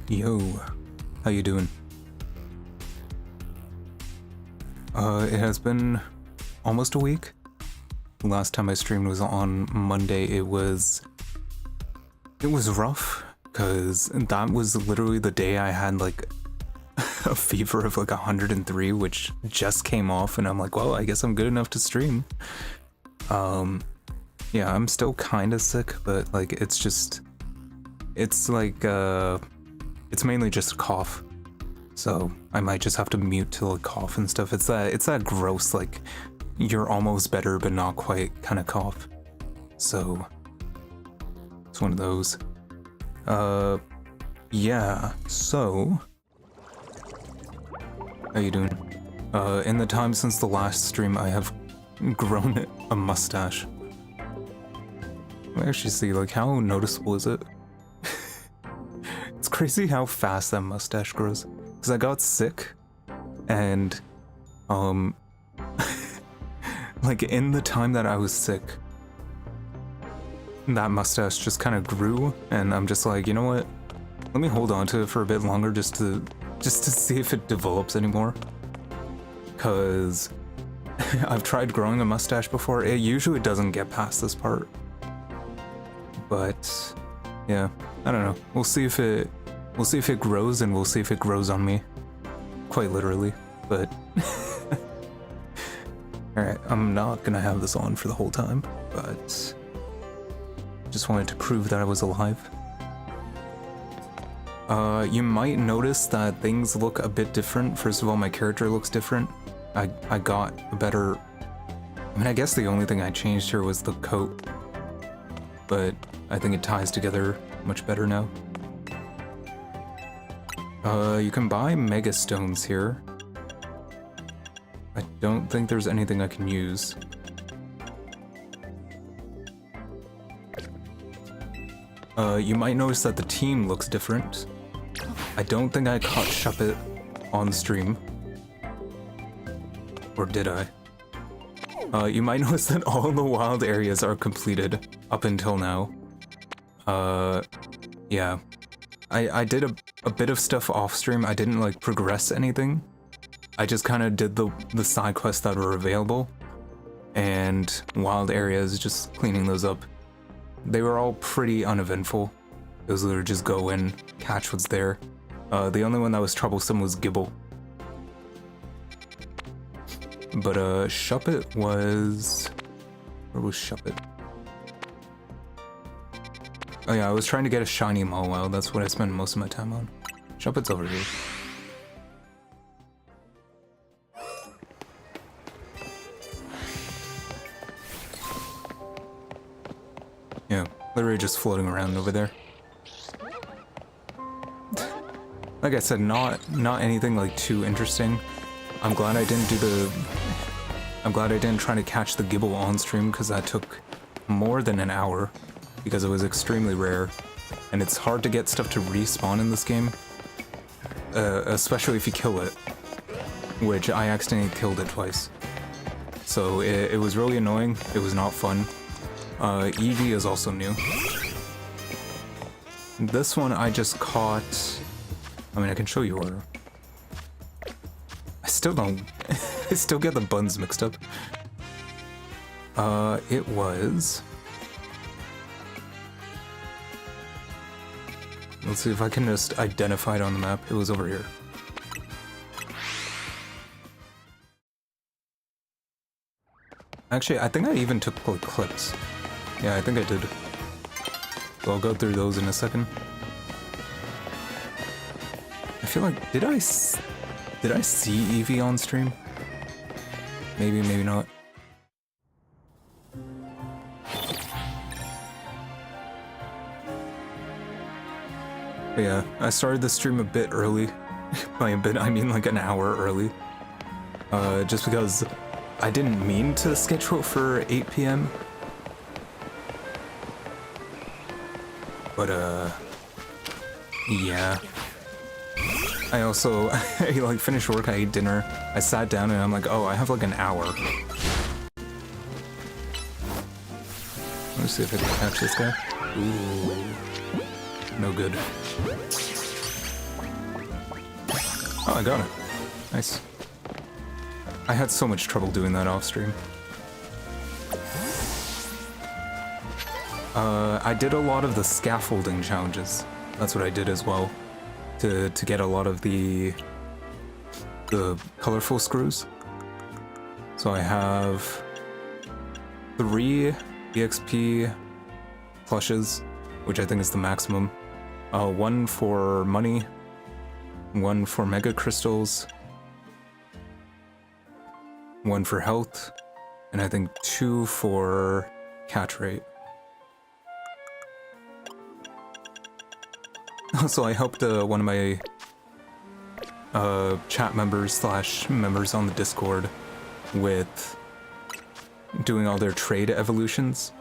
Yo, how you doing? It has been almost a week. Last time I streamed was on Monday. It was rough, because that was literally the day I had like a fever of like 103, which just came off, and I'm like, well, I guess I'm good enough to stream. Yeah, I'm still kind of sick, but like it's mainly just a cough. So I might just have to mute to like cough and stuff. It's that gross, like, you're almost better but not quite kind of cough. So it's one of those. Yeah, so how you doing? In the time since the last stream, I have grown a mustache. Let me actually see, like, how noticeable is it? It's crazy how fast that mustache grows. Because I got sick, and, like, in the time that I was sick, that mustache just kind of grew, and I'm just like, you know what? Let me hold on to it for a bit longer just to see if it develops anymore. Because I've tried growing a mustache before. It usually doesn't get past this part. But yeah, I don't know. We'll see if it grows, and we'll see if it grows on me. Quite literally, but alright, I'm not gonna have this on for the whole time, but just wanted to prove that I was alive. You might notice that things look a bit different. First of all, my character looks different. I got a better... I mean, I guess the only thing I changed here was the coat, but I think it ties together much better now. You can buy Mega Stones here. I don't think there's anything I can use. You might notice that the team looks different. I don't think I caught Shuppet on stream. Or did I? You might notice that all the wild areas are completed up until now. Yeah. I did a bit of stuff off stream. I didn't like progress anything. I just kind of did the side quests that were available, and wild areas, just cleaning those up. They were all pretty uneventful. It was literally just go in, catch what's there. The only one that was troublesome was Gibble. But Shuppet was... Where was Shuppet? Oh yeah, I was trying to get a shiny Mawile. That's what I spent most of my time on. Shuppet's over here. Yeah, literally just floating around over there. Like I said, not anything like too interesting. I'm glad I didn't try to catch the Gibble on stream, because that took more than an hour, because it was extremely rare, and it's hard to get stuff to respawn in this game, especially if you kill it, which I accidentally killed it twice. So it was really annoying. It was not fun. Eevee is also new. This one I just caught... I mean, I can show you where. I still don't... I still get the buns mixed up. It was... Let's see if I can just identify it on the map. It was over here. Actually, I think I even took like clips. Yeah, I think I did. So I'll go through those in a second. I feel like, did I see Eevee on stream? Maybe, maybe not. But yeah, I started the stream a bit early. By a bit, I mean like an hour early. Just because I didn't mean to schedule it for 8 PM. But, yeah. I also, I like finished work, I ate dinner, I sat down and I'm like, oh, I have like an hour. Let's see if I can catch this guy. Ooh. No good. Oh, I got it. Nice. I had so much trouble doing that off stream. I did a lot of the scaffolding challenges. That's what I did as well. To get a lot of the colorful screws. So I have 3 EXP plushes, which I think is the maximum. 1 for money, 1 for mega crystals, 1 for health, and I think 2 for catch rate. Also, I helped one of my chat members / members on the Discord with doing all their trade evolutions.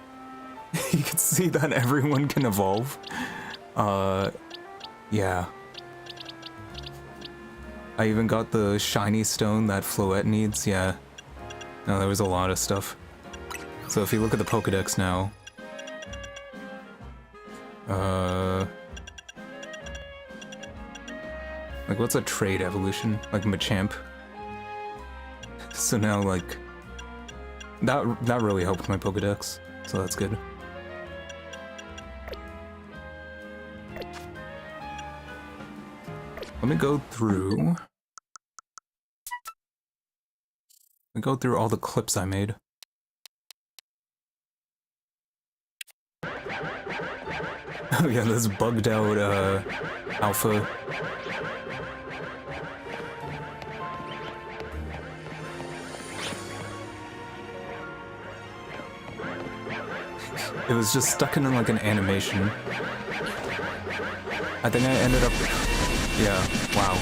You can see that everyone can evolve. Yeah. I even got the shiny stone that Floette needs, yeah. No, there was a lot of stuff. So if you look at the Pokédex now... like, what's a trade evolution? Like Machamp? So now, like... That really helped my Pokédex, so that's good. Let me go through... all the clips I made. Oh yeah, this bugged out, alpha. It was just stuck in like an animation. I think I ended up... Yeah, wow.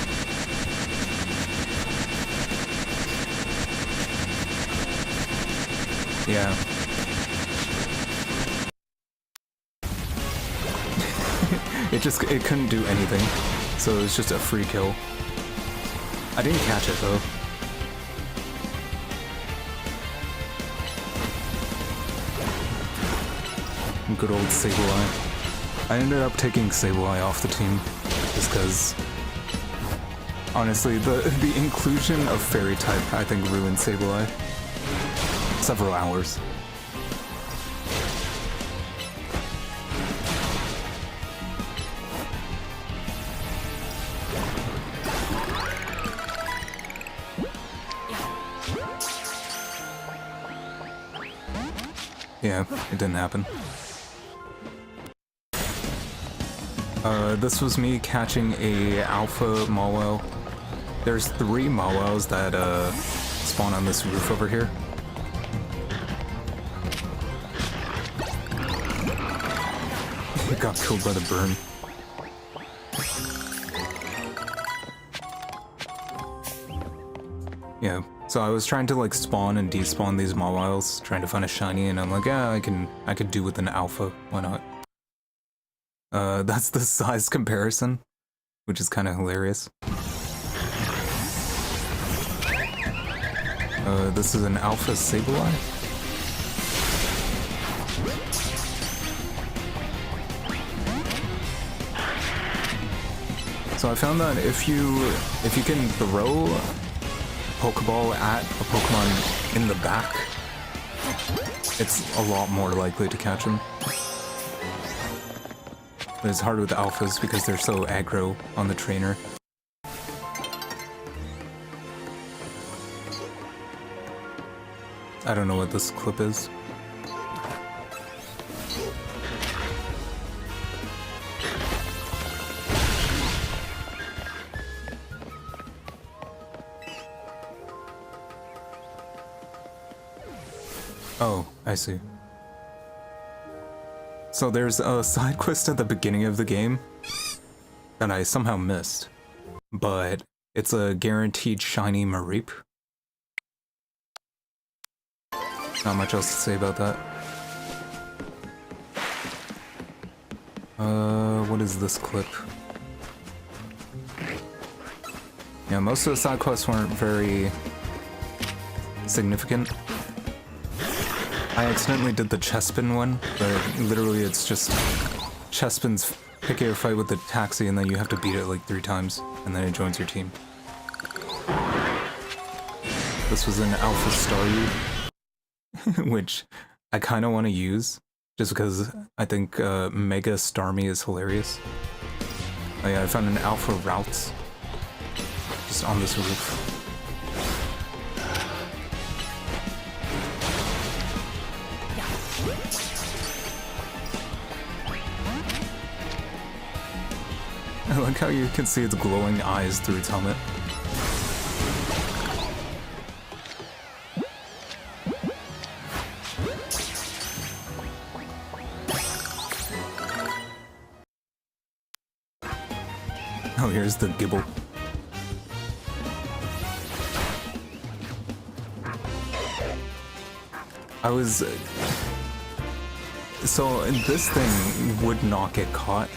Yeah. it couldn't do anything, so it was just a free kill. I didn't catch it though. Good old Sableye. I ended up taking Sableye off the team, just because... Honestly, the inclusion of Fairy type, I think, ruined Sableye. Several hours. Yeah, it didn't happen. This was me catching a alpha Mawile. There's 3 Mawiles that spawn on this roof over here. It got killed by the burn. Yeah, so I was trying to like spawn and despawn these Mawiles, trying to find a shiny, and I'm like, yeah, I could do with an alpha, why not? That's the size comparison, which is kind of hilarious. This is an alpha Sableye. So I found that if you can throw a Pokeball at a Pokemon in the back, it's a lot more likely to catch him. But it's hard with alphas because they're so aggro on the trainer. I don't know what this clip is. Oh, I see. So there's a side quest at the beginning of the game that I somehow missed, but it's a guaranteed shiny Mareep. Not much else to say about that. What is this clip? Yeah, most of the side quests weren't very significant. I accidentally did the Chespin one, but literally it's just Chespin's picking a fight with the taxi and then you have to beat it like 3 times, and then it joins your team. This was an Alpha Staryu, which I kind of want to use, just because I think Mega Starmie is hilarious. Oh yeah, I found an Alpha Routes just on this roof. I like how you can see its glowing eyes through its helmet. Oh, here's the Gibble. I was... So, this thing would not get caught.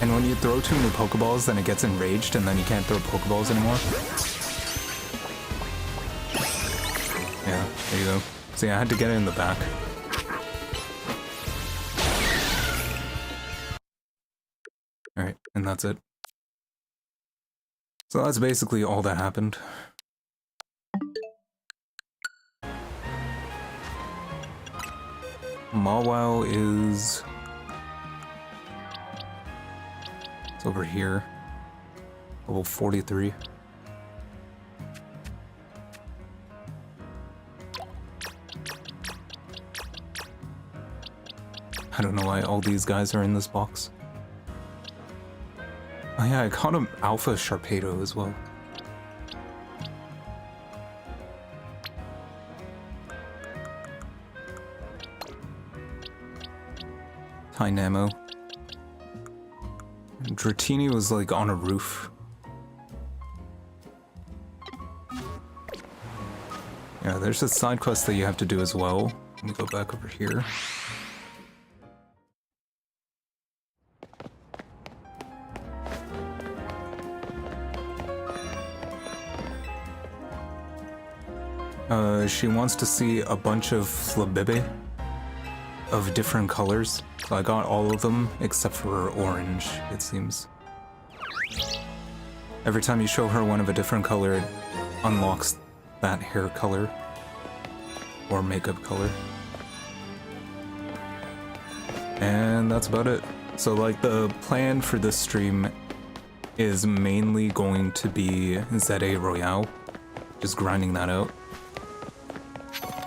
And when you throw too many Pokeballs, then it gets enraged, and then you can't throw Pokeballs anymore. Yeah, there you go. See, I had to get it in the back. Alright, and that's it. So that's basically all that happened. Mawile is... it's over here. Level 43. I don't know why all these guys are in this box. Oh yeah, I caught an Alpha Sharpedo as well. Dynamo. Dratini was like on a roof. Yeah, there's a side quest that you have to do as well. Let me go back over here. She wants to see a bunch of Flabébé of different colors. So I got all of them except for orange, it seems. Every time you show her one of a different color, it unlocks that hair color or makeup color. And that's about it. So like the plan for this stream is mainly going to be ZA Royale, just grinding that out.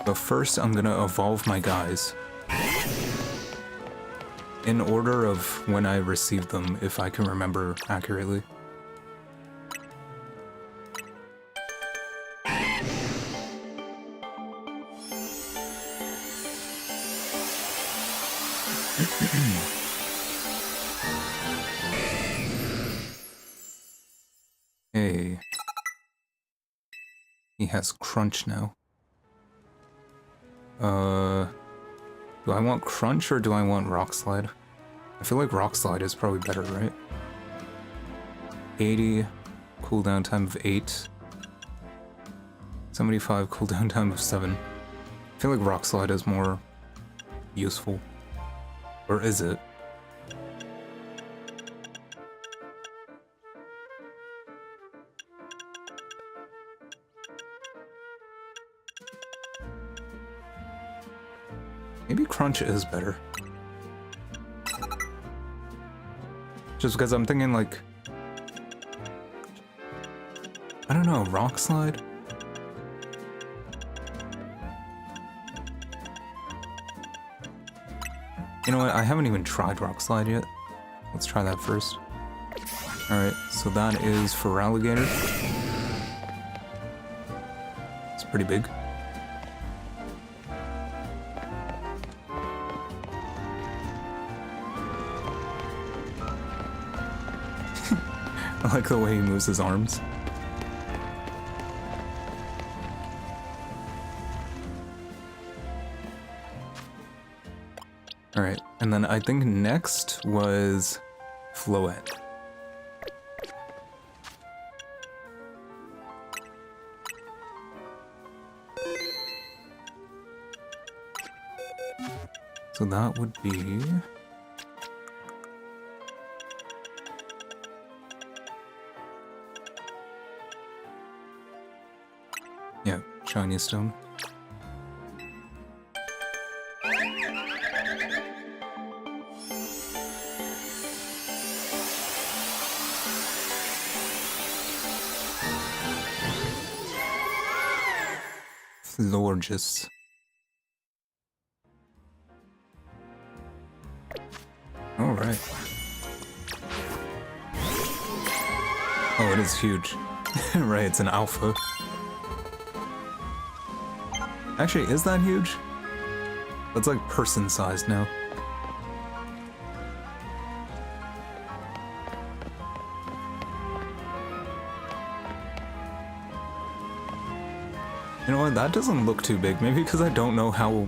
But first I'm gonna evolve my guys in order of when I receive them, if I can remember accurately. Hey. He has Crunch now. Do I want Crunch or do I want Rock Slide? I feel like Rock Slide is probably better, right? 80, cooldown time of 8. 75, cooldown time of 7. I feel like Rock Slide is more useful. Or is it? Maybe Crunch is better. Just because I'm thinking like... I don't know, Rock Slide? You know what, I haven't even tried Rock Slide yet. Let's try that first. Alright, so that is for Alligator. It's pretty big. I like the way he moves his arms. Alright, and then I think next was Floette. So that would be... Yeah, shiny stone. Florges. Alright. Oh, it is huge. Right, it's an alpha. Actually, is that huge? That's like person-sized now. You know what, that doesn't look too big. Maybe because I don't know how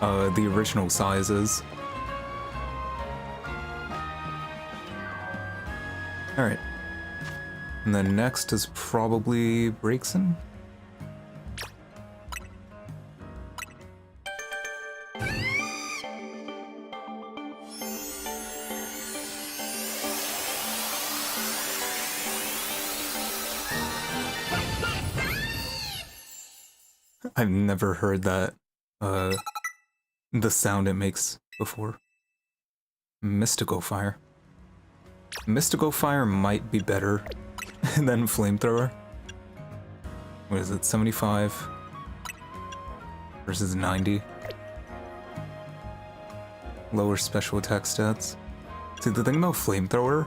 the original size is. Alright. And then next is probably Breakson. I've never heard that, the sound it makes before. Mystical Fire. Mystical Fire might be better than Flamethrower. What is it, 75 versus 90? Lower special attack stats. See, the thing about Flamethrower,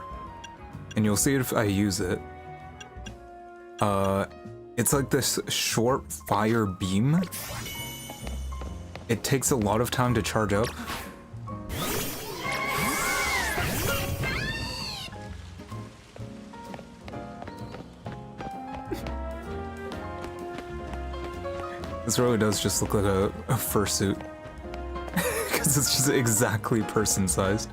and you'll see it if I use it, it's like this short fire beam. It takes a lot of time to charge up. This really does just look like a fursuit. Because it's just exactly person-sized.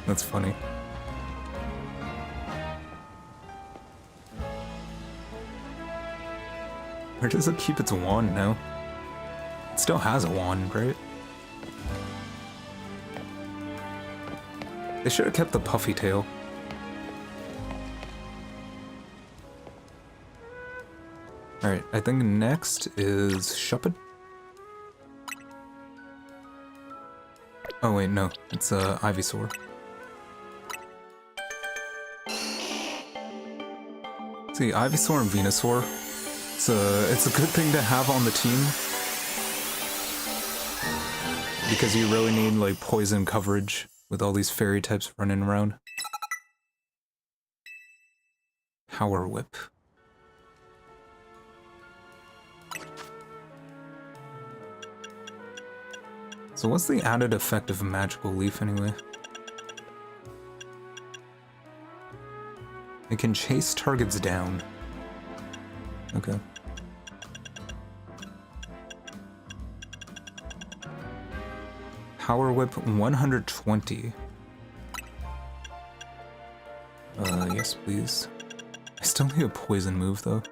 That's funny. Where does it keep its wand now? It still has a wand, right? They should have kept the puffy tail. Alright, I think next is Shuppet. Oh wait, no, it's Ivysaur. See, Ivysaur and Venusaur. It's a good thing to have on the team. Because you really need, like, poison coverage with all these fairy types running around. Power Whip. So what's the added effect of Magical Leaf anyway? It can chase targets down. Okay. Power Whip 120. Yes please. I still need a poison move though.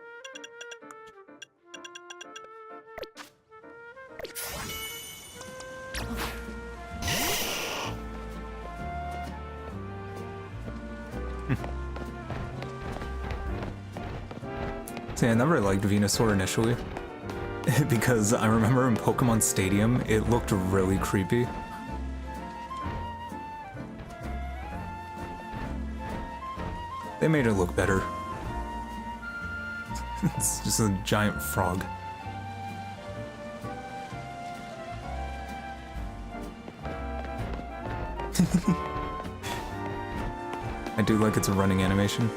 See, I never liked Venusaur initially, because I remember in Pokemon Stadium, it looked really creepy. They made it look better. It's just a giant frog. I do like its running animation.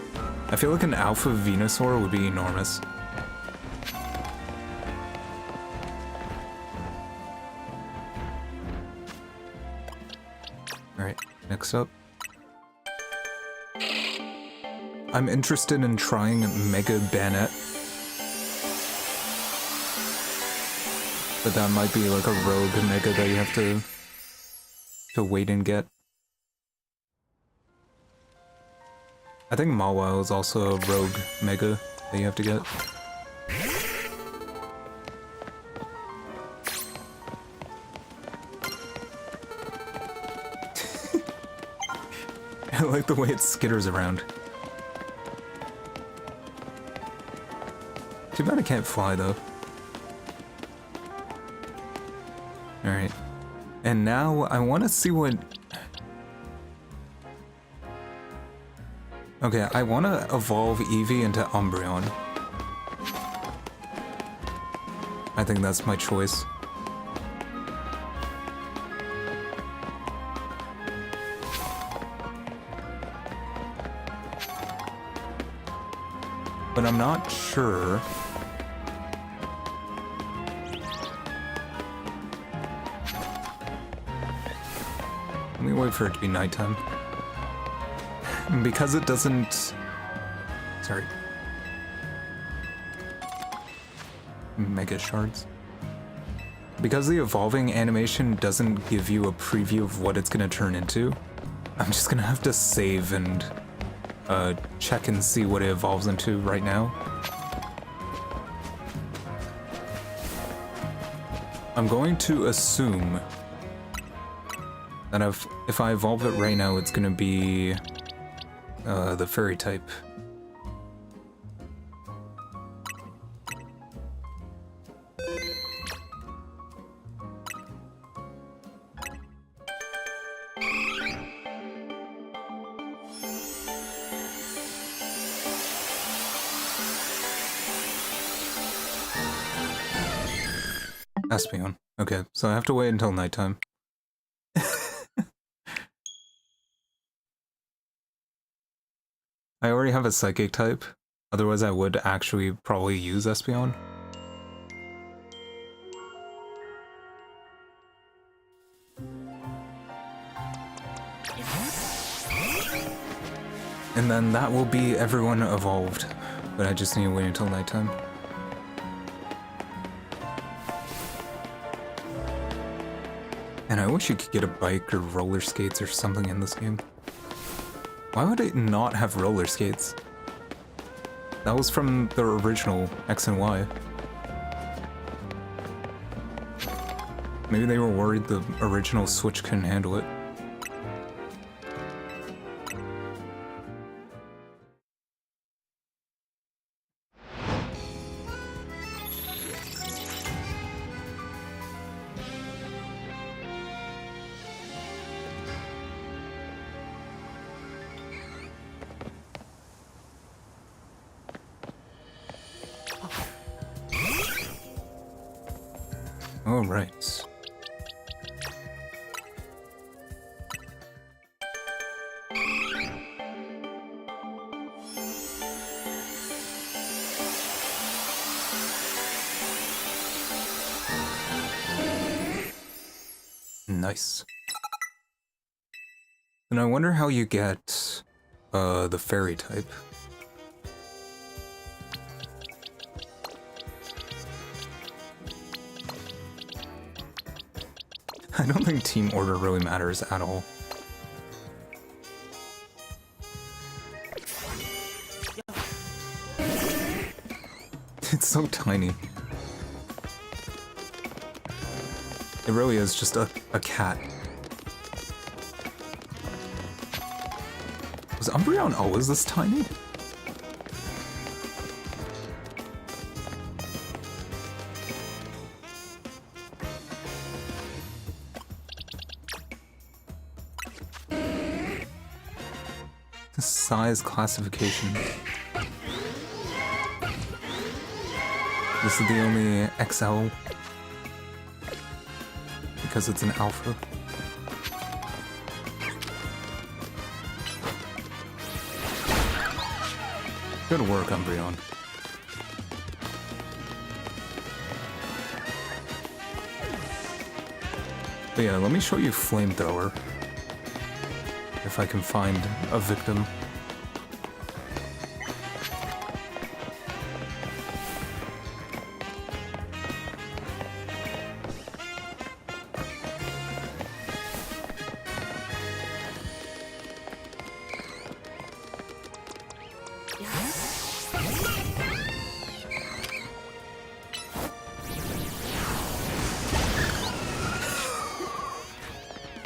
I feel like an alpha Venusaur would be enormous. Alright, next up. I'm interested in trying Mega Banette. But that might be like a rogue Mega that you have to wait and get. I think Mawile is also a rogue Mega that you have to get. I like the way it skitters around. Too bad I can't fly, though. Alright. And now I want to see what... Okay, I want to evolve Eevee into Umbreon. I think that's my choice. But I'm not sure. Let me wait for it to be nighttime. Because it doesn't... Sorry. Mega shards. Because the evolving animation doesn't give you a preview of what it's gonna turn into, I'm just gonna have to save and check and see what it evolves into right now. I'm going to assume that if I evolve it right now, it's gonna be the fairy type. Espeon. Okay, so I have to wait until nighttime. I already have a psychic type, otherwise I would actually probably use Espeon. And then that will be everyone evolved, but I just need to wait until nighttime. And I wish you could get a bike or roller skates or something in this game. Why would it not have roller skates? That was from the original X and Y. Maybe they were worried the original Switch couldn't handle it. All right. Nice. And I wonder how you get the fairy type. I don't think team order really matters at all. It's so tiny. It really is just a cat. Was Umbreon always this tiny? Size classification. This is the only XL because it's an alpha. Good work, Umbreon. But yeah, let me show you Flamethrower. If I can find a victim.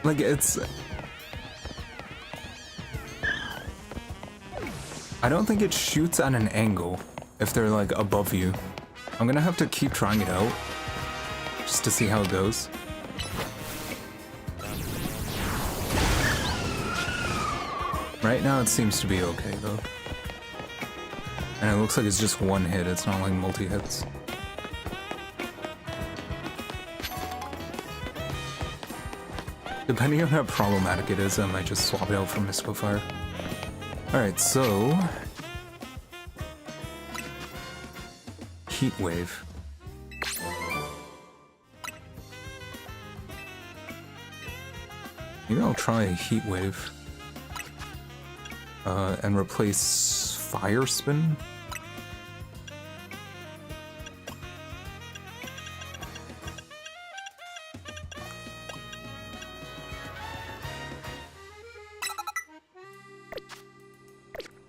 Like, it's... I don't think it shoots at an angle if they're, like, above you. I'm gonna have to keep trying it out, just to see how it goes. Right now it seems to be okay though. And it looks like it's just one hit, it's not like multi-hits. Depending on how problematic it is, I might just swap it out for Mystical Fire. Alright, so... Heat Wave. Maybe I'll try a Heat Wave. And replace Fire Spin?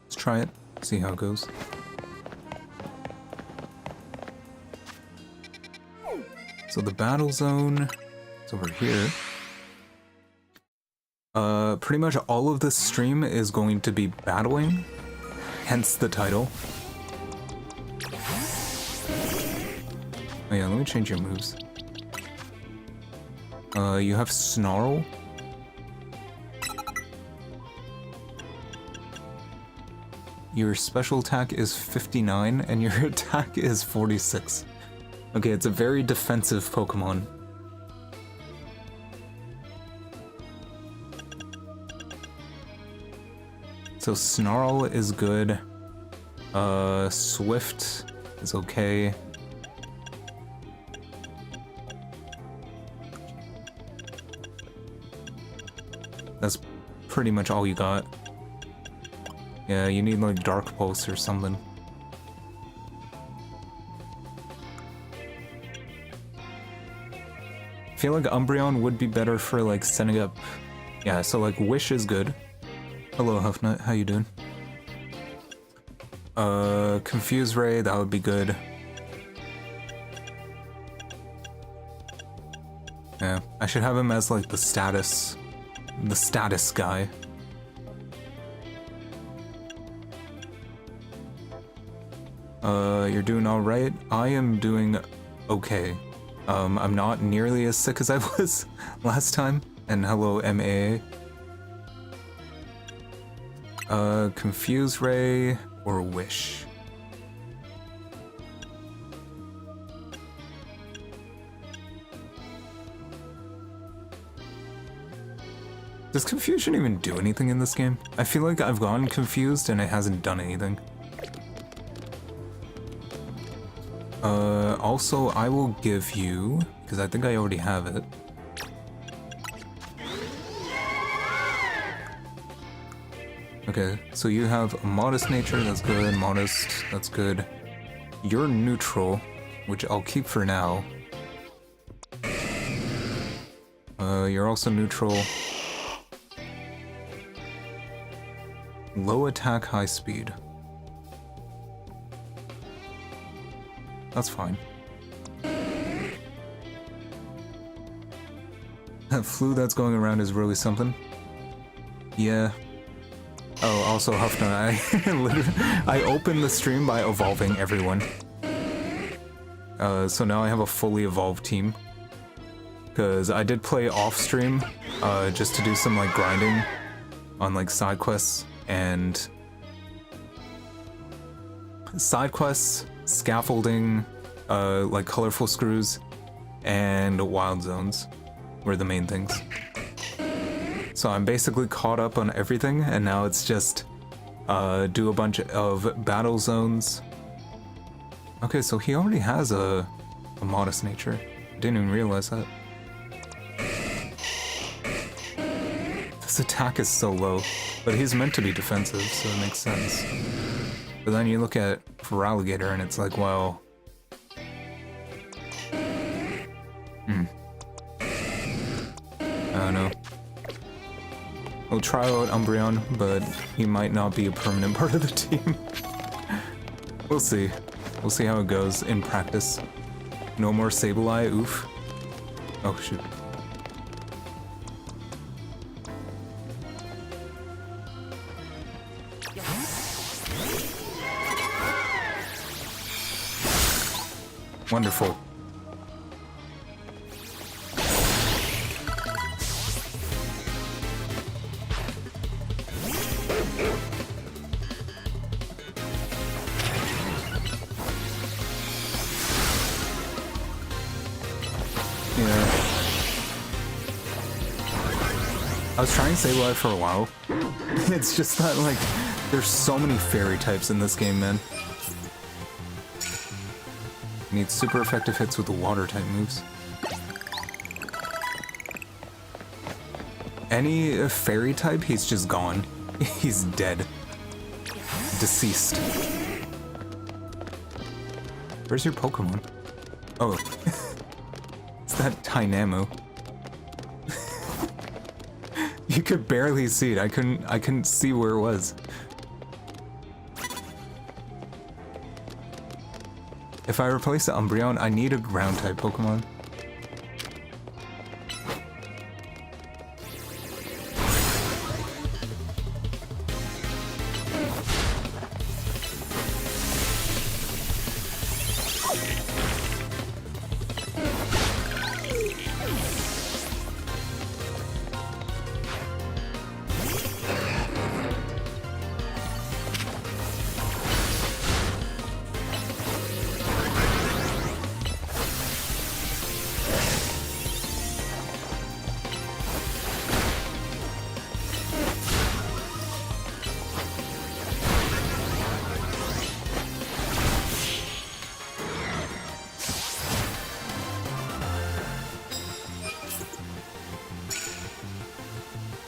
Let's try it, see how it goes. So the battle zone is over here. Pretty much all of this stream is going to be battling, hence the title. Oh yeah, let me change your moves. You have Snarl. Your special attack is 59 and your attack is 46. Okay, it's a very defensive Pokemon. So Snarl is good. Swift is okay. That's pretty much all you got. Yeah, you need like Dark Pulse or something. I feel like Umbreon would be better for like setting up. Yeah, so like Wish is good. Hello Huffnut, how you doing? Confuse Ray, that would be good. Yeah, I should have him as like the status guy. You're doing alright? I am doing okay. I'm not nearly as sick as I was last time. And hello, MAA. Confuse Ray or Wish? Does Confusion even do anything in this game? I feel like I've gotten confused and it hasn't done anything. Also, I will give you, because I think I already have it. Okay, so you have a Modest Nature, that's good, Modest, that's good. You're neutral, which I'll keep for now. You're also neutral. Low attack, high speed. That's fine. That flu that's going around is really something. Yeah. Oh, also Huffnut, I opened the stream by evolving everyone. So now I have a fully evolved team. Because I did play off stream, just to do some like grinding on like side quests and scaffolding, like colorful screws, and wild zones were the main things. So I'm basically caught up on everything, and now it's just do a bunch of battle zones. Okay, so he already has a Modest Nature. Didn't even realize that. This attack is so low, but he's meant to be defensive, so it makes sense. But then you look at Feraligatr and it's like, well... I don't know. We'll try out Umbreon, but he might not be a permanent part of the team. We'll see. We'll see how it goes in practice. No more Sableye, oof. Oh shoot. Wonderful. Yeah. I was trying to save life for a while. It's just that, like, there's so many fairy types in this game, man. You need super effective hits with the water type moves. Any fairy type, he's just gone. He's dead. Deceased. Where's your Pokemon? Oh. It's that Dynamo. You could barely see it. I couldn't see where it was. If I replace the Umbreon, I need a ground type Pokemon.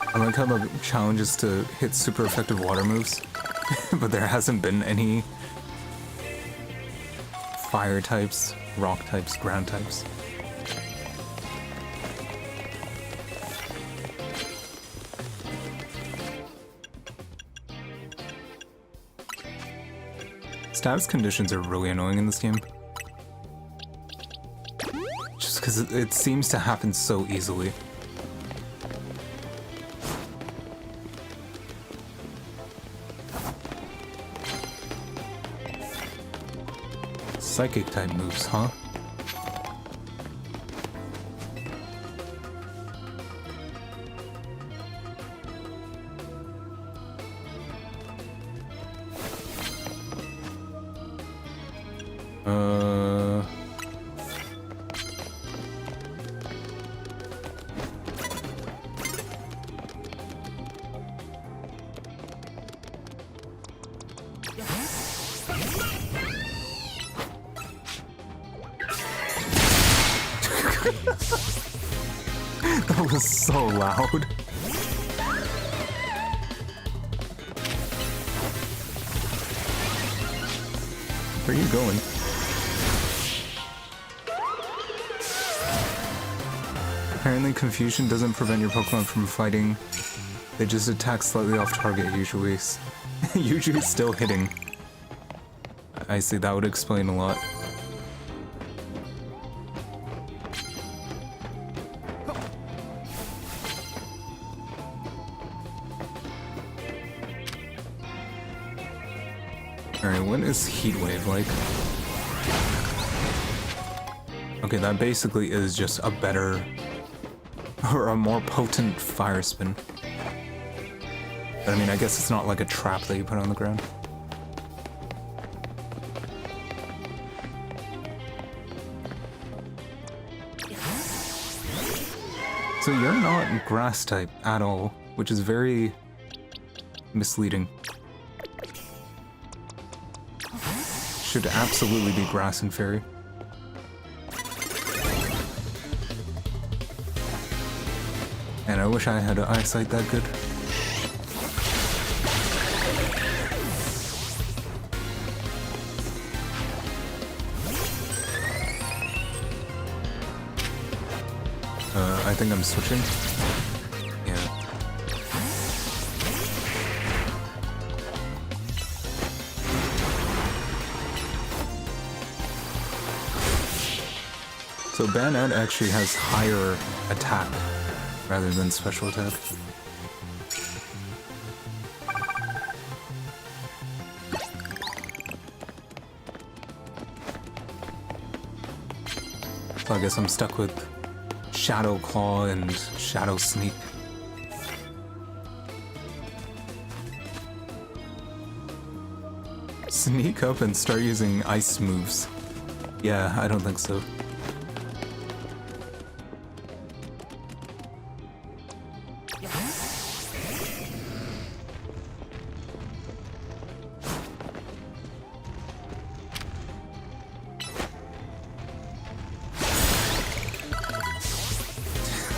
I like how the challenge is to hit super effective water moves, but there hasn't been any fire types, rock types, ground types. Status conditions are really annoying in this game. Just because it seems to happen so easily. Psychic type moves, huh? That was so loud. Where are you going? Apparently confusion doesn't prevent your Pokemon from fighting. They just attack slightly off target usually. Usually still hitting. I see, that would explain a lot. Alright, what is Heat Wave like? Okay, that basically is just a better, or a more potent Fire Spin. But I mean, I guess it's not like a trap that you put on the ground. So you're not Grass type at all, which is very misleading. Should absolutely be Grass and Fairy. And I wish I had an eyesight that good. I think I'm switching. Yeah. So Banette actually has higher attack rather than special attack. So I guess I'm stuck with Shadow Claw and Shadow Sneak. Sneak up and start using ice moves. Yeah, I don't think so.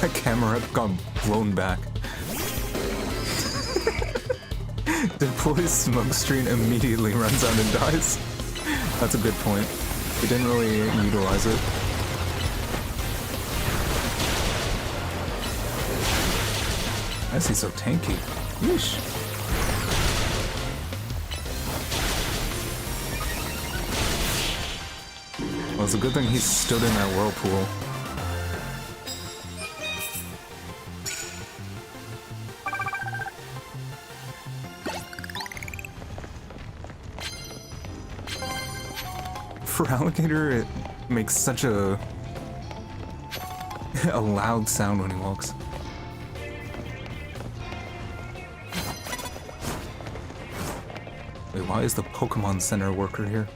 The camera got blown back. Deploys smoke screen, immediately runs out and dies. That's a good point. We didn't really utilize it. Why is he so tanky? Yeesh. Well, it's a good thing he stood in that whirlpool. For Alligator, it makes such a loud sound when he walks. Wait, why is the Pokemon Center worker here?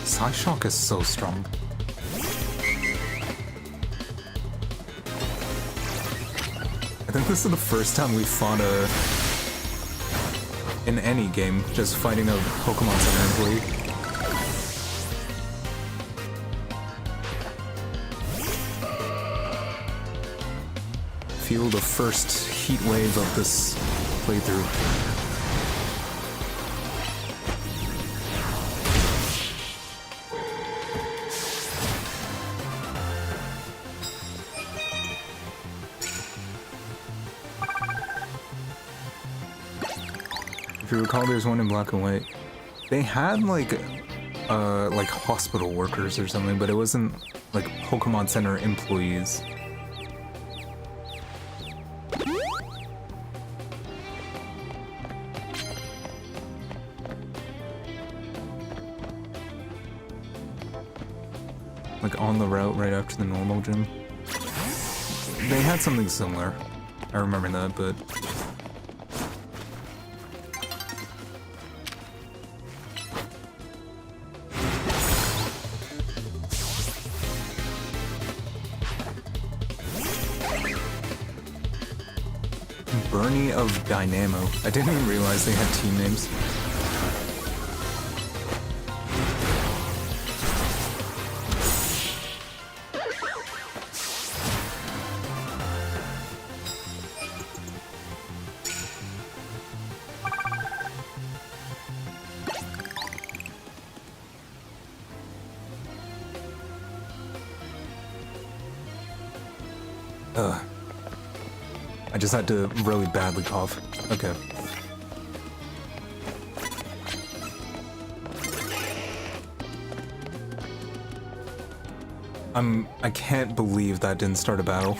Psyshock is so strong. I think this is the first time we fought in any game, just fighting a Pokemon Center employee. Feel the first heat wave of this playthrough. If you recall, there's one in black and white. They had like hospital workers or something, but it wasn't like Pokemon Center employees. Like on the route right after the normal gym. They had something similar. I remember that, but Bernie of Dynamo. I didn't even realize they had team names. I just had to really badly cough. Okay. I can't believe that didn't start a battle.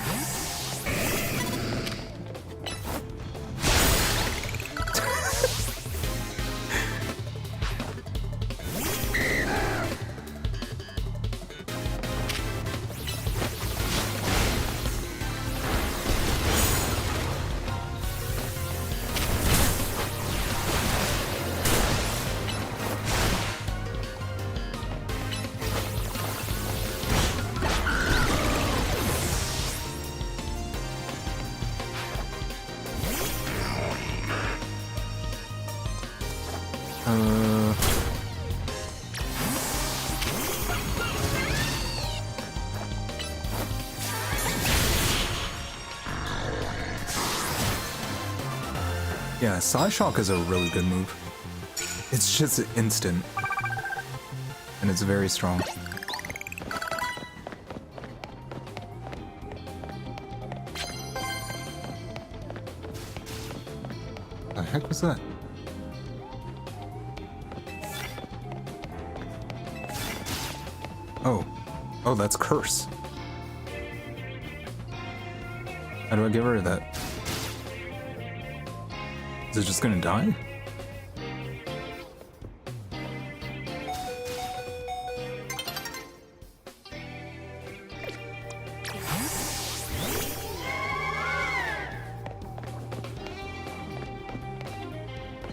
Yeah, Psyshock is a really good move. It's just instant. And it's very strong. The heck was that? Oh, that's Curse. How do I get rid of that? Is it just gonna die?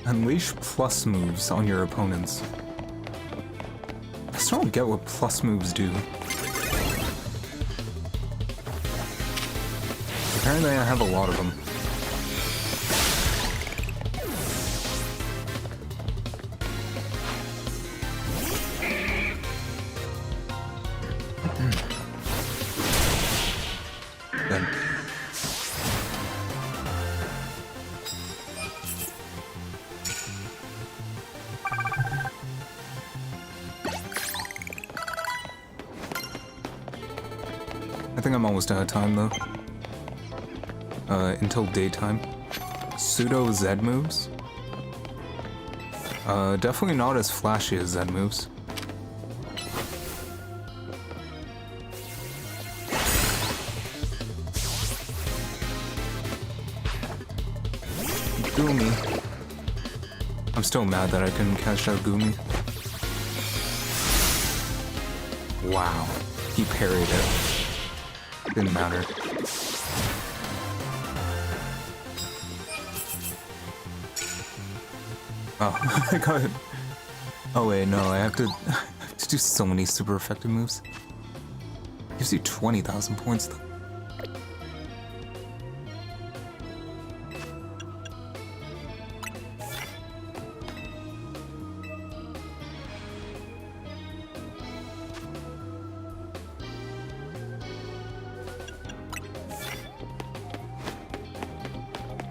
Unleash plus moves on your opponents. I still don't get what plus moves do. Apparently I have a lot of them. Then. I think I'm almost out of time though. Until daytime. Pseudo Z moves? Definitely not as flashy as Z moves. Goomy. I'm still mad that I couldn't catch that Goomy. Wow. He parried it. Didn't matter. Oh, I got it. Oh wait, no, I have to do so many super effective moves. Gives you 20,000 points though.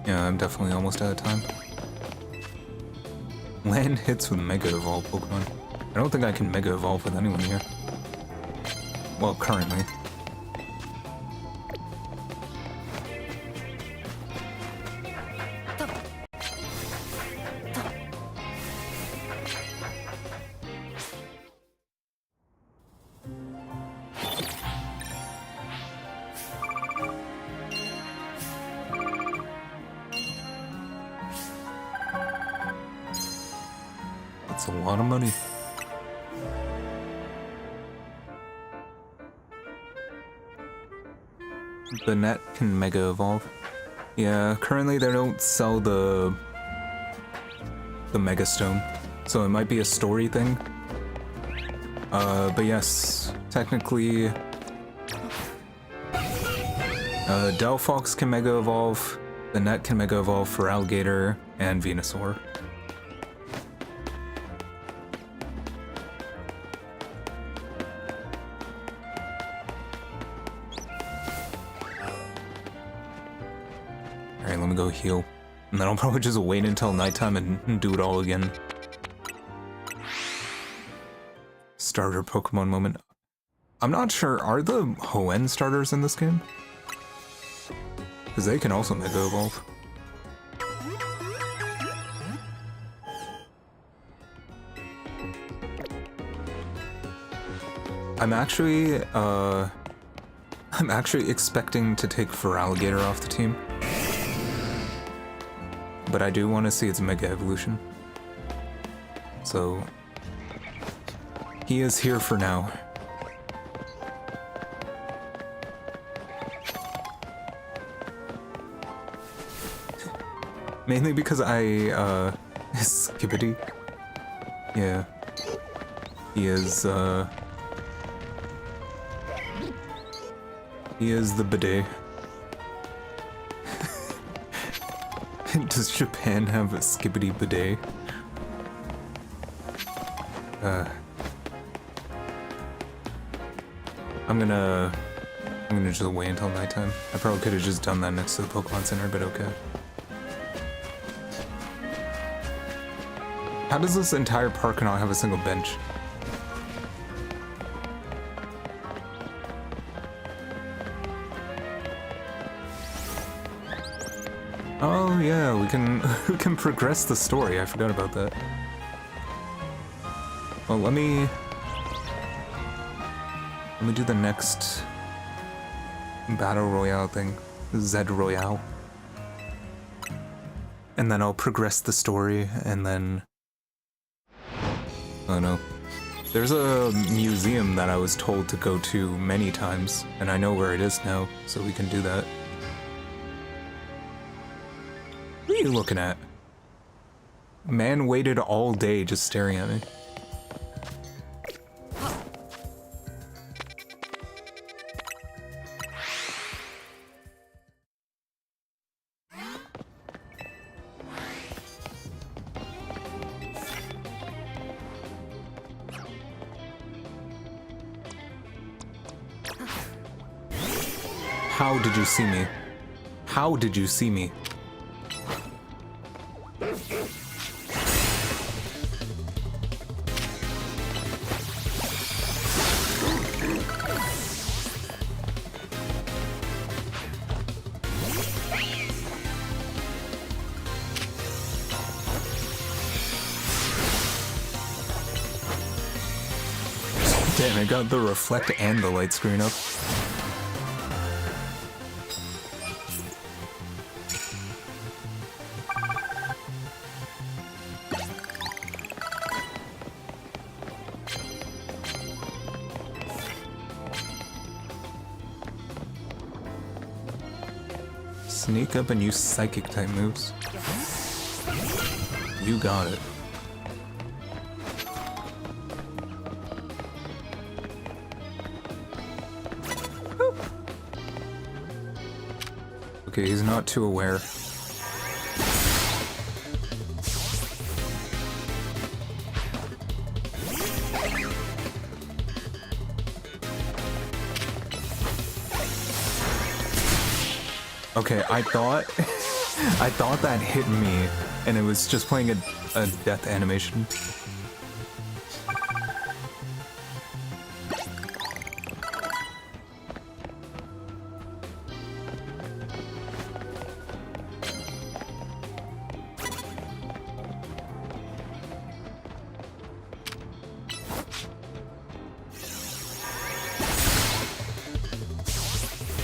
Yeah, I'm definitely almost out of time. Land hits with Mega Evolve Pokemon. I don't think I can Mega Evolve with anyone here. Well, currently. That's a lot of money. The net can Mega Evolve. Yeah, currently they don't sell the Mega Stone, so it might be a story thing. But yes, technically, Delphox can Mega Evolve, the net can Mega Evolve for Alligator and Venusaur. Alright, let me go heal. And then I'll probably just wait until nighttime and do it all again. Starter Pokemon moment. I'm not sure, are the Hoenn starters in this game? Because they can also Mega Evolve. I'm actually expecting to take Feraligatr off the team. But I do want to see its Mega Evolution. So he is here for now. Mainly because Skibbity. Yeah. He is the bidet. Does Japan have a Skibbity bidet? I'm gonna just wait until nighttime. I probably could have just done that next to the Pokemon Center, but okay. How does this entire park not have a single bench? Oh yeah, we can progress the story. I forgot about that. Well, let me do the next Battle Royale thing. Z Royale. and then I'll progress the story, and then... Oh no. There's a museum that I was told to go to many times, and I know where it is now, so we can do that. What are you looking at? Man waited all day just staring at me. How did you see me? How did you see me? Damn, I got the reflect and the light screen up. Sneak up and use psychic type moves. You got it. Okay, he's not too aware. Okay, I thought that hit me, and it was just playing a death animation.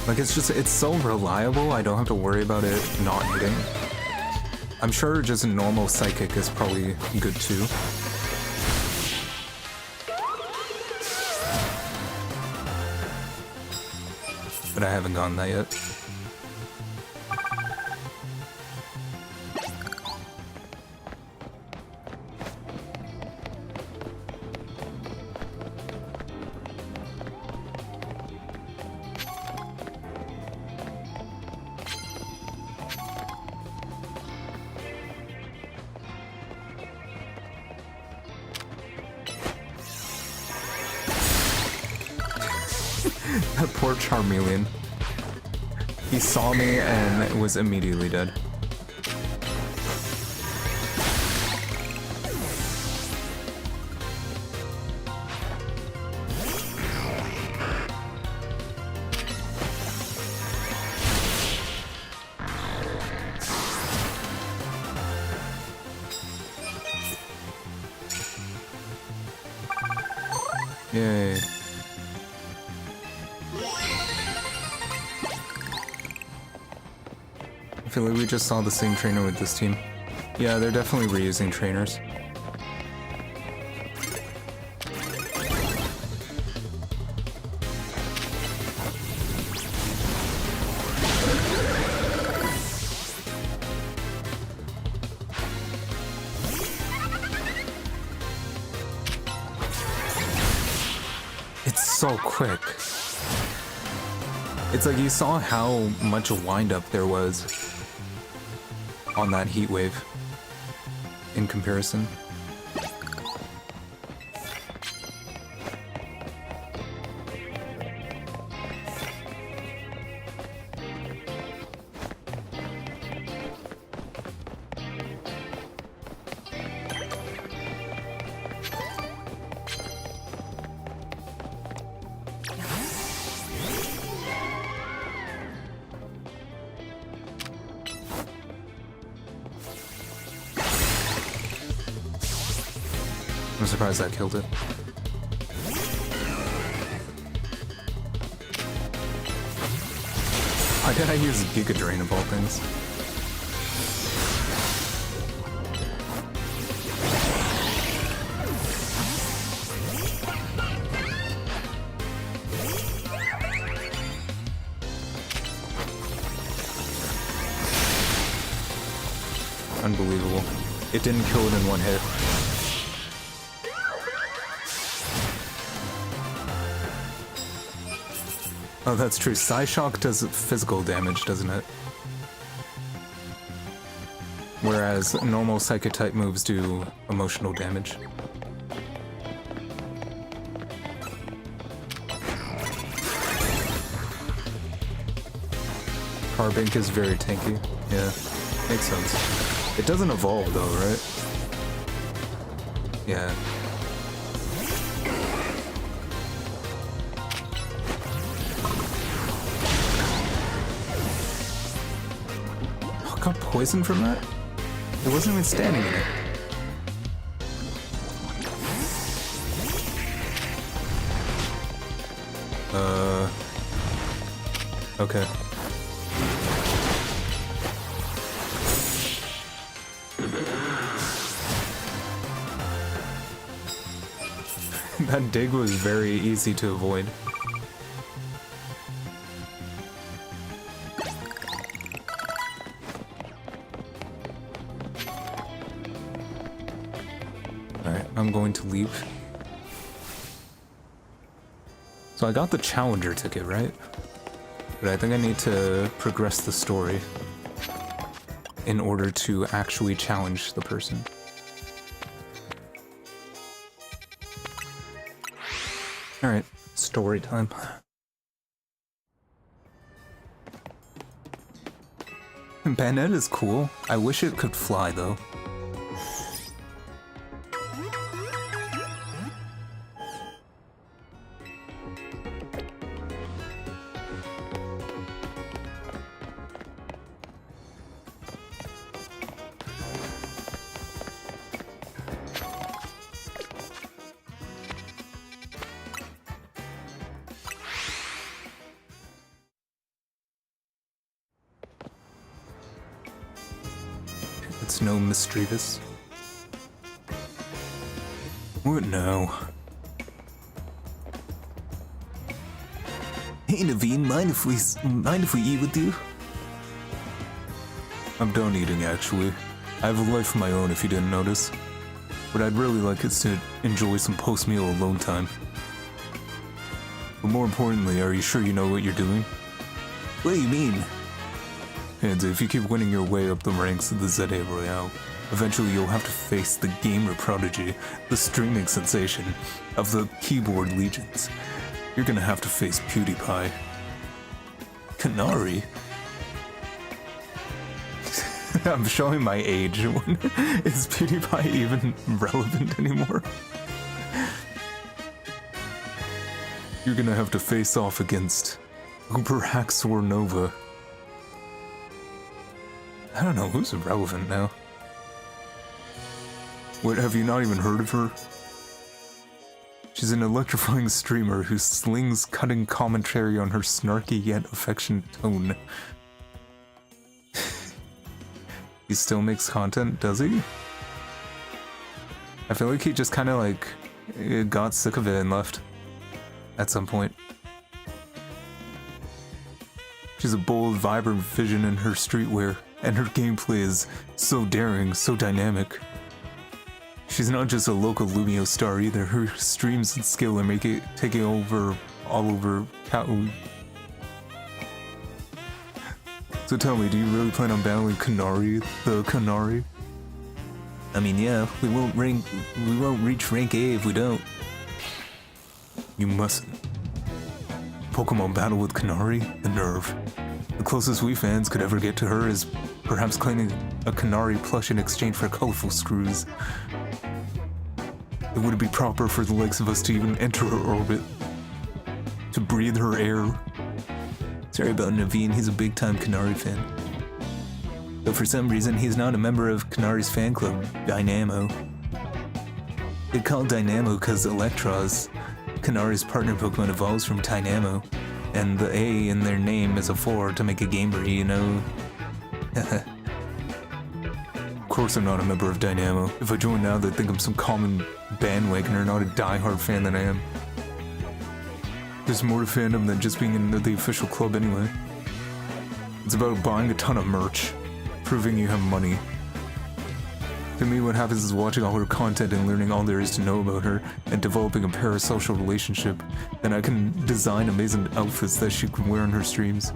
Like, it's so reliable, I don't have to worry about it not hitting. I'm sure just normal psychic is probably good too. But I haven't gotten that yet. That poor Charmeleon. He saw me and was immediately dead. Yay. I feel like we just saw the same trainer with this team. Yeah, they're definitely reusing trainers. It's so quick. It's like you saw how much wind-up there was on that heat wave in comparison. I'm surprised that killed it. Why did I use Giga Drain of all things? unbelievable. It didn't kill it in one hit. Oh, that's true. Psyshock does physical damage, doesn't it? Whereas normal Psychic-type moves do emotional damage. Carbink is very tanky. Yeah, makes sense. It doesn't evolve though, right? Yeah. Oh, got poison from that? It wasn't even standing in it. Okay. That dig was very easy to avoid. Alright, I'm going to leave. So I got the challenger ticket, right? But I think I need to progress the story in order to actually challenge the person. Alright, story time. Banette is cool. I wish it could fly though. It's no mischievous. What now? Hey Naveen, mind if we eat with you? I'm done eating actually. I have a life of my own if you didn't notice. What I'd really like is to enjoy some post-meal alone time. But more importantly, are you sure you know what you're doing? What do you mean? And if you keep winning your way up the ranks of the ZA Royale, eventually you'll have to face the gamer prodigy, the streaming sensation of the keyboard legions. You're gonna have to face PewDiePie. Canary? I'm showing my age. Is PewDiePie even relevant anymore? You're gonna have to face off against Uber Haxor Nova. I don't know who's irrelevant now. What, have you not even heard of her? She's an electrifying streamer who slings cutting commentary on her snarky yet affectionate tone. He still makes content, does he? I feel like he just kind of like got sick of it and left at some point. She's a bold, vibrant vision in her streetwear, and her gameplay is so daring, so dynamic. She's not just a local Lumio star either. Her streams and skill are taking over all over Kao. So tell me, do you really plan on battling Canary, the Canary? I mean, yeah, we won't reach rank A if we don't. You mustn't. Pokemon battle with Canary? The nerve. The closest we fans could ever get to her is perhaps claiming a Canary plush in exchange for colorful screws. It would be proper for the likes of us to even enter her orbit. To breathe her air. Sorry about Naveen, he's a big-time Canary fan. Though for some reason, he's not a member of Canary's fan club, Dynamo. They call it Dynamo because Electros, Canary's partner Pokemon, evolves from Dynamo, and the A in their name is a 4 to make a gamer, you know? Of course I'm not a member of Dynamo. If I join now, they'd think I'm some common bandwagoner, not a die-hard fan that I am. There's more to fandom than just being in the official club anyway. It's about buying a ton of merch, proving you have money, To me, what happens is watching all her content and learning all there is to know about her and developing a parasocial relationship. Then I can design amazing outfits that she can wear on her streams.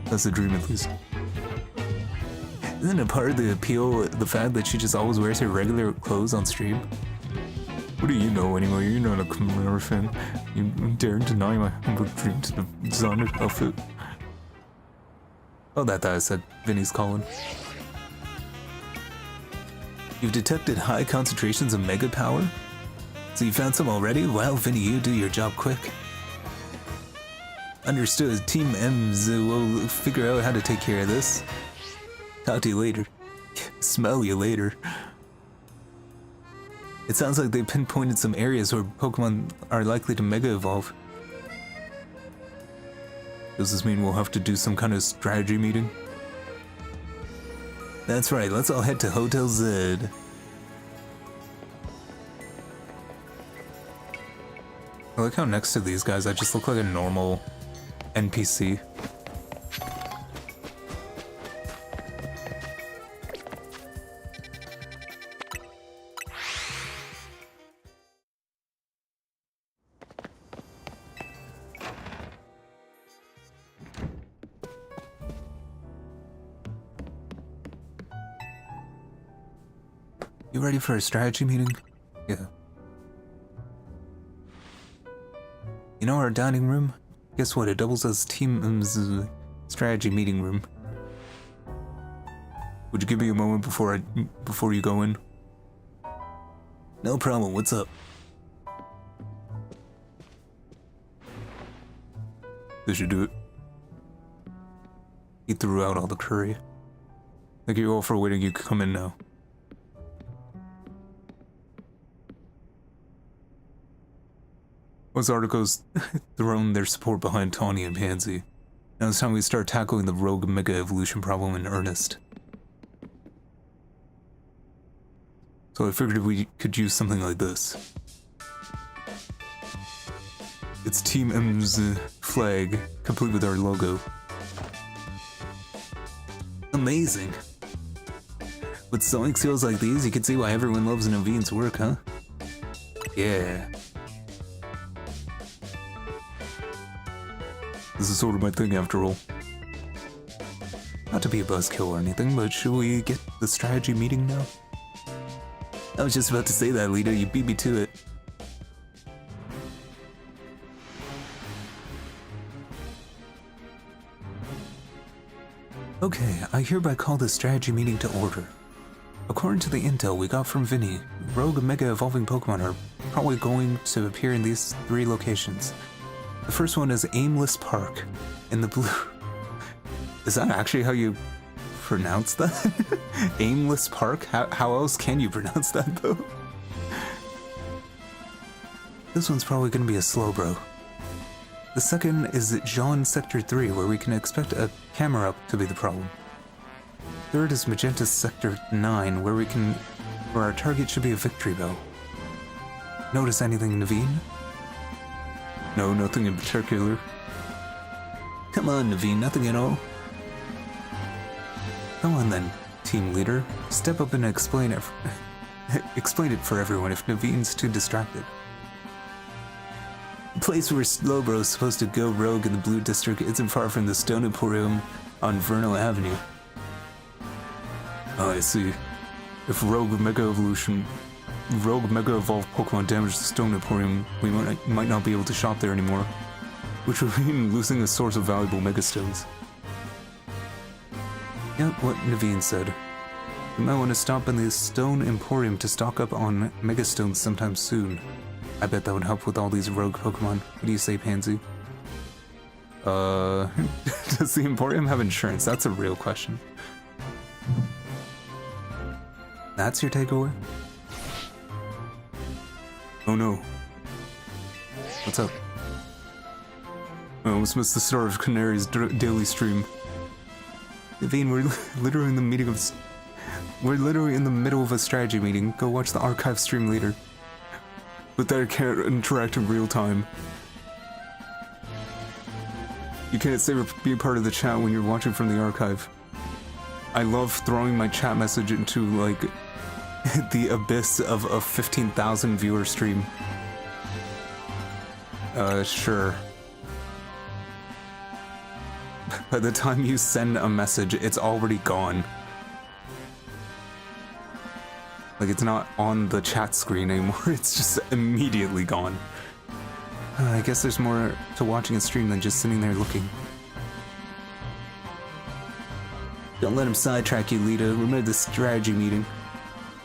That's the dream, at least. Isn't it part of the appeal the fact that she just always wears her regular clothes on stream? What do you know anyway? You're not a Camara fan. You dare deny my humble dream to design an outfit. Oh, that I said. Vinny's calling. You've detected high concentrations of mega power? So you found some already? Well, Vinny, you do your job quick. Understood. Team M's will figure out how to take care of this. Talk to you later. Smell you later. It sounds like they pinpointed some areas where Pokemon are likely to mega evolve. Does this mean we'll have to do some kind of strategy meeting? That's right, let's all head to Hotel Z. I like how next to these guys I just look like a normal NPC. You ready for a strategy meeting? Yeah. You know our dining room? Guess what? It doubles as Team's strategy meeting room. Would you give me a moment before you go in? No problem. What's up? This should do it. He threw out all the curry. Thank you all for waiting. You can come in now. Most articles thrown their support behind Tawny and Pansy. Now it's time we start tackling the rogue mega evolution problem in earnest. So I figured we could use something like this. It's Team M's flag, complete with our logo. Amazing! With sewing skills like these, you can see why everyone loves Naveen's work, huh? Yeah. This is sort of my thing after all. Not to be a buzzkill or anything, but should we get the strategy meeting now? I was just about to say that, Lita. You beat me to it. Okay, I hereby call this strategy meeting to order. According to the intel we got from Vinny, rogue mega evolving Pokemon are probably going to appear in these 3 locations. The first one is Aimless Park, in the blue... Is that actually how you pronounce that? Aimless Park? How else can you pronounce that, though? This one's probably gonna be a Slowbro. The second is Jean Sector 3, where we can expect a camera up to be the problem. Third is Magenta Sector 9, where our target should be a Victory Bell. Notice anything, Naveen? No, nothing in particular. Come on, Naveen, nothing at all. Come on then, team leader. Step up and explain it. Explain it for everyone if Naveen's too distracted. The place where Slowbro's supposed to go rogue in the Blue District isn't far from the Stone Emporium on Vernal Avenue. Oh, I see. If Rogue Mega Evolved Pokemon damage the Stone Emporium, we might not be able to shop there anymore, which would mean losing a source of valuable Mega Stones. Yep, what Naveen said. We might want to stop in the Stone Emporium to stock up on Mega Stones sometime soon. I bet that would help with all these rogue Pokemon. What do you say, Pansy? Does the Emporium have insurance? That's a real question. That's your takeaway? Oh no. What's up? I almost missed the start of Canary's daily stream. Naveen, we're literally in the middle of a strategy meeting. Go watch the archive stream later. But that can't interact in real time. You can't say or be a part of the chat when you're watching from the archive. I love throwing my chat message into, like, the abyss of a 15,000 viewer stream. Sure. By the time you send a message, it's already gone. Like, it's not on the chat screen anymore, it's just immediately gone. I guess there's more to watching a stream than just sitting there looking. Don't let him sidetrack you, Lita. Remember the strategy meeting.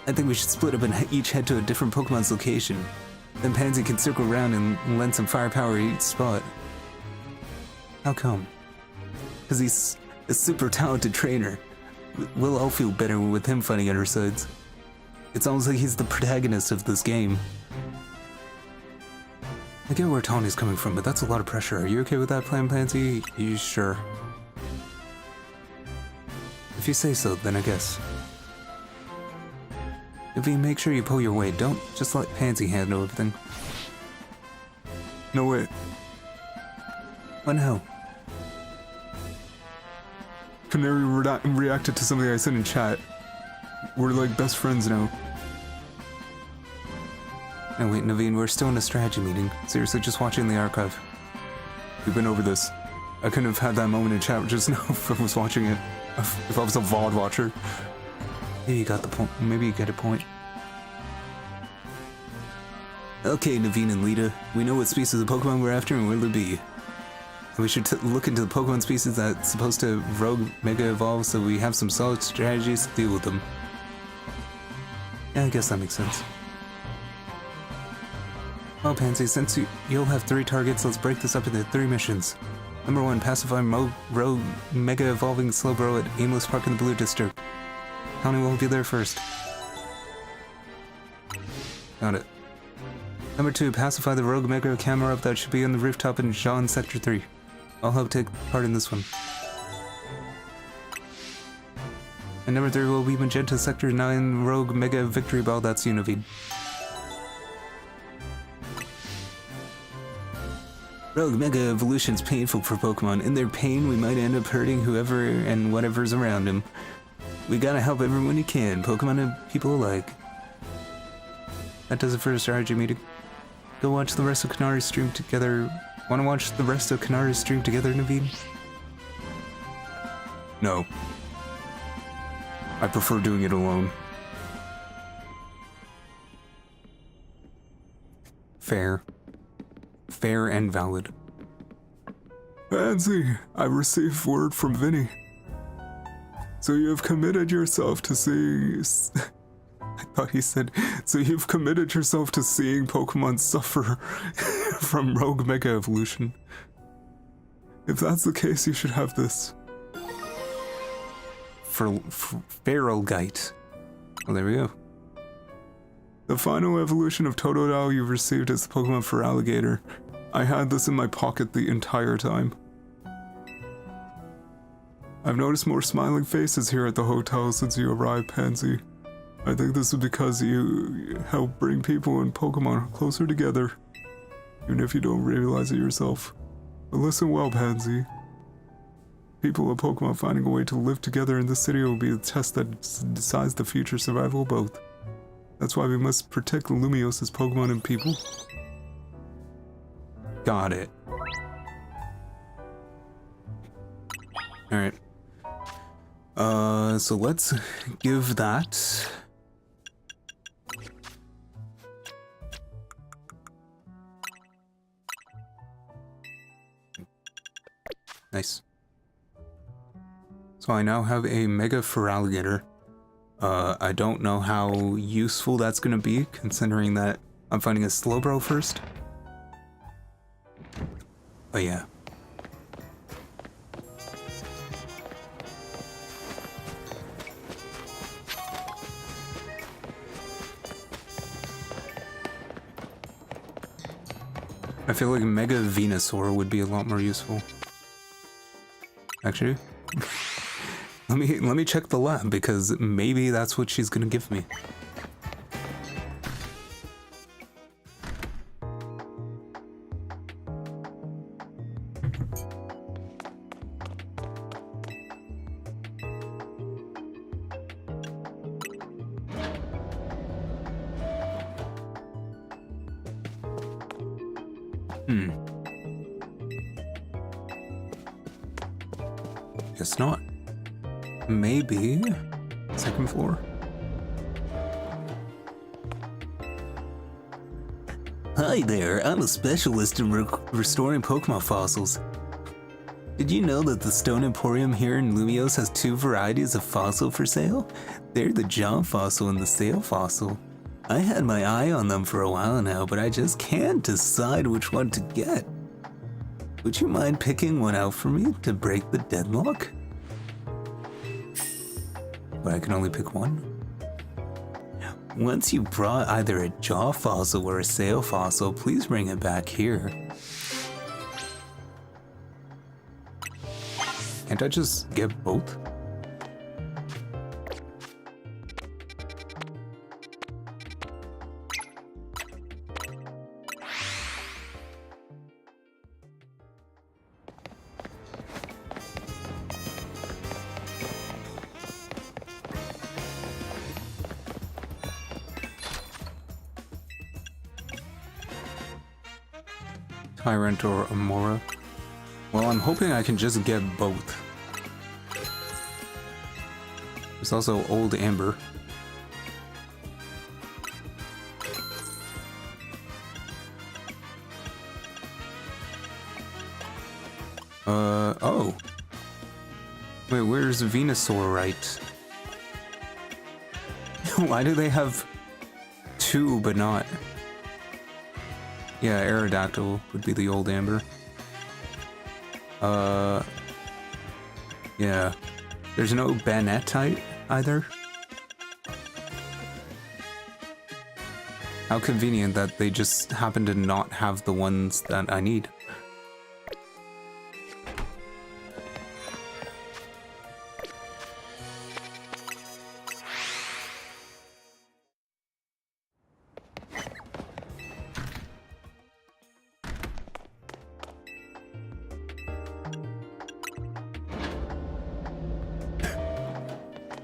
I think we should split up and each head to a different Pokemon's location. Then Pansy can circle around and lend some firepower at each spot. How come? Because he's a super talented trainer. We'll all feel better with him fighting at our sides. It's almost like he's the protagonist of this game. I get where Tawny's coming from, but that's a lot of pressure. Are you okay with that plan, Pansy? You sure? If you say so, then I guess. If you make sure you pull your weight, don't just let Pansy handle everything. No way. What now? Canary reacted to something I said in chat. We're like best friends now. No wait, Naveen, we're still in a strategy meeting. Seriously, just watching the archive. We've been over this. I couldn't have had that moment in chat just now if I was watching it. If I was a VOD watcher. Maybe you got the point. Maybe you get a point. Okay, Naveen and Lita. We know what species of Pokemon we're after and where they'll be. And we should look into the Pokemon species that's supposed to rogue mega evolve so we have some solid strategies to deal with them. Yeah, I guess that makes sense. Well, Pansy, since you'll have 3 targets, let's break this up into 3 missions. Number 1, pacify rogue mega evolving Slowbro at Aimless Park in the Blue District. Tony will be there first. Got it. Number 2, pacify the rogue mega camera up that should be on the rooftop in Jean Sector 3. I'll help take part in this one. And number 3 will be Magenta Sector 9 rogue mega victory ball, that's Univine. Rogue Mega Evolution's painful for Pokemon. In their pain, we might end up hurting whoever and whatever's around him. We gotta help everyone you can, Pokemon and people alike. That does it for the strategy meeting. Go watch the rest of Kanari's stream together. Wanna watch the rest of Kanari's stream together, Naveen? No. I prefer doing it alone. Fair. Fair and valid. Pansy, I received word from Vinny. So you have committed yourself to seeing... I thought he said, so you've committed yourself to seeing Pokemon suffer from Rogue Mega Evolution. If that's the case, you should have this. For Feralgite. Well, there we go. The final evolution of Totodile you've received is the Pokemon for Alligator. I had this in my pocket the entire time. I've noticed more smiling faces here at the hotel since you arrived, Pansy. I think this is because you help bring people and Pokemon closer together, even if you don't realize it yourself. But listen well, Pansy. People and Pokemon finding a way to live together in this city will be the test that decides the future survival of both. That's why we must protect Lumios's Pokemon and people. Got it. Alright. So let's give that... Nice. So I now have a Mega Feraligatr. I don't know how useful that's gonna be, considering that I'm finding a Slowbro first. But yeah. I feel like Mega Venusaur would be a lot more useful. Actually, let me check the lab, because maybe that's what she's gonna give me. Guess not. Maybe second floor. Hi there, I'm a specialist in restoring Pokemon fossils. Did you know that the Stone Emporium here in Lumiose has 2 varieties of fossil for sale? They're the John fossil and the Sail fossil. I had my eye on them for a while now, but I just can't decide which one to get. Would you mind picking one out for me to break the deadlock? But I can only pick one? Once you've brought either a Jaw fossil or a Sail fossil, please bring it back here. Can't I just get both? Tyrant or Amora? Well, I'm hoping I can just get both. There's also Old Amber. Oh. Wait, where's Venusaurite? Why do they have 2 but not? Yeah, Aerodactyl would be the Old Amber. Yeah. There's no Banetite either. How convenient that they just happen to not have the ones that I need.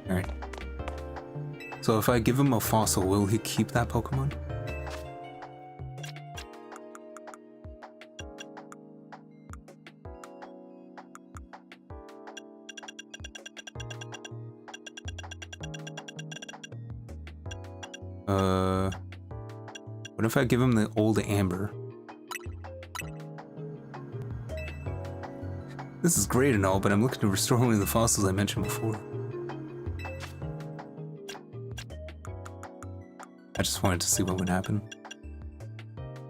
Alright. So if I give him a fossil, will he keep that Pokemon? What if I give him the Old Amber? This is great and all, but I'm looking to restore only the fossils I mentioned before. I just wanted to see what would happen.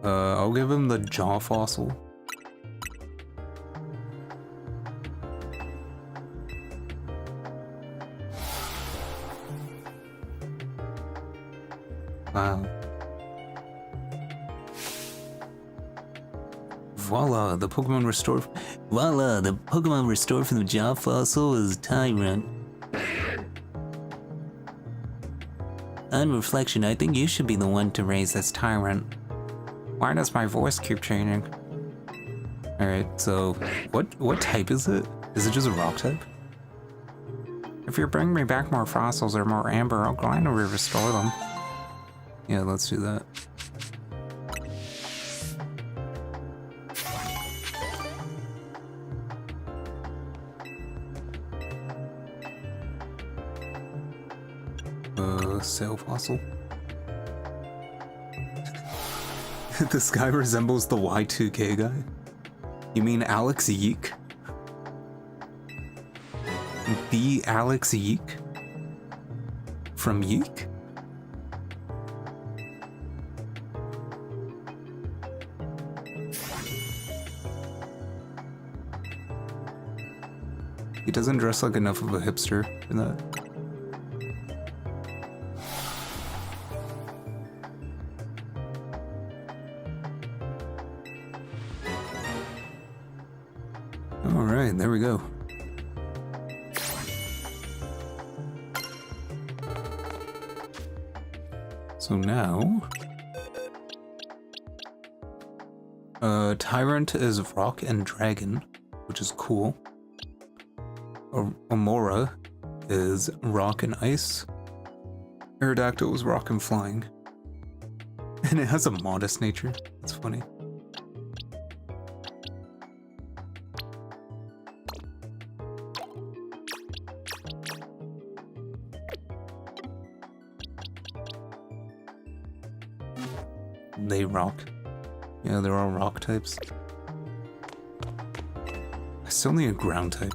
I'll give him the Jaw fossil. Wow. Voila, the Pokemon restored. Voila, the Pokemon restored from the Jaw fossil is Tyrant. On reflection, I think you should be the one to raise this Tyrant. Why does my voice keep changing? Alright, so what type is it? Is it just a rock type? If you bring me back more fossils or more amber, I'll gladly restore them. Yeah, let's do that. Sail fossil. This guy resembles the Y2K guy. You mean Alex Yeek? The Alex Yeek? From Yeek? He doesn't dress like enough of a hipster for that. Alright, there we go. So now... Tyrant is Rock and Dragon, which is cool. Amora is Rock and Ice. Aerodactyl is Rock and Flying. And it has a modest nature. It's funny. they rock. Yeah, they're all rock types. I still need a ground type.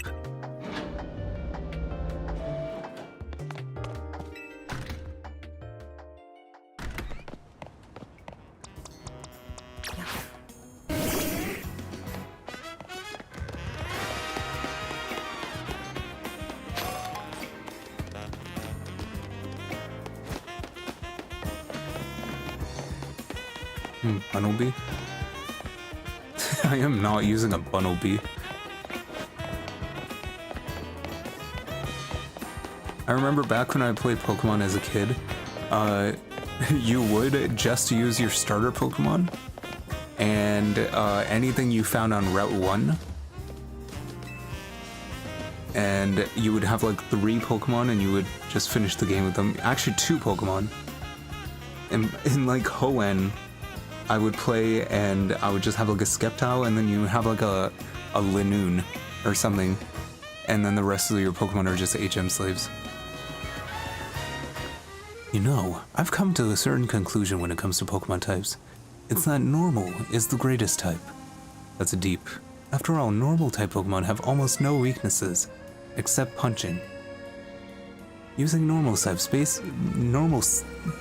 Bunnelby? I am not using a Bunnelby. I remember back when I played Pokemon as a kid, you would just use your starter Pokemon, and anything you found on Route 1, and you would have like 3 Pokemon and you would just finish the game with them. Actually 2 Pokemon. In like Hoenn, I would play and I would just have like a Sceptile, and then you have like a Linoon or something, and then the rest of your Pokemon are just HM slaves. You know, I've come to a certain conclusion when it comes to Pokemon types. It's that normal is the greatest type. That's deep. After all, normal type Pokemon have almost no weaknesses, except punching. Using normal types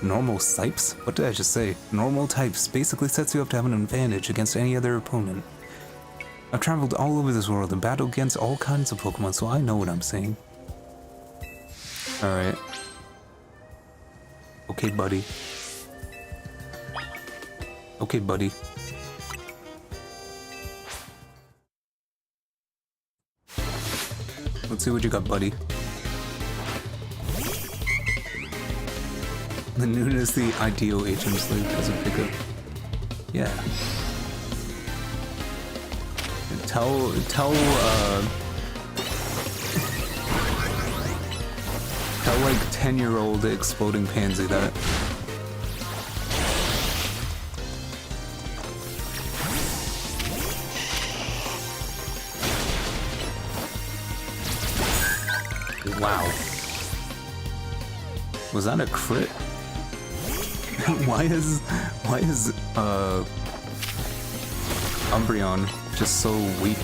normal types? What did I just say? Normal types basically sets you up to have an advantage against any other opponent. I've traveled all over this world and battled against all kinds of Pokemon, so I know what I'm saying. Alright. Okay, buddy. Okay, buddy. Let's see what you got, buddy. The Noon is the ideal HM slave as a pickup. Yeah. Tell like 10-year-old Exploding Pansy that. Wow. Was that a crit? Why is Umbreon just so weak?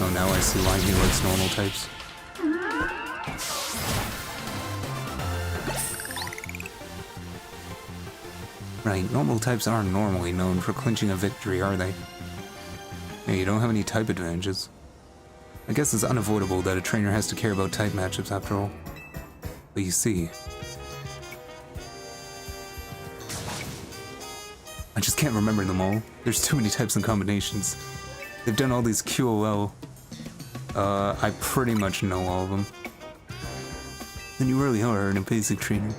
Oh, now I see why he likes normal types. Right, normal types aren't normally known for clinching a victory, are they? Yeah, you don't have any type advantages. I guess it's unavoidable that a trainer has to care about type matchups after all. But you see... I just can't remember them all. There's too many types and combinations. They've done all these QOL. I pretty much know all of them. Then you really are an basic trainer.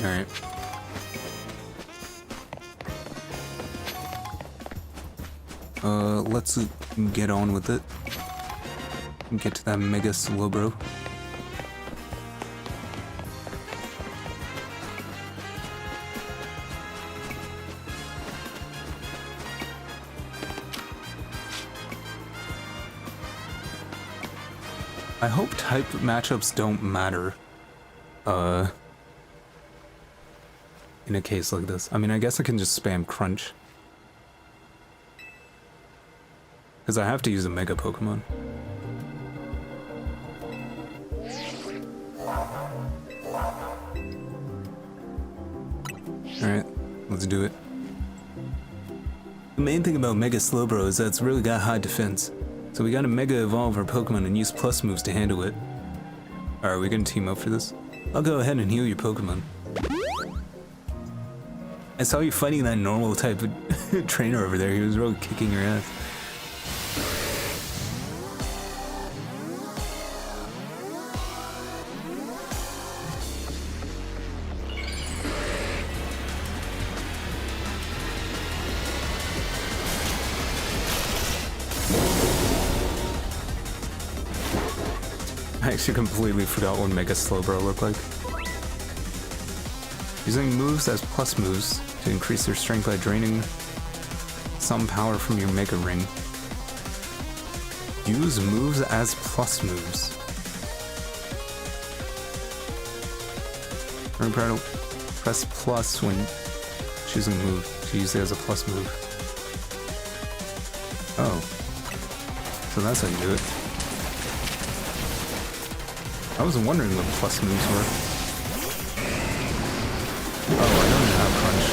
Alright. Let's get on with it. Get to that Mega Slowbro. I hope type matchups don't matter. In a case like this. I mean, I guess I can just spam Crunch. Because I have to use a Mega Pokemon. Alright, let's do it. The main thing about Mega Slowbro is that it's really got high defense. So we gotta Mega Evolve our Pokemon and use plus moves to handle it. Alright, we're gonna team up for this. I'll go ahead and heal your Pokemon. I saw you fighting that normal type of trainer over there. He was really kicking your ass. I actually completely forgot what Mega Slowbro looked like. Using moves as plus moves to increase their strength by draining some power from your Mega Ring. Use moves as plus moves. Press plus when choosing a move to use it as a plus move. Oh. So that's how you do it. I was wondering what plus moves were. Oh, I don't even have crunch.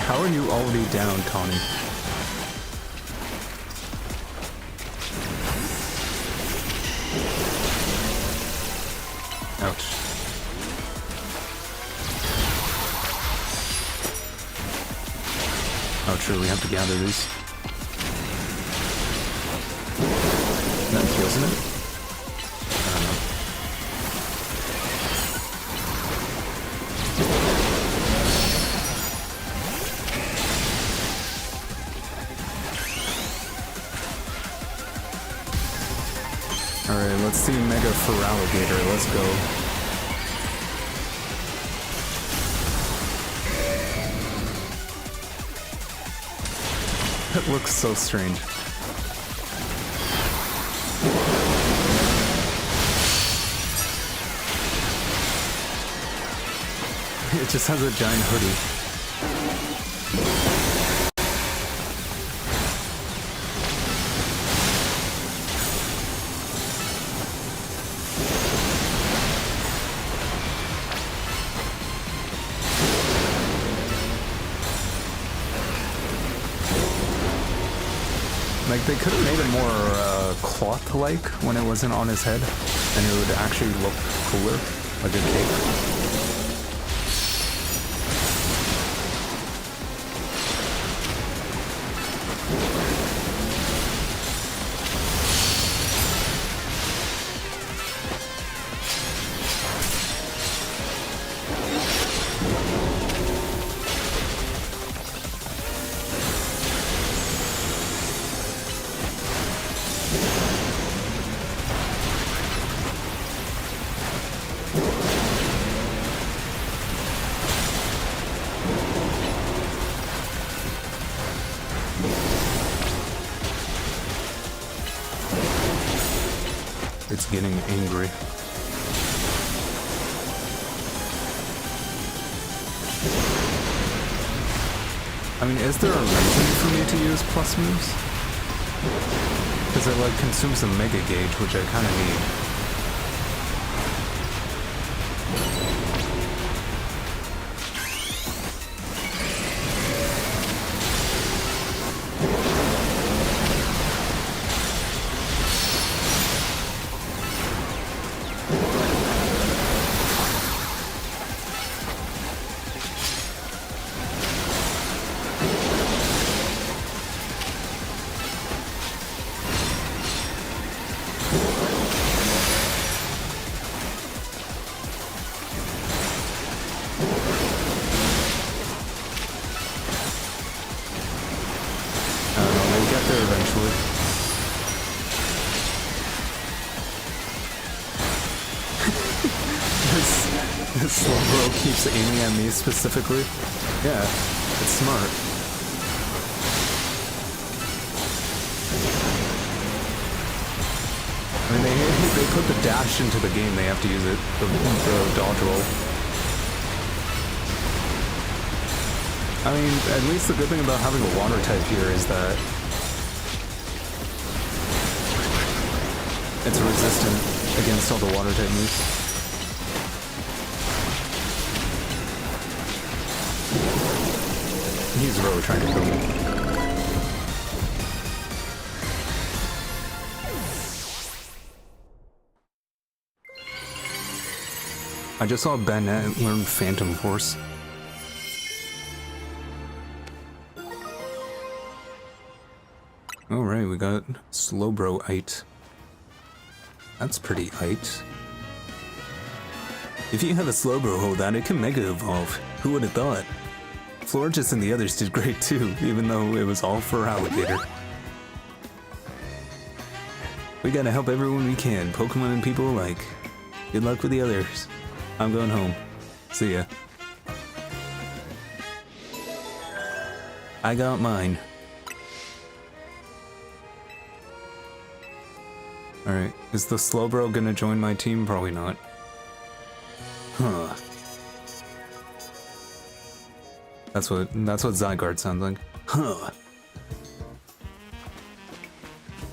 How are you already down, Tawny? Ouch. Oh, true, we have to gather these. That kills it? I don't know. Alright, let's see Mega Feraligatr, let's go. That looks so strange. It just has a giant hoodie. Like, they could have made it more cloth-like when it wasn't on his head, and it would actually look cooler, like a cape. It's getting angry. I mean, is there a reason for me to use plus moves? Because it like consumes the Mega Gauge, which I kind of need. This little bro keeps aiming at me specifically. Yeah, it's smart. I mean, they put the dash into the game, they have to use it, the dodge roll. I mean, at least the good thing about having a water type here is that it's resistant against all the water type moves. He's really trying to kill me. I just saw Bennett learn Phantom Force. Alright, we got Slowbro-ite. That's pretty ite. If you have a Slowbro holdout, it can Mega Evolve. Who would have thought? Florges and the others did great too, even though it was all for Alligator. We gotta help everyone we can, Pokemon and people alike. Good luck with the others. I'm going home. See ya. I got mine. Alright, is the Slowbro gonna join my team? Probably not. Huh. That's what Zygarde sounds like. Huh.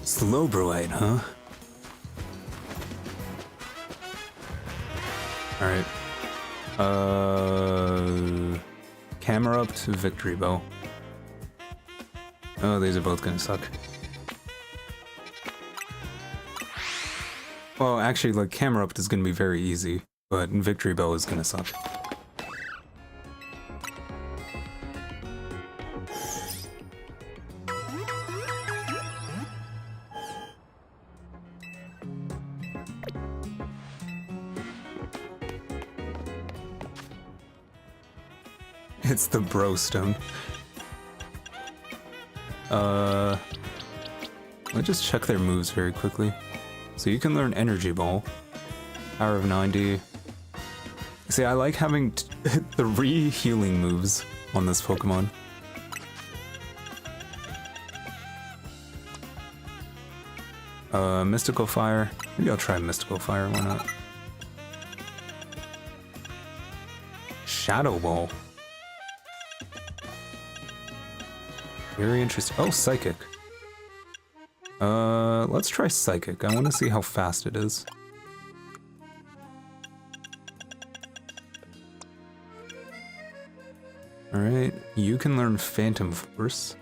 Slowbroite, huh? Alright. Camera up to Victory Bow. Oh, these are both gonna suck. Well, actually, like, Camera up is gonna be very easy, but Victory Bow is gonna suck. It's the bro stone. Let's just check their moves very quickly. So you can learn Energy Ball, Power of 90. See, I like having the re-healing moves on this Pokemon. Mystical Fire. Maybe I'll try Mystical Fire, why not? Shadow Ball. Very interesting. Oh, Psychic. Let's try Psychic. I want to see how fast it is. Alright, you can learn Phantom Force.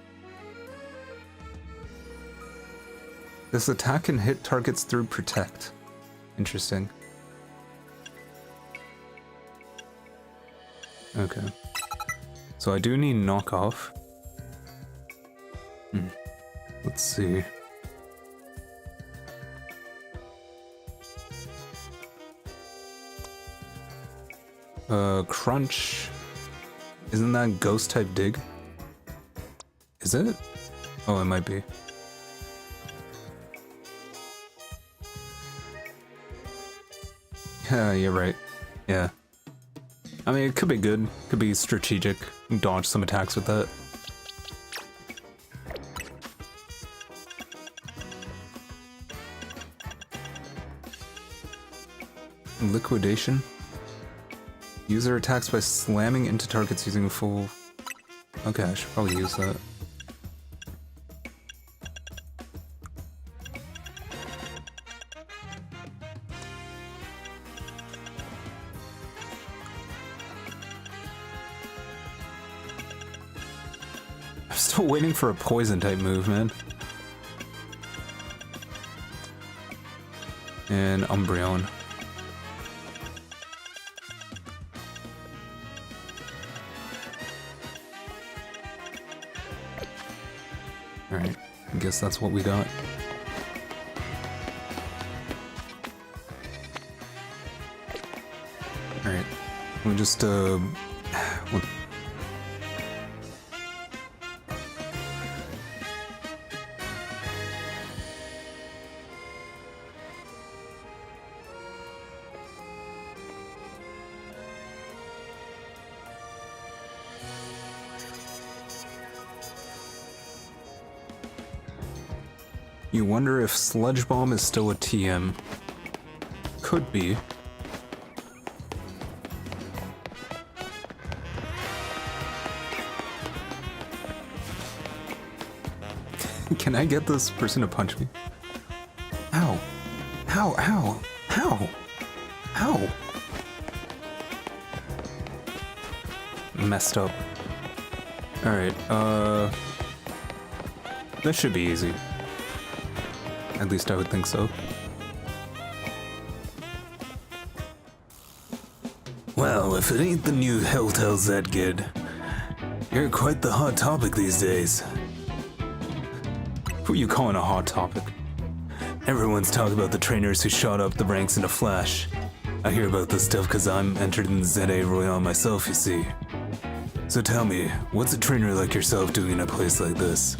This attack can hit targets through Protect. Interesting. Okay. So I do need Knockoff. Let's see. Crunch. Isn't that Ghost type Dig? Is it? Oh, it might be. Yeah, you're right. Yeah. I mean, it could be good. Could be strategic. Dodge some attacks with that. Liquidation. User attacks by slamming into targets using full... Okay, I should probably use that. I'm still waiting for a poison type move, man. And Umbreon. Alright, I guess that's what we got. Alright, we'll just, what? You wonder if Sludge Bomb is still a TM. Could be. Can I get this person to punch me? Ow! Ow! Ow! Ow! Ow! Messed up. Alright, that should be easy. At least I would think so. Well, if it ain't the new Helltail Zedgid, you're quite the hot topic these days. Who you calling a hot topic? Everyone's talking about the trainers who shot up the ranks in a flash. I hear about this stuff because I'm entered in the ZA Royale myself, you see. So tell me, what's a trainer like yourself doing in a place like this?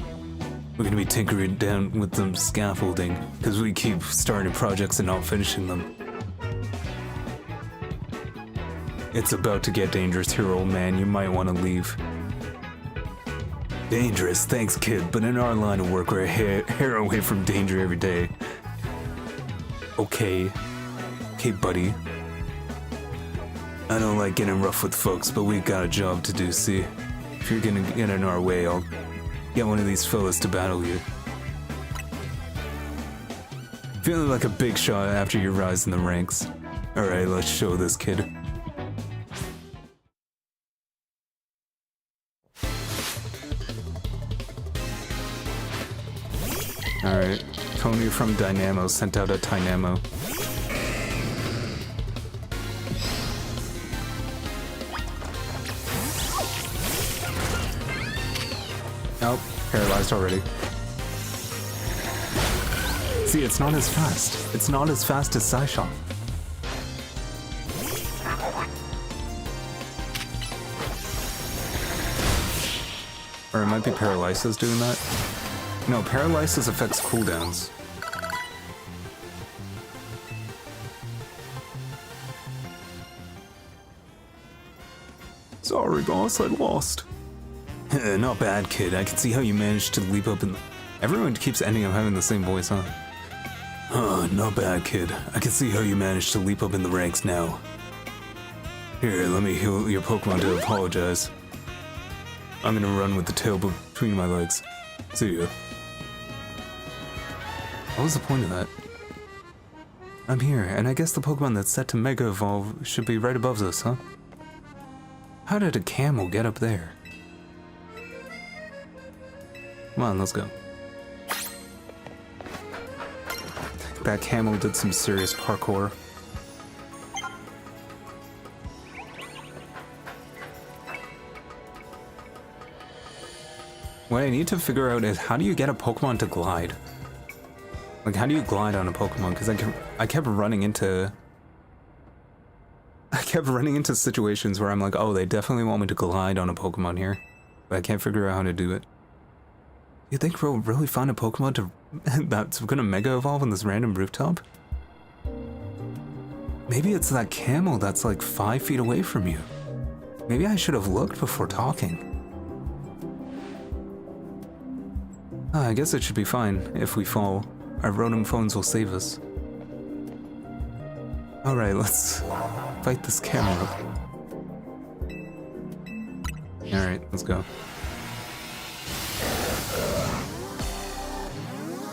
We're gonna be tinkering down with some scaffolding, because we keep starting projects and not finishing them. It's about to get dangerous here, old man. You might want to leave. Dangerous, thanks, kid, but in our line of work, we're a hair away from danger every day. Okay, buddy. I don't like getting rough with folks, but we got a job to do, see? If you're gonna get in our way, I'll get one of these fellas to battle you. Feeling like a big shot after your rise in the ranks. Alright, let's show this kid. Alright, Tony from Dynamo sent out a Tynamo. Nope, paralyzed already. See, it's not as fast. It's not as fast as Psyshock. Or it might be Paralysis doing that. No, Paralysis affects cooldowns. Sorry, boss, I lost. Not bad, kid. I can see how you managed to leap up in the... Everyone keeps ending up having the same voice, huh? Not bad, kid. I can see how you managed to leap up in the ranks now. Here, let me heal your Pokemon to apologize. I'm gonna run with the tail between my legs. See ya. What was the point of that? I'm here, and I guess the Pokemon that's set to Mega Evolve should be right above us, huh? How did a camel get up there? Come on, let's go. That camel did some serious parkour. What I need to figure out is how do you get a Pokemon to glide? Like, how do you glide on a Pokemon? Because I kept running into situations where I'm like, oh, they definitely want me to glide on a Pokemon here, but I can't figure out how to do it. You think we'll really find a Pokemon that's gonna Mega Evolve on this random rooftop? Maybe it's that camel that's like 5 feet away from you. Maybe I should have looked before talking. I guess it should be fine if we fall. Our Rotom phones will save us. Alright, let's fight this camera. Alright, let's go.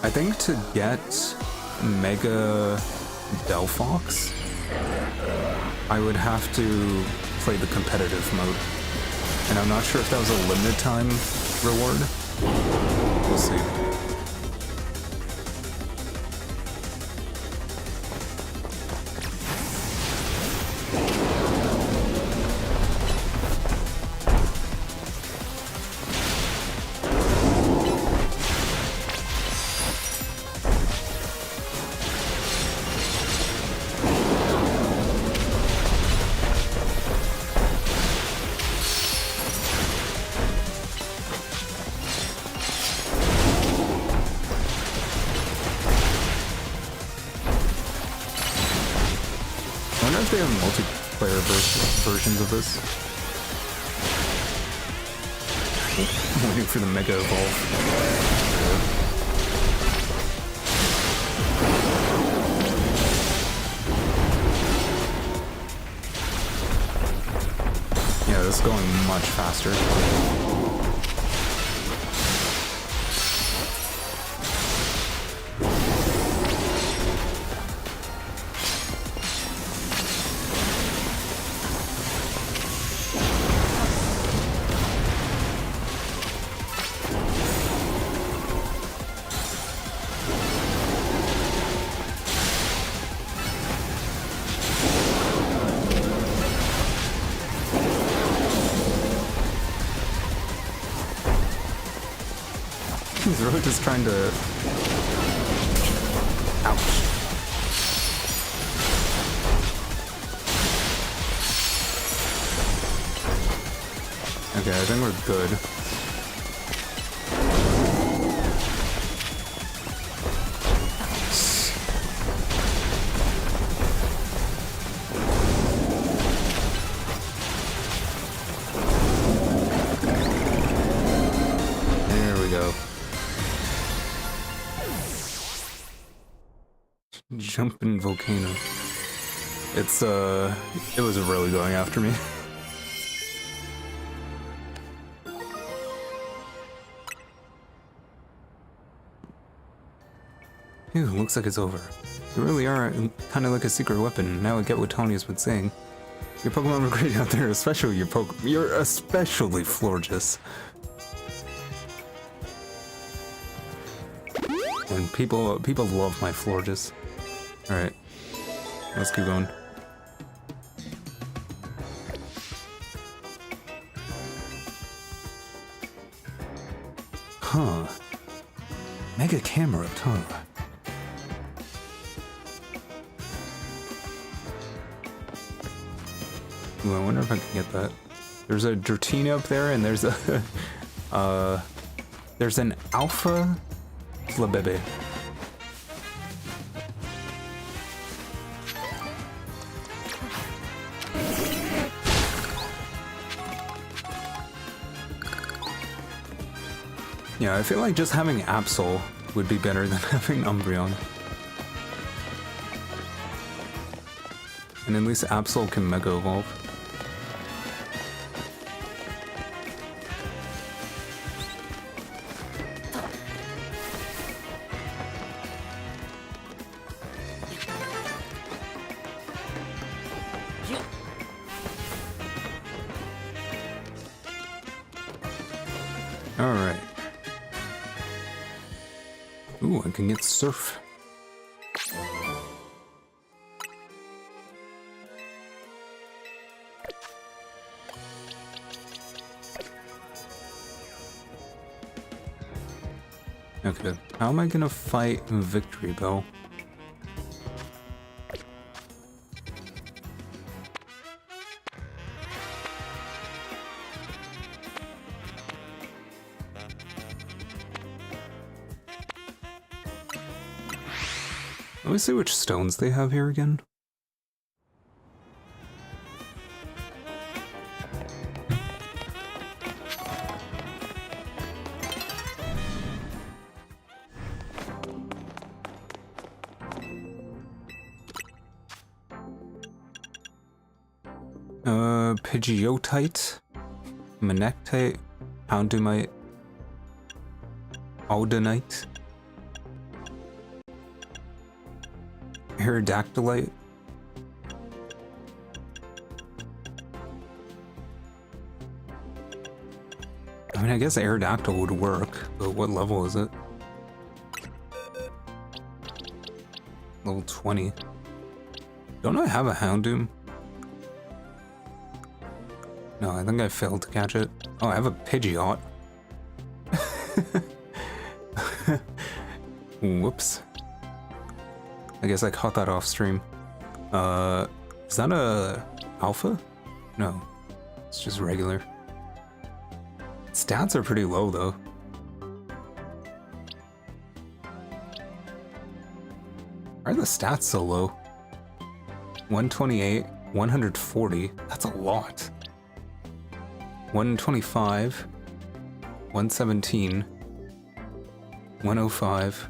I think to get Mega Delphox, I would have to play the competitive mode. And I'm not sure if that was a limited time reward. We'll see. I wonder if they have multiplayer versions of this. I'm waiting for the Mega Evolve. Yeah, this is going much faster. He's really just trying to... Ouch. Okay, I think we're good. jumping volcano. It's it was really going after me. Phew, looks like it's over. You really are kind of like a secret weapon. Now I get what Tony has been saying. Your Pokemon are great out there, especially your You're especially Florges. And people love my Florges. All right, let's keep going. Huh? Mega camera, huh? Ooh, I wonder if I can get that. There's a Dratini up there, and there's a there's an Alpha Flabebe. Yeah, I feel like just having Absol would be better than having Umbreon. And at least Absol can Mega Evolve. Alright. Ooh, I can get Surf. Okay, how am I gonna fight Victory Bell? Let me see which stones they have here again. Pidgeotite, Manectite, Houndumite, Aldenite, Aerodactylite. I mean, I guess Aerodactyl would work, but what level is it? Level 20. Don't I have a Houndoom? No, I think I failed to catch it. Oh, I have a Pidgeot. Whoops. I guess I caught that off stream. Is that a alpha? No, it's just regular. Stats are pretty low though. Why are the stats so low? 128, 140, that's a lot. 125, 117, 105.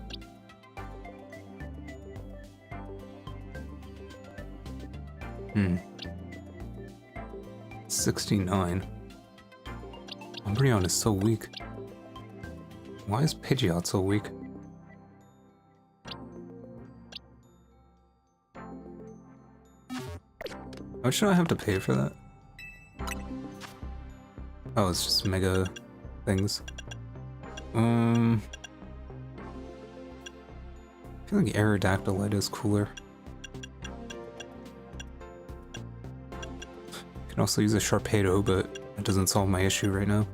69. Umbreon is so weak. Why is Pidgeot so weak? How much do I have to pay for that? Oh, it's just mega things. I feel like Aerodactylite is cooler. Can also use a Sharpedo, but it doesn't solve my issue right now.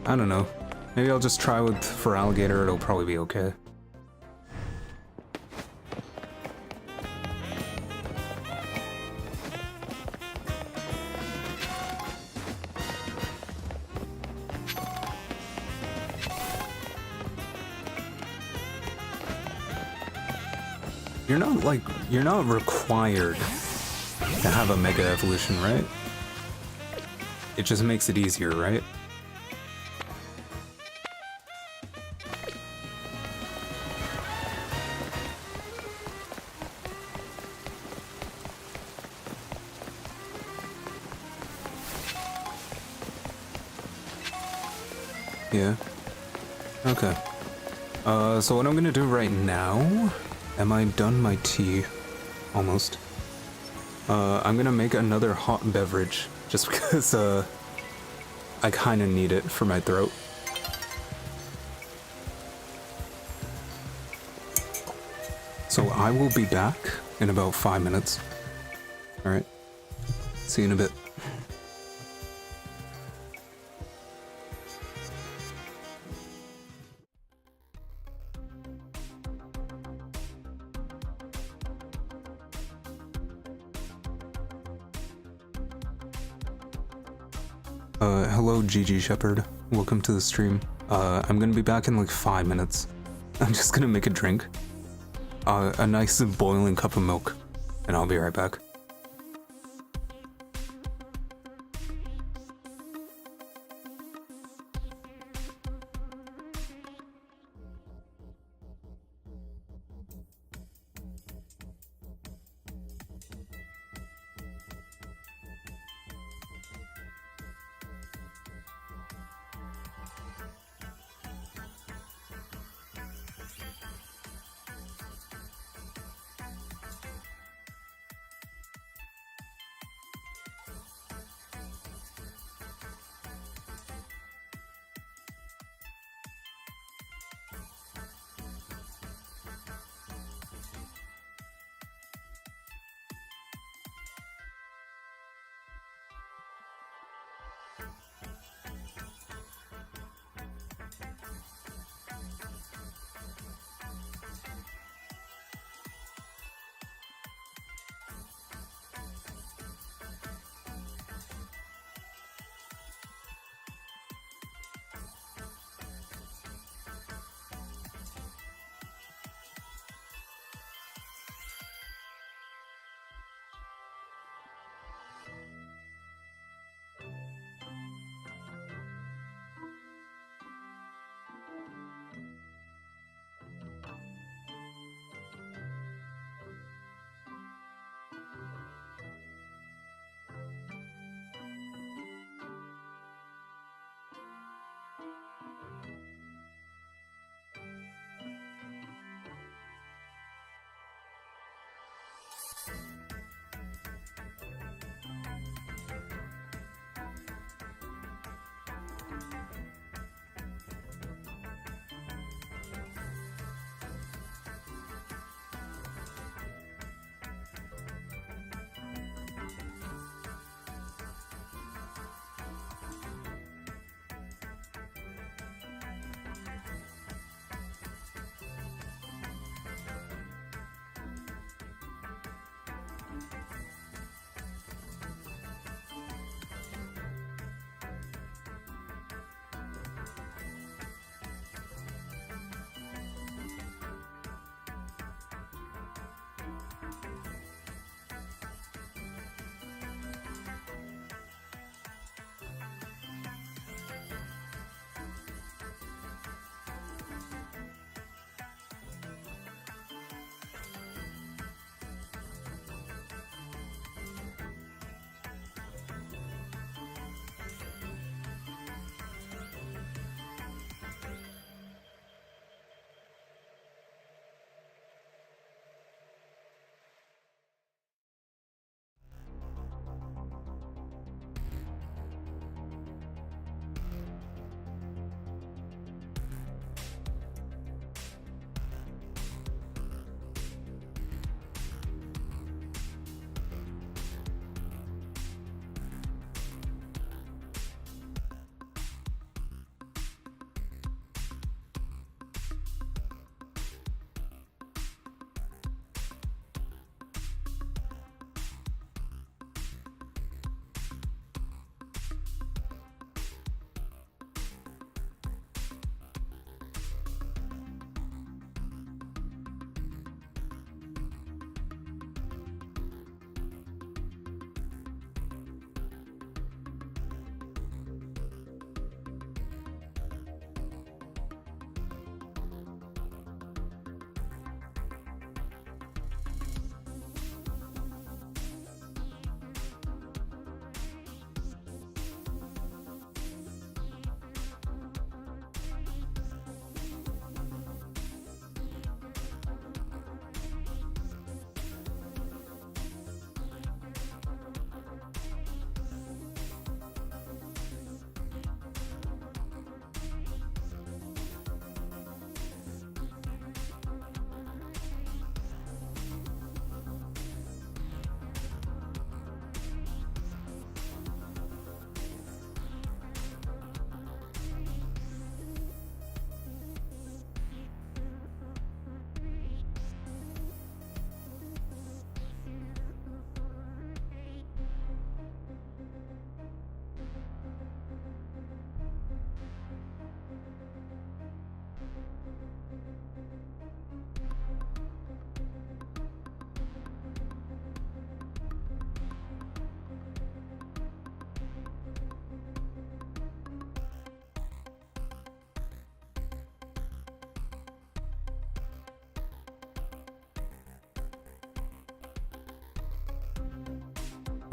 I don't know. Maybe I'll just try with for Alligator, it'll probably be okay. You're not required to have a Mega Evolution, right? it just makes it easier, right? Yeah. Okay. So what I'm gonna do right now... Am I done my tea? Almost. I'm gonna make another hot beverage, just because, I kinda need it for my throat. So I will be back in about 5 minutes. Alright. See you in a bit. Hello GG Shepherd. Welcome to the stream. I'm gonna be back in like 5 minutes. I'm just gonna make a drink. A nice boiling cup of milk. And I'll be right back.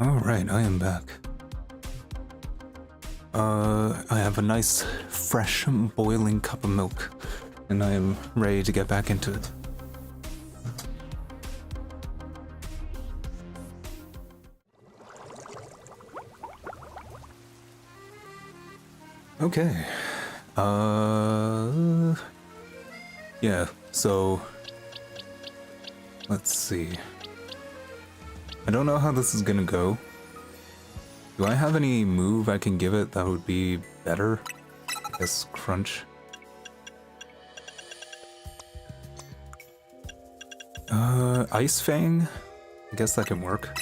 Alright, I am back. I have a nice, fresh, boiling cup of milk, and I am ready to get back into it. Okay. Yeah, so let's see. I don't know how this is gonna go. Do I have any move I can give it that would be better? I guess crunch. Ice Fang? I guess that can work.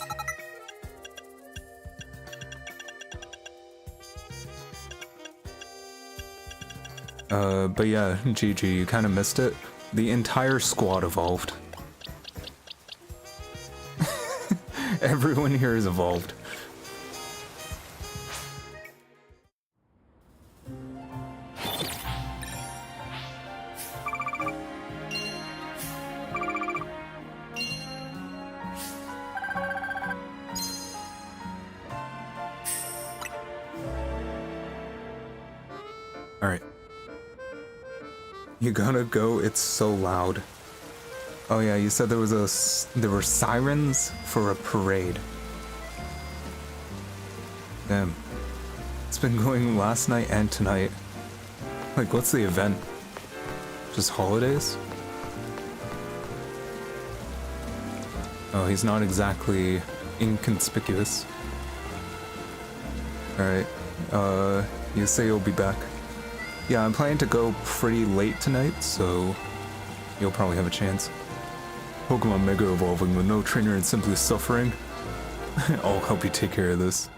But yeah, GG, you kind of missed it. The entire squad evolved. Everyone here is evolved. Alright. You gotta go, it's so loud. Oh yeah, you said there were sirens for a parade. Damn. It's been going last night and tonight. Like, what's the event? Just holidays? Oh, he's not exactly inconspicuous. Alright, you say you'll be back. Yeah, I'm planning to go pretty late tonight, so you'll probably have a chance. Pokemon Mega Evolving with no trainer and simply suffering? I'll help you take care of this.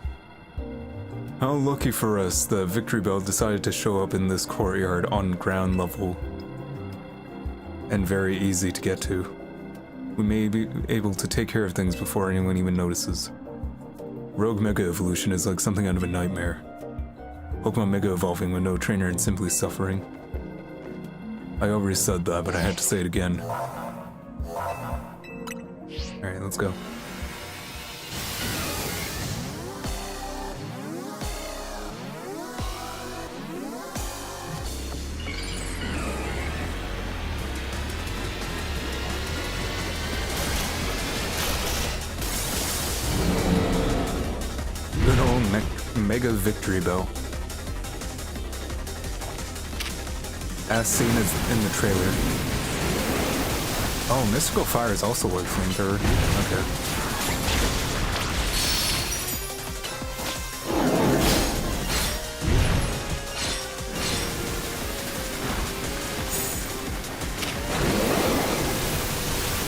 How lucky for us that Victory Bell decided to show up in this courtyard on ground level. And very easy to get to. We may be able to take care of things before anyone even notices. Rogue Mega Evolution is like something out of a nightmare. Pokemon Mega Evolving with no trainer and simply suffering. I already said that, but I had to say it again. Alright, let's go. Good old Mega Victory Bell. As seen as in the trailer. Oh, Mystical Fire is also like Flamethrower. Okay.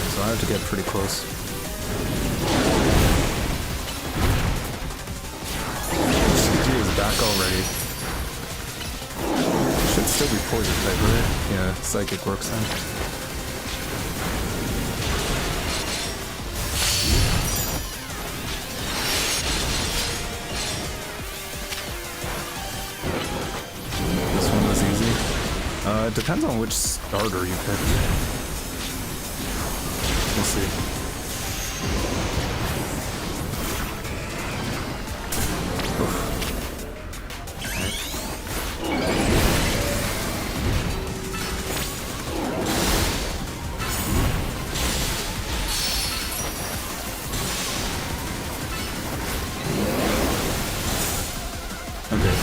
So I have to get pretty close. CG is back already. Should still be poison type, right? Yeah, psychic works then. This one was easy. It depends on which starter you pick. We'll see.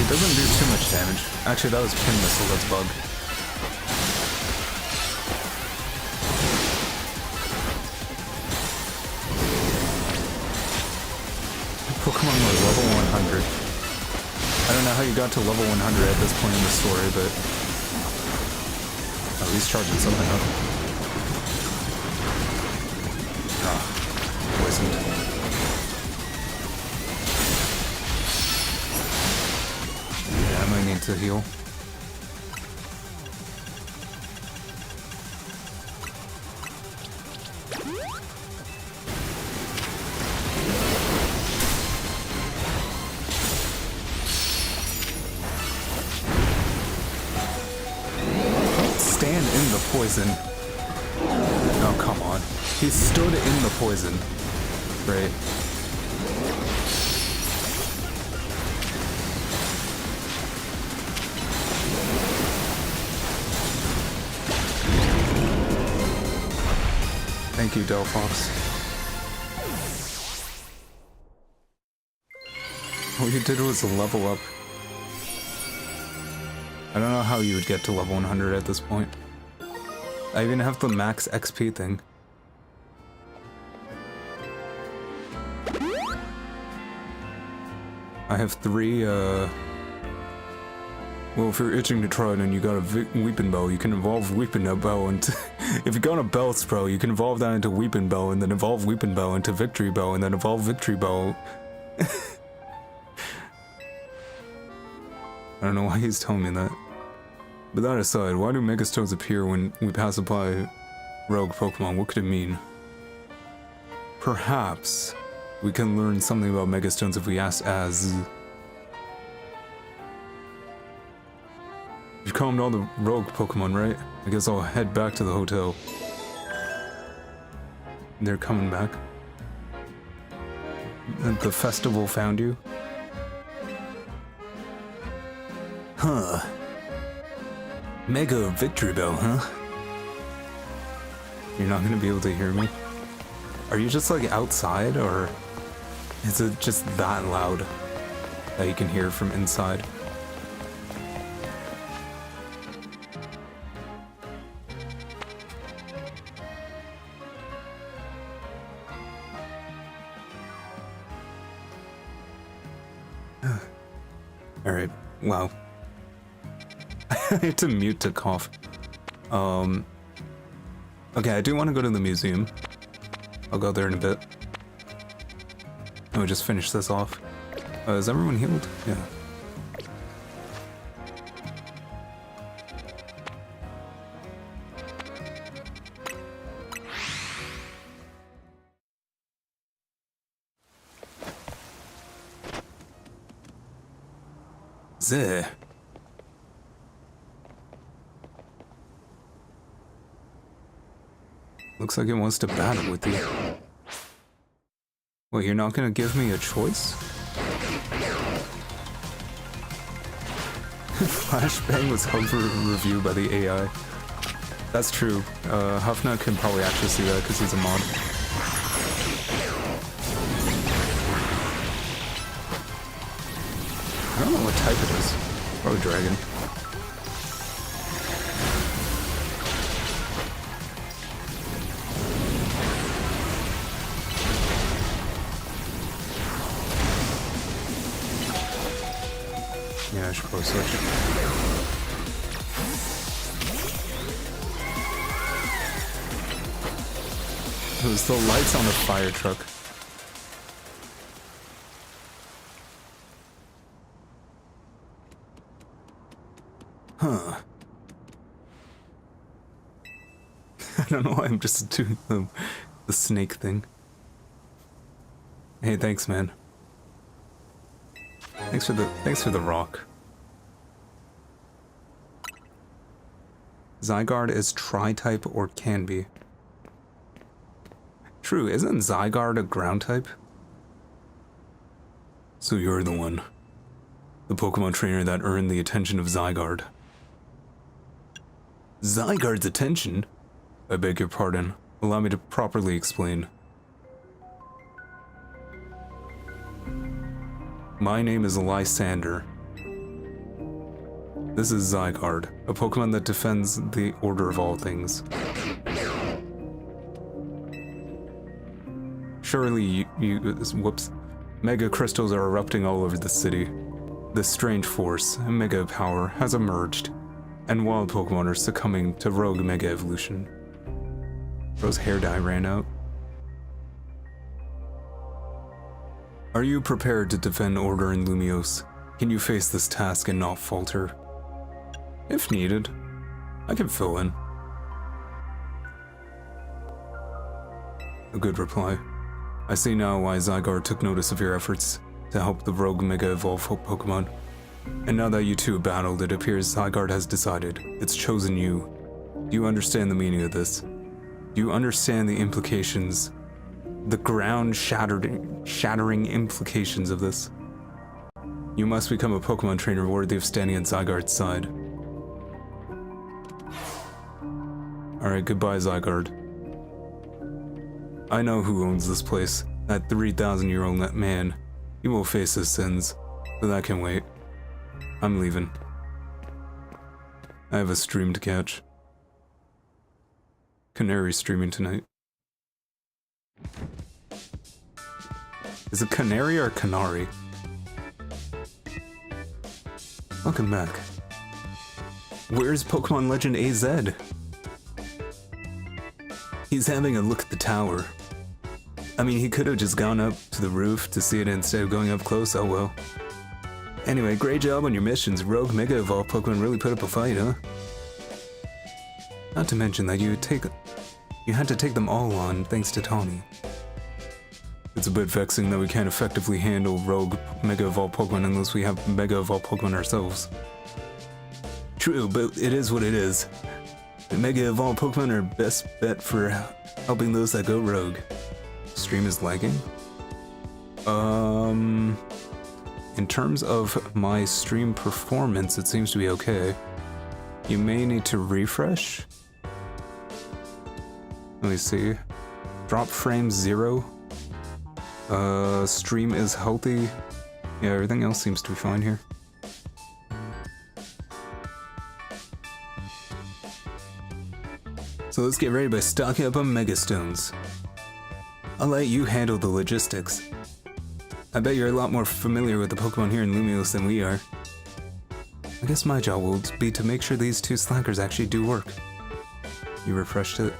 Doesn't do too much damage. Actually, that was Pin Missile, that's Bug. Pokemon were level 100. I don't know how you got to level 100 at this point in the story, but at least charging something up. Ah, poisoned. I need to heal. Don't stand in the poison. Oh, come on. He stood in the poison. Great. Thank you, Delphox. All you did was level up. I don't know how you would get to level 100 at this point. I even have the max XP thing. I have 3, well, if you're itching to try it and you got a Weeping Bow, you can evolve Weeping Bow into... if you got a Bell Pro, you can evolve that into Weeping Bow, and then evolve Weeping Bow into Victory Bow, and then evolve Victory Bow. I don't know why he's telling me that. But that aside, why do Megastones appear when we pass by rogue Pokemon? What could it mean? Perhaps we can learn something about Megastones if we ask Az. You've calmed all the rogue Pokemon, right? I guess I'll head back to the hotel. They're coming back. And the festival found you? Huh. Mega Victory Bell, huh? You're not gonna be able to hear me? Are you just like outside, or is it just that loud that you can hear from inside? Alright, wow. I had to mute to cough. Okay, I do want to go to the museum. I'll go there in a bit. And we'll just finish this off. Is everyone healed? Yeah. Zeh. Looks like it wants to battle with you. Well, you're not gonna give me a choice? Flashbang was held for review by the AI. That's true. Huffnut can probably actually see that because he's a mod. I don't know what type it is. Probably dragon. Yeah, I should probably switch. It was the lights on the fire truck. Huh. I don't know why I'm just doing the snake thing. Hey, thanks, man. Thanks for the rock. Zygarde is tri-type or can be. True, isn't Zygarde a ground type? So you're the one. The Pokemon trainer that earned the attention of Zygarde. Zygarde's attention? I beg your pardon. Allow me to properly explain. My name is Lysander. This is Zygarde, a Pokemon that defends the order of all things. Surely whoops. Mega crystals are erupting all over the city. This strange force, Mega Power, has emerged, and wild Pokemon are succumbing to rogue Mega Evolution. Bro's hair dye ran out. Are you prepared to defend order in Lumiose? Can you face this task and not falter? If needed, I can fill in. A good reply. I see now why Zygarde took notice of your efforts to help the rogue Mega Evolve Pokemon. And now that you two have battled, it appears Zygarde has decided. It's chosen you. Do you understand the meaning of this? Do you understand the implications? The ground-shattering implications of this? You must become a Pokemon trainer worthy of standing at Zygarde's side. Alright, goodbye, Zygarde. I know who owns this place. That 3,000-year-old man. He will face his sins. But that can wait. I'm leaving. I have a stream to catch. Canary streaming tonight. Is it Canary or Canary? Welcome back. Where's Pokemon Legend AZ? He's having a look at the tower. I mean, he could have just gone up to the roof to see it instead of going up close, oh well. Anyway, great job on your missions. Rogue Mega Evolved Pokemon really put up a fight, huh? Not to mention that you had to take them all on thanks to Tawny. It's a bit vexing that we can't effectively handle Rogue Mega Evolved Pokemon unless we have Mega Evolved Pokemon ourselves. True, but it is what it is. The Mega Evolved Pokemon are best bet for helping those that go rogue. Stream is lagging? In terms of my stream performance, it seems to be okay. You may need to refresh. Let me see. Drop frame 0. Stream is healthy. Yeah, everything else seems to be fine here. So let's get ready by stocking up on Megastones. I'll let you handle the logistics. I bet you're a lot more familiar with the Pokemon here in Lumiose than we are. I guess my job will be to make sure these two slackers actually do work. You refreshed it?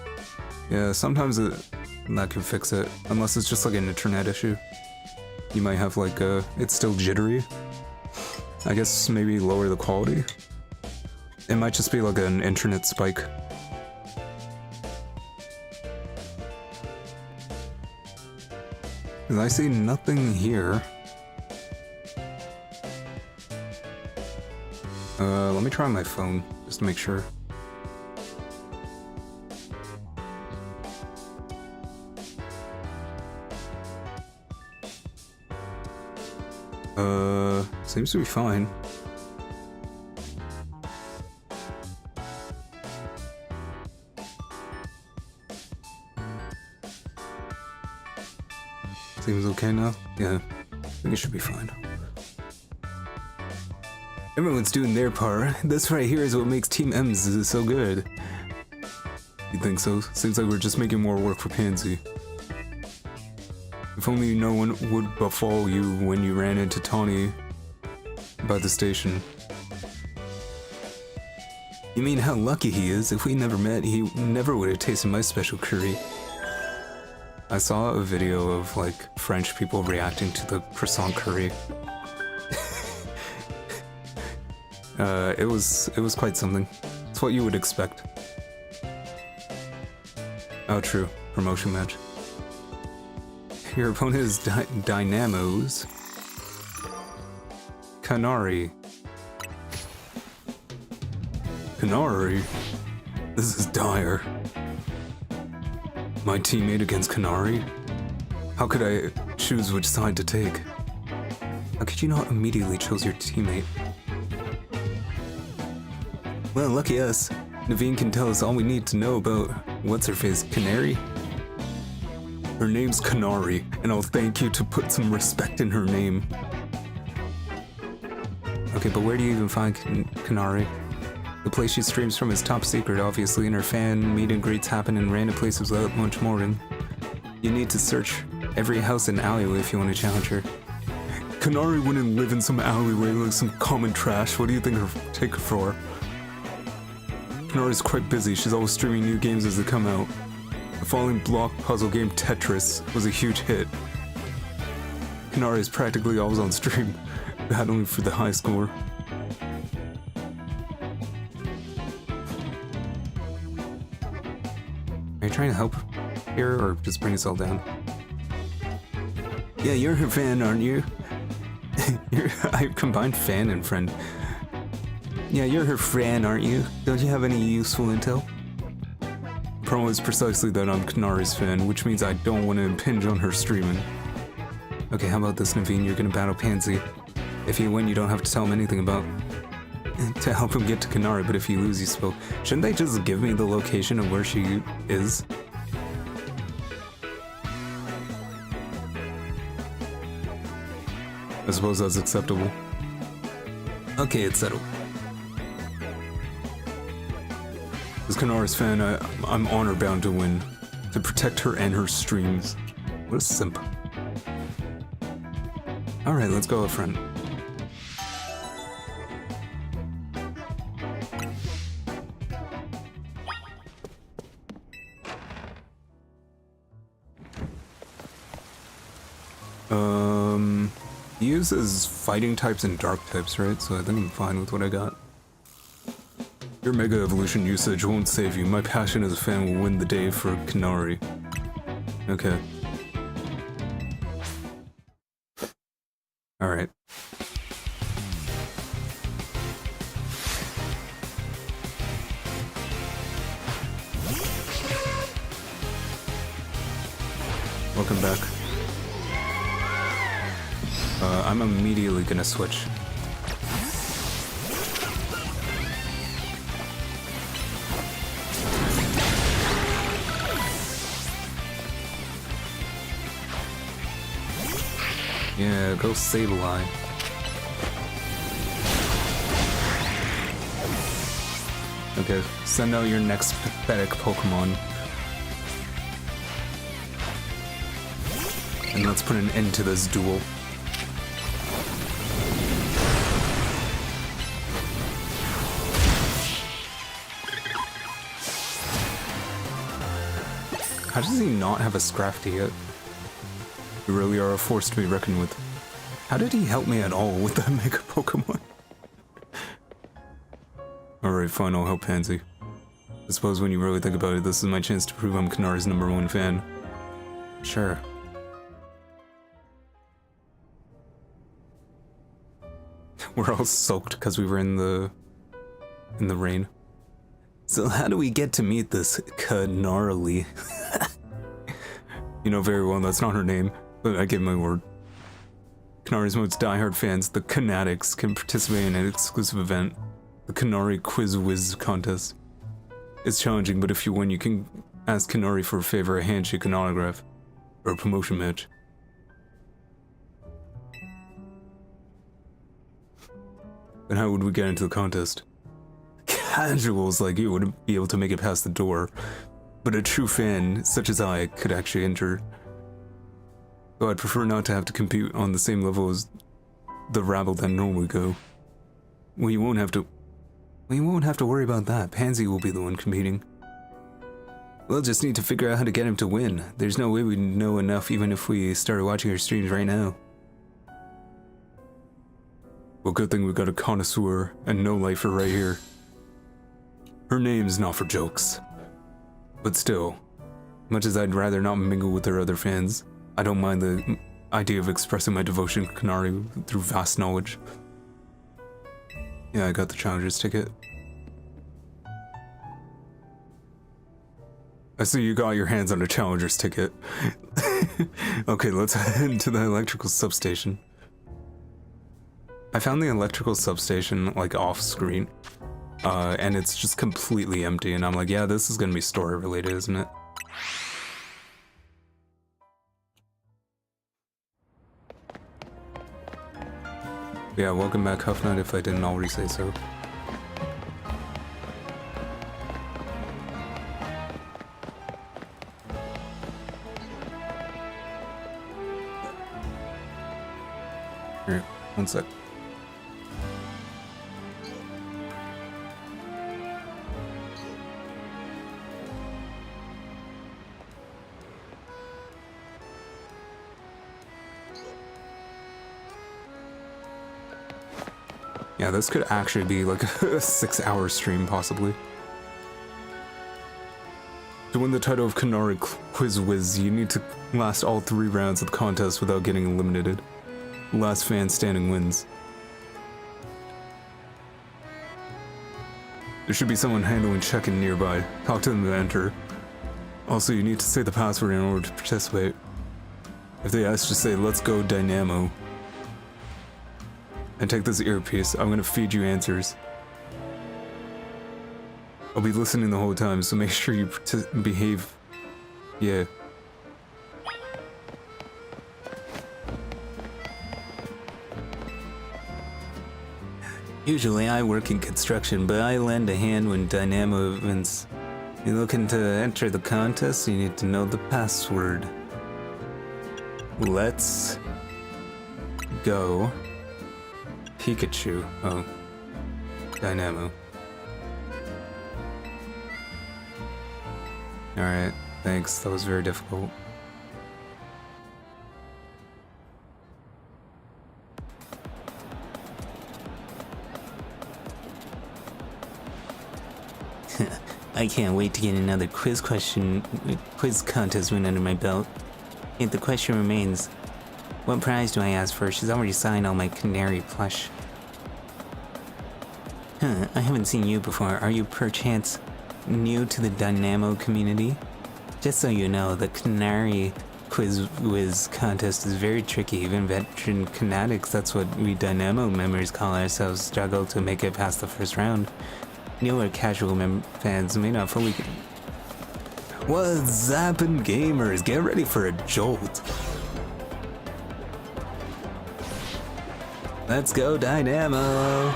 Yeah, sometimes that can fix it, unless it's just like an internet issue. You might have like it's still jittery. I guess maybe lower the quality. It might just be like an internet spike. Because I see nothing here. Let me try my phone, just to make sure. Seems to be fine. Seems okay now? Yeah, I think it should be fine. Everyone's doing their part. This right here is what makes Team M's so good. You think so? Seems like we're just making more work for Pansy. If only no one would befall you when you ran into Tawny by the station. You mean how lucky he is? If we never met, he never would have tasted my special curry. I saw a video of like French people reacting to the croissant curry. It was quite something. It's what you would expect. Oh, true. Promotion match. Your opponent is Dynamos. Canary. Canary? This is dire. My teammate against Canary? How could I choose which side to take? How could you not immediately choose your teammate? Well, lucky us. Naveen can tell us all we need to know about what's-her-face, Canary? Her name's Canary, and I'll thank you to put some respect in her name. Okay, but where do you even find Canary? The place she streams from is top secret, obviously, and her fan meet and greets happen in random places without much warning. You need to search every house and alleyway if you want to challenge her. Canary wouldn't live in some alleyway like some common trash. What do you think her take her for? Canary's quite busy. She's always streaming new games as they come out. The falling block puzzle game Tetris was a huge hit. Canary is practically always on stream, battling for the high score. Are you trying to help here, or just bring us all down? Yeah, you're her fan, aren't you? I combined fan and friend. Yeah, you're her friend, aren't you? Don't you have any useful intel? The problem is precisely that I'm Canary's fan, which means I don't want to impinge on her streaming. Okay, how about this, Naveen? You're gonna battle Pansy. If you win, you don't have to tell him anything about to help him get to Canary, but if you lose, you spill. Shouldn't they just give me the location of where she is? I suppose that's acceptable. Okay, it's settled. As Kanara's fan, I'm honor bound to win. To protect her and her streams. What a simp. Alright, let's go up front. He uses fighting types and dark types, right? So I think I'm fine with what I got. Your Mega Evolution usage won't save you. My passion as a fan will win the day for Kanari. Okay. Alright. Welcome back. I'm immediately gonna switch. Yeah, go Sableye. Okay, send out your next pathetic Pokemon. And let's put an end to this duel. How does he not have a Scrafty yet? You really are a force to be reckoned with. How did he help me at all with that Mega Pokemon? Alright, fine, I'll help Pansy. I suppose when you really think about it, this is my chance to prove I'm Kanari's #1 fan. Sure. We're all soaked because we were in the rain. So how do we get to meet this Kanarly? You know very well that's not her name, but I give my word. Kanari's most diehard fans, the Kanatics, can participate in an exclusive event, the Kanari Quiz Whiz contest. It's challenging, but if you win, you can ask Kanari for a favor, a handshake, an autograph, or a promotion match. Then how would we get into the contest? Casuals like you wouldn't be able to make it past the door, but a true fan, such as I, could actually enter. Though I'd prefer not to have to compete on the same level as the rabble that normally go. Well, you won't have to worry about that. Pansy will be the one competing. We'll just need to figure out how to get him to win. There's no way we'd know enough even if we started watching her streams right now. Well, good thing we got a connoisseur and no-lifer right here. Her name's not for jokes. But still, much as I'd rather not mingle with her other fans, I don't mind the idea of expressing my devotion to Kanari through vast knowledge. Yeah, I got the Challenger's ticket. I see you got your hands on a Challenger's ticket. Okay, let's head to the electrical substation. I found the electrical substation, like, off-screen. And it's just completely empty, and I'm like, yeah, this is gonna be story-related, isn't it? Yeah, welcome back, Huff Knight, if I didn't already say so. Here, one sec. Yeah, this could actually be like a 6-hour stream, possibly. To win the title of Kanari Quiz Whiz, you need to last all 3 rounds of the contest without getting eliminated. The last fan standing wins. There should be someone handling check-in nearby. Talk to them to enter. Also, you need to say the password in order to participate. If they ask, just say, "Let's go Dynamo." And take this earpiece, I'm gonna feed you answers. I'll be listening the whole time, so make sure you behave. Yeah. Usually I work in construction, but I lend a hand when Dynamo events. You're looking to enter the contest, you need to know the password. Let's go Pikachu. Oh, Dynamo. Alright, thanks. That was very difficult. I can't wait to get another quiz contest win under my belt. Yet the question remains, what prize do I ask for? She's already signed all my canary plush. I haven't seen you before. Are you perchance new to the Dynamo community? Just so you know, the Canary Quiz Whiz contest is very tricky. Even veteran Canatics, that's what we Dynamo members call ourselves, struggle to make it past the first round. Newer casual fans may not fully... What's happened, gamers? Get ready for a jolt. Let's go, Dynamo!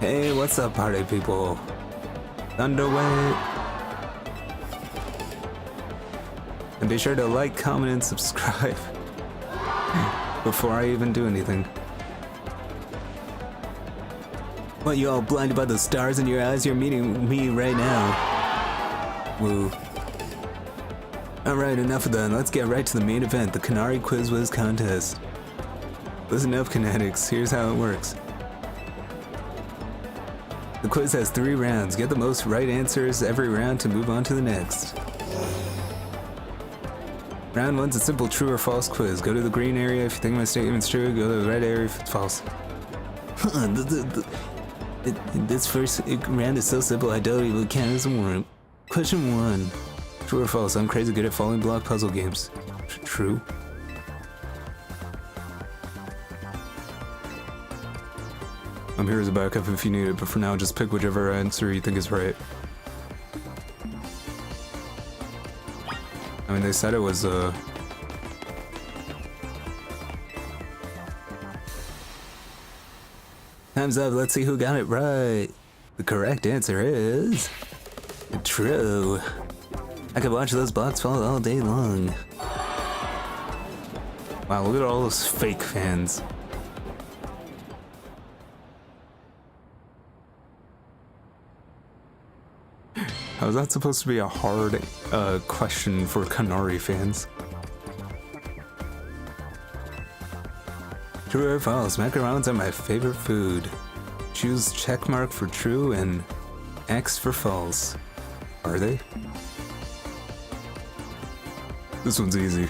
Hey, what's up, party people? Underway. And be sure to like, comment, and subscribe before I even do anything. What, you all blinded by the stars in your eyes? You're meeting me right now. Woo. Alright, enough of that. Let's get right to the main event, the Canary Quiz Whiz contest. Listen up, Canatics. Here's how it works. The quiz has 3 rounds. Get the most right answers every round to move on to the next. Round 1's a simple true or false quiz. Go to the green area if you think my statement's true. Go to the red area if it's false. This first round is so simple I don't even count as a warrant. Question 1. True or false? I'm crazy good at falling block puzzle games. True. I'm here as a backup if you need it, but for now just pick whichever answer you think is right. I mean, they said it was Time's up, let's see who got it right. The correct answer is... true. I could watch those blocks fall all day long. Wow, look at all those fake fans. How is that supposed to be a hard question for Canary fans? True or false? Macarons are my favorite food. Choose checkmark for true and X for false. Are they? This one's easy.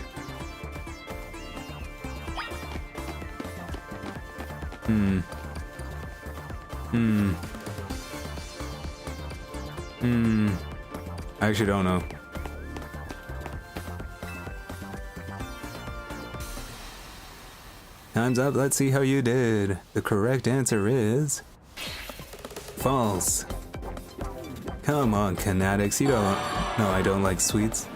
I actually don't know. Time's up, let's see how you did. The correct answer is... false. Come on, Canatics, you don't... No, I don't like sweets.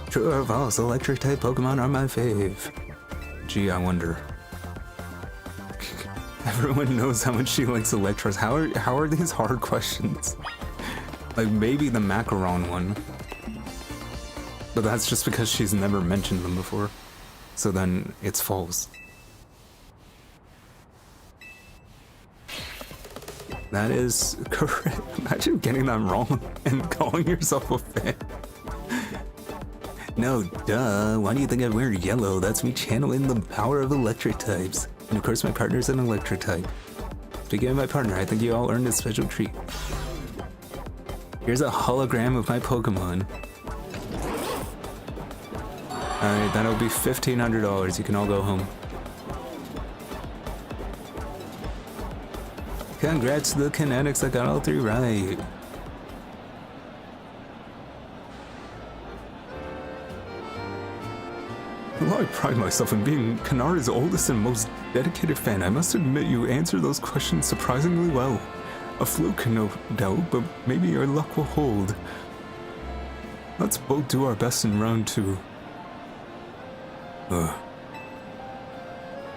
True or false, electric type Pokemon are my fave. Gee, I wonder. Everyone knows how much she likes Electros. How are these hard questions? Like maybe the Macaron one. But that's just because she's never mentioned them before. So then it's false. That is correct. Imagine getting that wrong and calling yourself a fan. No, duh. Why do you think I wear yellow? That's me channeling the power of electric types. And of course my partner's an electric type. Speaking of my partner, I think you all earned a special treat. Here's a hologram of my Pokemon. Alright, that'll be $1,500. You can all go home. Congrats to the Canatics that got all 3 right. Although I pride myself in being Canara's oldest and most dedicated fan, I must admit you answer those questions surprisingly well. A fluke, no doubt, but maybe your luck will hold. Let's both do our best in round 2.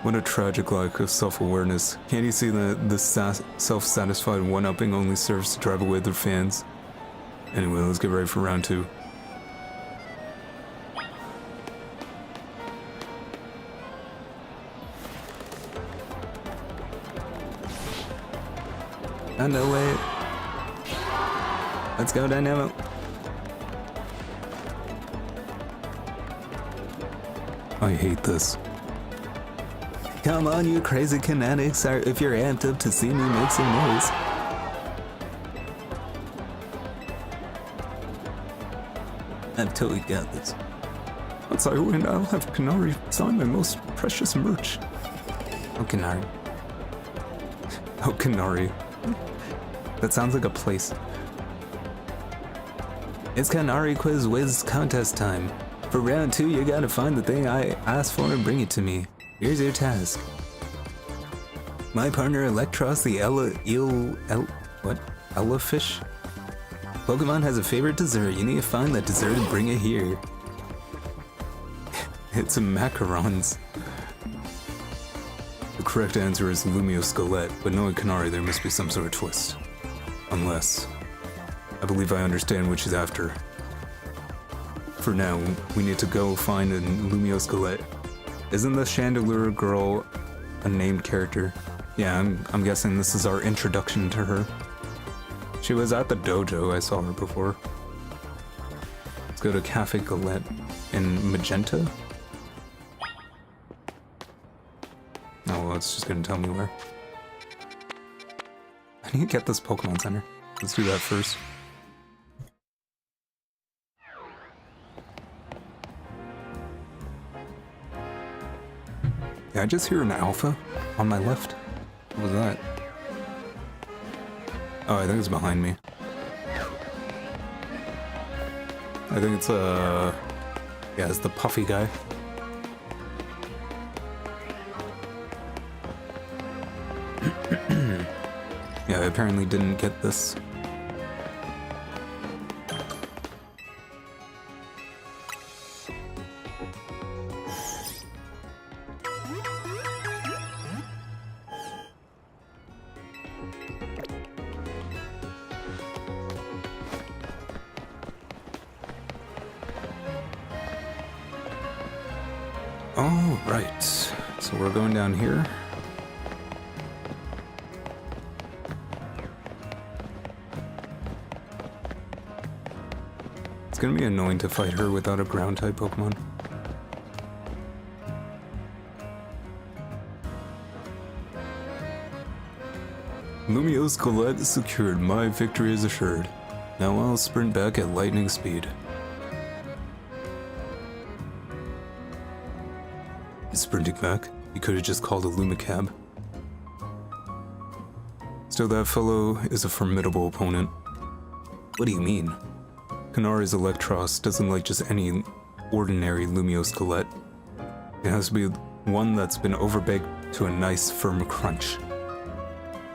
What a tragic lack of self-awareness. Can't you see that this self-satisfied one-upping only serves to drive away their fans? Anyway, let's get ready for round 2. Oh, no way. Let's go, Dynamo. I hate this. Come on, you crazy kinetics, if you're amped up to see me make some noise. I've totally got this. Once I win, I'll have Kanari sign my most precious merch. Oh, Kanari. Oh, Kanari. That sounds like a place. It's Kanari Quiz Wiz contest time. For round 2, you gotta find the thing I asked for and bring it to me. Here's your task. My partner Electros, the Ella fish? Pokemon has a favorite dessert. You need to find that dessert and bring it here. It's a macarons. The correct answer is Lumio Skelette, but knowing Kanari, there must be some sort of twist. Unless, I believe I understand what she's after. For now, we need to go find a Lumio Skelette. Isn't the Chandelier girl a named character? Yeah, I'm guessing this is our introduction to her. She was at the dojo, I saw her before. Let's go to Cafe Galette in Magenta. Oh, well, it's just gonna tell me where. I need to get this Pokemon Center. Let's do that first. Did I just hear an alpha on my left? What was that? Oh, I think it's behind me. I think it's yeah, it's the puffy guy. Yeah, I apparently didn't get this. Oh, right. So we're going down here. It's gonna be annoying to fight her without a ground-type Pokemon. Lumio's Colette is secured. My victory is assured. Now I'll sprint back at lightning speed. Sprinting back, you could have just called a Lumicab. Still, that fellow is a formidable opponent. What do you mean? Kanari's Electros doesn't like just any ordinary Lumio Skelette. It has to be one that's been overbaked to a nice firm crunch.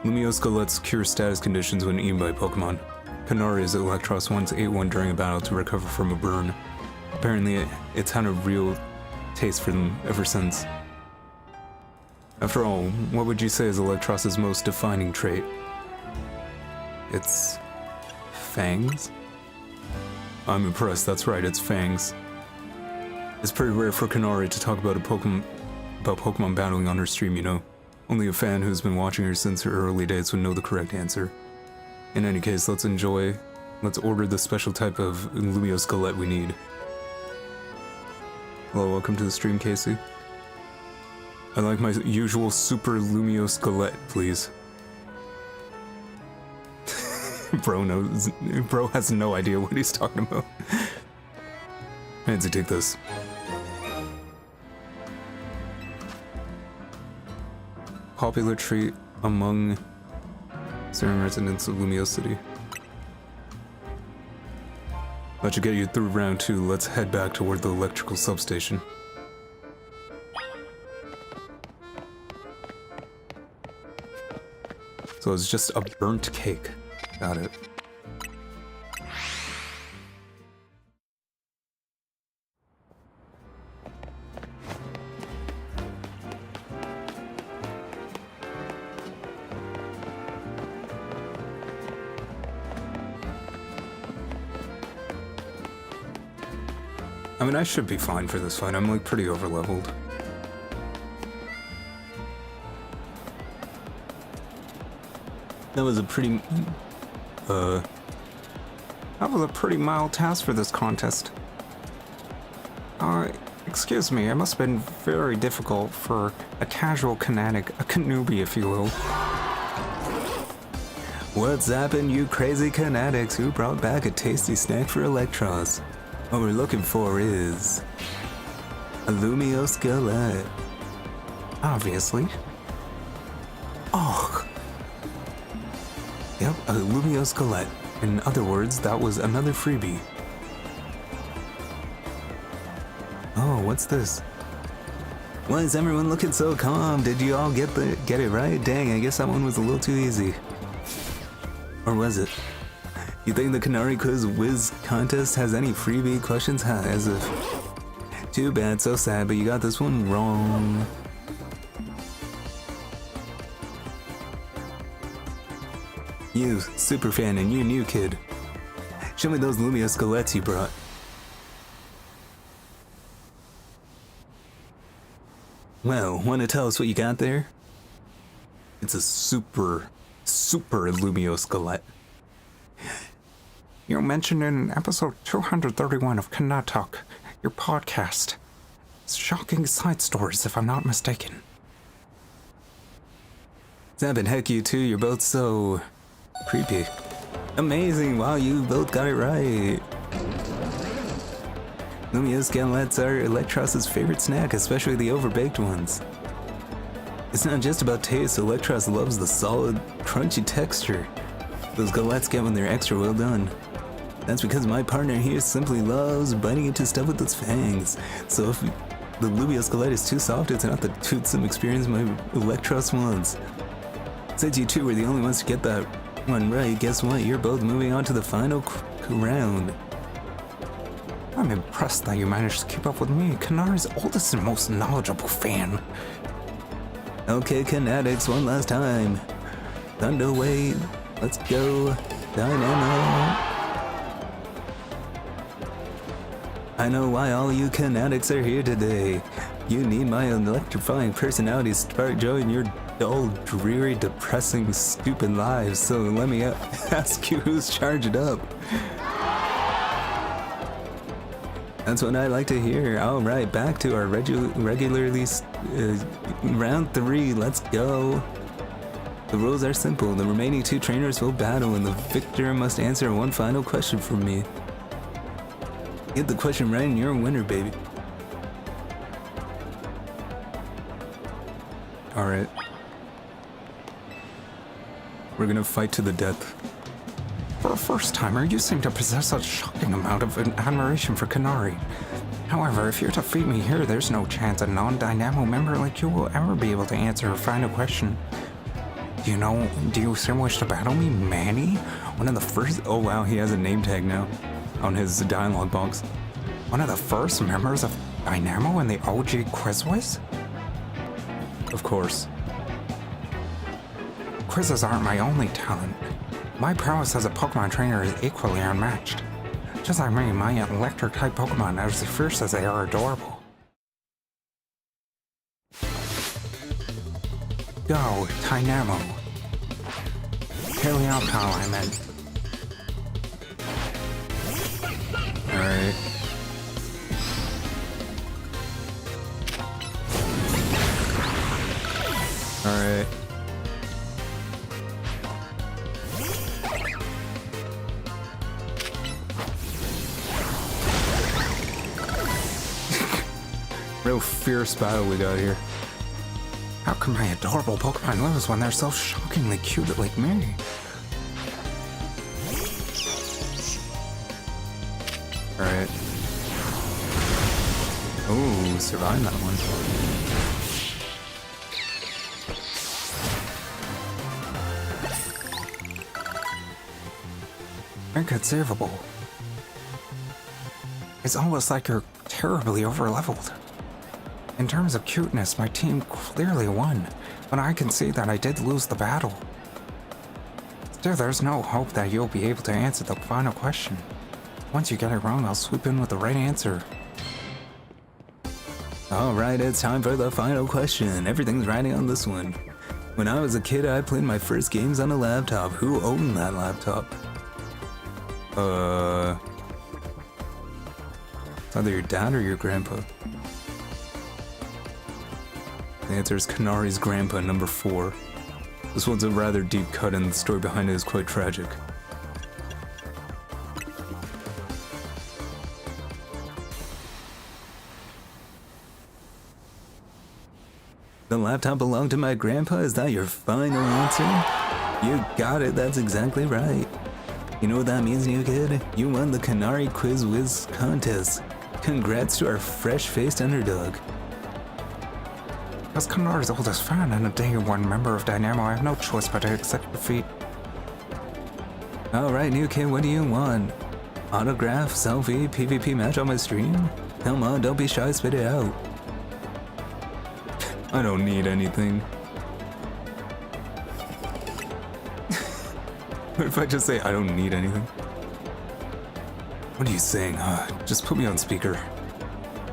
Lumio Skelettes cure status conditions when eaten by Pokemon. Kanari's Electros once ate one during a battle to recover from a burn. Apparently, it's had a real taste for them ever since. After all, what would you say is Electros' most defining trait? It's fangs? I'm impressed, that's right, it's fangs. It's pretty rare for Kanari to talk about Pokemon battling on her stream, you know. Only a fan who's been watching her since her early days would know the correct answer. In any case, let's order the special type of Lumio Skelette we need. Hello, welcome to the stream, Casey. I'd like my usual Super Lumio Skelette, please. Bro has no idea what he's talking about. Fancy, take this. Popular treat among certain residents of Lumio City. That should get you through round 2. Let's head back toward the electrical substation. So it's just a burnt cake. Got it. I mean, I should be fine for this fight. I'm like pretty overleveled. That was a pretty... That was a pretty mild task for this contest. Excuse me, it must have been very difficult for a casual kinetic, a newbie if you will. What's happened, you crazy kinetics? Who brought back a tasty snack for Electros? What we're looking for is... a Lumio Skeleton. Obviously. Oh! Yep, a Lumio Skeleton. In other words, that was another freebie. Oh, what's this? Why is everyone looking so calm? Did you all get it right? Dang, I guess that one was a little too easy. Or was it? You think the Canary Quiz Whiz contest has any freebie questions? Huh, as if... Too bad, so sad, but you got this one wrong. You, superfan, and you new kid. Show me those Lumio Skeletons you brought. Well, wanna tell us what you got there? It's a super Lumio skeleton. You mentioned in episode 231 of Cannot Talk, your podcast. Shocking side stories, if I'm not mistaken. Zab, heck you two, you're both so... creepy. Amazing, wow, you both got it right. Lumio Skeletons are Electros' favorite snack, especially the overbaked ones. It's not just about taste, Electros loves the solid, crunchy texture those galettes get when they're extra well done. That's because my partner here simply loves biting into stuff with its fangs. So if the Lumio Skeleton is too soft, it's not the toothsome experience my Electros wants. Since you two were the only ones to get that one right, guess what? You're both moving on to the final round. I'm impressed that you managed to keep up with me, Canari's oldest and most knowledgeable fan. Okay, Kinetics, one last time. Thunder Wave, let's go. Dynamo. I know why all you Kinetics are here today. You need my electrifying personality to spark joy in your dull, dreary, depressing, stupid lives. So let me ask you who's charged up. That's what I like to hear. Alright, back to our regularly round 3, let's go. The rules are simple. The remaining 2 trainers will battle and the victor must answer one final question from me. Get the question right and you're a winner, baby. Alright. We're gonna fight to the death. For a first-timer, you seem to possess a shocking amount of admiration for Canary. However, if you defeat me here, there's no chance a non-Dynamo member like you will ever be able to answer a final question. Do you still wish to battle me, Manny? One of the first... Oh wow, he has a name tag now on his dialogue box. One of the first members of Dynamo in the OG Quiz Whiz? Of course. Quizzes aren't my only talent. My prowess as a Pokemon trainer is equally unmatched. Just like me, my electric-type Pokemon are as fierce as they are adorable. Go, Dynamo. Helioptile, I meant. Alright. Alright. Real fierce battle we got here. How can my adorable Pokemon lose when they're so shockingly cute like me? Alright. Ooh, survived that one. Inconceivable. It's almost like you're terribly overleveled. In terms of cuteness, my team clearly won, but I can see that I did lose the battle. Still, there's no hope that you'll be able to answer the final question. Once you get it wrong, I'll swoop in with the right answer. Alright, it's time for the final question. Everything's riding on this one. When I was a kid, I played my first games on a laptop. Who owned that laptop? It's either your dad or your grandpa. The answer is Kanari's grandpa, number 4. This one's a rather deep cut and the story behind it is quite tragic. The laptop belonged to my grandpa? Is that your final answer? You got it, that's exactly right. You know what that means, new kid? You won the Kanari Quiz Whiz contest. Congrats to our fresh-faced underdog. As Kanari's oldest fan and a day one member of Dynamo, I have no choice but to accept defeat. Alright, new kid, what do you want? Autograph, selfie, PvP match on my stream? Come on, don't be shy, spit it out. I don't need anything. What if I just say I don't need anything? What are you saying? Just put me on speaker.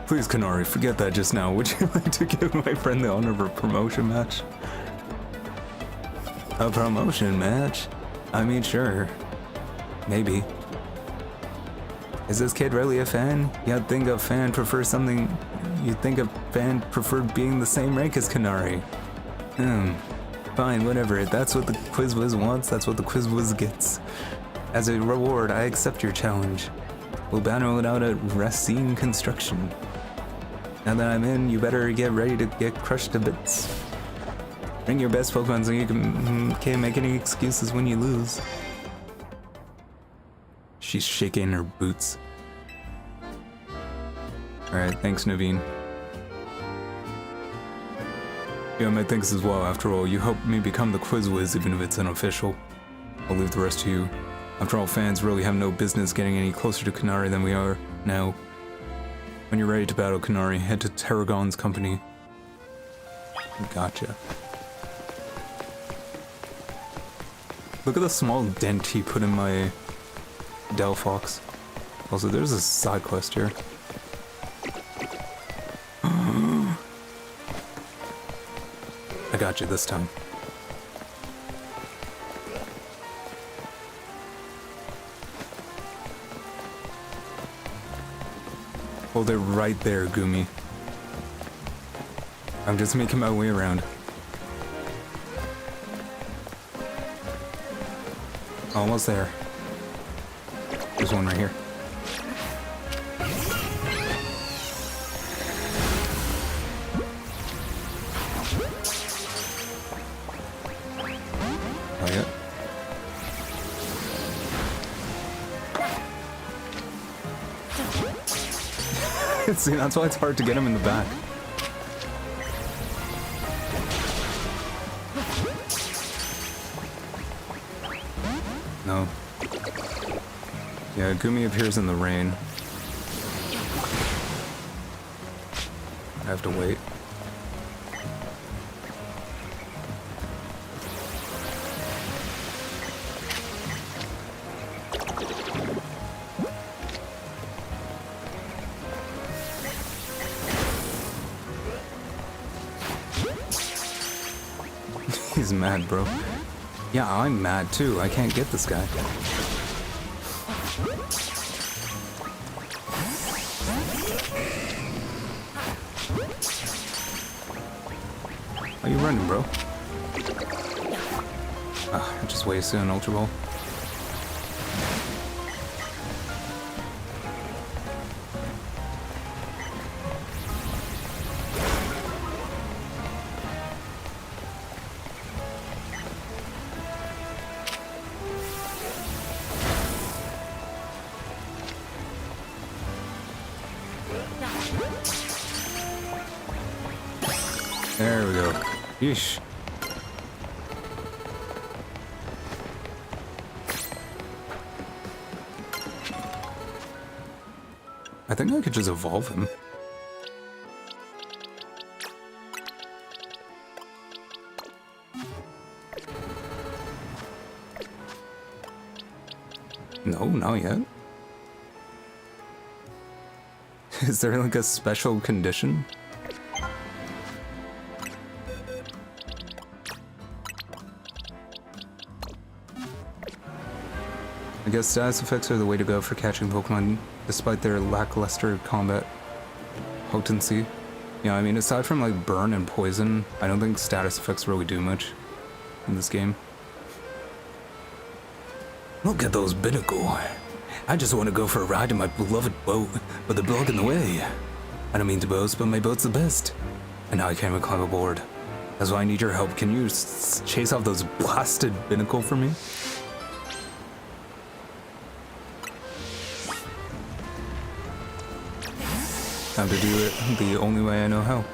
Please, Kanari, forget that just now. Would you like to give my friend the honor of a promotion match? A promotion match? I mean, sure. Maybe. Is this kid really a fan? You'd think a fan prefers something... You'd think a fan preferred being the same rank as Kanari. Fine, whatever. That's what the Quiz Whiz wants, that's what the Quiz Whiz gets. As a reward, I accept your challenge. We'll battle it out at Racine Construction. Now that I'm in, you better get ready to get crushed to bits. Bring your best Pokemon so you can't make any excuses when you lose. She's shaking her boots. Alright, thanks, Naveen. Yeah, my thanks as well. After all, you helped me become the Quiz Whiz, even if it's unofficial. I'll leave the rest to you. After all, fans really have no business getting any closer to Kanari than we are now. When you're ready to battle Kanari, head to Tarragon's company. Gotcha. Look at the small dent he put in my Delphox. Also, there's a side quest here. I got you this time. Hold it right there, Gumi. I'm just making my way around. Almost there. There's one right here. Oh, yeah. See, that's why it's hard to get him in the back. No. Yeah, Gumi appears in the rain. I have to wait. He's mad, bro. Yeah, I'm mad too. I can't get this guy. Why are you running, bro? I just wasted an Ultra Ball. There we go. Yeesh. think I could just evolve him. No, not yet. Is there like a special condition? I guess status effects are the way to go for catching Pokemon, despite their lackluster combat potency. Yeah, I mean, aside from like burn and poison, I don't think status effects really do much in this game. Look at those binnacle. I just want to go for a ride in my beloved boat, but they're blocking the way. I don't mean to boast, but my boat's the best. And now I can't even climb aboard. That's why I need your help. Can you chase off those blasted binnacle for me? Time to do it the only way I know how.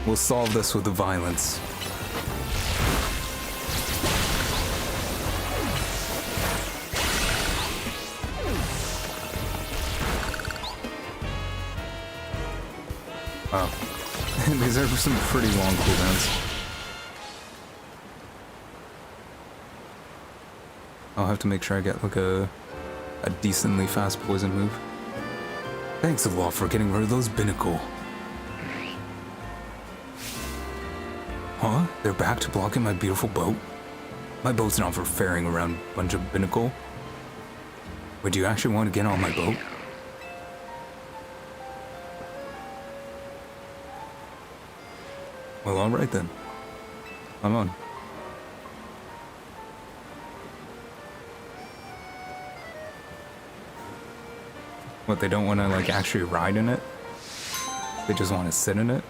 We'll solve this with the violence. Wow. These are some pretty long cooldowns. I'll have to make sure I get like a decently fast poison move. Thanks a lot for getting rid of those binnacle. Huh? They're back to blocking my beautiful boat? My boat's not for ferrying around a bunch of binnacle. Wait, do you actually want to get on my boat? Well, alright then. I'm on. What, they don't want to like actually ride in it? They just want to sit in it?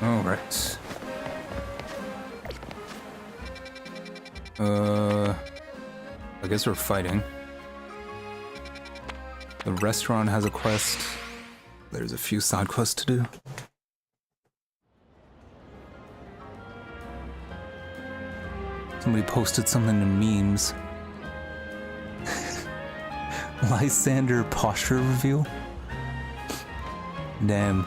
Alright. I guess we're fighting. The restaurant has a quest. There's a few side quests to do. Somebody posted something in memes. Lysander posture reveal? Damn.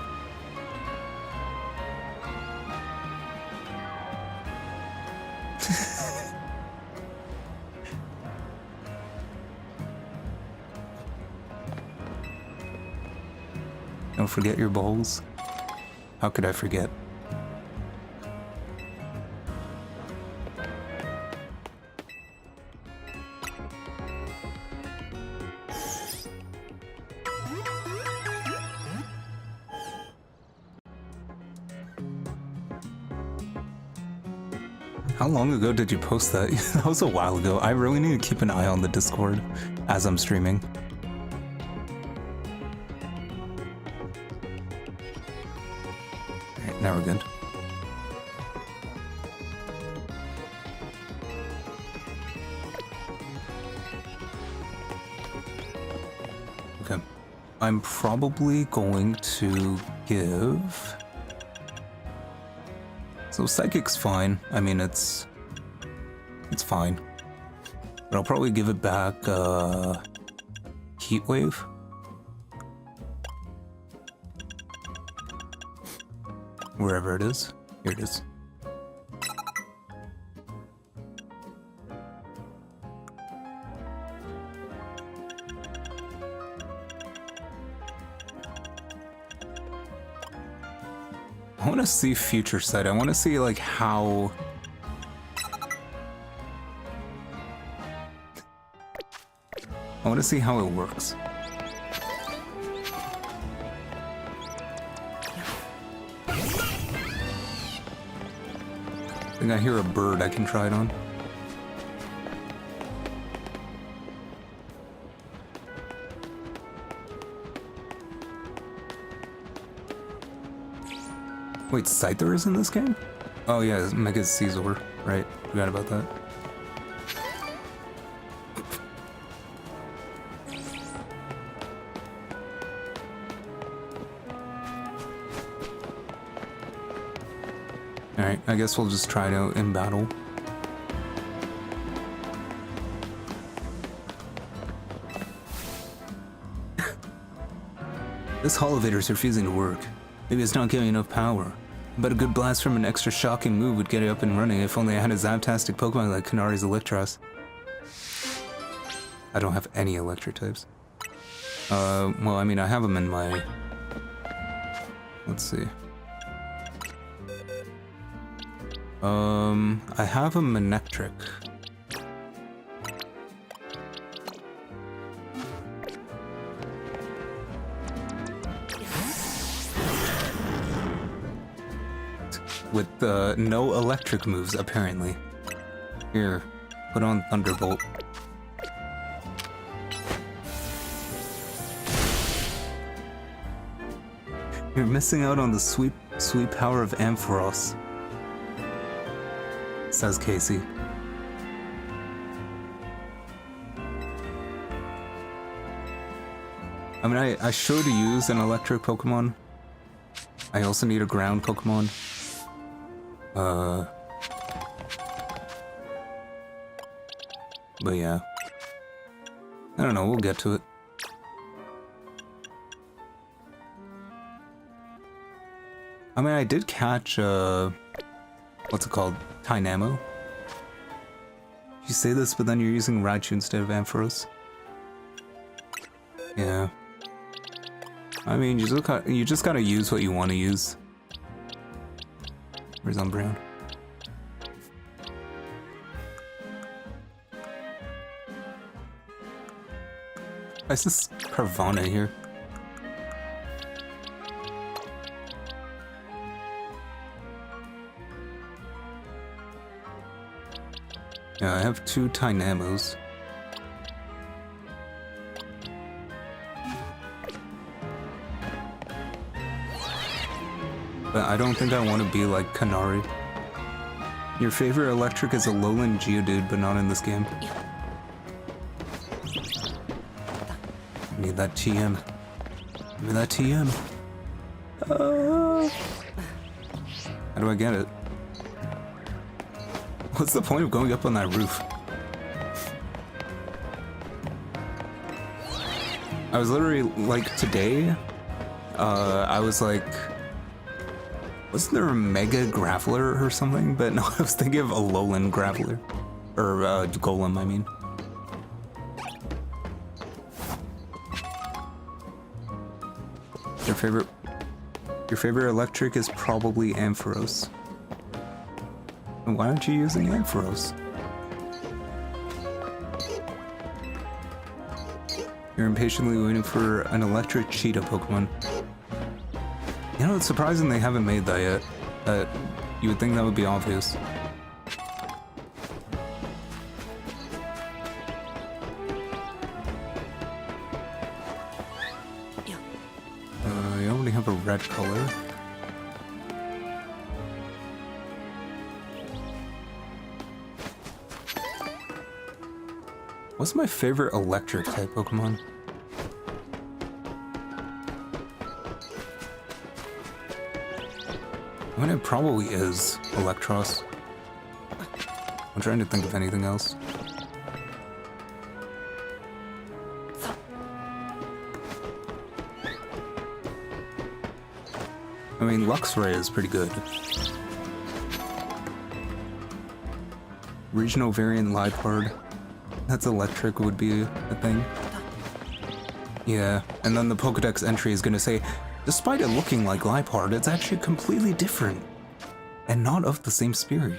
Don't forget your bowls. How could I forget? How long ago did you post that? That was a while ago. I really need to keep an eye on the Discord as I'm streaming. Now we're good. Okay. I'm probably going to give... So Psychic's fine. I mean, it's fine. But I'll probably give it back, Heat Wave. Wherever it is. Here it is. I want to see Future Sight. I want to see like how... I want to see how it works. I think I hear a bird I can try it on. Wait, Scyther is in this game? Oh yeah, Mega Caesar, right? Forgot about that. Alright, I guess we'll just try it out in battle. This Holovator's refusing to work. Maybe it's not giving enough power. But a good blast from an extra shocking move would get it up and running if only I had a Zaptastic Pokemon like Kanari's Electros. I don't have any electric types. Well, I mean, I have them in my... Let's see. I have a Manectric. With no electric moves, apparently. Here, put on Thunderbolt. You're missing out on the sweet power of Ampharos, says Casey. I mean, I should use an electric Pokemon. I also need a ground Pokemon. But yeah. I don't know, we'll get to it. I mean, I did catch, what's it called? Tynamo? You say this, but then you're using Raichu instead of Ampharos. Yeah. I mean, you just gotta use what you want to use. Where's Umbreon? Why is this Carvana here? Yeah, I have 2 Tynamos. But I don't think I want to be like Kanari. Your favorite electric is a lowland Geodude, but not in this game. I need that TM. Give me that TM. How do I get it? What's the point of going up on that roof? I was literally, like, today, I was like... Wasn't there a Mega Graveler or something? But no, I was thinking of a Alolan Graveler. Or, Golem, I mean. Your favorite electric is probably Ampharos. And why aren't you using Ampharos? You're impatiently waiting for an electric cheetah Pokemon. You know, it's surprising they haven't made that yet. You would think that would be obvious. You only have a red color. What's my favorite electric type Pokemon? I mean, it probably is Electros. I'm trying to think of anything else. I mean, Luxray is pretty good. Regional variant Liepard. That's electric would be a thing. Yeah, and then the Pokedex entry is gonna say, despite it looking like Liepard, it's actually completely different. And not of the same species.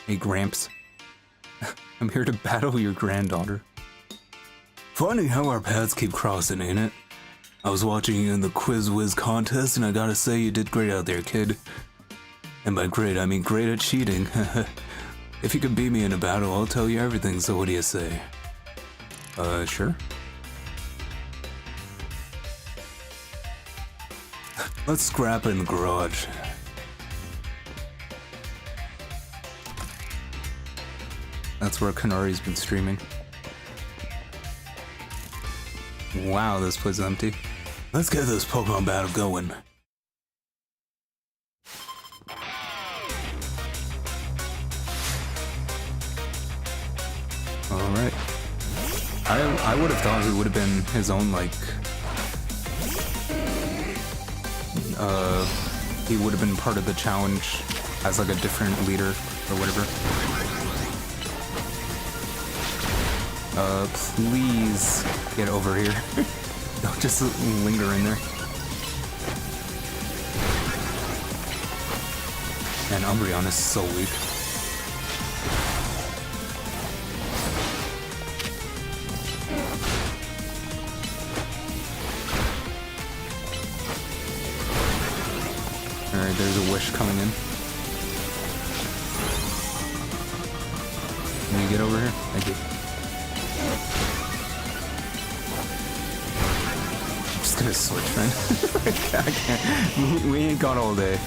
Hey, Gramps. I'm here to battle your granddaughter. Funny how our paths keep crossing, ain't it? I was watching you in the Quiz Whiz contest, and I gotta say you did great out there, kid. And by great, I mean great at cheating. If you can beat me in a battle, I'll tell you everything, so what do you say? Sure. Let's scrap in the garage. That's where Kanari's been streaming. Wow, this place is empty. Let's get this Pokemon battle going. Alright. I would have thought he would have been his own, like... he would have been part of the challenge as, like, a different leader or whatever. Please get over here. Don't just linger in there. And Umbreon is so weak. Alright, there's a wish coming in. Can you get over here? Thank you. I'm just gonna switch, man. I can't. We ain't got all day.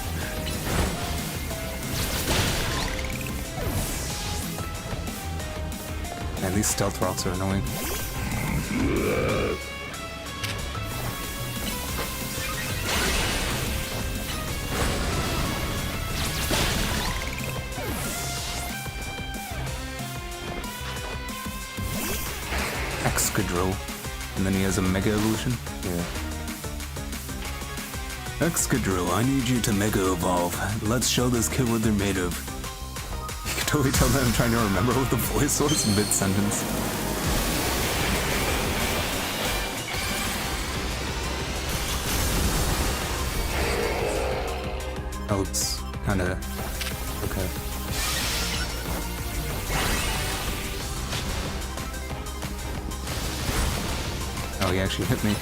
Man, these stealth rocks are annoying. Excadrill. And then he has a Mega Evolution? Yeah. Excadrill, I need you to Mega Evolve. Let's show this kid what they're made of. You can totally tell that I'm trying to remember what the voice was mid-sentence. That looks kinda... okay. Oh, he actually hit me.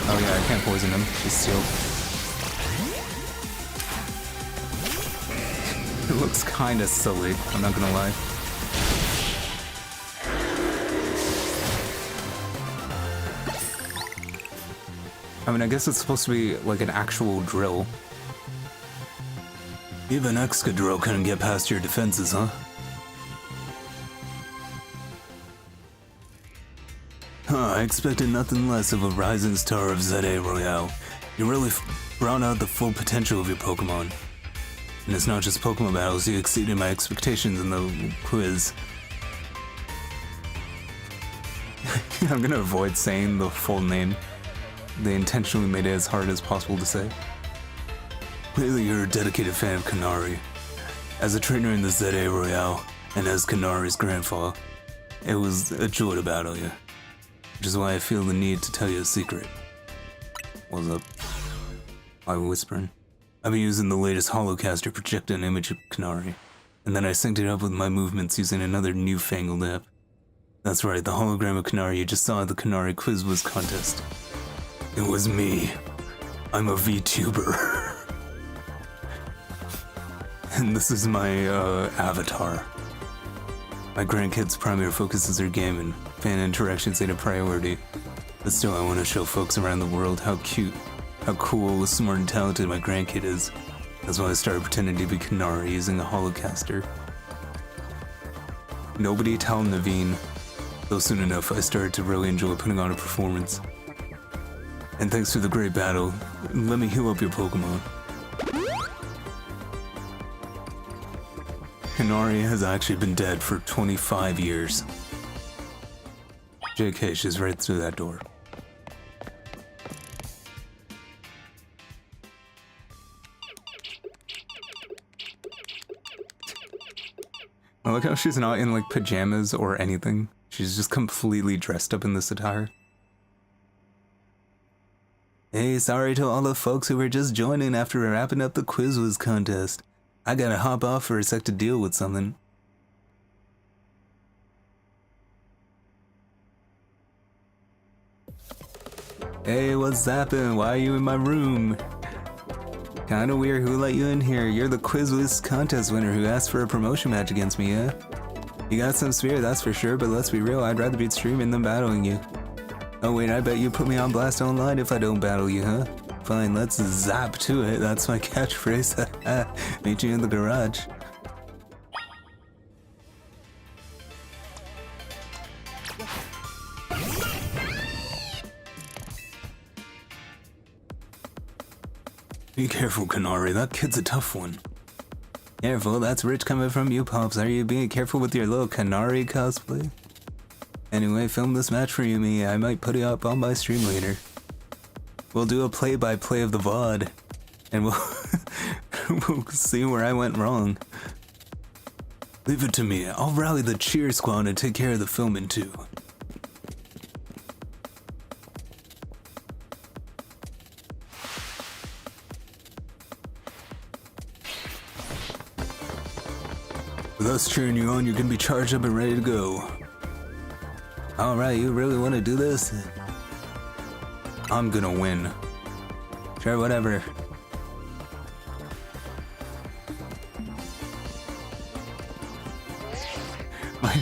Oh yeah, I can't poison him. He's sealed. It looks kinda silly, I'm not gonna lie. I mean, I guess it's supposed to be like an actual drill. Even Excadrill couldn't get past your defenses, huh? I expected nothing less of a rising star of ZA Royale. You really brought out the full potential of your Pokemon. And it's not just Pokemon battles, you exceeded my expectations in the quiz. I'm gonna avoid saying the full name. They intentionally made it as hard as possible to say. Clearly you're a dedicated fan of Kanari. As a trainer in the ZA Royale, and as Kanari's grandfather, it was a joy to battle you. Which is why I feel the need to tell you a secret. What's up? I'm whispering. I've been using the latest Holocaster to project an image of Kanari, and then I synced it up with my movements using another newfangled app. That's right, the hologram of Kanari you just saw at the Kanari Quiz Wiz contest. It was me. I'm a VTuber. And this is my avatar. My grandkids' primary focus is their game, and fan interactions ain't a priority. But still, I want to show folks around the world how cute, how cool, smart, and talented my grandkid is. That's why I started pretending to be Kanari using a Holocaster. Nobody tell Naveen, though soon enough I started to really enjoy putting on a performance. And thanks to the great battle, let me heal up your Pokemon. Kanari has actually been dead for 25 years. JK, she's right through that door. I like how she's not in like pajamas or anything. She's just completely dressed up in this attire. Hey, sorry to all the folks who were just joining after wrapping up the Quiz Wiz contest. I gotta hop off for a sec to deal with something. Hey, what's happening? Why are you in my room? Kinda weird who let you in here. You're the Quiz Wiz contest winner who asked for a promotion match against me, yeah? You got some spirit, that's for sure, but let's be real, I'd rather be streaming than battling you. Oh wait, I bet you put me on blast online if I don't battle you, huh? Fine, let's zap to it, that's my catchphrase. Meet you in the garage. Be careful, Canary, that kid's a tough one. Careful, that's rich coming from you, Pops. Are you being careful with your little Canary cosplay? Anyway, film this match for you, me. I might put it up on my stream later. We'll do a play-by-play of the VOD. And we'll see where I went wrong. Leave it to me. I'll rally the cheer squad and take care of the filming too. With us cheering you on, you're gonna be charged up and ready to go. Alright, you really wanna do this? I'm gonna win. Sure, whatever.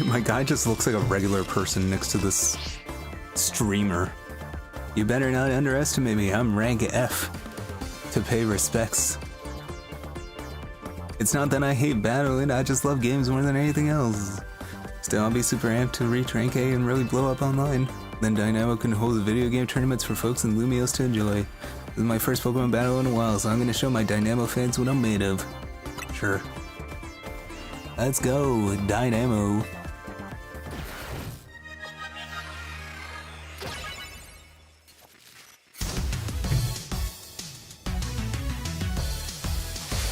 My guy just looks like a regular person next to this streamer. You better not underestimate me, I'm rank F. To pay respects. It's not that I hate battling, I just love games more than anything else. Still, I'll be super amped to reach rank A and really blow up online. Then Dynamo can hold video game tournaments for folks in Lumios to enjoy. This is my first Pokemon battle in a while, so I'm gonna show my Dynamo fans what I'm made of. Sure. Let's go, Dynamo.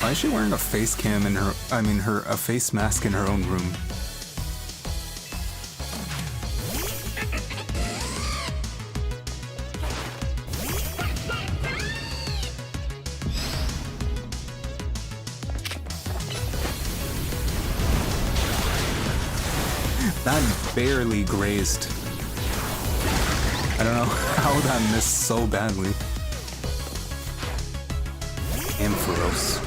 Why is she wearing a face cam in her, a face mask in her own room? That barely grazed. I don't know how that missed so badly. Ampharos.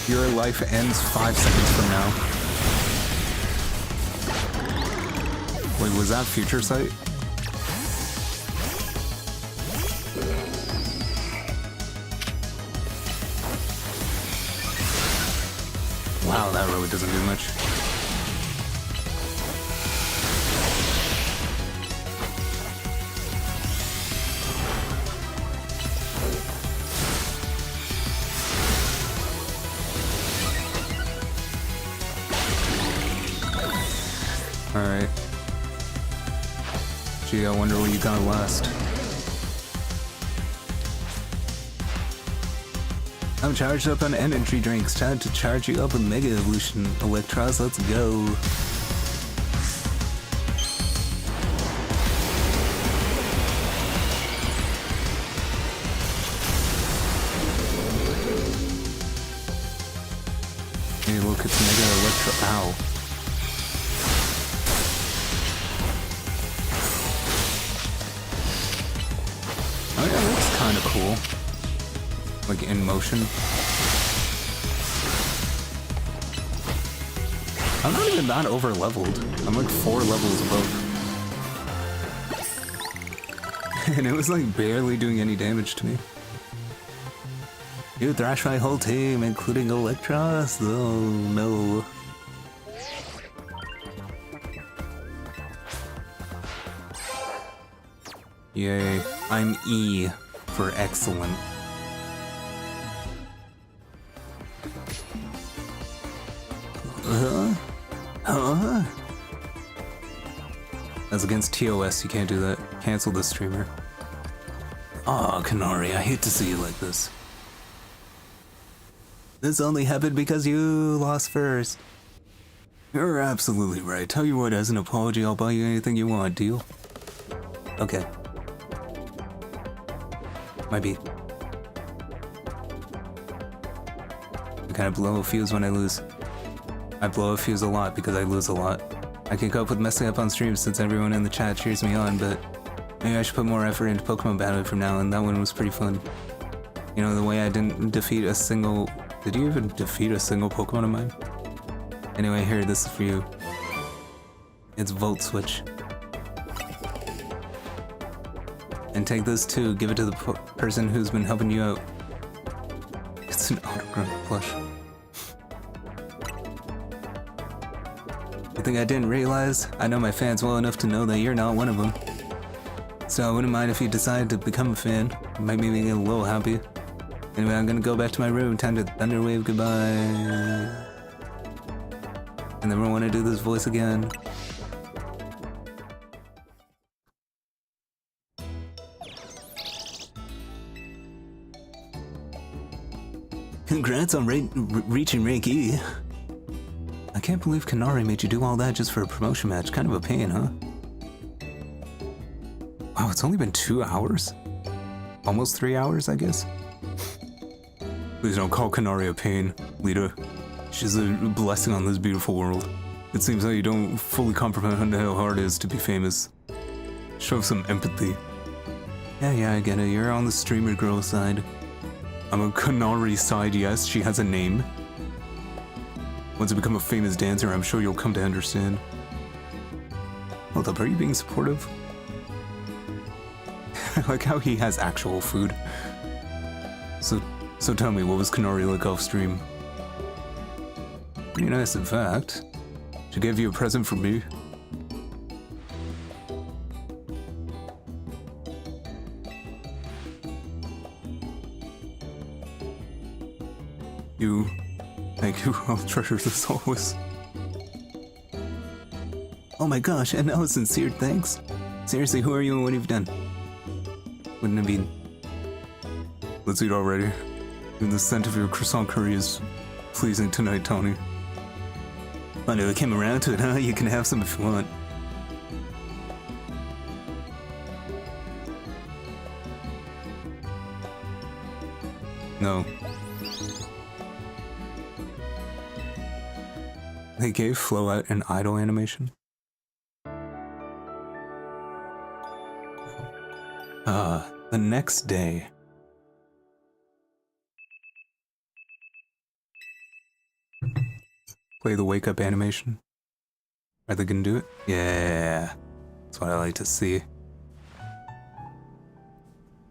Your life ends 5 seconds from now. Wait, was that Future Sight? Wow, that really doesn't do much. Alright. Gee, I wonder what you got last. I'm charged up on energy drinks. Time to charge you up with Mega Evolution. Electros, let's go. Hey, look, it's Mega Electro. Ow. Oh yeah, that's kind of cool. Like in motion. I'm not even that over leveled. I'm like 4 levels above. And it was like barely doing any damage to me. You thrashed my whole team, including Electros? Oh no. Yay. I'm E for excellent. Huh? That's against TOS, you can't do that. Cancel the streamer. Aw, Canary, I hate to see you like this. This only happened because you lost first. You're absolutely right. Tell you what, as an apology, I'll buy you anything you want, deal? Okay. Might be. I kind of blow a fuse when I lose. I blow a fuse a lot because I lose a lot. I can cope with messing up on stream since everyone in the chat cheers me on, but maybe I should put more effort into Pokemon battling from now on. That one was pretty fun. You know, the way I didn't defeat a single... Did you even defeat a single Pokemon of mine? Anyway, here, this is for you. It's Volt Switch. And take this too, give it to the person who's been helping you out. It's an autograph plush. You think I didn't realize? I know my fans well enough to know that you're not one of them. So I wouldn't mind if you decided to become a fan. It might make me a little happy. Anyway, I'm gonna go back to my room, time to Thunderwave goodbye. I never want to do this voice again. Congrats on reaching rank E. I can't believe Kanari made you do all that just for a promotion match. Kind of a pain, huh? Wow, it's only been 2 hours? Almost 3 hours, I guess? Please don't call Kanari a pain, Lita. She's a blessing on this beautiful world. It seems like you don't fully comprehend how hard it is to be famous. Show some empathy. Yeah, I get it. You're on the streamer girl side. I'm on Kanari side, yes. She has a name. Once you become a famous dancer, I'm sure you'll come to understand. Hold up, are you being supportive? I like how he has actual food. So tell me, what was Kanari like off stream? Pretty nice, in fact. She gave you a present from me. Thank you, I'll treasure this always. Oh my gosh, and now a sincere thanks. Seriously, who are you and what have you done? Wouldn't it be... Let's eat already. Even the scent of your croissant curry is pleasing tonight, Tony. I know I came around to it, huh? You can have some if you want. No. They gave Float an idle animation. The next day. Play the wake up animation. Are they gonna do it? Yeah. That's what I like to see.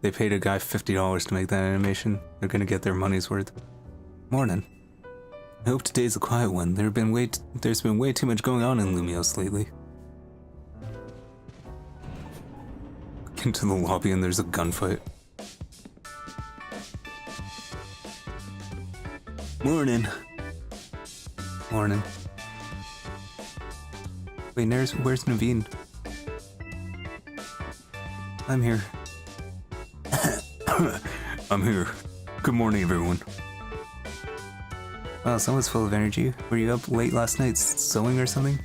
They paid a guy $50 to make that animation. They're gonna get their money's worth. Morning. I hope today's a quiet one. There's been way too much going on in Lumios lately. Into the lobby and there's a gunfight. Morning. Morning. Wait, where's Naveen? I'm here. I'm here. Good morning, everyone. Wow, someone's full of energy. Were you up late last night sewing or something?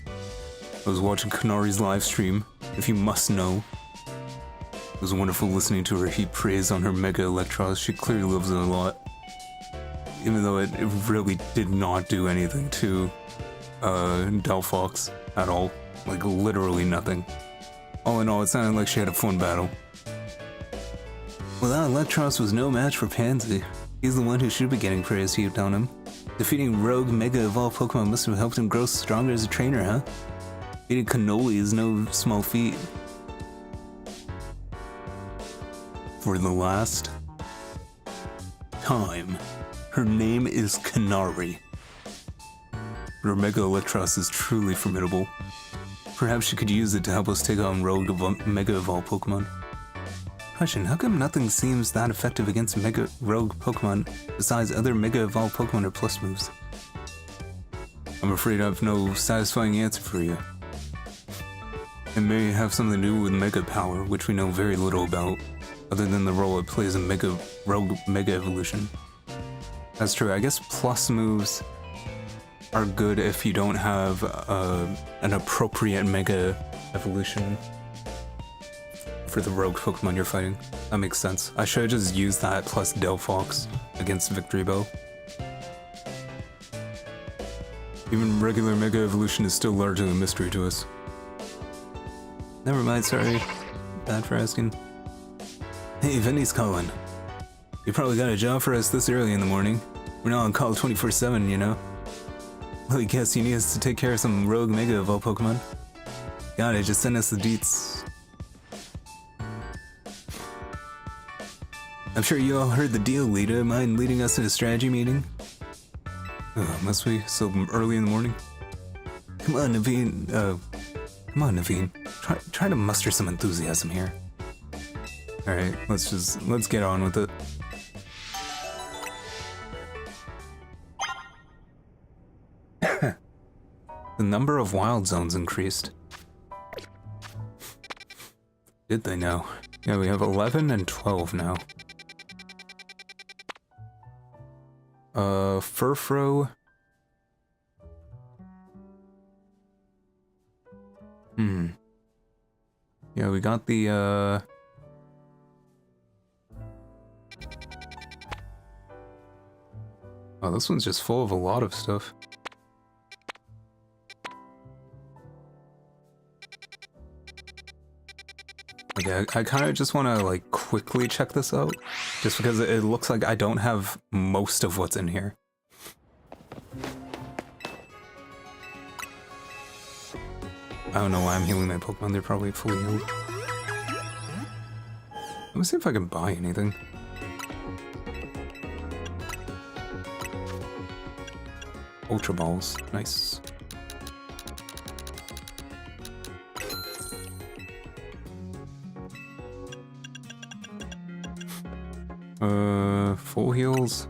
I was watching Kanari's live stream, if you must know. It was wonderful listening to her heap praise on her Mega Electros. She clearly loves it a lot. Even though it really did not do anything to Delphox at all. Like, literally nothing. All in all, it sounded like she had a fun battle. Well, that Electros was no match for Pansy. He's the one who should be getting praise heaped on him. Defeating Rogue Mega Evolved Pokemon must have helped him grow stronger as a trainer, huh? Beating Cannoli is no small feat. For the last time, her name is Kanari. Her Mega Electros is truly formidable. Perhaps she could use it to help us take on Rogue Mega Evolved Pokemon. Question, how come nothing seems that effective against Mega Rogue Pokemon besides other Mega Evolved Pokemon or Plus moves? I'm afraid I have no satisfying answer for you. It may have something to do with Mega Power, which we know very little about, other than the role it plays in Rogue Mega Evolution. That's true, I guess Plus moves are good if you don't have an appropriate Mega Evolution for the Rogue Pokemon you're fighting. That makes sense. I should have just used that plus Delphox against Victory Bow. Even regular Mega Evolution is still largely a mystery to us. Never mind, sorry. Bad for asking. Hey, Vinny's calling. You probably got a job for us this early in the morning. We're not on call 24/7, you know? Well, I guess you need us to take care of some rogue Mega Evolve Pokemon. Got it, just send us the deets. I'm sure you all heard the deal, Lita. Mind leading us to the strategy meeting? Must we? So early in the morning? Come on, Naveen. Come on, Naveen. Try to muster some enthusiasm here. Alright, let's get on with it. The number of wild zones increased. Did they know? Yeah, we have 11 and 12 now. Furfro. Yeah, we got the, Oh, this one's just full of a lot of stuff. Okay, I kind of just want to, like, quickly check this out. Just because it looks like I don't have most of what's in here. I don't know why I'm healing my Pokemon, they're probably fully healed. Let me see if I can buy anything. Ultra Balls, nice. Full heals.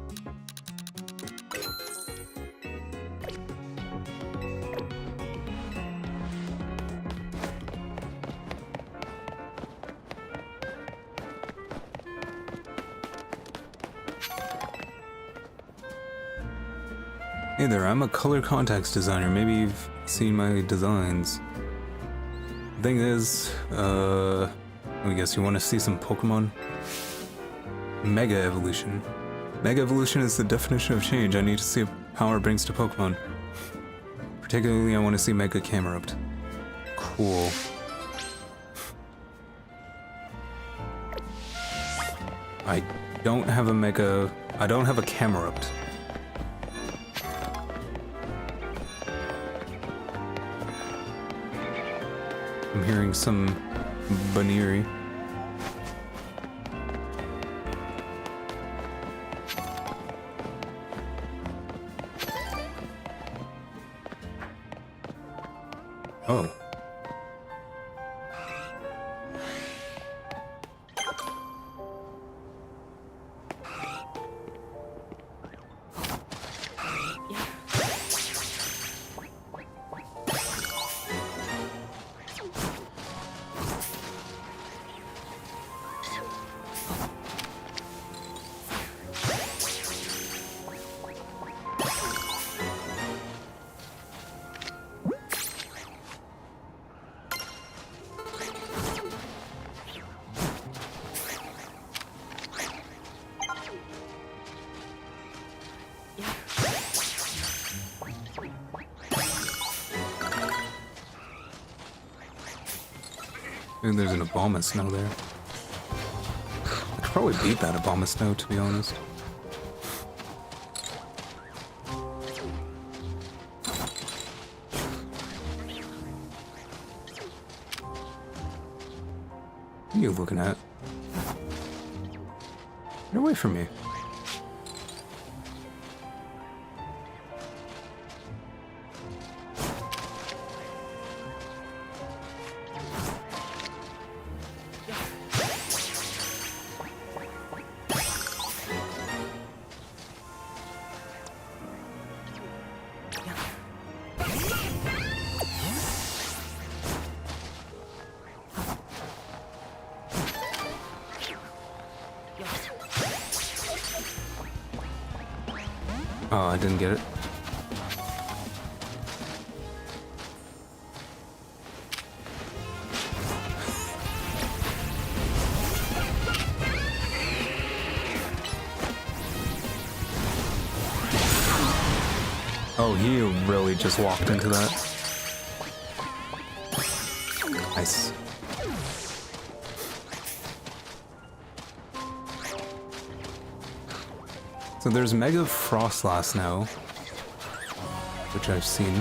Hey there, I'm a color contacts designer. Maybe you've seen my designs. The thing is, I guess you want to see some Pokemon? Mega Evolution. Mega Evolution is the definition of change. I need to see what power brings to Pokemon. Particularly, I want to see Mega Camerupt. Cool. I don't have a Camerupt. I'm hearing some Baniri. Oh. Maybe there's an Abomasnow there. I could probably beat that Abomasnow, to be honest. What are you looking at? Get away from me. Oh, I didn't get it. Oh, he really just walked into that. Nice. So there's Mega Frostlass now, which I've seen.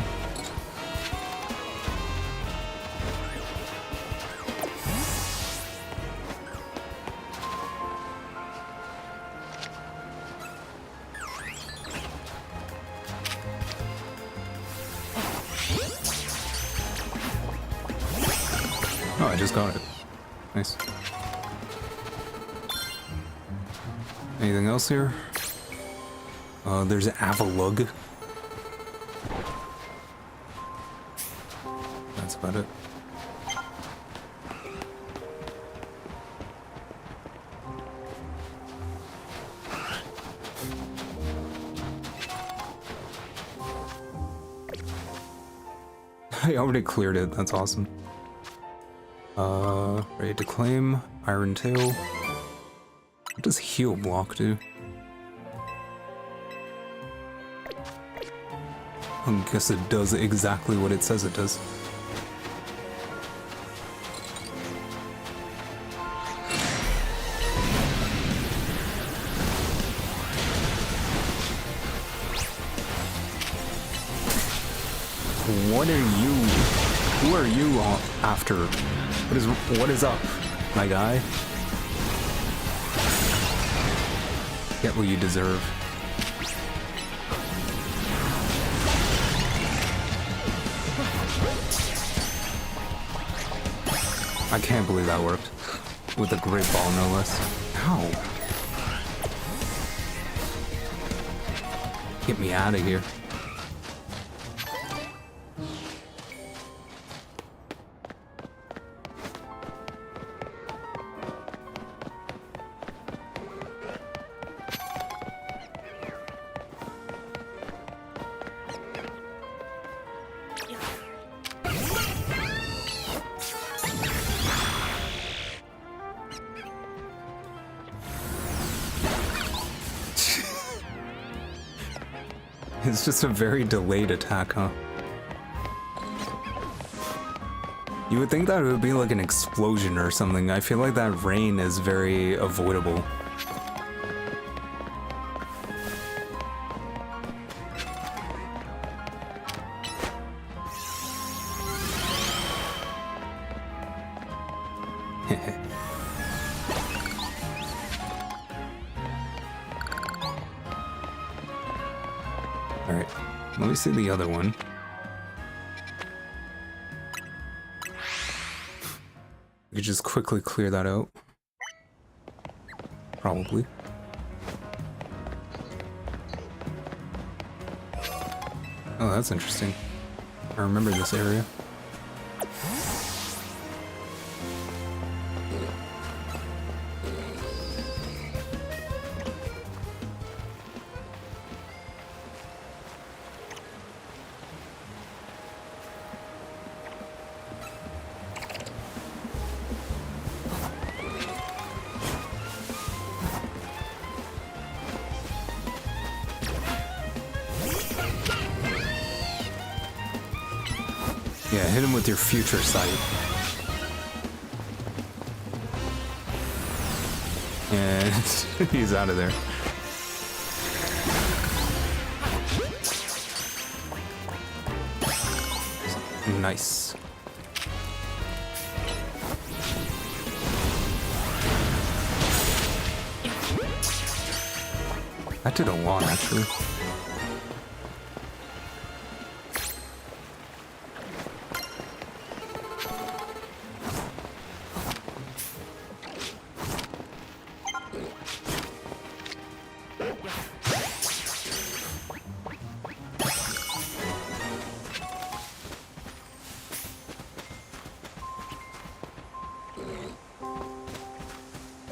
Oh, I just got it. Nice. Anything else here? There's Avalug. That's about it. I already cleared it, that's awesome. Ready to claim. Iron Tail. What does heal block do? I guess it does exactly what it says it does. What are you? Who are you after? What is up, my guy? Get what you deserve. I can't believe that worked. With a great ball, no less. Ow. Get me out of here. It's just a very delayed attack, huh? You would think that it would be like an explosion or something. I feel like that rain is very avoidable. Alright, let me see the other one. We could just quickly clear that out. Probably. Oh, that's interesting. I remember this area. Yeah, hit him with your future sight. And he's out of there. Nice. That did a lot, actually.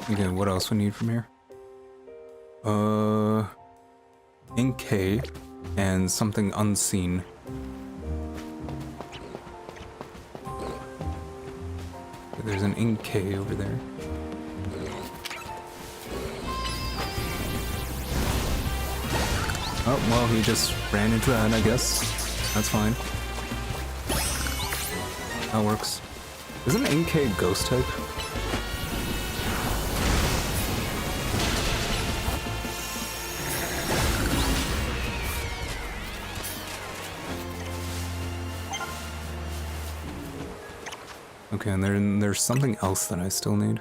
Okay, what else we need from here? Inkay and something unseen. There's an Inkay over there. Oh, well, he just ran into that, I guess. That's fine. That works. Isn't Inkay ghost type? Okay, and there's something else that I still need.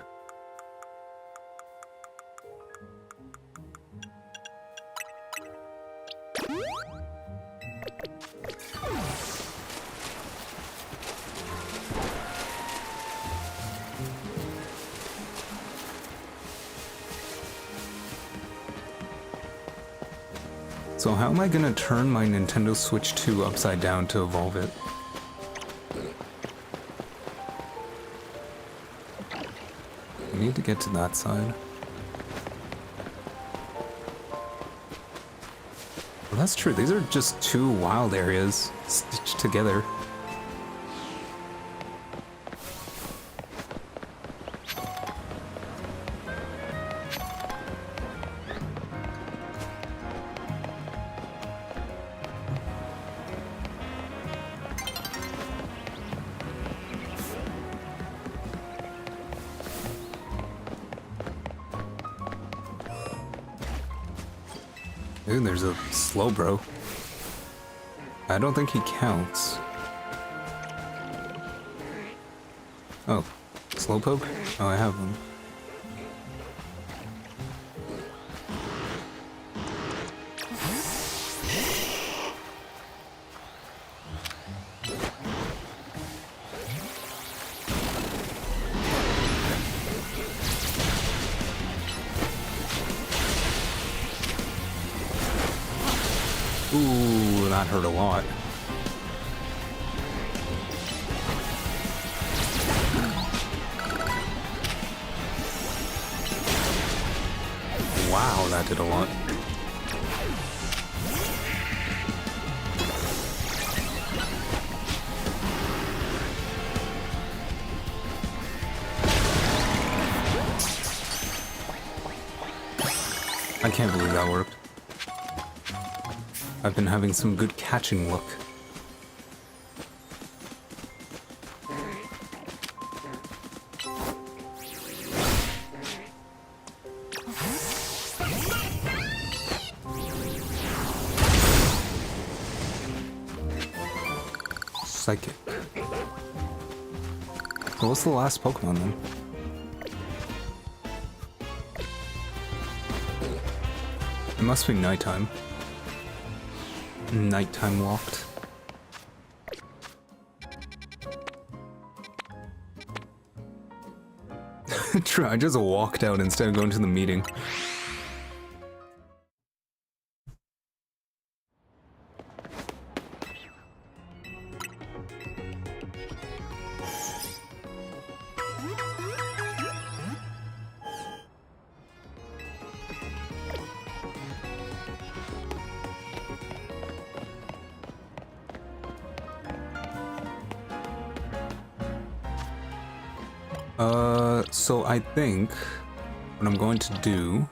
So how am I gonna turn my Nintendo Switch 2 upside down to evolve it? I need to get to that side. Well, that's true, these are just two wild areas stitched together. Dude, there's a Slowbro. I don't think he counts. Oh, Slowpoke? Oh, I have him. Ooh, that hurt a lot. Wow, that did a lot. I can't believe that worked. I've been having some good catching luck. Psychic. So what's the last Pokemon then? It must be nighttime. Nighttime walked. True, I just walked out instead of going to the meeting. So I think what I'm going to do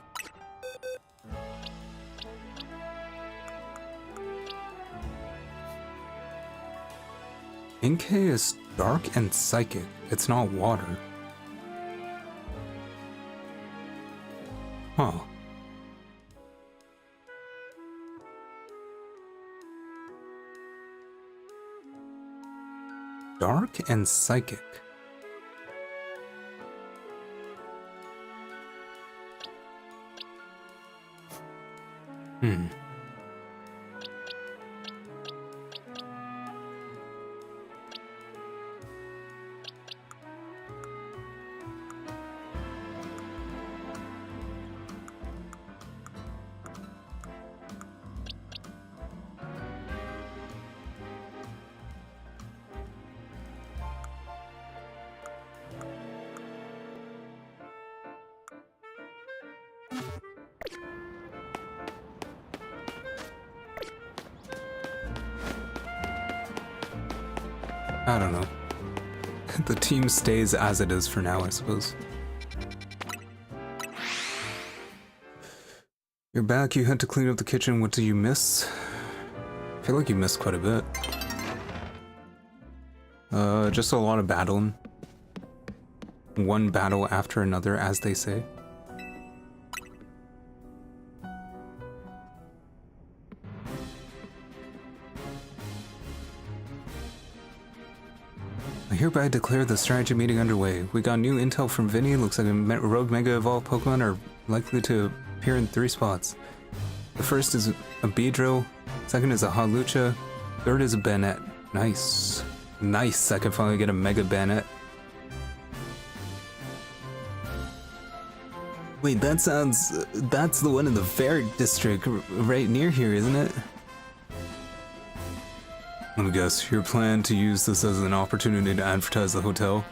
Inkay is dark and psychic. It's not water. Huh. Dark and psychic. Hmm. I don't know. The team stays as it is for now, I suppose. You're back, you had to clean up the kitchen. What do you miss? I feel like you missed quite a bit. Just a lot of battling. One battle after another, as they say. I hereby declare the strategy meeting underway. We got new intel from Vinny. Looks like a rogue Mega Evolved Pokemon are likely to appear in 3 spots. The first is a Beedrill, second is a Hawlucha, third is a Banette. Nice. Nice, I can finally get a Mega Banette. Wait, that's the one in the Fair District right near here, isn't it? Let me guess, your plan to use this as an opportunity to advertise the hotel?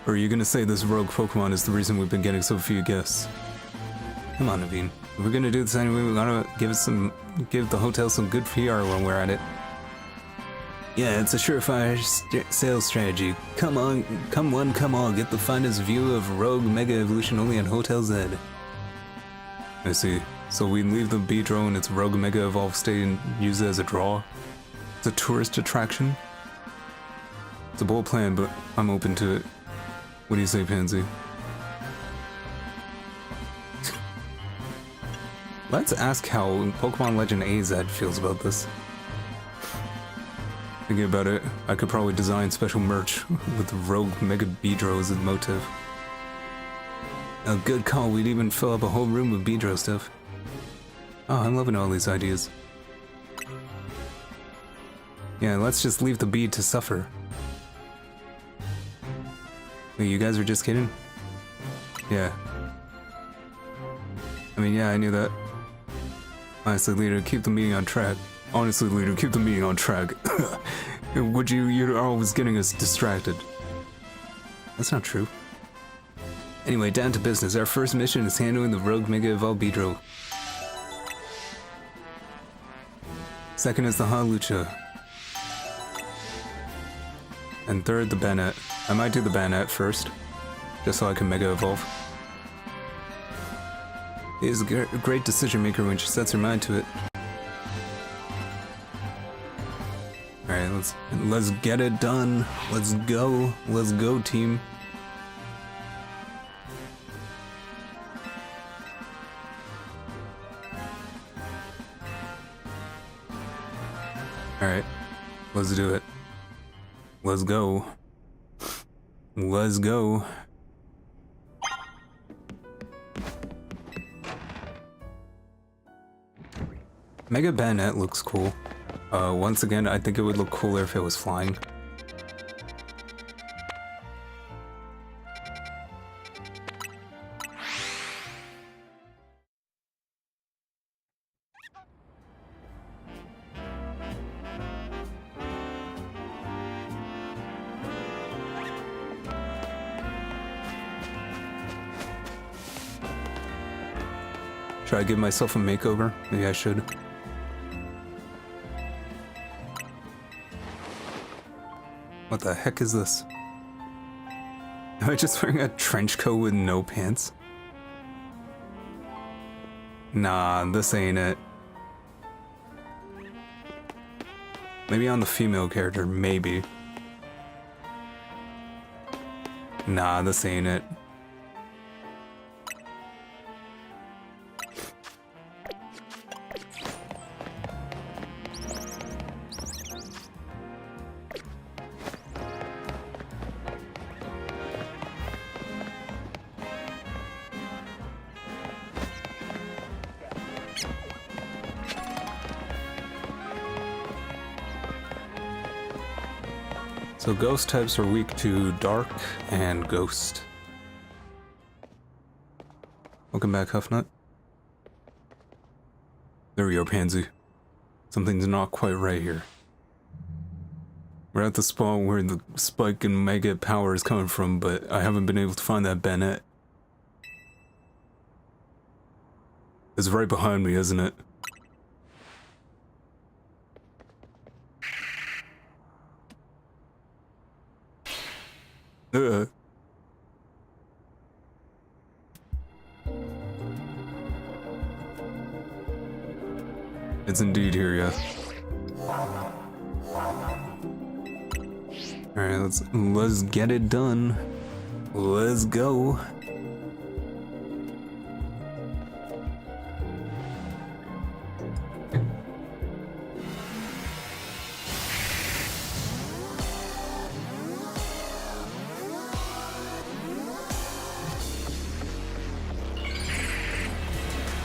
Or are you gonna say this rogue Pokemon is the reason we've been getting so few guests? Come on, Naveen. If we're gonna do this anyway, we gotta give the hotel some good PR when we're at it. Yeah, it's a surefire sales strategy. Come on, come all, get the finest view of Rogue Mega Evolution only at Hotel Z. I see. So we leave the Beedrill in its Rogue Mega Evolved state and use it as a draw? It's a tourist attraction? It's a bold plan, but I'm open to it. What do you say, Pansy? Let's ask how Pokemon Legend AZ feels about this. Thinking about it, I could probably design special merch with the Rogue Mega Beedrill as a motif. A good call, we'd even fill up a whole room with Beedrill stuff. Oh, I'm loving all these ideas. Yeah, let's just leave the bead to suffer. Wait, you guys are just kidding? Yeah. I mean, yeah, I knew that. Honestly, leader, keep the meeting on track. Honestly, leader, keep the meeting on track. You're always getting us distracted. That's not true. Anyway, down to business. Our first mission is handling the Rogue Mega Evolved Beedrill. Second is the Hawlucha. And third, the Banette. I might do the Banette first, just so I can Mega Evolve. She is a great decision maker when she sets her mind to it. Alright, let's get it done. Let's go team. Alright, let's do it. Let's go. Let's go. Mega Banette looks cool. Once again, I think it would look cooler if it was flying. Should I give myself a makeover? Maybe I should. What the heck is this? Am I just wearing a trench coat with no pants? Nah, this ain't it. Maybe on the female character, maybe. Nah, this ain't it. So ghost types are weak to dark and ghost. Welcome back, Huffnut. There we go, Pansy. Something's not quite right here. We're at the spot where the spike in mega power is coming from, but I haven't been able to find that Banette. It's right behind me, isn't it? It's indeed here, yes. Alright, let's get it done. Let's go.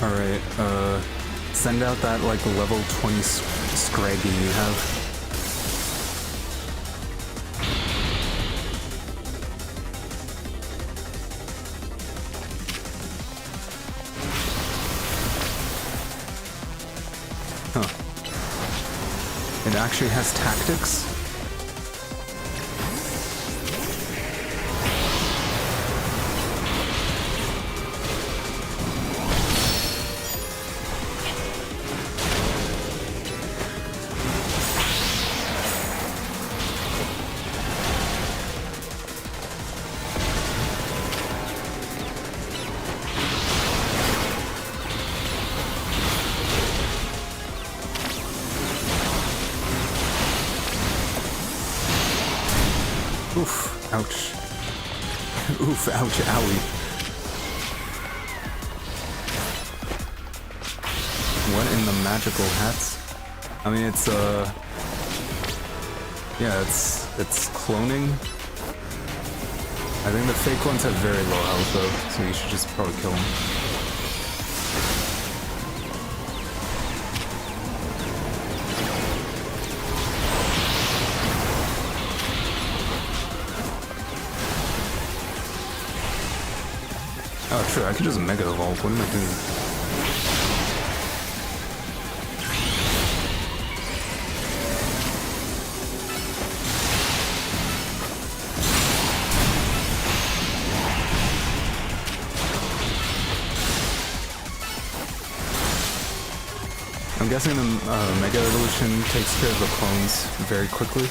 Alright, send out that, like, level 20 Scraggy you have. Huh. It actually has tactics? Oof, ouch. Oof, ouch, owie. What in the magical hats? I mean, it's, yeah, it's cloning. I think the fake ones have very low health though, so you should just probably kill them. Oh, true, I could just Mega Evolve. What am I doing? I'm guessing the Mega Evolution takes care of the clones very quickly.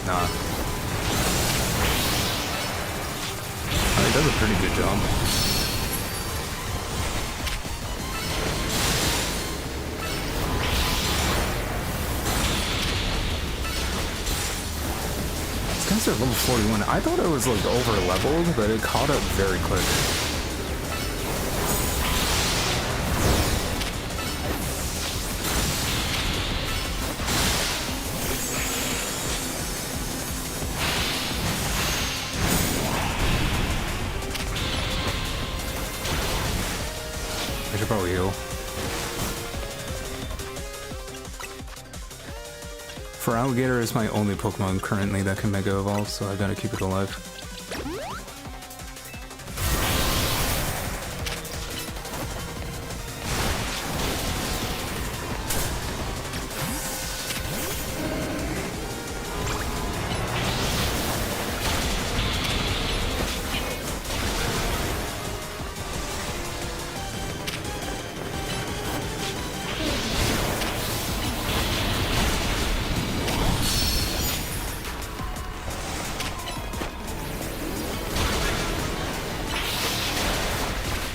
Nah. Oh, he does a pretty good job. These guys are level 41. I thought it was like over leveled, but it caught up very quick. I should probably heal. For Alligator is my only Pokemon currently that can Mega Evolve, so I gotta keep it alive.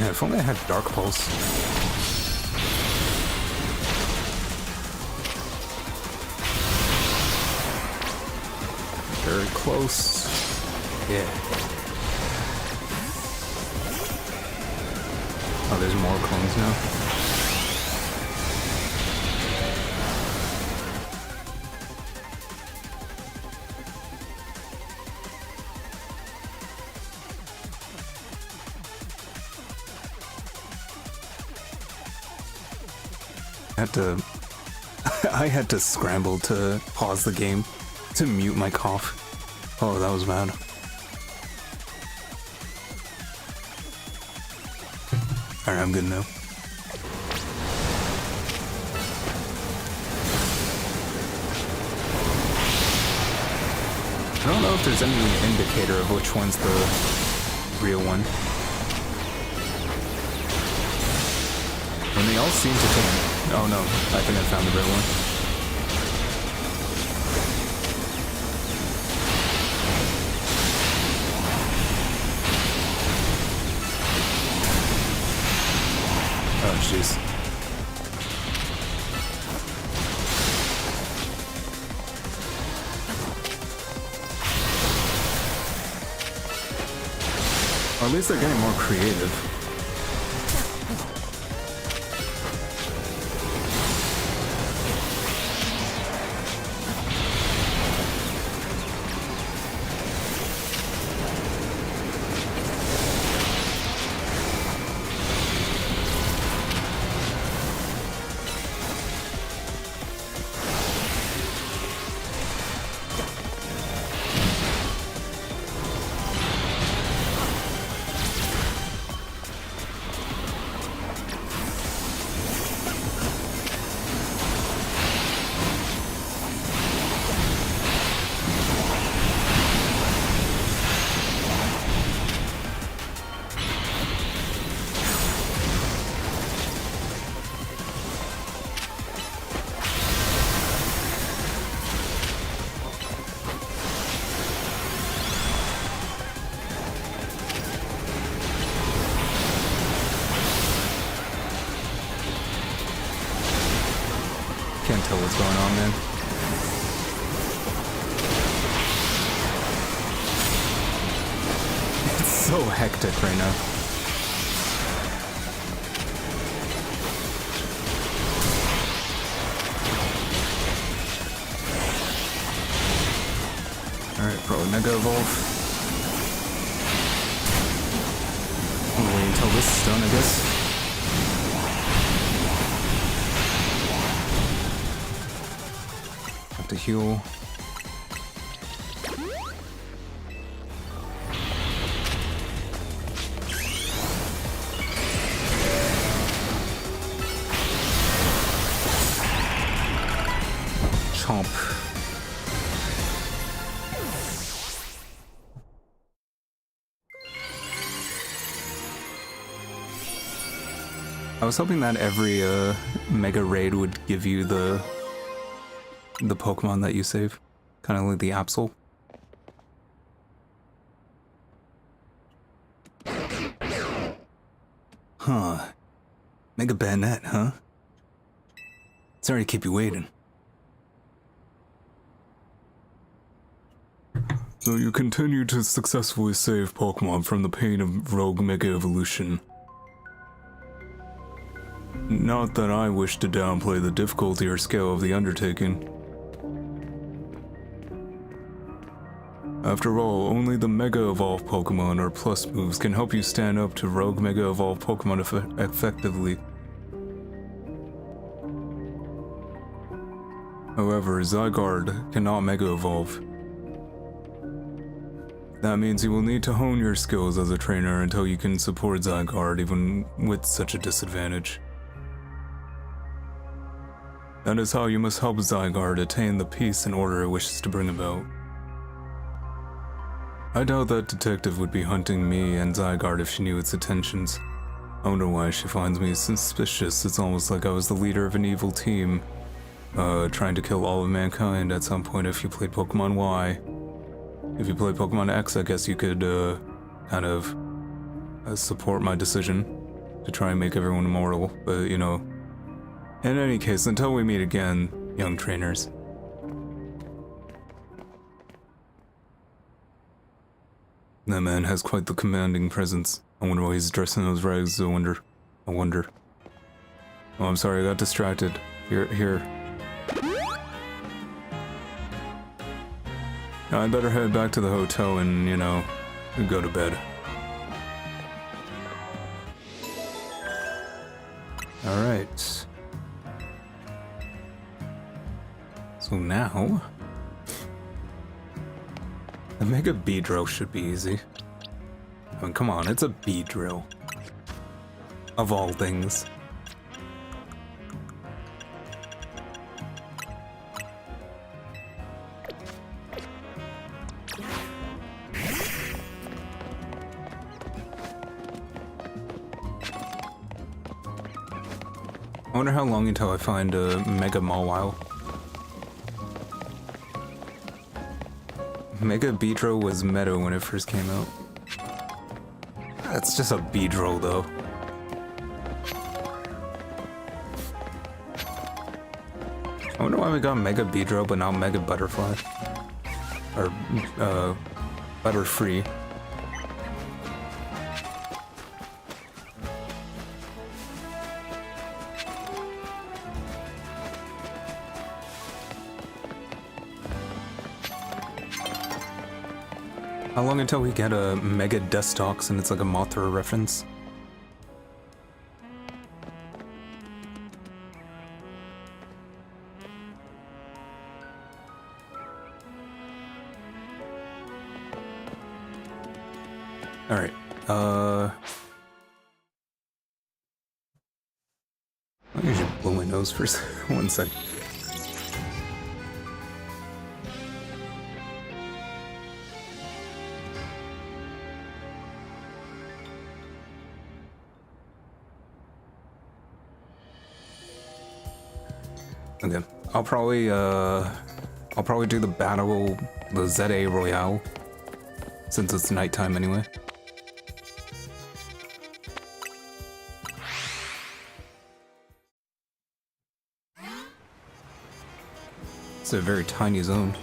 Yeah, if only I had Dark Pulse. Very close. Yeah. Oh, there's more clones now. I had to scramble to pause the game to mute my cough. Oh, that was bad. Alright, I'm good now. I don't know if there's any indicator of which one's the real one. And they all seem to take... Oh no, I think I found the real one. orange juice. Or at least they're getting more creative. Can't tell what's going on, man. It's so hectic right now. Alright, probably Mega Evolve. I'll wait until this is done, I guess. To heal. Chomp. I was hoping that every mega raid would give you the Pokemon that you save. Kind of like the Absol. Huh. Mega Bayonet, huh? Sorry to keep you waiting. So you continue to successfully save Pokemon from the pain of rogue Mega Evolution. Not that I wish to downplay the difficulty or scale of the undertaking. After all, only the Mega Evolve Pokemon or Plus moves can help you stand up to rogue Mega Evolve Pokemon effectively. However, Zygarde cannot Mega Evolve. That means you will need to hone your skills as a trainer until you can support Zygarde even with such a disadvantage. That is how you must help Zygarde attain the peace and order it wishes to bring about. I doubt that detective would be hunting me and Zygarde if she knew its intentions. I wonder why she finds me suspicious. It's almost like I was the leader of an evil team, trying to kill all of mankind at some point if you played Pokemon Y. If you played Pokemon X, I guess you could, kind of support my decision to try and make everyone immortal, but, you know. In any case, until we meet again, young trainers. That man has quite the commanding presence. I wonder why he's dressed in those rags. I wonder. Oh, I'm sorry, I got distracted. Here. Now, I better head back to the hotel and, you know, go to bed. Alright. So now... the Mega Beedrill should be easy. I mean, come on, it's a Beedrill. Of all things. I wonder how long until I find a Mega Mawile. Mega Beedrill was meta when it first came out. That's just a Beedrill though. I wonder why we got Mega Beedrill but not Mega Butterfly. Or, Butterfree. How long until we get a Mega Dustox and it's like a Mothra reference? Alright, let me just blow my nose for 1 sec. Okay, I'll probably do the battle, the ZA Royale, since it's nighttime anyway. It's a very tiny zone.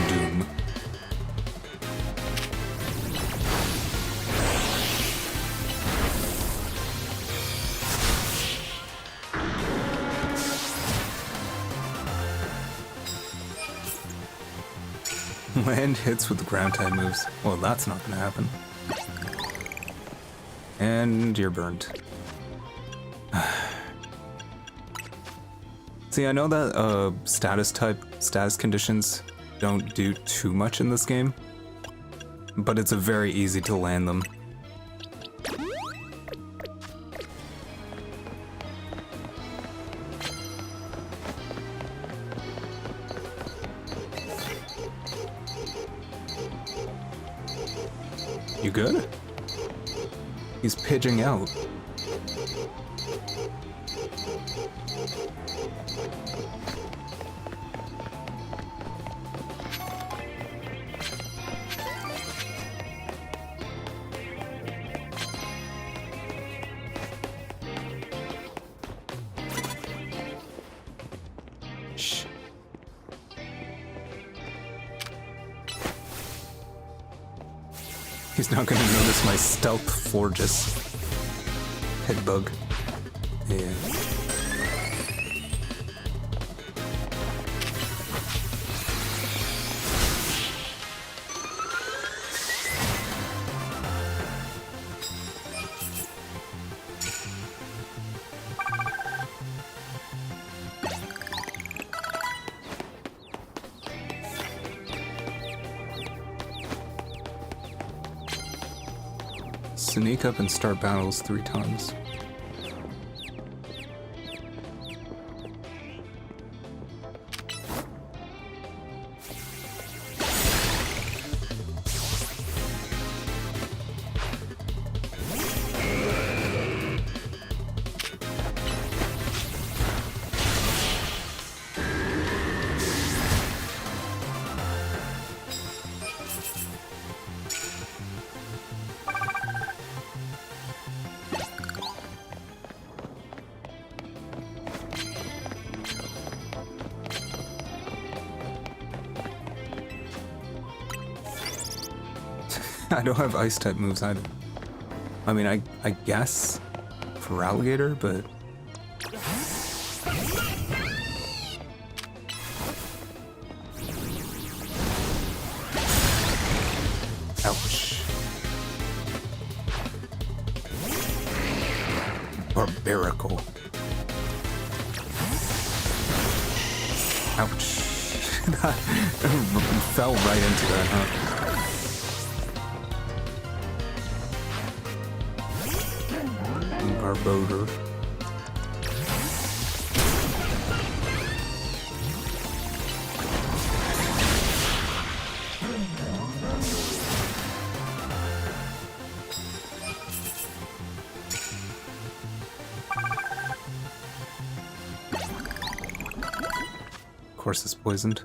Doom. Land hits with ground type moves. Well, that's not gonna happen. And you're burned. See, I know that status conditions don't do too much in this game, but it's very easy to land them. You good? He's pitching out. Shh. He's not gonna notice my stealth Forgus head bug. Yeah. Sneak up and start battles 3 times. I don't have ice type moves either. I mean, I guess for alligator, but ouch. Barbarical. Ouch. That fell right into that, huh? Boulder. course it's poisoned.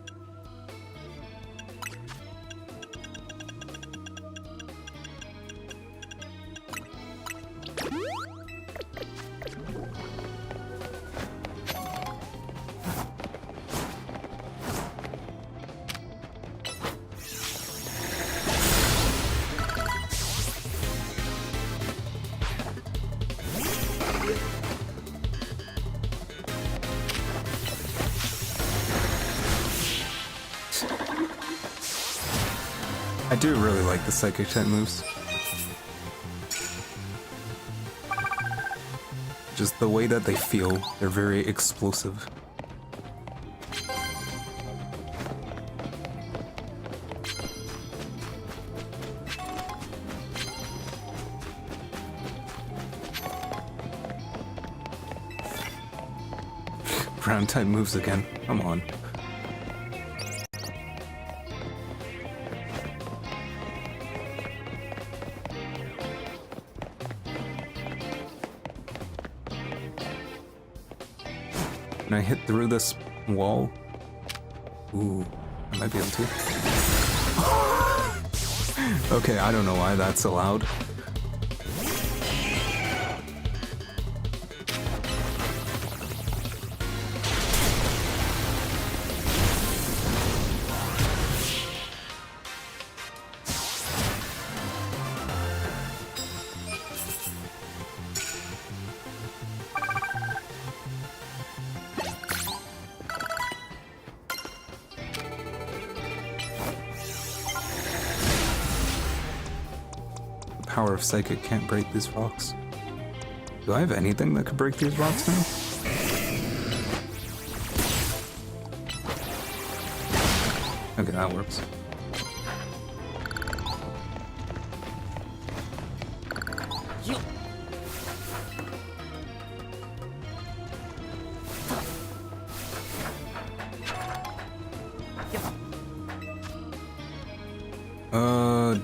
I do really like the psychic type moves. Just the way that they feel, they're very explosive. Ground type moves again, come on. Can I hit through this wall? Ooh, I might be able to. Okay, I don't know why that's allowed. Power of Psychic can't break these rocks. Do I have anything that could break these rocks now? Okay, that works.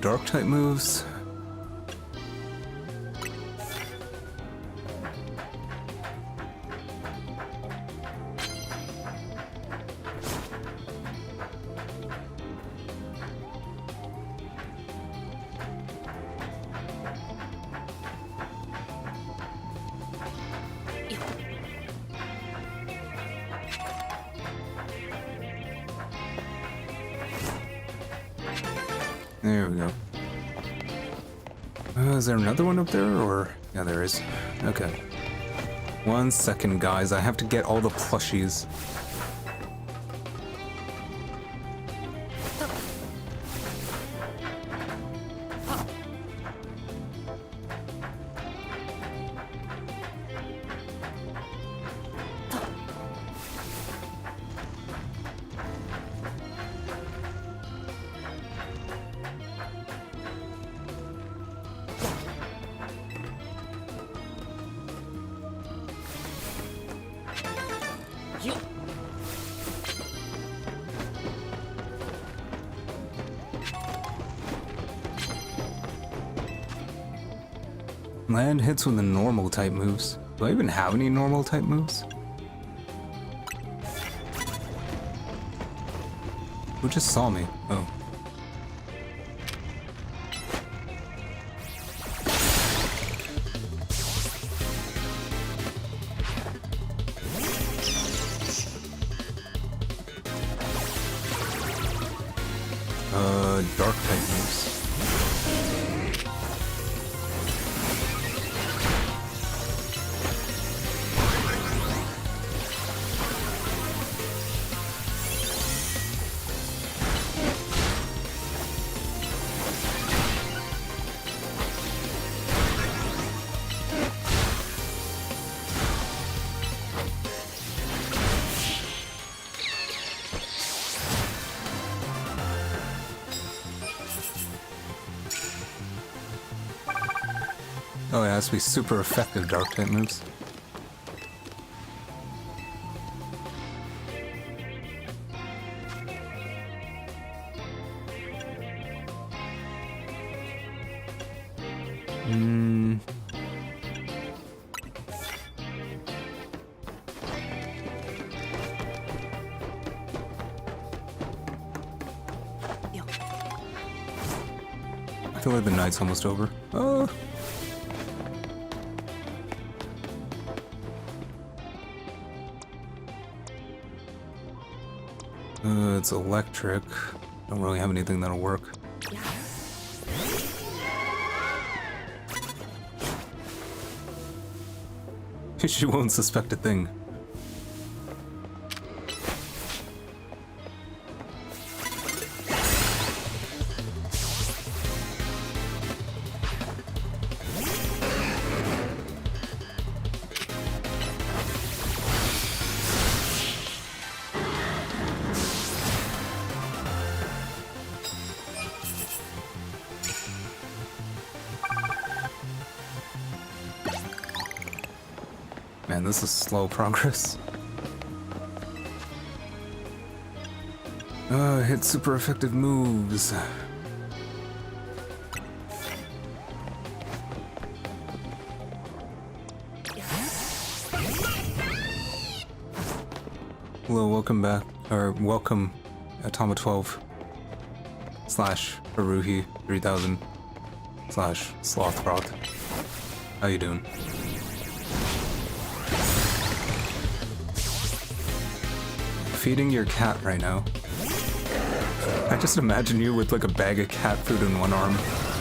Dark type moves. There we go. Is there another one up there, or? Yeah, there is. Okay. 1 second, guys. I have to get all the plushies. Land hits with the normal type moves. Do I even have any normal type moves? Who just saw me? Oh. Dark type moves. Oh, it has to be super effective dark type moves. feel like the night's almost over. Oh! It's electric. Don't really have anything that'll work. She won't suspect a thing. Man, this is slow progress. Hit super effective moves. Hello, welcome back, or welcome, Atoma12 / Haruhi 3000 / Slothroth. How you doing? Feeding your cat right now. I just imagine you with like a bag of cat food in one arm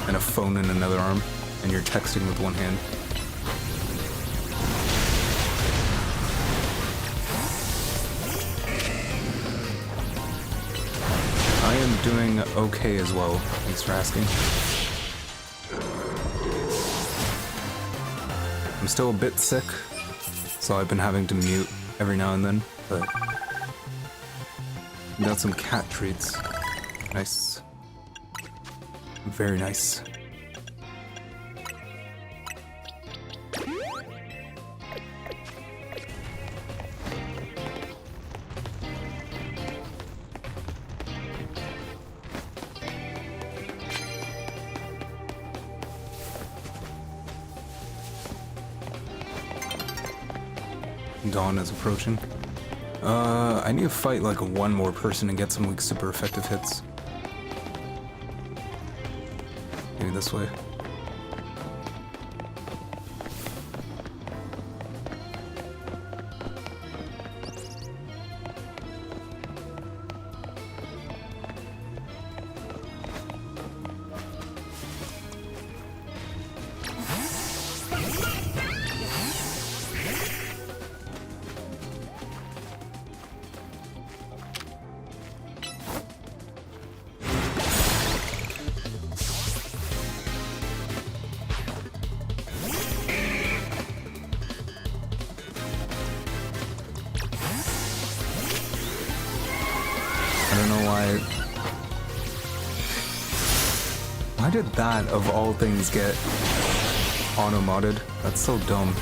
and a phone in another arm, and you're texting with one hand. I am doing okay as well. Thanks for asking. I'm still a bit sick, so I've been having to mute every now and then, but got some cat treats. Nice. Very nice. Dawn is approaching. I need to fight like one more person and get some like super effective hits. Maybe this way. I don't know why. Why did that, of all things, get auto-modded? That's so dumb.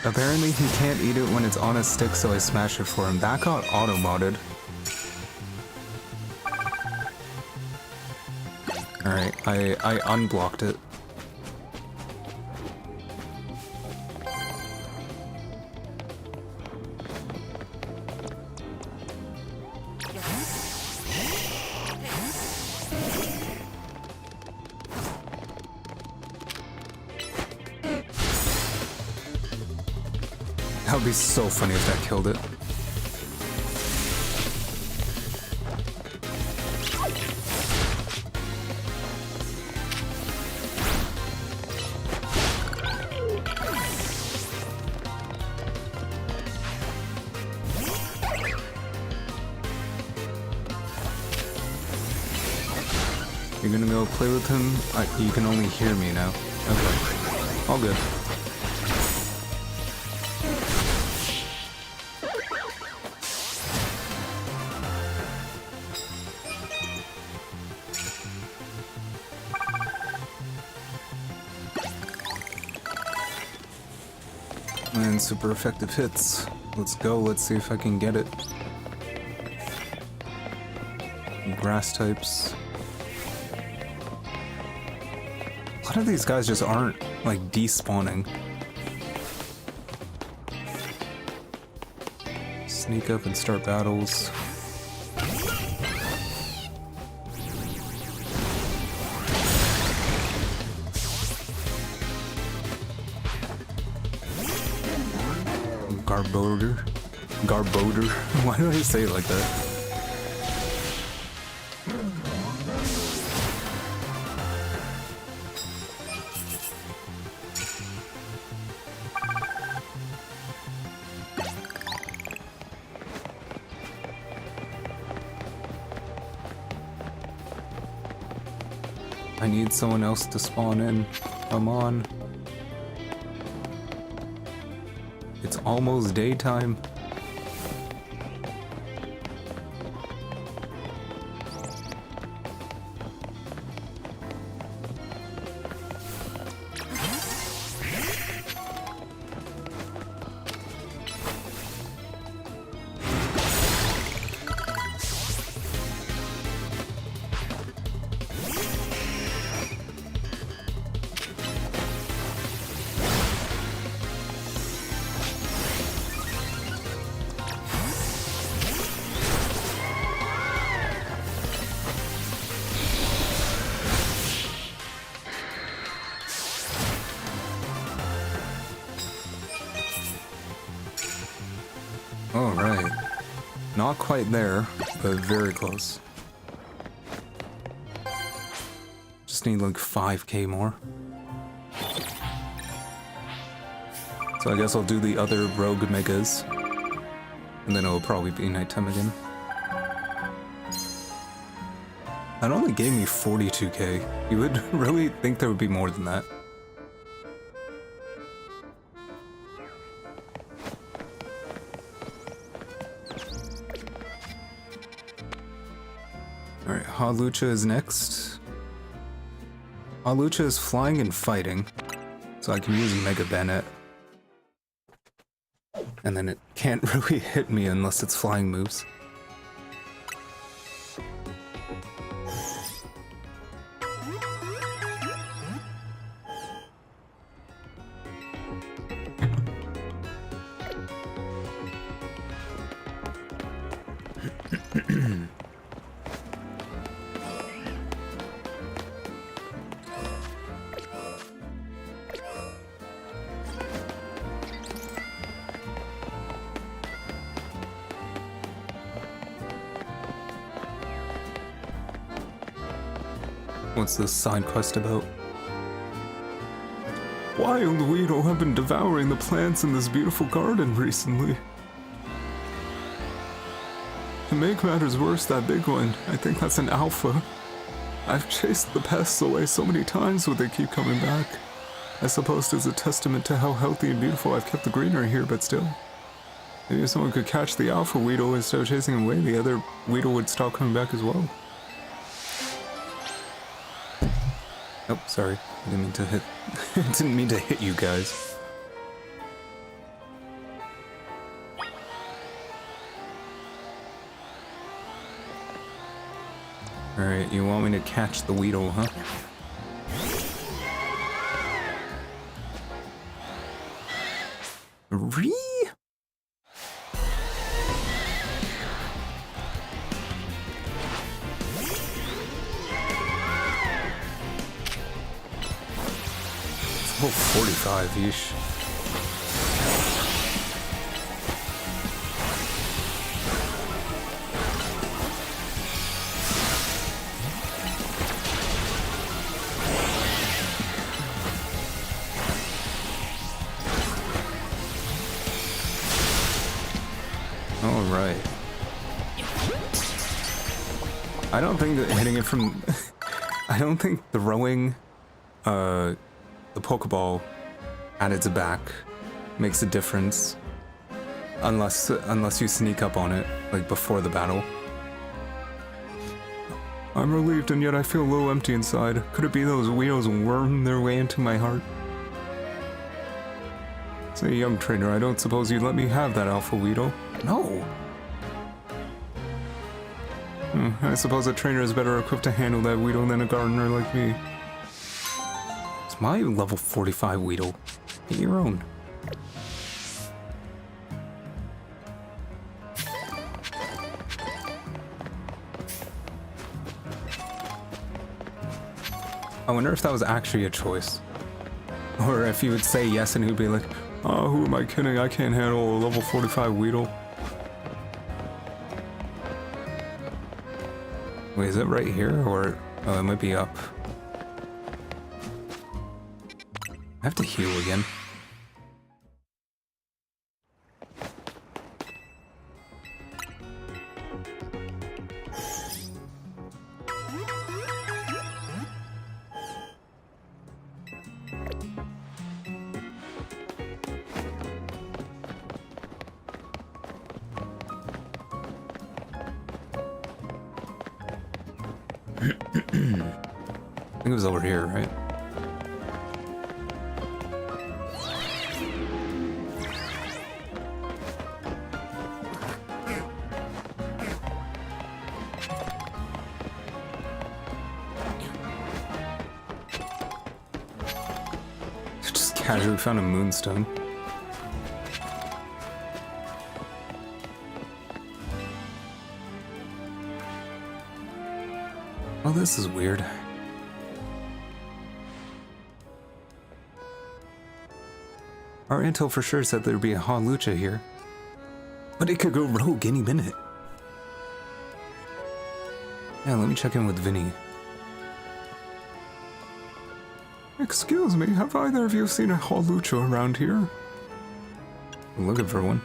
Apparently he can't eat it when it's on a stick, so I smash it for him. That got auto-modded. Alright, I unblocked it. That would be so funny if that killed it. You're gonna be able to play with him? You can only hear me now. Okay. All good. And super effective hits. Let's go, let's see if I can get it. Grass types. A lot of these guys just aren't, like, despawning. Sneak up and start battles. Garboder. Garboder. Why do I say it like that? I need someone else to spawn in. Come on. It's almost daytime. Alright. Not quite there, but very close. Just need like 5k more. So I guess I'll do the other rogue megas. And then it'll probably be nighttime again. That only gave me 42k. You would really think there would be more than that. Alright, Hawlucha is next. Hawlucha is flying and fighting, so I can use Mega Bayonet. And then it can't really hit me unless it's flying moves. What's this side quest about? Wild Weedle have been devouring the plants in this beautiful garden recently. To make matters worse, that big one, I think that's an alpha. I've chased the pests away so many times, but they keep coming back. I suppose it's a testament to how healthy and beautiful I've kept the greenery here, but still. Maybe if someone could catch the alpha Weedle instead of chasing him away, the other Weedle would stop coming back as well. Oh, sorry. I didn't mean to hit. Didn't mean to hit you guys. Alright, you want me to catch the Weedle, huh? Ree? Oh, 45-ish. All right. I don't think that hitting it from... I don't think throwing, the Pokeball at its back makes a difference unless you sneak up on it, like before the battle. I'm relieved and yet I feel a little empty inside. Could it be those wheels worm their way into my heart? Say, young trainer, I don't suppose you'd let me have that Alpha Weedle? No! I suppose a trainer is better equipped to handle that Weedle than a gardener like me. It's my level 45 Weedle. Get your own. I wonder if that was actually a choice. Or if he would say yes and he'd be like, Oh, who am I kidding? I can't handle a level 45 Weedle. Wait, is it right here? Or... oh, it might be up. I have to heal again. I think it was over here, right? Just casually found a moonstone. Well, this is weird. Our intel for sure said there'd be a Hawlucha here. But it could go rogue any minute. Yeah, let me check in with Vinny. Excuse me, have either of you seen a Hawlucha around here? I'm looking for one.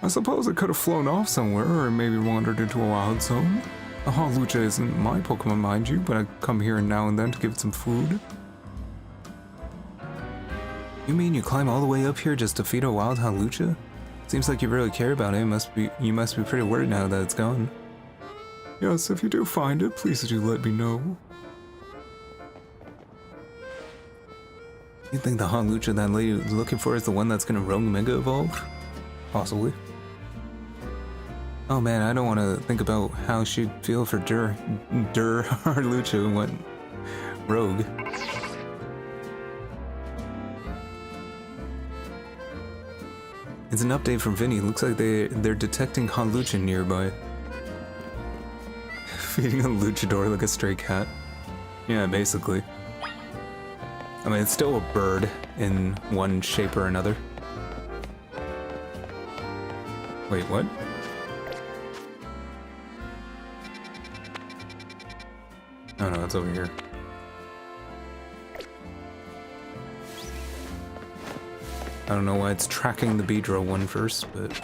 I suppose it could have flown off somewhere, or maybe wandered into a wild zone. A Hawlucha isn't my Pokemon, mind you, but I come here now and then to give it some food. You mean you climb all the way up here just to feed a wild Hawlucha? Seems like you really care about it. You must be pretty worried now that it's gone. Yes, if you do find it, please do let me know. You think the Hawlucha that lady was looking for is the one that's gonna rogue Mega Evolve? Possibly. Oh man, I don't want to think about how she'd feel for Hawlucha went rogue. It's an update from Vinny. Looks like they're detecting Hawlucha nearby. Feeding a luchador like a stray cat. Yeah, basically. I mean, it's still a bird in one shape or another. Wait, what? Oh no, it's over here. I don't know why it's tracking the Beedrill one first, but...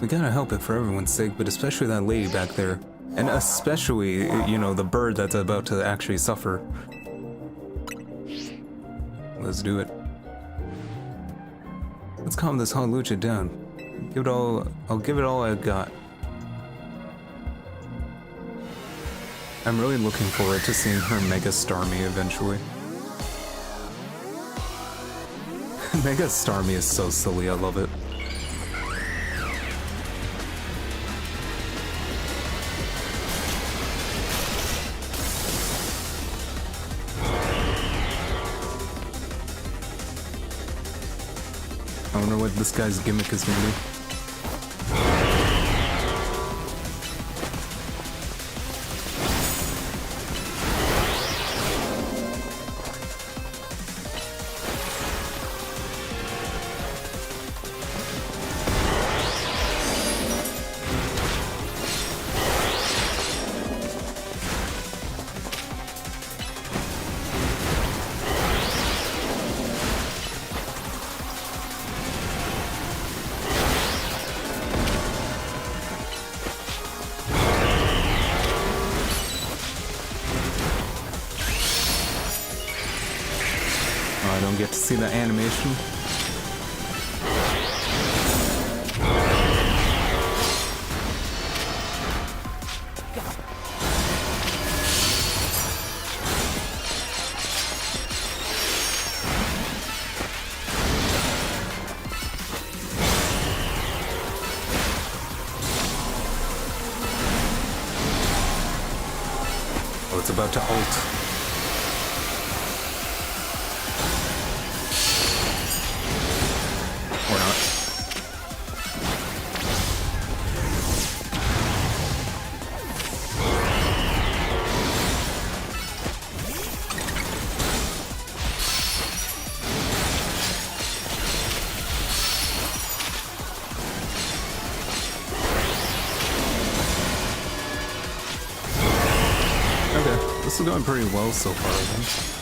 We gotta help it for everyone's sake, but especially that lady back there. And especially, you know, the bird that's about to actually suffer. Let's do it. Let's calm this Hawlucha down. I'll give it all I've got. I'm really looking forward to seeing her Mega Starmie eventually. Mega Starmie is so silly, I love it. I wonder what this guy's gimmick is gonna be. I don't get to see the animation. it's about to ult. Or not. This is going pretty well so far, I think.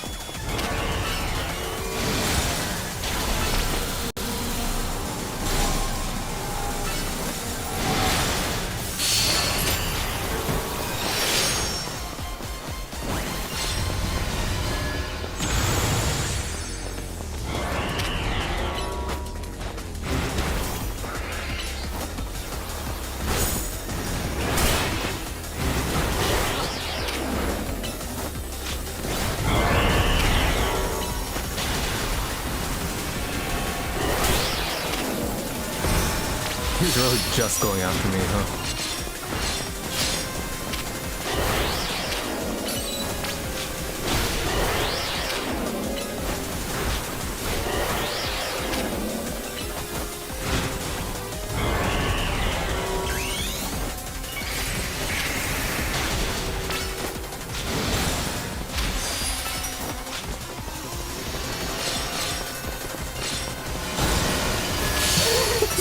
He's really just going after me, huh?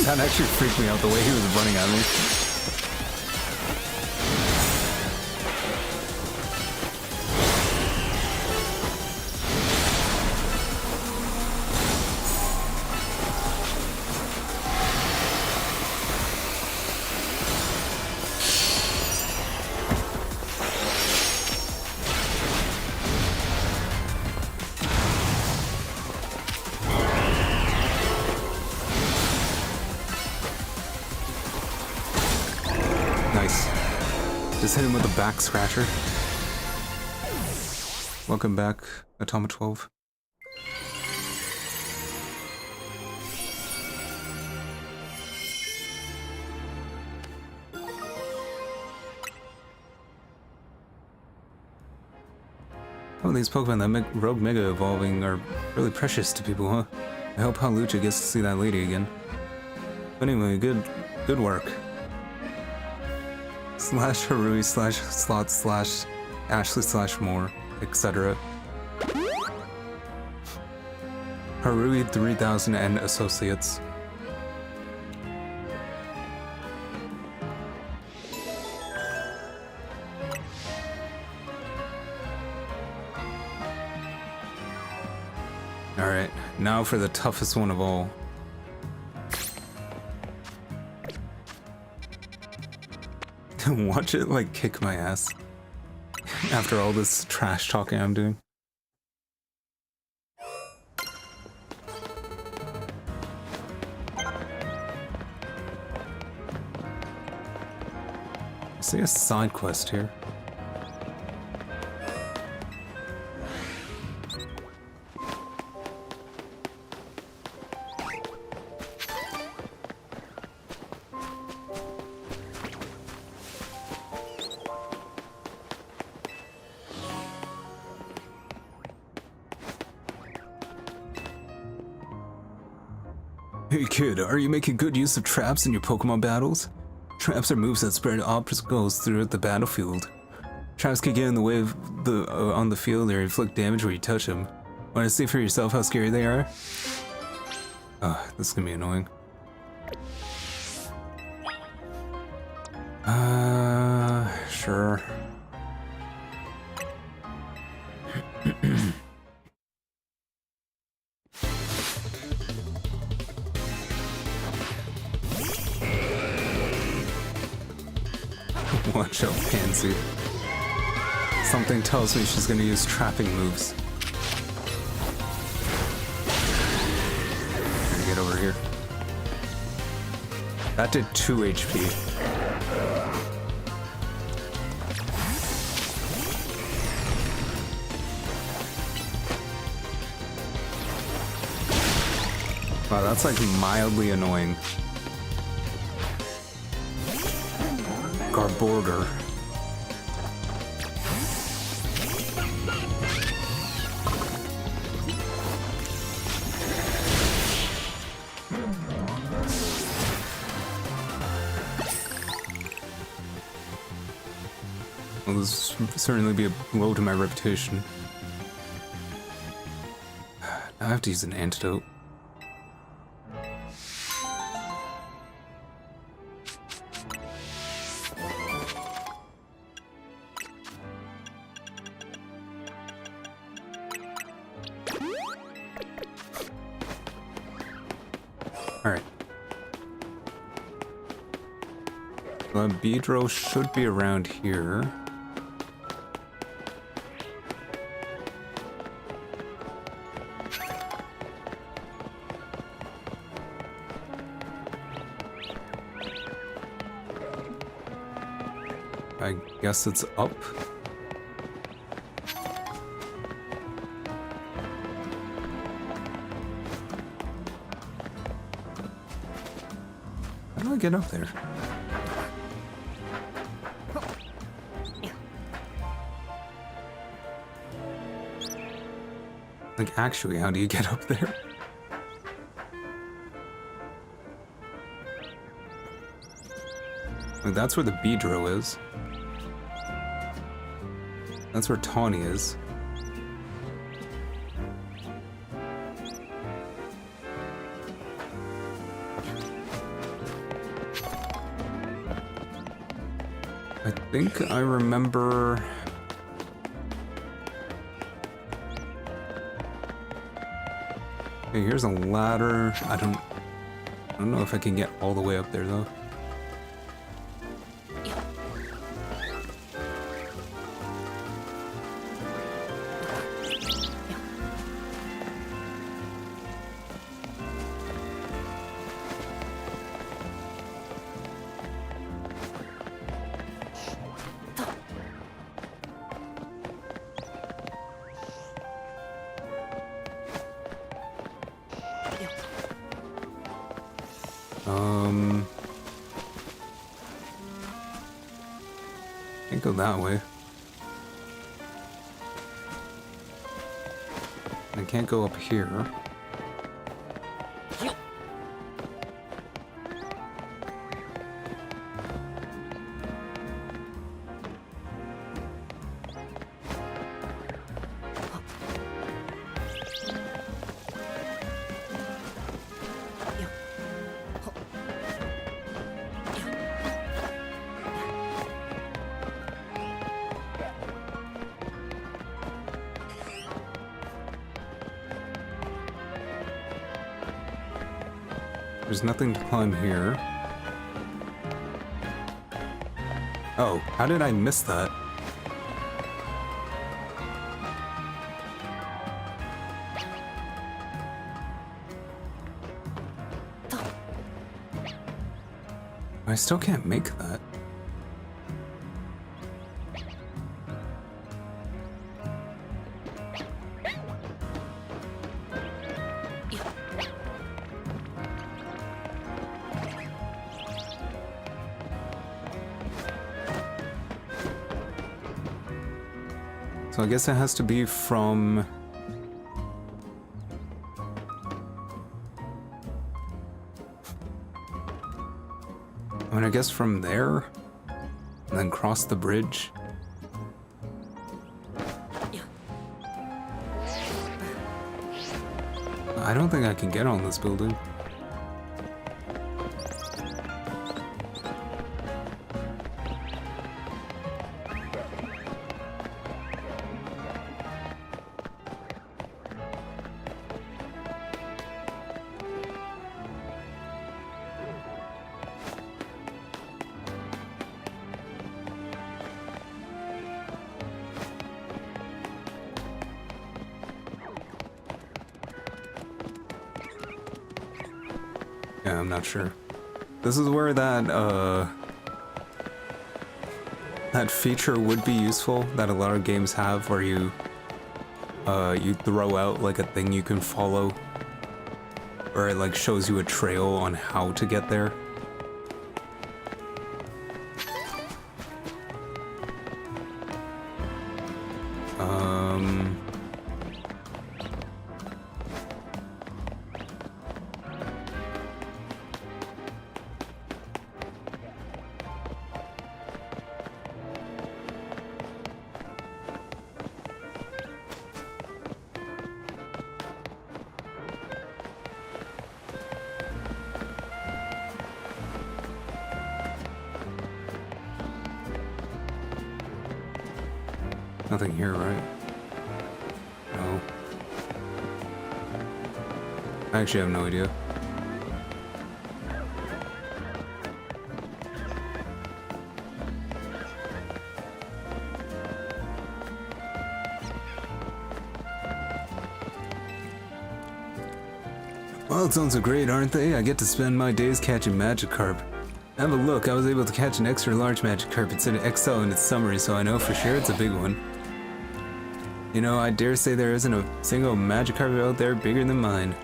That actually freaked me out, the way he was running at me. Nice. Just hit him with a back scratcher. Welcome back, Atoma 12. Oh, these Pokemon that make Rogue Mega evolving are really precious to people, huh? I hope Halucha gets to see that lady again. But anyway, good work. Slash Harui slash slot slash Ashley slash more, etc. Harui 3000 and Associates. Alright, now for the toughest one of all. Watch it, like, kick my ass. After all this trash talking I'm doing. I see a side quest here. Hey kid, are you making good use of traps in your Pokemon battles? Traps are moves that spread obstacles throughout the battlefield. Traps can get in the way of on the field or inflict damage where you touch them. Want to see for yourself how scary they are? This is gonna be annoying. Sure. Watch out, Pansy. Something tells me she's gonna use trapping moves. Gonna get over here. That did 2 HP. Wow, that's like mildly annoying. Garborder. will certainly be a blow to my reputation. I have to use an antidote. Alright. The Beedrill should be around here. I guess it's up. How do I get up there? Like, actually, how do you get up there? Like, that's where the Beedrill is. That's where Tawny is. I think I remember... Okay, here's a ladder. I don't know if I can get all the way up there though. Can't go that way. I can't go up here. There's nothing to climb here. Oh, how did I miss that? I still can't make that. So I guess it has to be from... I mean, I guess from there, and then cross the bridge. I don't think I can get on this building. Yeah, I'm not sure. This is where that feature would be useful that a lot of games have, where you throw out like a thing you can follow, or it like shows you a trail on how to get there. Nothing here, right? No. I actually have no idea. Wild zones are great, aren't they? I get to spend my days catching Magikarp. Have a look, I was able to catch an extra large Magikarp. It said XL in its summary, so I know for sure it's a big one. You know, I dare say there isn't a single Magikarp out there bigger than mine.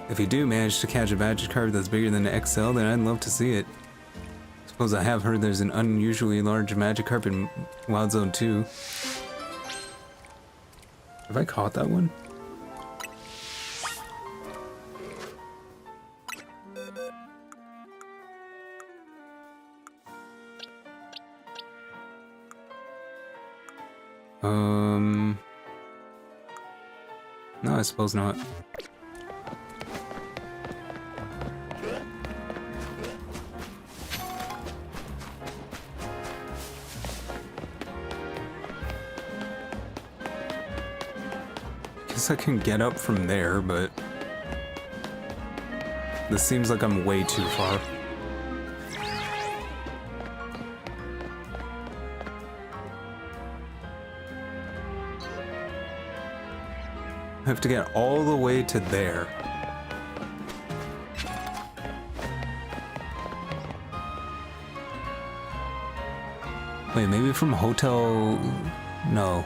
If you do manage to catch a Magikarp that's bigger than an XL, then I'd love to see it. Suppose I have heard there's an unusually large Magikarp in Wild Zone 2. Have I caught that one? No, I suppose not. Guess I can get up from there, but this seems like I'm way too far. I have to get all the way to there. Wait, maybe from Hotel... No.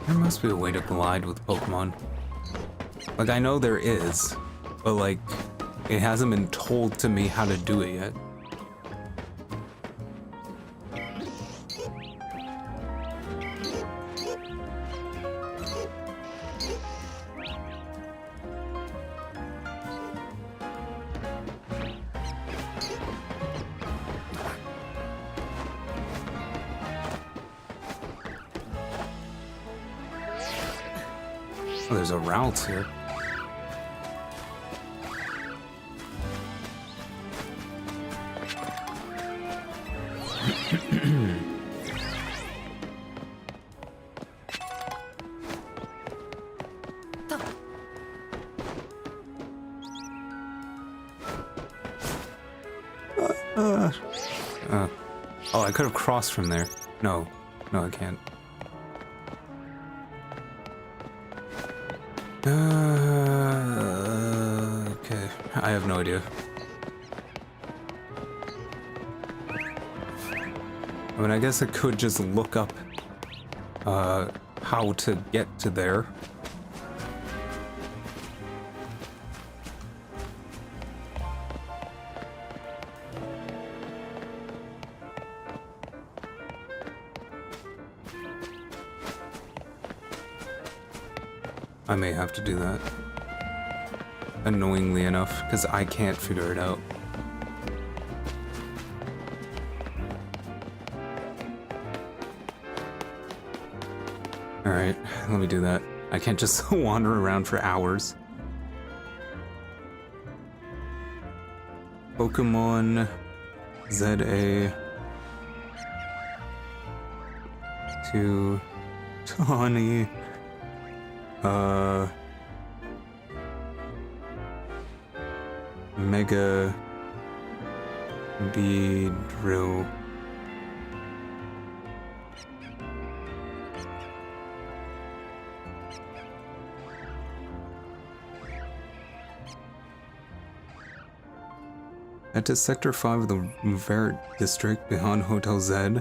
There must be a way to glide with Pokemon. Like, I know there is, but like, it hasn't been told to me how to do it yet. Oh, there's a route here. Oh, I could have crossed from there. No, I can't. Okay, I have no idea. I mean, I guess I could just look up how to get to there. I may have to do that. Annoyingly enough, because I can't figure it out. Alright, let me do that. I can't just wander around for hours. Pokemon ZA to Tawny. Mega Beedrill. Head to Sector 5 of the Vert District behind Hotel Z.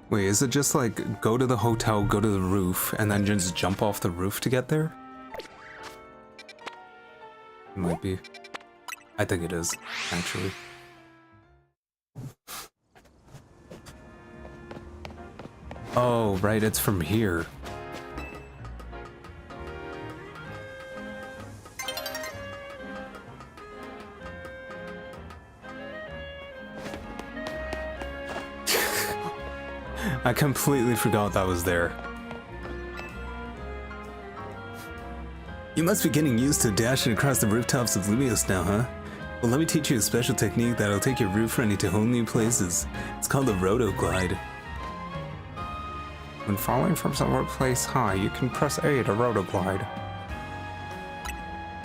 Wait, is it just like go to the hotel, go to the roof, and then just jump off the roof to get there? might be. I think it is, actually. Oh, right, it's from here. I completely forgot that was there. You must be getting used to dashing across the rooftops of Lumios now, huh? Well, let me teach you a special technique that'll take your roof running to whole new places. It's called the Roto Glide. When falling from some place high, you can press A to rotoglide.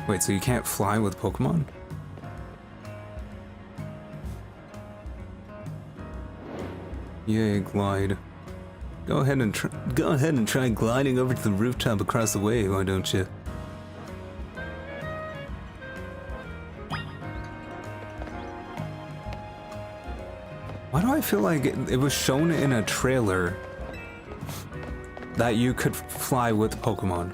Wait, so you can't fly with Pokemon? Yay, glide. Go ahead and try gliding over to the rooftop across the way, why don't you? Why do I feel like it was shown in a trailer that you could fly with Pokemon?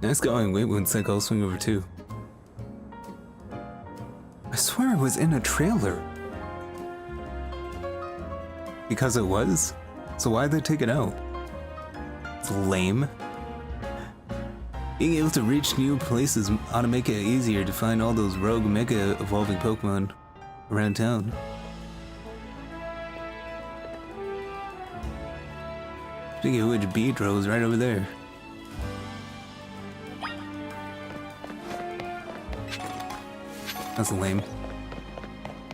Nice going. Wait one sec, I'll swing over too. I swear it was in a trailer. Because it was? So why'd they take it out? It's lame. Being able to reach new places ought to make it easier to find all those rogue mega evolving Pokemon around town. Speaking of which, Beedrill's right over there. That's lame.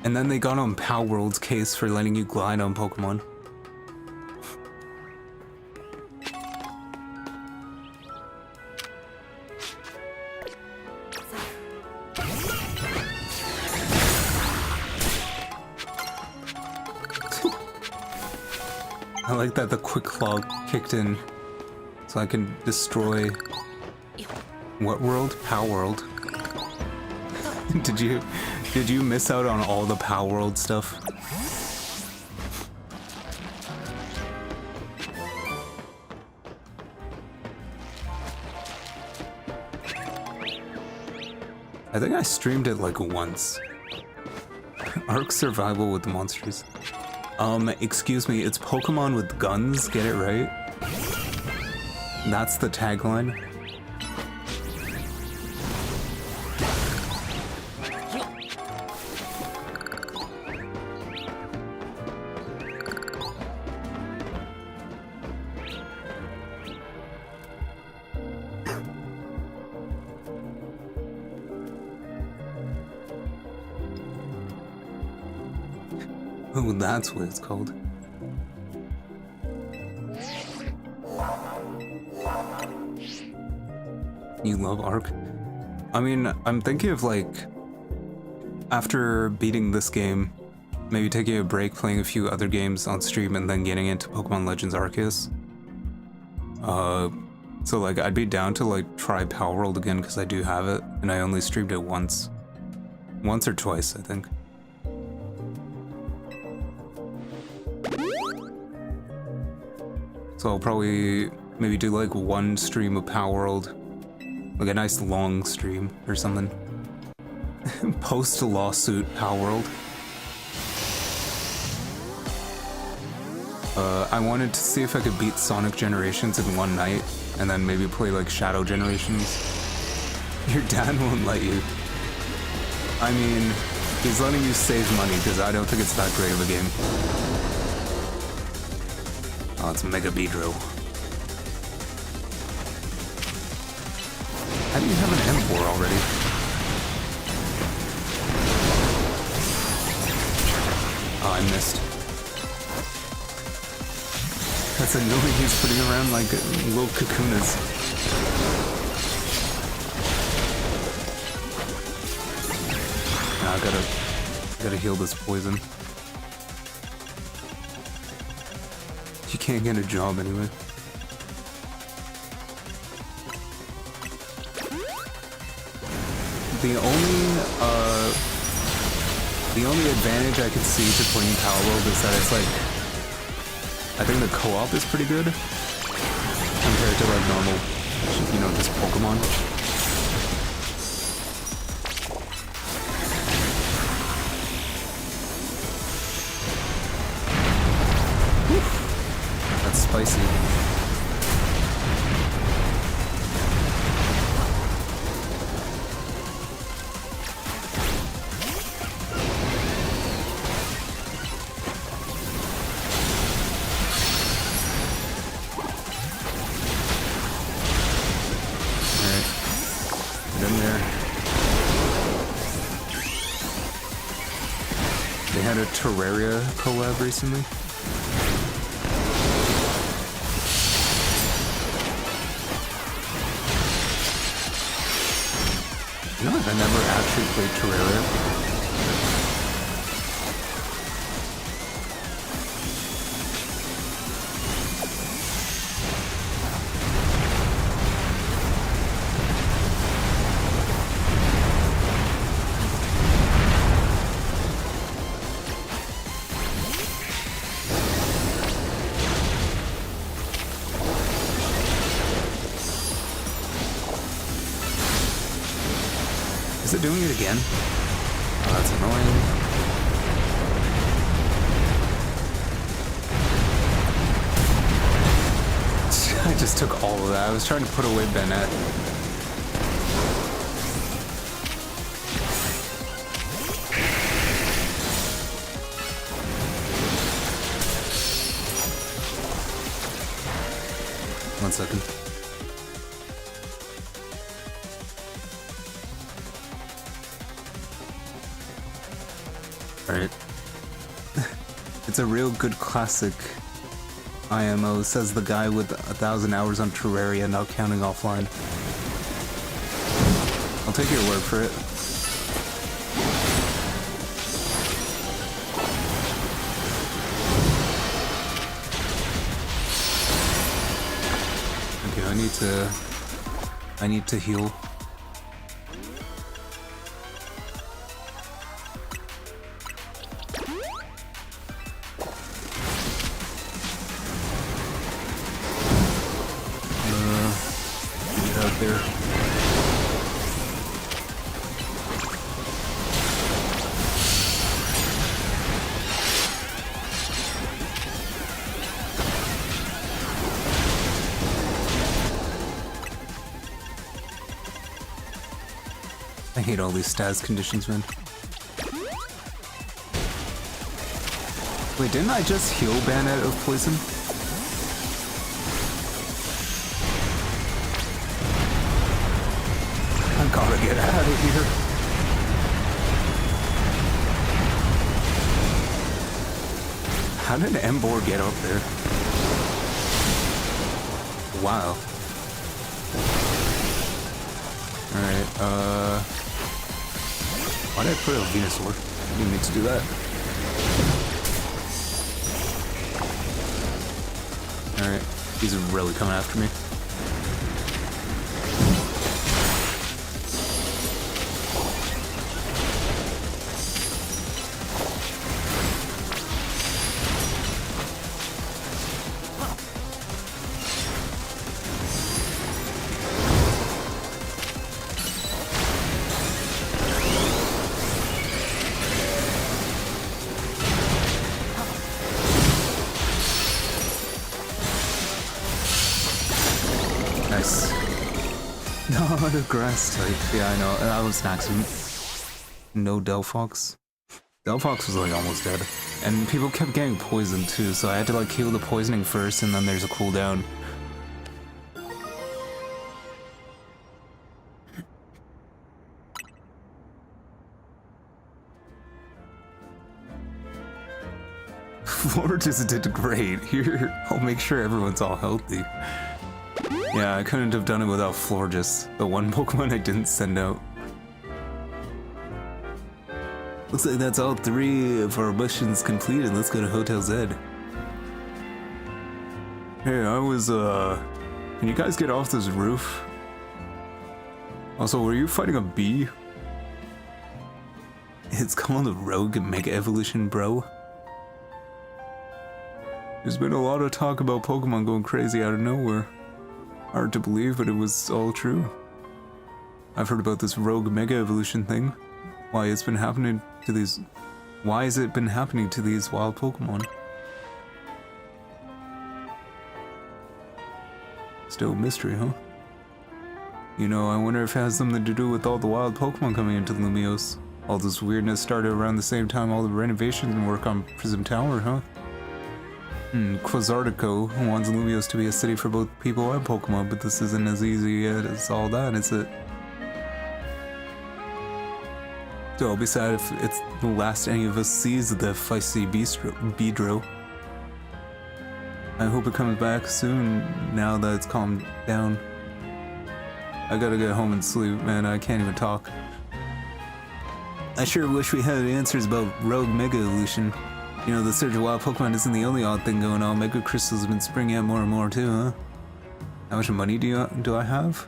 And then they got on Palworld's case for letting you glide on Pokemon. I like that the quick claw kicked in, so I can destroy. What world? Palworld. Did you miss out on all the Palworld stuff? I think I streamed it like once. Arc survival with the monsters. Excuse me, it's Pokemon with guns, get it right? That's the tagline. Oh, that's what it's called. You love Arc? I mean, I'm thinking of like, after beating this game, maybe taking a break, playing a few other games on stream, and then getting into Pokemon Legends Arceus. So like, I'd be down to like try Palworld again because I do have it, and I only streamed it once. Once or twice, I think. So I'll probably maybe do like one stream of Palworld, like a nice long stream or something. Post lawsuit Palworld. I wanted to see if I could beat Sonic Generations in one night, and then maybe play like Shadow Generations. Your dad won't let you. I mean, he's letting you save money because I don't think it's that great of a game. Oh, it's Mega Beedrill. How do you have an M4 already? Oh, I missed. That's annoying, he's putting around like little cocoons. Nah, I gotta heal this poison. You can't get a job anyway. The only advantage I could see to playing Palworld is that it's like I think the co-op is pretty good compared to like normal, you know, just Pokemon. Whew. That's spicy. A Terraria collab recently. You know what? I never actually played Terraria. Is it doing it again? Oh, that's annoying. I just took all of that. I was trying to put away Bennett. One second. Alright. It's a real good classic IMO, says the guy with 1,000 hours on Terraria, not counting offline. I'll take your word for it. Okay, I need to heal. There. I hate all these stats conditions, man. Wait, didn't I just heal Bennett of poison? I gotta get out of here. How did Embor get up there? Wow. Alright, why did I put a Venusaur? I didn't need to do that. Alright, he's really coming after me. Nice. No, the grass type. Yeah, I know. That was an accident. No Delphox. Delphox was like almost dead. And people kept getting poisoned too, so I had to like heal the poisoning first and then there's a cooldown. Floor just did great. Here, I'll make sure everyone's all healthy. Yeah, I couldn't have done it without Florges, the one Pokemon I didn't send out. Looks like that's all 3 of our missions completed. Let's go to Hotel Z. Hey, can you guys get off this roof? Also, were you fighting a bee? It's called a Rogue Mega Evolution, bro. There's been a lot of talk about Pokemon going crazy out of nowhere. Hard to believe, but it was all true. I've heard about this rogue mega evolution thing. Why has it been happening to these wild Pokemon? Still a mystery, huh? You know, I wonder if it has something to do with all the wild Pokemon coming into Lumiose. All this weirdness started around the same time all the renovations and work on Prism Tower, huh? Quasartico wants Lumiose to be a city for both people and Pokemon, but this isn't as easy as all that, is it? So I'll be sad if it's the last any of us sees the feisty Beedrill. I hope it comes back soon, now that it's calmed down. I gotta get home and sleep, man, I can't even talk. I sure wish we had answers about Rogue Mega Evolution. You know, the surge of wild Pokemon isn't the only odd thing going on. Mega Crystals have been springing out more and more too, huh? How much money do I have?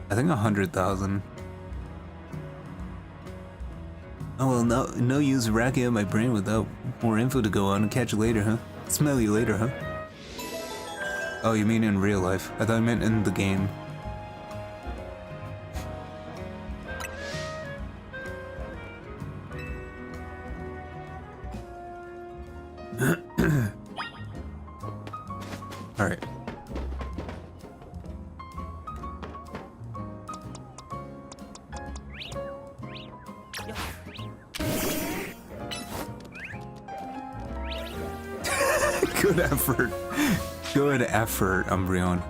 I think 100,000. Oh well, no use racking up my brain without more info to go on and catch you later, huh? Smell you later, huh? Oh, you mean in real life? I thought I meant in the game. Alright. Good effort. Good effort, Umbreon.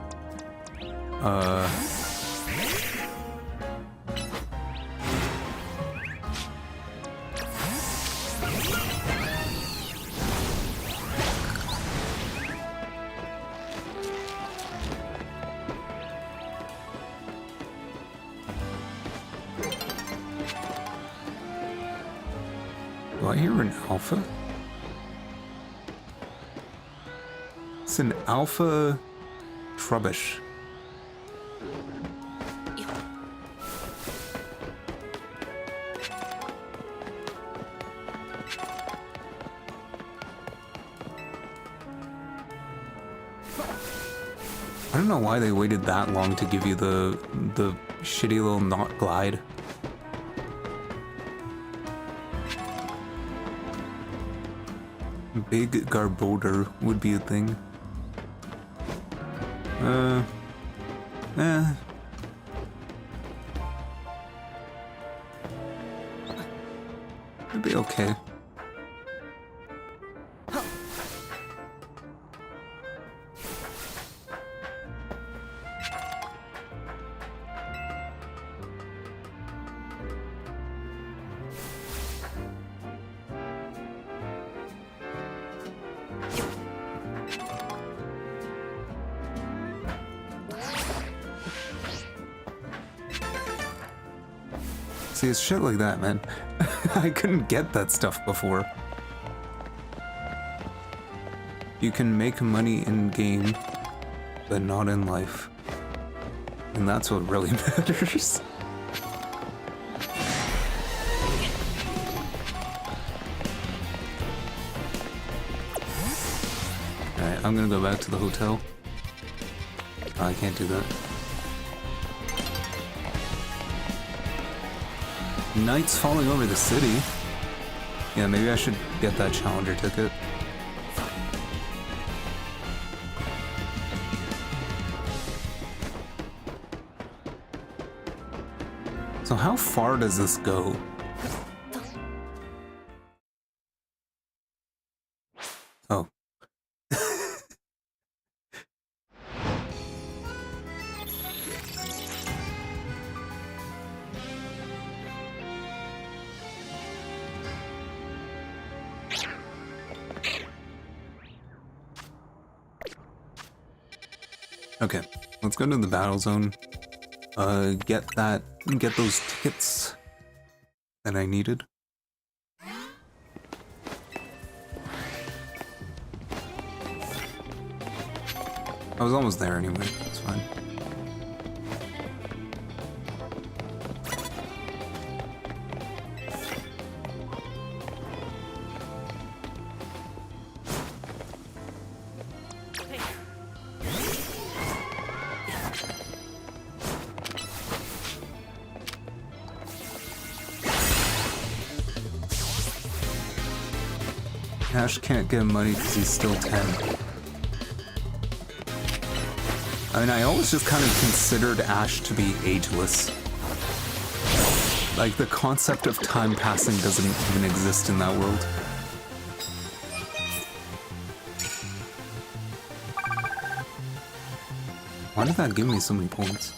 Do I hear an alpha? It's an alpha Trubbish. I don't know why they waited that long to give you the shitty little knot glide. Big Garbodor would be a thing. It'd be okay. See, it's shit like that, man. I couldn't get that stuff before. You can make money in game, but not in life. And that's what really matters. Alright, I'm gonna go back to the hotel. Oh, I can't do that. Nights falling over the city. Yeah, maybe I should get that challenger ticket. So how far does this go? Oh. Okay, let's go to the battle zone. Get those tickets that I needed. I was almost there anyway, it's fine. Ash can't get money because he's still 10. I mean, I always just kind of considered Ash to be ageless. Like, the concept of time passing doesn't even exist in that world. Why did that give me so many points?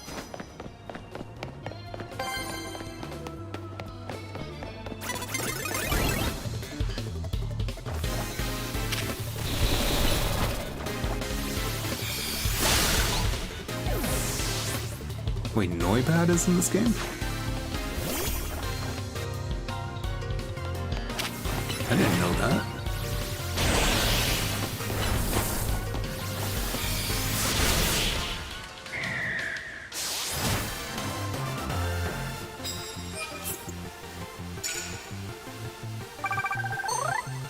Wait, Noibat is in this game? I didn't know that.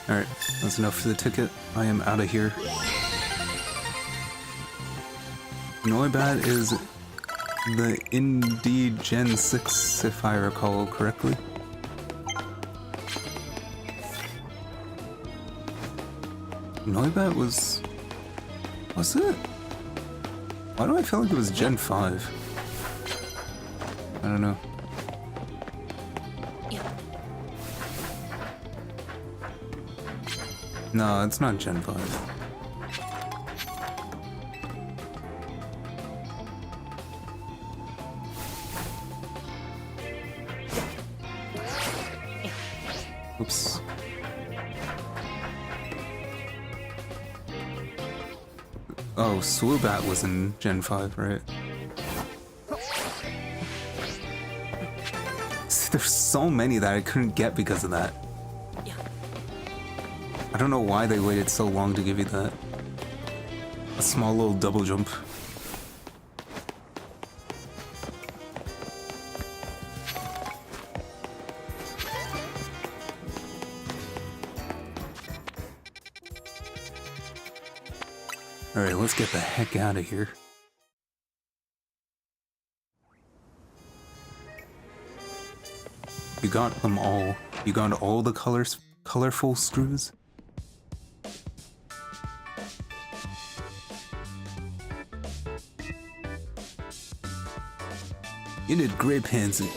Alright, that's enough for the ticket. I am out of here. Noibat is the Indie Gen 6, if I recall correctly. Noibat was it? Why do I feel like it was Gen 5? I don't know. No, it's not Gen 5. Oops. Oh, Swoobat was in Gen 5, right? See, there's so many that I couldn't get because of that. I don't know why they waited so long to give you that. A small little double jump. Alright, let's get the heck out of here. You got them all. You got all the colorful screws? You did great, Pansy.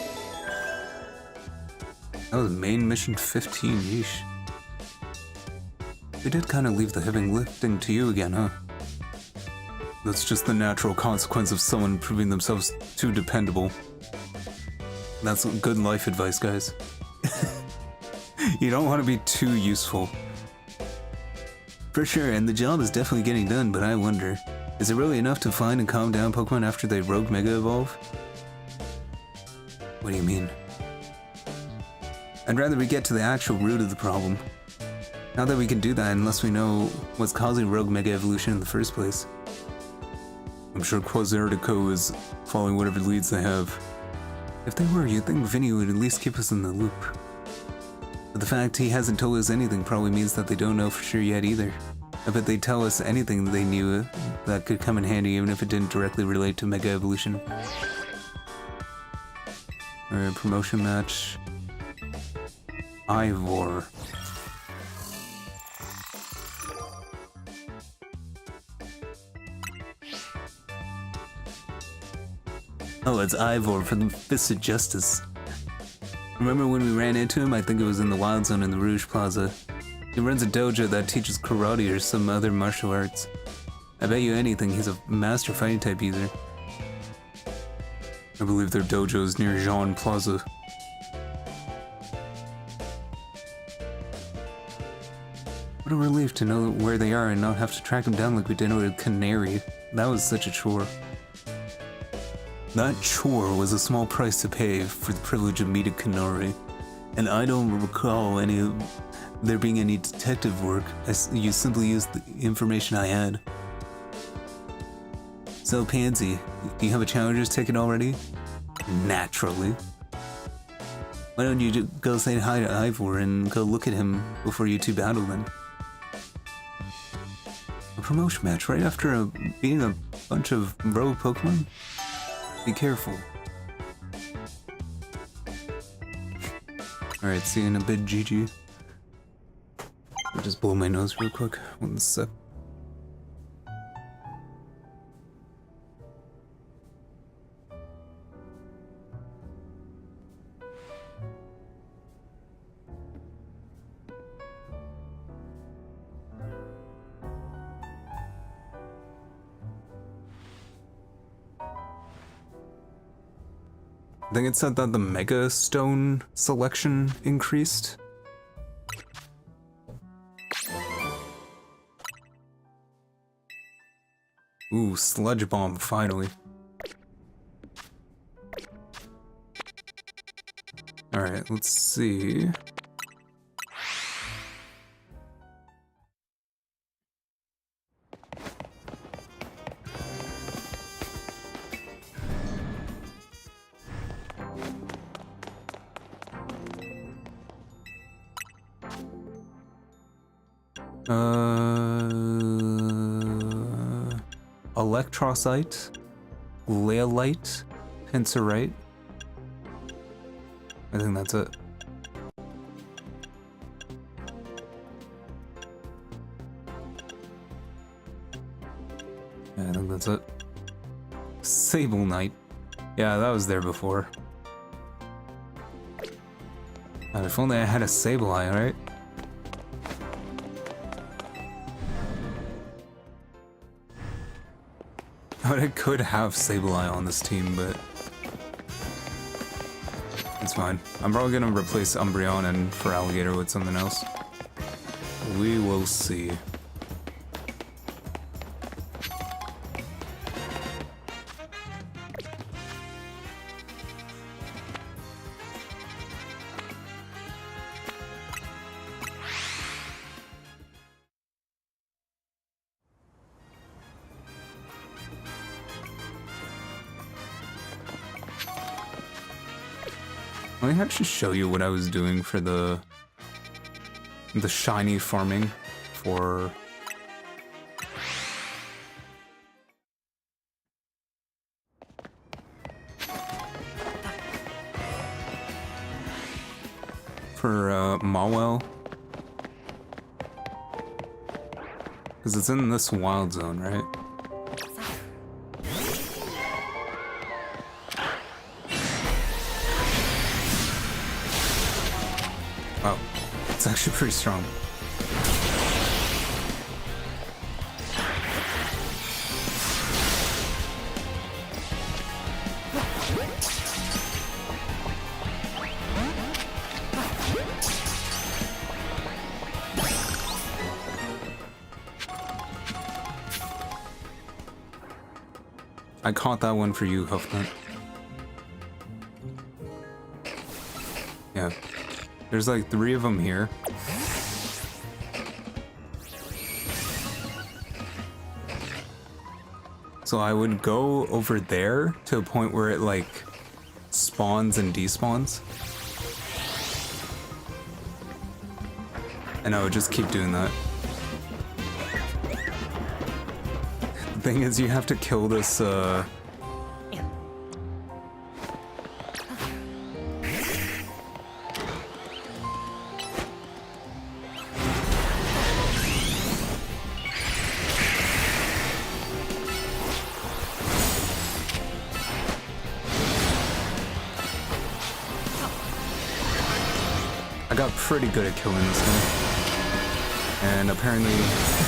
That was main mission 15, yeesh. They did kind of leave the heavy lifting to you again, huh? That's just the natural consequence of someone proving themselves too dependable. That's good life advice, guys. You don't want to be too useful. For sure, and the job is definitely getting done, but I wonder, is it really enough to find and calm down Pokemon after they Rogue Mega Evolve? What do you mean? I'd rather we get to the actual root of the problem. Not that we can do that unless we know what's causing Rogue Mega Evolution in the first place. I'm sure Quasartico is following whatever leads they have. If they were, you'd think Vinny would at least keep us in the loop. But the fact he hasn't told us anything probably means that they don't know for sure yet either. I bet they'd tell us anything they knew that could come in handy even if it didn't directly relate to Mega Evolution. Alright, promotion match. Ivor. Oh, it's Ivor from the Fist of Justice. Remember when we ran into him? I think it was in the Wild Zone in the Rouge Plaza. He runs a dojo that teaches karate or some other martial arts. I bet you anything he's a master fighting type user. I believe their dojo is near Jean Plaza. What a relief to know where they are and not have to track them down like we did with Canary. That was such a chore. That chore was a small price to pay for the privilege of meeting Canary, and I don't recall there being any detective work. You simply used the information I had. So, Pansy, do you have a challenger's ticket already? Naturally. Why don't you just go say hi to Ivor and go look at him before you two battle then? A promotion match right after beating a bunch of rogue Pokemon? Be careful. Alright, see you in a bit, GG. I'll just blow my nose real quick. 1 sec. I think it said that the Mega Stone selection increased. Ooh, Sludge Bomb, finally. Alright, let's see. Electrocyte, Leolite, Pincerite. I think that's it. Yeah, I think that's it. Sable Knight. Yeah, that was there before. If only I had a Sableye, right? I could have Sableye on this team, but it's fine. I'm probably gonna replace Umbreon and Feraligatr with something else. We will see. Let me actually show you what I was doing for the shiny farming for Mawel, because it's in this wild zone, right? Oh, it's actually pretty strong. I caught that one for you, Huffnut. Yeah. There's like 3 of them here. So I would go over there to a point where it like spawns and despawns. And I would just keep doing that. The thing is, you have to kill this, I got pretty good at killing this thing. And apparently,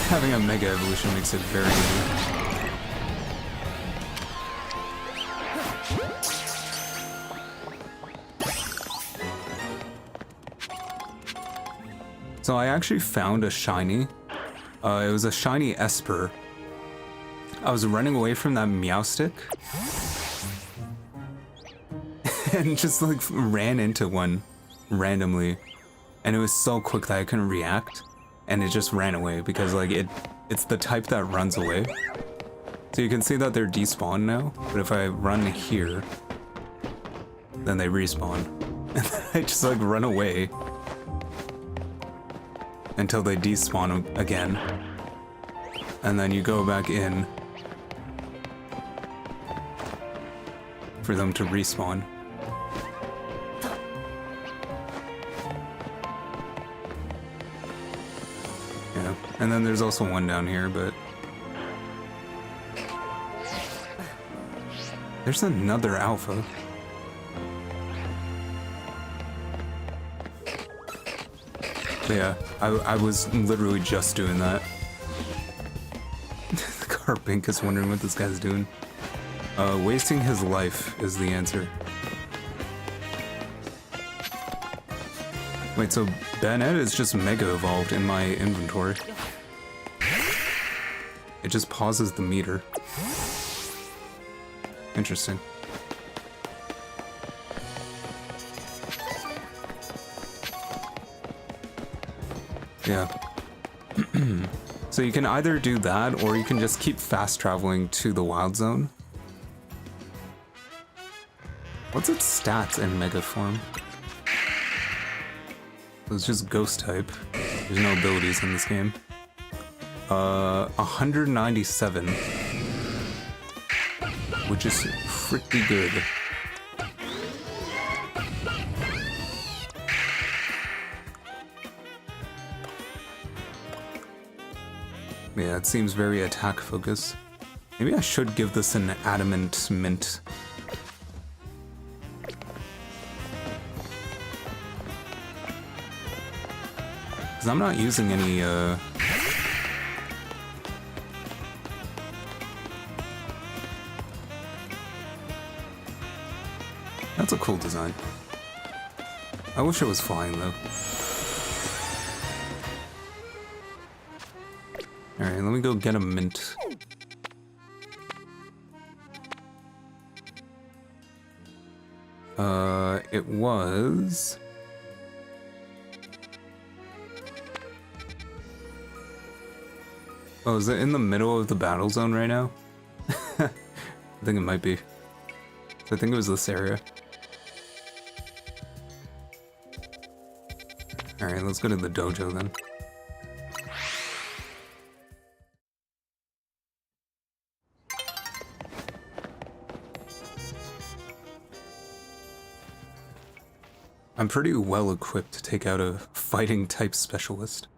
having a Mega Evolution makes it very easy. So I actually found a shiny. It was a shiny Esper. I was running away from that Meowstic. And just like ran into one randomly. And it was so quick that I couldn't react. And it just ran away because like it's the type that runs away. So you can see that they're despawned now. But if I run here, then they respawn. And then I just like run away until they despawn again. And then you go back in for them to respawn. And then there's also one down here, but... There's another alpha. But yeah, I was literally just doing that. The Carbink is wondering what this guy's doing. Wasting his life is the answer. Wait, so Bayonet is just mega evolved in my inventory. It just pauses the meter. Interesting. Yeah. So you can either do that, or you can just keep fast traveling to the wild zone. What's its stats in mega form? It's just ghost type. There's no abilities in this game. 197. Which is pretty good. Yeah, it seems very attack focused. Maybe I should give this an adamant mint. Because I'm not using any, That's a cool design. I wish it was flying, though. Alright, let me go get a mint. It was... Oh, is it in the middle of the battle zone right now? I think it might be. I think it was this area. Alright, let's go to the dojo then. I'm pretty well equipped to take out a fighting type specialist.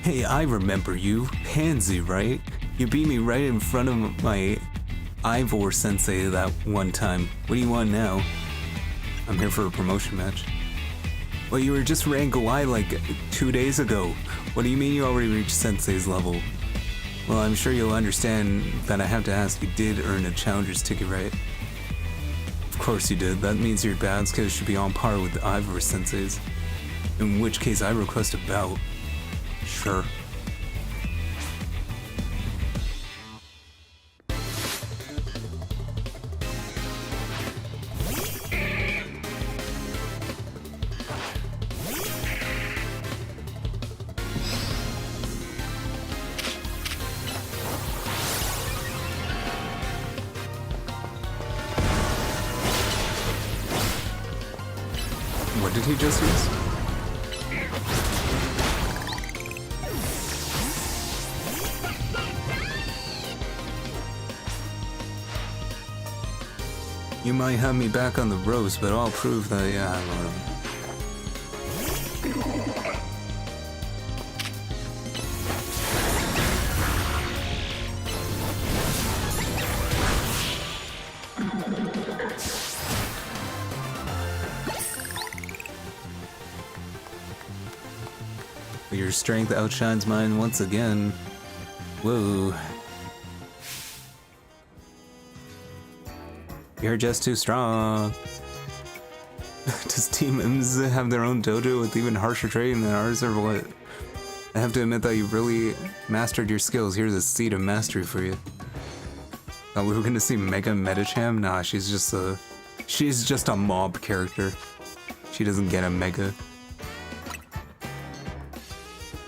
Hey, I remember you. Pansy, right? You beat me right in front of my Ivor sensei that one time. What do you want now? I'm here for a promotion match. Well, you were just rank Y like 2 days ago. What do you mean you already reached sensei's level? Well, I'm sure you'll understand that I have to ask, you did earn a challenger's ticket, right? Of course you did. That means your battle skills should be on par with the Ivor sensei's. In which case I request a bout. Sure. What did he just use? You might have me back on the ropes, but I'll prove that, yeah, I love him. Your strength outshines mine once again. Whoa. You're just too strong. Does Team M's have their own dojo with even harsher training than ours, or what? I have to admit that you really mastered your skills. Here's a seed of mastery for you. Thought we were gonna see Mega Metacham? Nah, she's just a mob character. She doesn't get a Mega.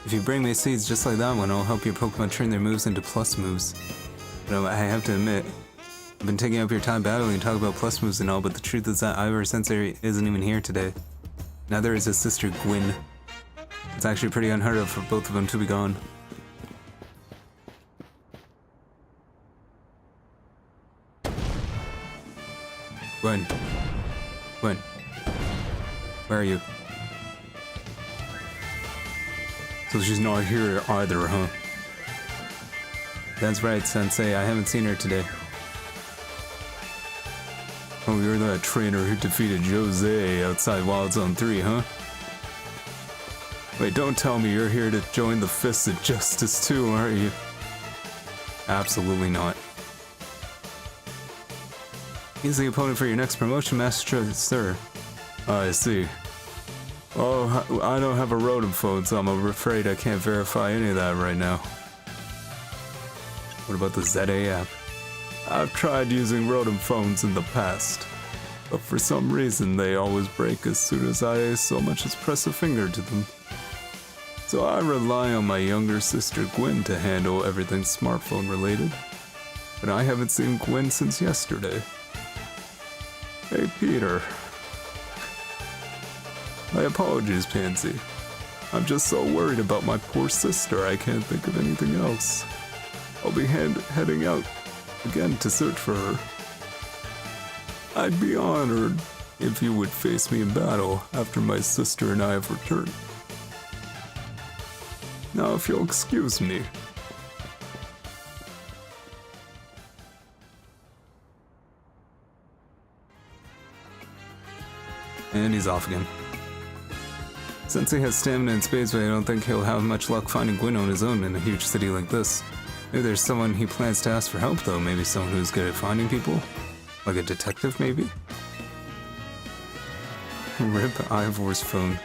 If you bring me seeds just like that one, I'll help your Pokemon turn their moves into plus moves. But I have to admit, I've been taking up your time battling and talking about plus moves and all, but the truth is that Ivor Sensei isn't even here today. Neither is his sister Gwyn. It's actually pretty unheard of for both of them to be gone. Gwyn. Gwyn. Where are you? So she's not here either, huh? That's right, Sensei. I haven't seen her today. Oh, you're that trainer who defeated Jose outside Wild Zone 3, huh? Wait, don't tell me you're here to join the Fists of Justice too, aren't you? Absolutely not. He's the opponent for your next promotion, Master Sir. I see. Oh, I don't have a Rotom phone, so I'm afraid I can't verify any of that right now. What about the ZA app? I've tried using Rotom phones in the past, but for some reason they always break as soon as I so much as press a finger to them. So I rely on my younger sister Gwen to handle everything smartphone related. But I haven't seen Gwen since yesterday. Hey Peter. My apologies, Pansy. I'm just so worried about my poor sister I can't think of anything else. I'll be heading out again to search for her. I'd be honored if you would face me in battle after my sister and I have returned. Now, if you'll excuse me. And he's off again. Sensei has stamina and spades, but I don't think he'll have much luck finding Gwen on his own in a huge city like this. Maybe there's someone he plans to ask for help, though. Maybe someone who's good at finding people? Like a detective, maybe? Rip Ivor's phone.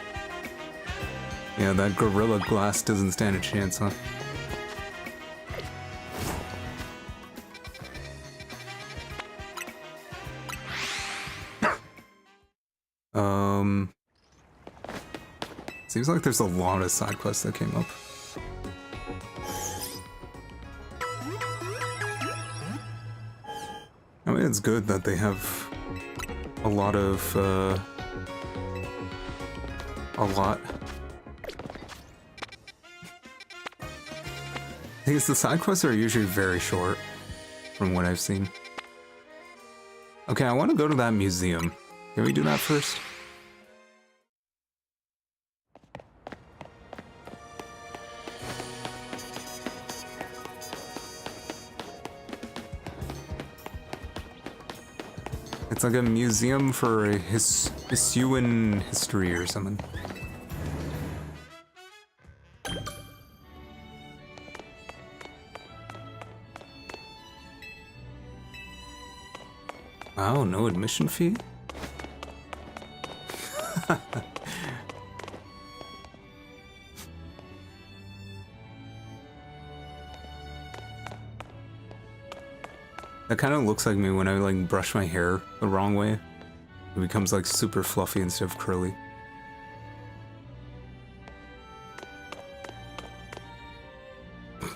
Yeah, that Gorilla Glass doesn't stand a chance, huh? Seems like there's a lot of side quests that came up. I mean, it's good that they have a lot of, Because the side quests are usually very short, from what I've seen. Okay, I want to go to that museum. Can we do that first? It's like a museum for Hisuian history or something. Wow, no admission fee? That kind of looks like me when I like brush my hair the wrong way. It becomes like super fluffy instead of curly. Is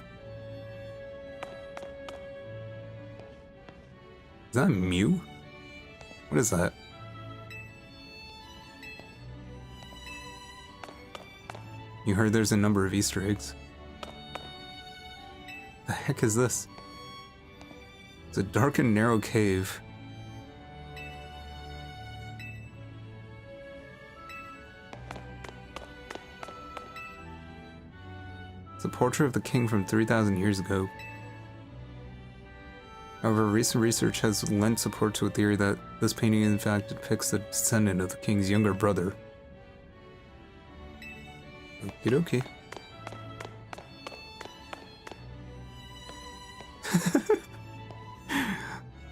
that Mew? What is that? You heard there's a number of Easter eggs. The heck is this? It's a dark and narrow cave. It's a portrait of the king from 3,000 years ago. However, recent research has lent support to a theory that this painting in fact depicts the descendant of the king's younger brother. Okie dokie.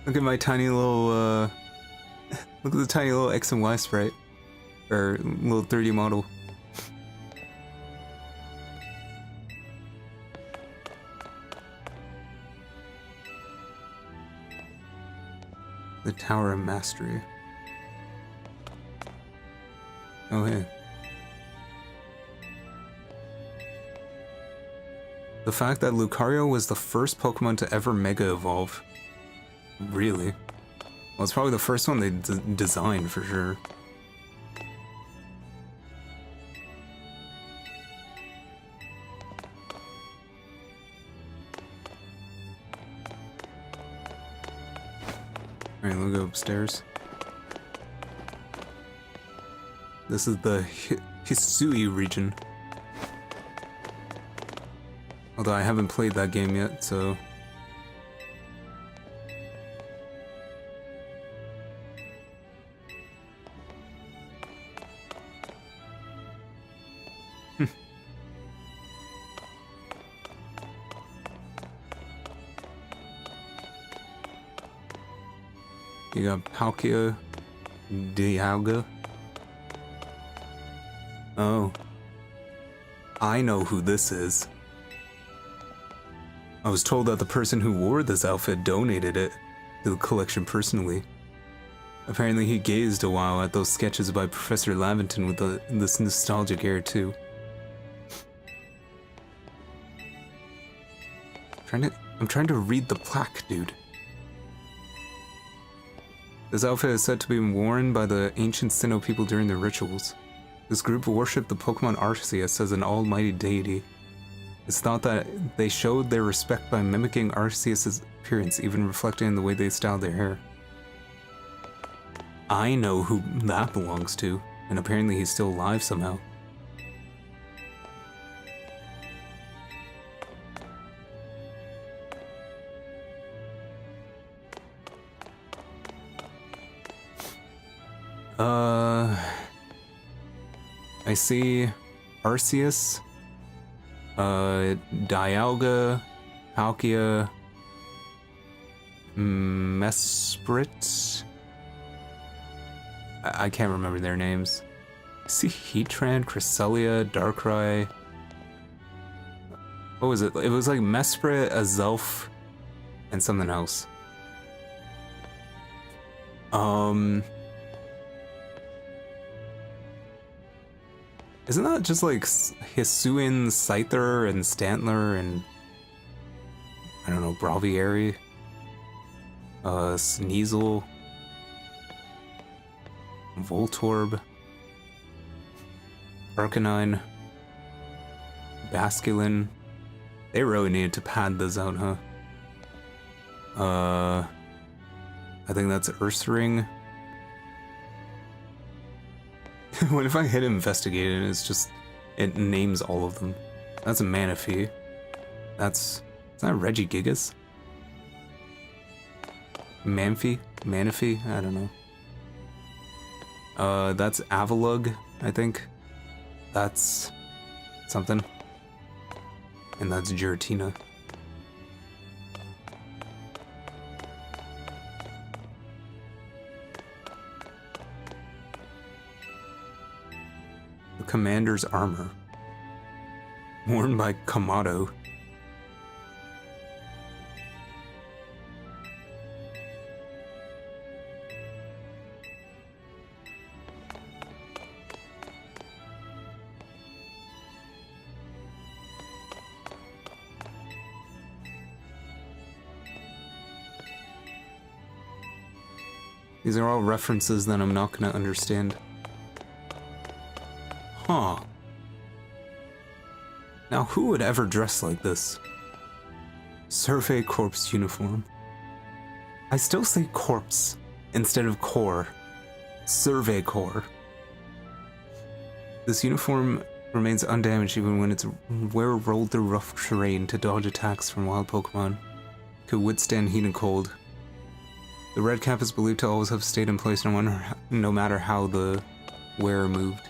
Look at my tiny little, look at the tiny little X and Y sprite. Or little 3D model. The Tower of Mastery. Oh, hey. The fact that Lucario was the first Pokemon to ever Mega Evolve. Really? Well, it's probably the first one they designed for sure. Alright, we'll go upstairs. This is the Hisui region. Although I haven't played that game yet, so... You got Palkia, Dialga. Oh. I know who this is. I was told that the person who wore this outfit donated it to the collection personally. Apparently he gazed a while at those sketches by Professor Laventon with this nostalgic air too. I'm trying to read the plaque, dude. This outfit is said to be worn by the ancient Sinnoh people during their rituals. This group worshipped the Pokemon Arceus as an almighty deity. It's thought that they showed their respect by mimicking Arceus' appearance, even reflecting in the way they styled their hair. I know who that belongs to, and apparently he's still alive somehow. I see Arceus, Dialga, Palkia, Mesprit. I can't remember their names. I see Heatran, Cresselia, Darkrai. What was it? It was like Mesprit, Azelf, and something else. Isn't that just like Hisuian, Scyther, and Stantler, and I don't know, Braviary, Sneasel, Voltorb, Arcanine, Basculin. They really needed to pad this out, huh? I think that's Ursaring. What if I hit investigate and it names all of them? That's a Manaphy. Is that Regigigas? Manaphy? I don't know. That's Avalugg, I think. That's something. And that's Giratina. The Commander's armor. Worn by Kamado. These are all references that I'm not gonna understand. Huh. Now who would ever dress like this? Survey Corps uniform. I still say corpse instead of corps. Survey Corps. This uniform remains undamaged even when its wearer rolled through rough terrain to dodge attacks from wild Pokemon. Could withstand heat and cold. The red cap is believed to always have stayed in place no matter how the wearer moved.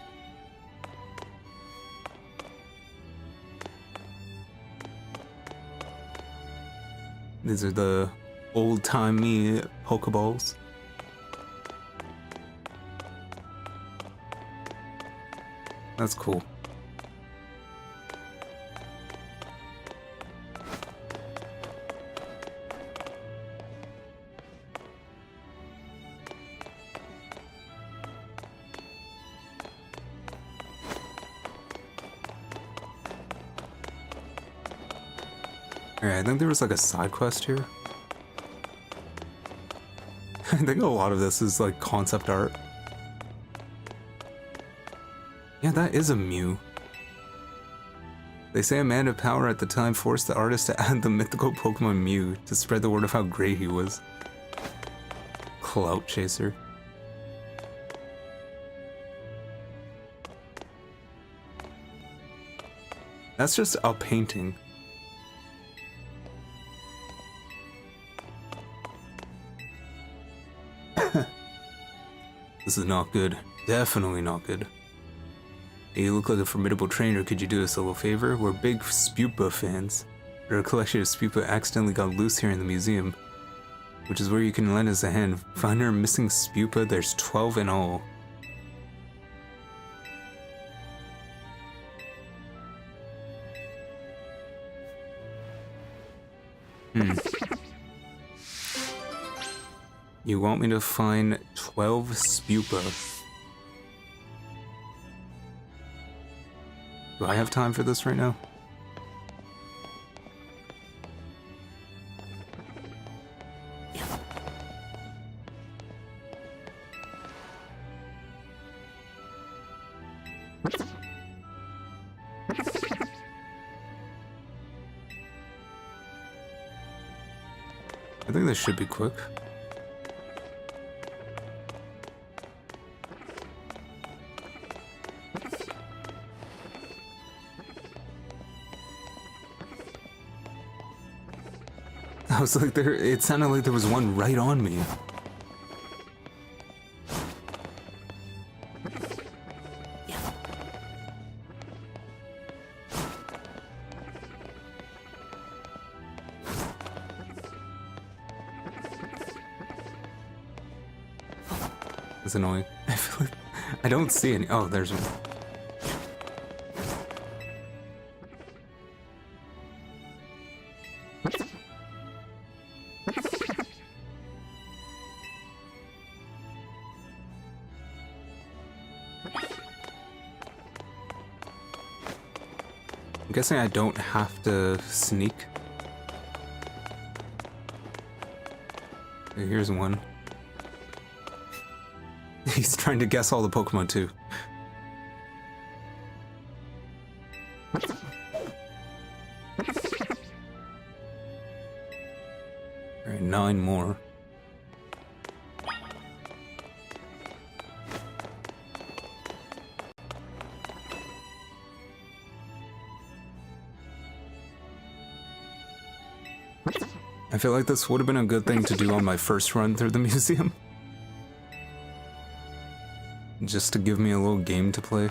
These are the old-timey Pokeballs. That's cool. Alright, I think there was like a side quest here. I think a lot of this is like concept art. Yeah, that is a Mew. They say a man of power at the time forced the artist to add the mythical Pokemon Mew to spread the word of how great he was. Clout chaser. That's just a painting. This is not good. Definitely not good. Hey, you look like a formidable trainer. Could you do us a little favor? We're big Spupa fans. Our collection of Spupa accidentally got loose here in the museum, which is where you can lend us a hand. Find our missing Spupa. There's 12 in all. You want me to find 12 Spupa? Do I have time for this right now? I think this should be quick. I was like, it sounded like there was one right on me. It's annoying. I feel like I don't see any. Oh, there's one. I'm guessing I don't have to sneak. Okay, here's one. He's trying to guess all the Pokemon too. Alright, 9 more. I feel like this would have been a good thing to do on my first run through the museum. Just to give me a little game to play.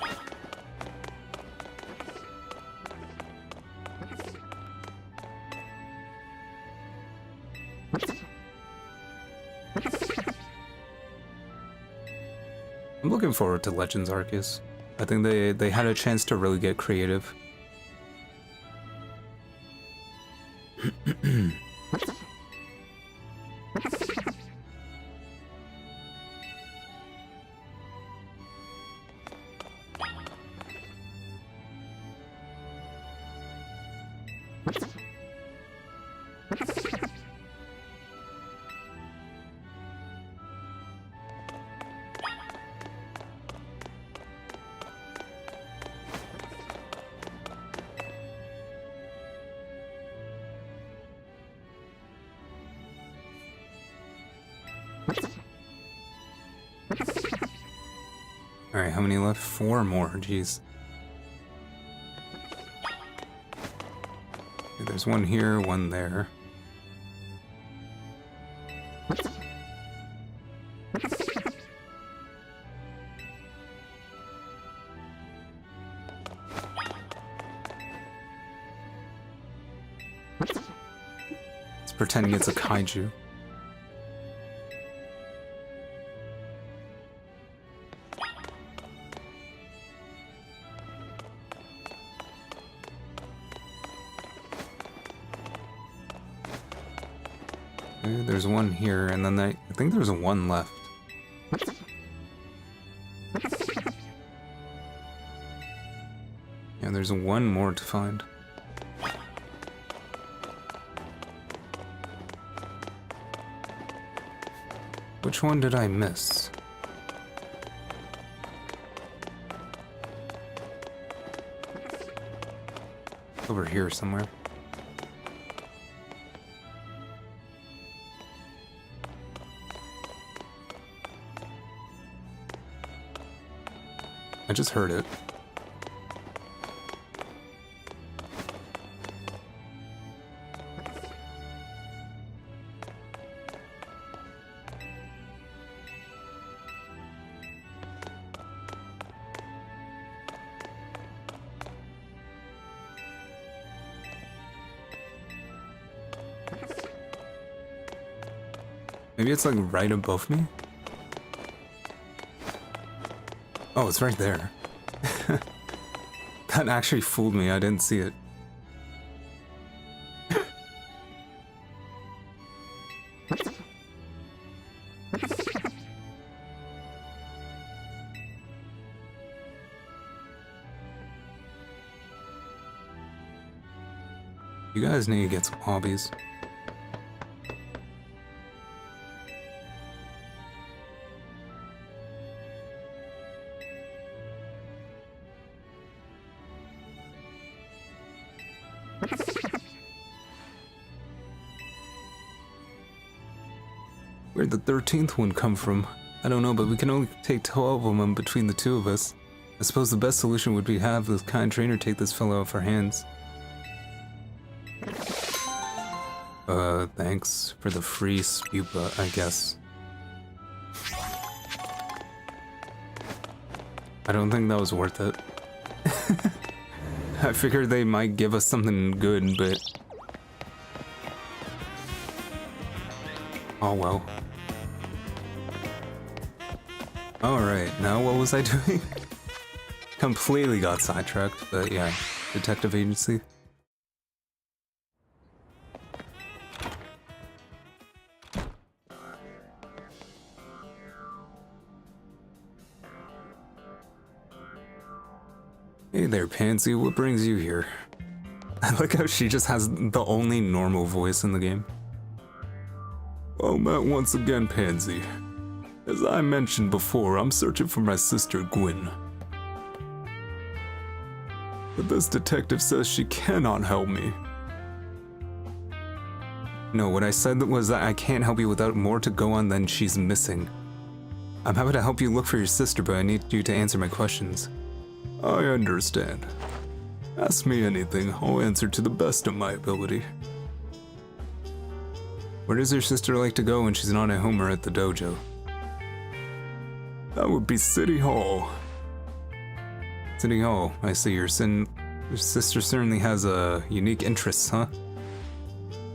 I'm looking forward to Legends Arceus. I think they had a chance to really get creative. Alright, how many left? 4 more, jeez. Okay, there's one here, one there. It's pretending it's a kaiju. Okay, there's one here, and then I think there's one left. Yeah, there's one more to find. Which one did I miss? Over here somewhere. I just heard it. Maybe it's like right above me? Oh, it's right there. That actually fooled me, I didn't see it. You guys need to get some hobbies. Where'd the 13th one come from? I don't know, but we can only take 12 of them between the two of us. I suppose the best solution would be to have this kind trainer take this fellow off our hands. Thanks for the free spupa, I guess. I don't think that was worth it. I figured they might give us something good, but... oh well. Alright, now what was I doing? Completely got sidetracked, but yeah, detective agency. Hey there, Pansy, what brings you here? I like how she just has the only normal voice in the game. Oh, Matt, once again, Pansy. As I mentioned before, I'm searching for my sister, Gwen. But this detective says she cannot help me. No, what I said was that I can't help you without more to go on than she's missing. I'm happy to help you look for your sister, but I need you to answer my questions. I understand. Ask me anything, I'll answer to the best of my ability. Where does your sister like to go when she's not at home or at the dojo? That would be City Hall. City Hall, I see your sister certainly has unique interests, huh?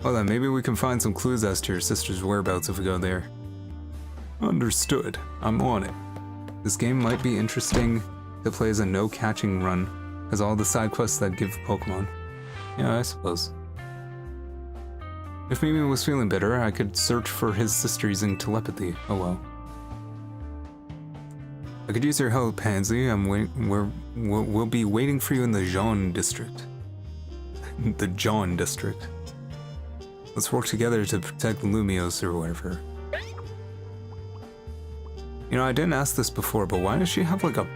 Well then, maybe we can find some clues as to your sister's whereabouts if we go there. Understood, I'm on it. This game might be interesting to play as a no-catching run, as all the side quests that give Pokemon. Yeah, I suppose. If Mimi was feeling bitter, I could search for his sister using telepathy. Oh well. I could use your help, Pansy. We'll be waiting for you in the Jean district. The Jean district. Let's work together to protect Lumiose or whatever. You know, I didn't ask this before, but why does she have like a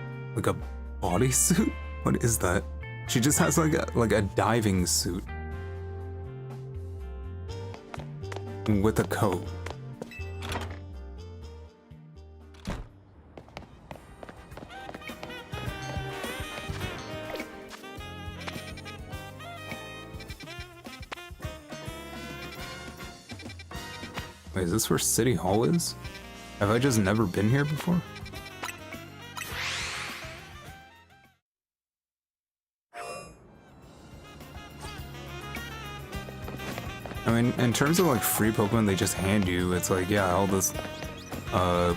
bodysuit? What is that? She just has like a diving suit with a coat. Wait, is this where City Hall is? Have I just never been here before? I mean, in terms of like free Pokemon they just hand you, it's like, yeah, all this, all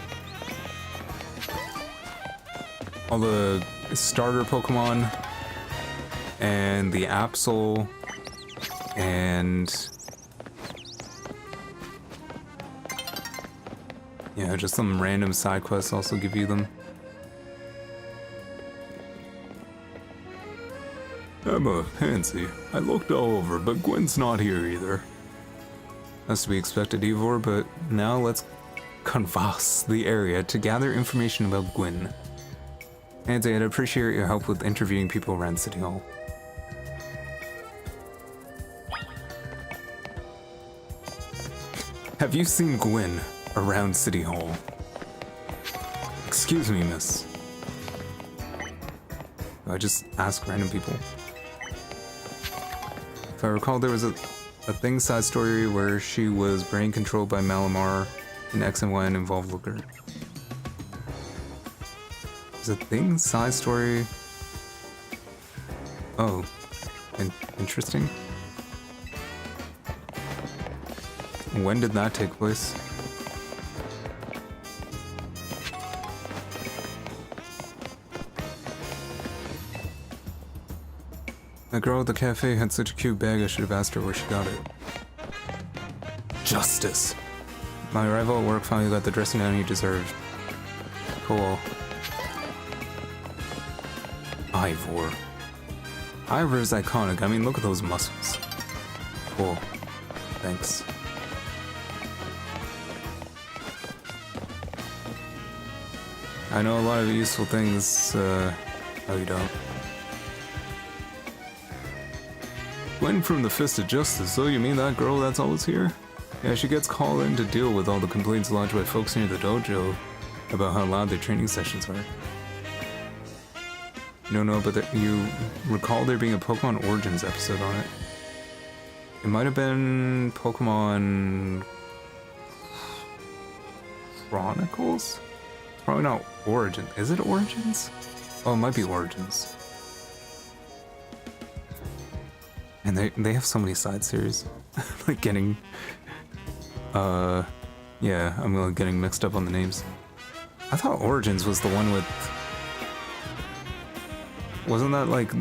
the starter Pokemon, and the Absol, and yeah, just some random side quests also give you them. Emma, Pansy, I looked all over, but Gwen's not here either. That's to be expected, Ivor, but now let's canvass the area to gather information about Gwen. Pansy, I'd appreciate your help with interviewing people around City Hall. Have you seen Gwen around City Hall? Excuse me, miss. I just ask random people. If I recall, there was a thing side story where she was brain controlled by Malamar in X and Y and involved Looker. Is a thing side story? Oh, interesting. When did that take place? The girl at the cafe had such a cute bag, I should have asked her where she got it. Justice! My rival at work finally got the dressing down he deserved. Cool. Ivor. Ivor is iconic. I mean, look at those muscles. Cool. Thanks. I know a lot of useful things, oh, you don't. Gwen from the Fist of Justice, so you mean that girl that's always here? Yeah, she gets called in to deal with all the complaints lodged by folks near the dojo about how loud their training sessions are. You don't know, but you recall there being a Pokemon Origins episode on it. It might have been Pokemon Chronicles? It's probably not Origins. Is it Origins? Oh, it might be Origins. And they have so many side series. Like getting... yeah, I'm like getting mixed up on the names. I thought Origins was the one with... Wasn't that like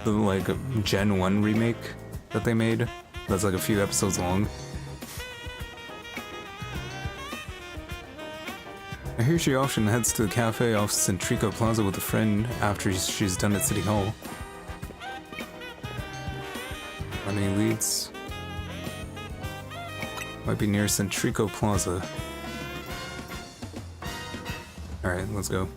the Gen 1 remake that they made? That's like a few episodes long. I hear she often heads to the cafe off Centrico Plaza with a friend after she's done at City Hall. Any leads? Might be near Centrico Plaza. Alright, let's go.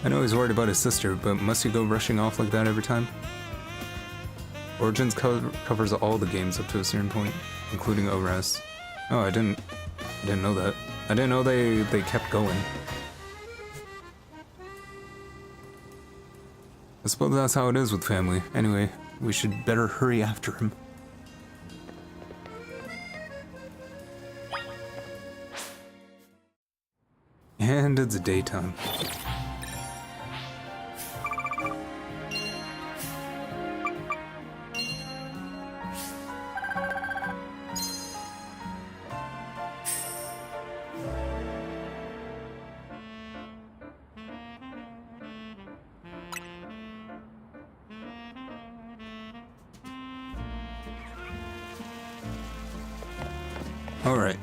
I know he's worried about his sister, but must he go rushing off like that every time? Origins covers all the games up to a certain point, including ORAS. Oh, I didn't know that. I didn't know they kept going. I suppose that's how it is with family. Anyway, we should better hurry after him. And it's daytime. Alright.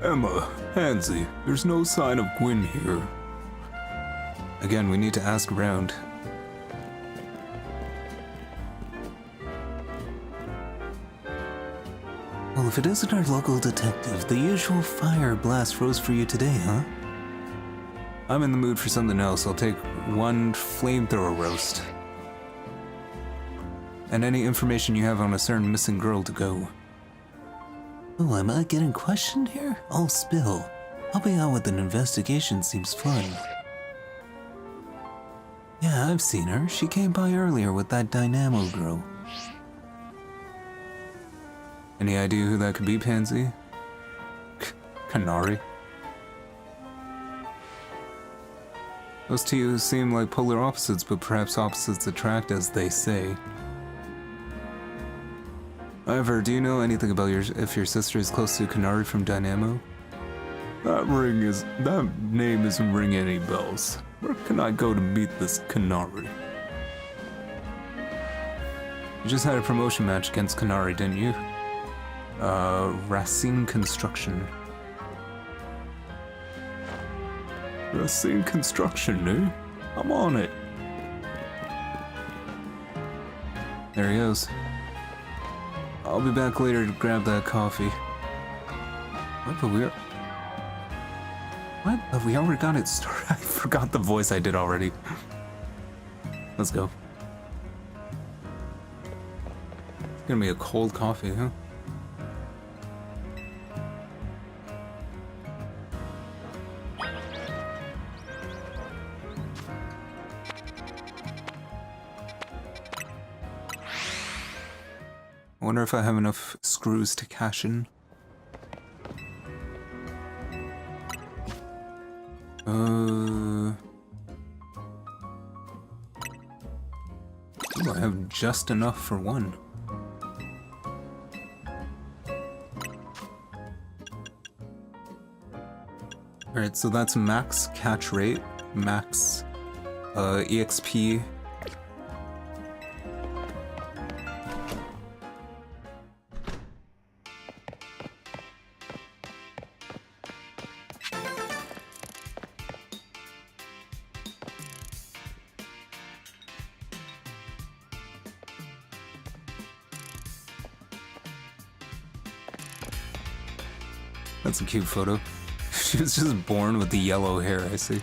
Emma, Pansy, there's no sign of Gwen here. Again, we need to ask around. Well, if it isn't our local detective, the usual fire blast rose for you today, huh? I'm in the mood for something else. I'll take one flamethrower roast. And any information you have on a certain missing girl to go. Oh, am I getting questioned here? I'll spill. Helping out with an investigation seems fun. Yeah, I've seen her. She came by earlier with that Dynamo girl. Any idea who that could be, Pansy? Kanari? Those two seem like polar opposites, but perhaps opposites attract, as they say. However, do you know anything about if your sister is close to Kanari from Dynamo? That name isn't ringing any bells. Where can I go to meet this Kanari? You just had a promotion match against Kanari, didn't you? Racine Construction. Racine Construction, eh? I'm on it. There he goes. I'll be back later to grab that coffee. What? But we already got it started. I forgot the voice I did already. Let's go. It's gonna be a cold coffee, huh? I wonder if I have enough screws to cash in. Ooh, I have just enough for one. Alright, so that's max catch rate, max EXP. That's a cute photo. She was just born with the yellow hair, I see.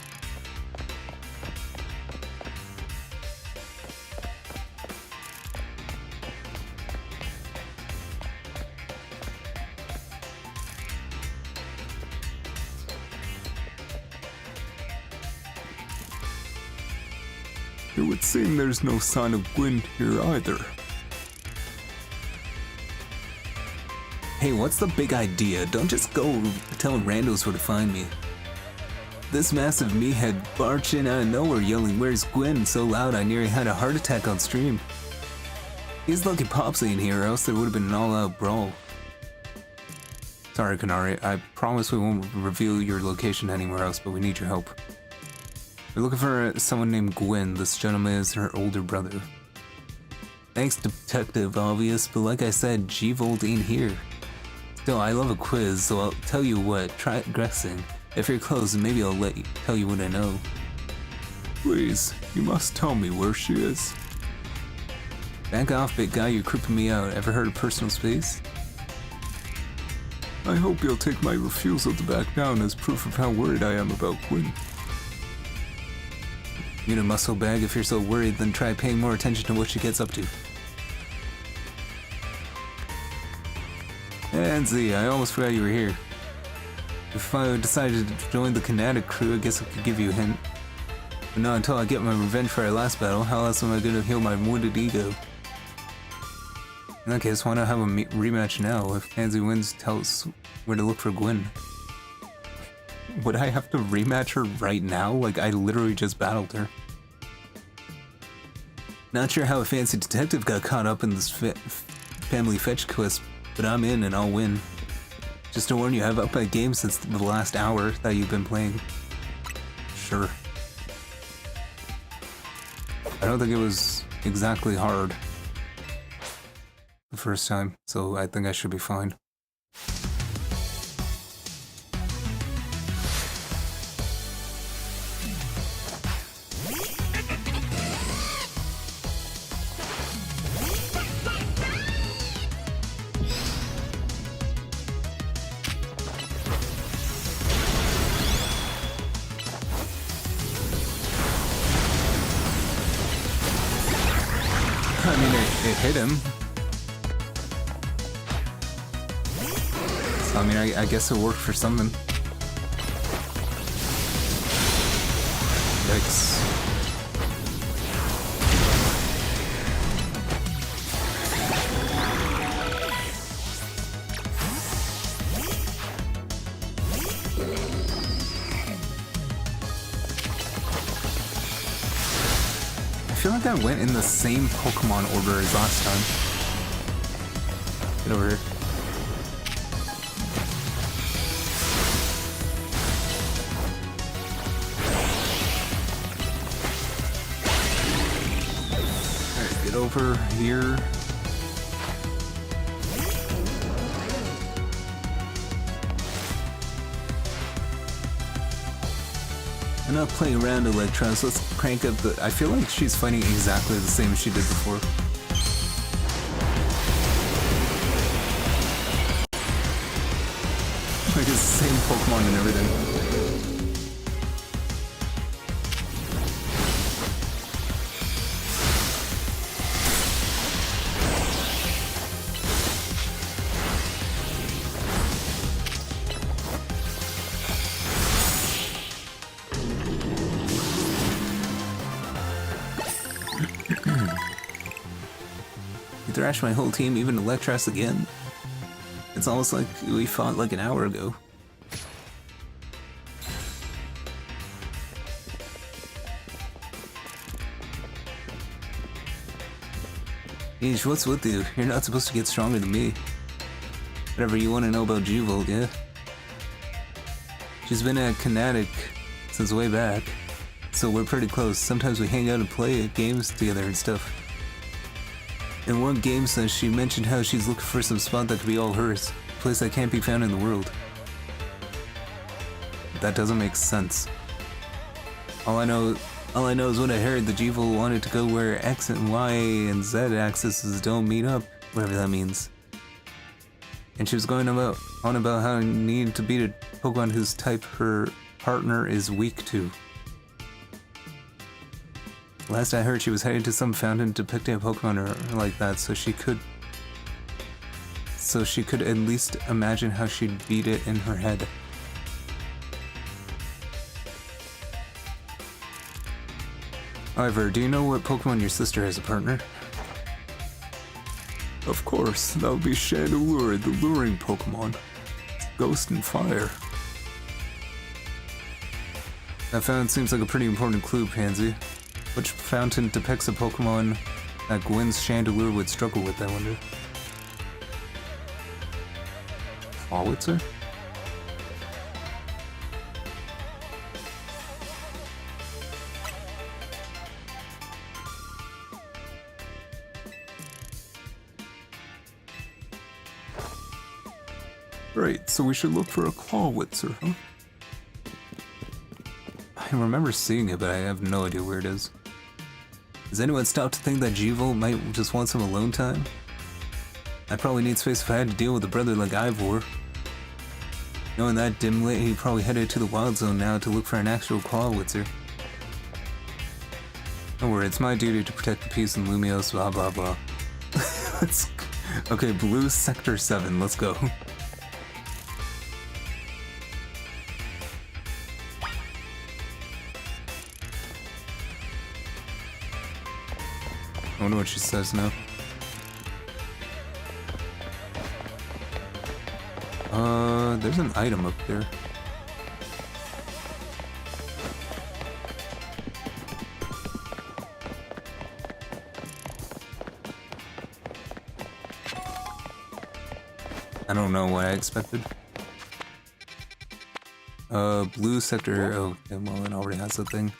It would seem there's no sign of Gwyn here either. Hey, what's the big idea? Don't just go telling randos where to find me. This massive meathead barged in out of nowhere yelling, "Where's Gwyn?" so loud I nearly had a heart attack on stream. He's lucky Pops ain't here, or else there would have been an all-out brawl. Sorry, Kanari, I promise we won't reveal your location anywhere else, but we need your help. We're looking for someone named Gwyn. This gentleman is her older brother. Thanks, Detective Obvious, but like I said, G-Volt ain't here. Still, I love a quiz, so I'll tell you what, try guessing. If you're close, maybe I'll tell you what I know. Please, you must tell me where she is. Back off, big guy, you're creeping me out. Ever heard of personal space? I hope you'll take my refusal to back down as proof of how worried I am about Gwyn. You need a muscle bag. If you're so worried, then try paying more attention to what she gets up to. And Z, I almost forgot you were here. If I decided to join the Kinetic crew, I guess I could give you a hint. But not until I get my revenge for our last battle. How else am I gonna heal my wounded ego? In that case, why not have a rematch now? If Pansy wins, tell us where to look for Gwyn. Would I have to rematch her right now? Like, I literally just battled her. Not sure how a fancy detective got caught up in this family fetch quest, but I'm in and I'll win. Just to warn you, I've upped my game since the last hour that you've been playing. Sure. I don't think it was exactly hard the first time, so I think I should be fine. I mean, it hit him. So, I mean, I guess it worked for something. Yikes. I feel like I went in the same Pokemon order as last time. Get over here. Alright, get over here. I'm not playing around Electron, so let's crank up the... I feel like she's fighting exactly the same as she did before. Like, it's the same Pokemon and everything. Thrash my whole team, even Electras again. It's almost like we fought like an hour ago. Yeesh, what's with you? You're not supposed to get stronger than me. Whatever you want to know about Juvolt, yeah? She's been a Kinetic since way back, so we're pretty close. Sometimes we hang out and play games together and stuff. In one game session, she mentioned how she's looking for some spot that could be all hers. A place that can't be found in the world. That doesn't make sense. All I know is when I heard the Juvolt wanted to go where X and Y and Z axes don't meet up, whatever that means. And she was going on about how you need to beat a Pokemon whose type her partner is weak to. Last I heard, she was heading to some fountain depicting a Pokemon or like that, so she could at least imagine how she'd beat it in her head. However, do you know what Pokemon your sister has a partner? Of course, that would be Chandelure, the luring Pokemon. Ghost and Fire. That fountain seems like a pretty important clue, Pansy. Which fountain depicts a Pokemon that Gwen's Chandelure would struggle with, I wonder? Clawitzer? Right, so we should look for a Clawitzer, huh? I remember seeing it, but I have no idea where it is. Has anyone stopped to think that Juvolt might just want some alone time? I'd probably need space if I had to deal with a brother like Ivor. Knowing that dimwit, he'd probably headed to the Wild Zone now to look for an actual Clawitzer. Don't worry, it's my duty to protect the peace in Lumios, blah blah blah. Okay, Blue Sector 7, let's go. I wonder what she says now. There's an item up there. I don't know what I expected. Blue sector. Oh, okay, well, it already has the thing.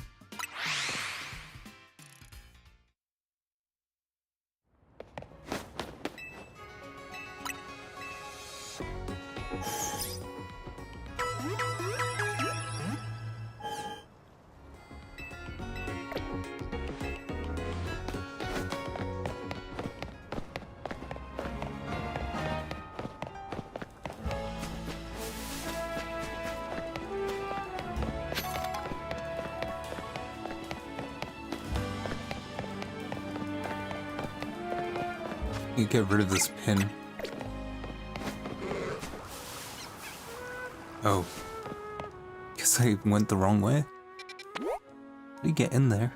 You get rid of this pin. Oh. Guess I went the wrong way. How do you get in there?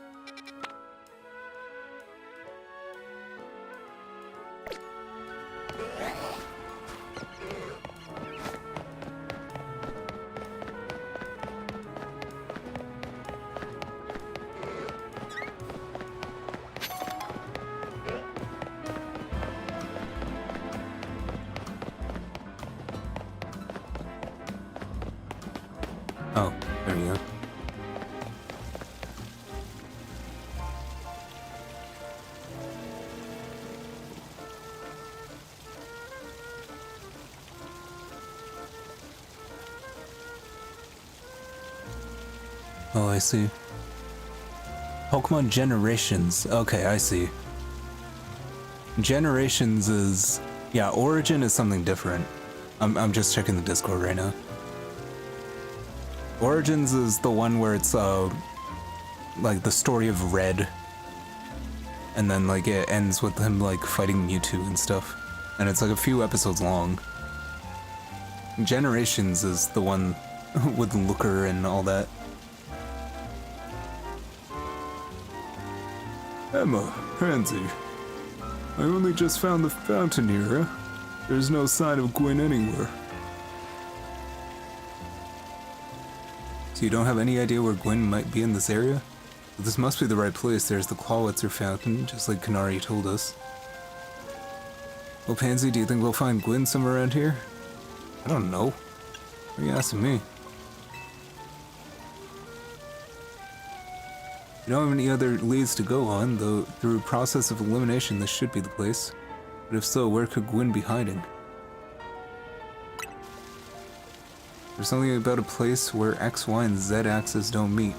Oh, there you go. Oh, I see. Pokemon Generations. Okay, I see. Generations is... yeah, Origin is something different. I'm just checking the Discord right now. Origins is the one where it's, like, the story of Red. And then, like, it ends with him, like, fighting Mewtwo and stuff. And it's, like, a few episodes long. Generations is the one with Looker and all that. Emma, Pansy. I only just found the fountain here. There's no sign of Gwen anywhere. So you don't have any idea where Gwen might be in this area? But this must be the right place. There's the Clawitzer fountain, just like Kanari told us. Well, Pansy, do you think we'll find Gwyn somewhere around here? I don't know. What are you asking me? You don't have any other leads to go on, though through a process of elimination this should be the place. But if so, where could Gwyn be hiding? There's something about a place where X, Y, and Z axes don't meet.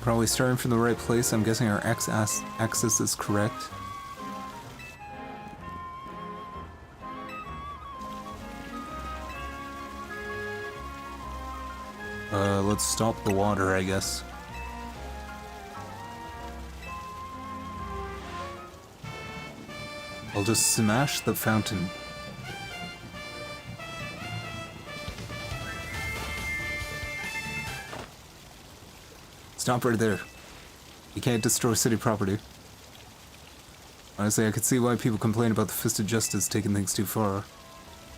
Probably starting from the right place. I'm guessing our X axis is correct. Let's stop the water, I guess. I'll just smash the fountain. Stop right there. You can't destroy city property. Honestly, I could see why people complain about the Fist of Justice taking things too far.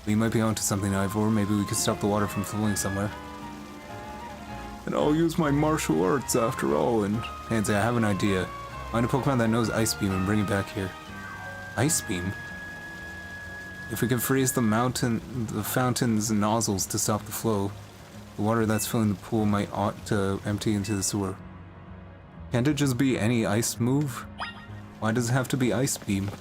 We might be onto something, Ivor. Maybe we could stop the water from flowing somewhere. And I'll use my martial arts after all, and... Pansy, I have an idea. Find a Pokemon that knows Ice Beam and bring it back here. Ice Beam? If we can freeze the fountain's nozzles to stop the flow, the water that's filling the pool might ought to empty into the sewer. Can't it just be any ice move? Why does it have to be Ice Beam?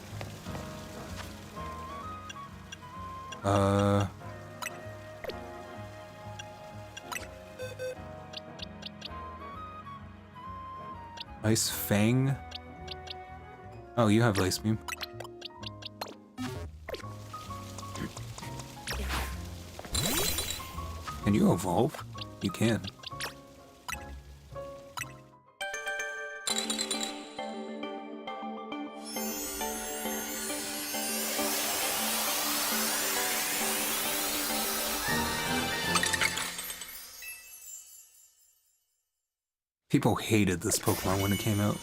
Ice Fang? Oh, you have Ice Beam. Can you evolve? You can. People hated this Pokemon when it came out.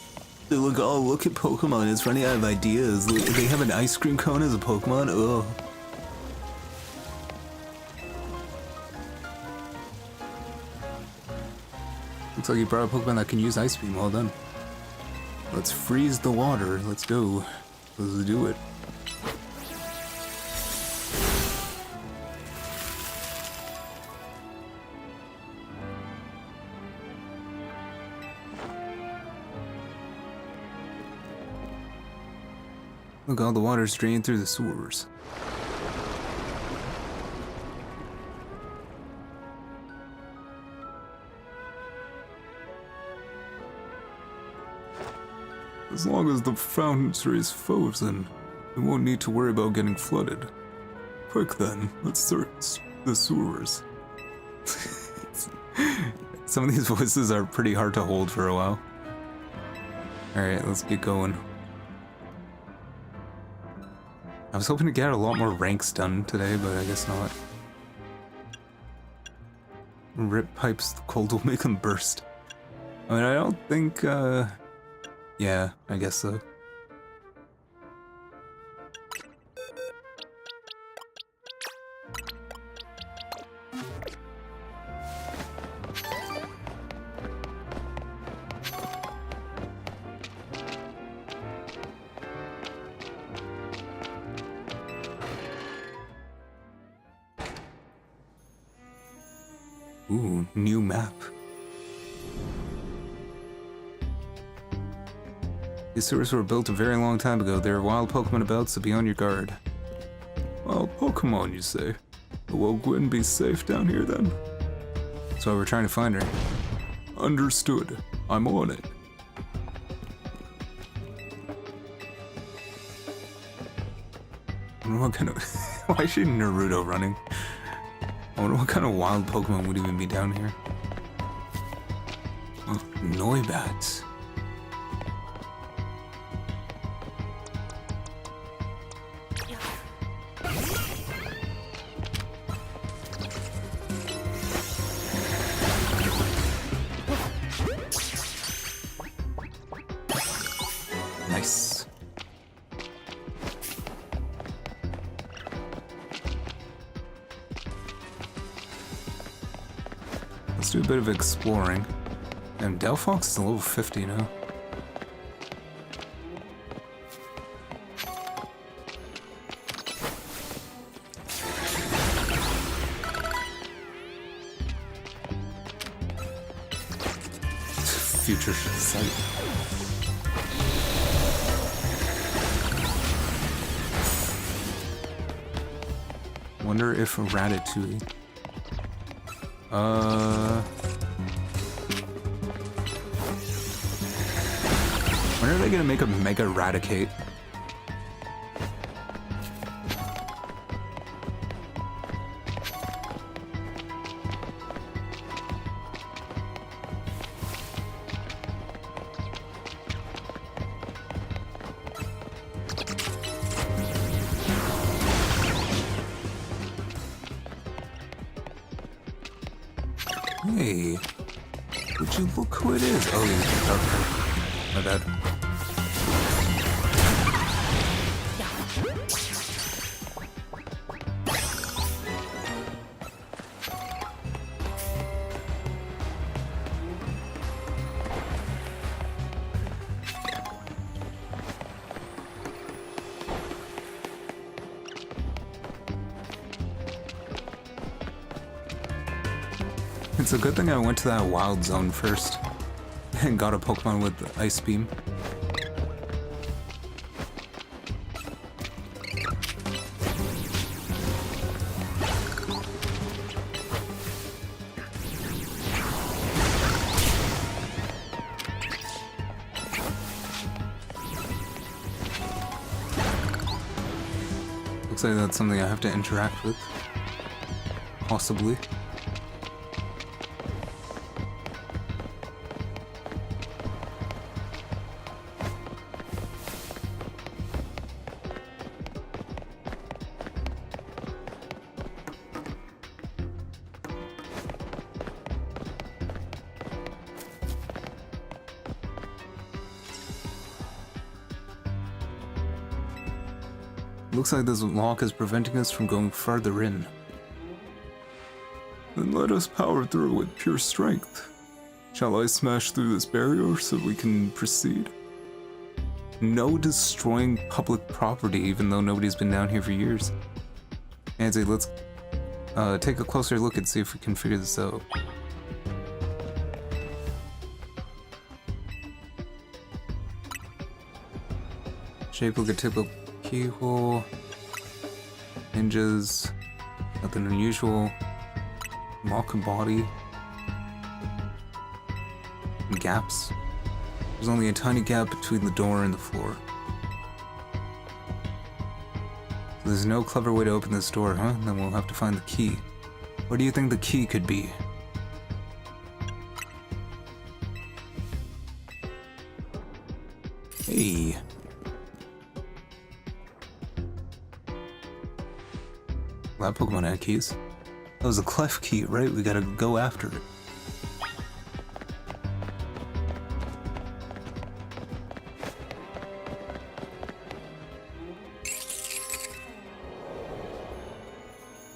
They're like, oh, look at Pokemon, it's running out of ideas. They have an ice cream cone as a Pokemon? Ugh. Looks like you brought a Pokemon that can use Ice Beam. Well done. Let's freeze the water. Let's go. Let's do it. Look, all the water's drained through the sewers. As long as the fountain stays frozen, we won't need to worry about getting flooded. Quick then, let's search the sewers. Some of these voices are pretty hard to hold for a while. Alright, let's get going. I was hoping to get a lot more ranks done today, but I guess not. Rip pipes, the cold will make them burst. I mean, I don't think, yeah, I guess so. Ooh, new map. These sewers were built a very long time ago. There are wild Pokemon about, so be on your guard. Wild Pokemon, you say? Will Gwyn be safe down here then? That's why we're trying to find her. Understood. I'm on it. I wonder what kind of... Why is she Naruto running? I wonder what kind of wild Pokemon would even be down here. Oh, Noibat. Nice. Let's do a bit of exploring. And Delphox is a level 50 now. future sight. Wonder if Ratatouille. When are they gonna make a Mega Raticate? Hey, would you look who it is? Oh, okay. My bad. It's a good thing I went to that wild zone first and got a Pokemon with the Ice Beam. Looks like that's something I have to interact with. Possibly. Looks like this lock is preventing us from going farther in. Then let us power through with pure strength. Shall I smash through this barrier so we can proceed? No destroying public property, even though nobody's been down here for years. Pansy, let's take a closer look and see if we can figure this out. Shape like a typical keyhole. Hinges. Nothing unusual. Lock body. Gaps. There's only a tiny gap between the door and the floor. So there's no clever way to open this door, huh? Then we'll have to find the key. Where do you think the key could be? Hey. That Pokemon had keys. That was a clef key, right? We gotta go after it.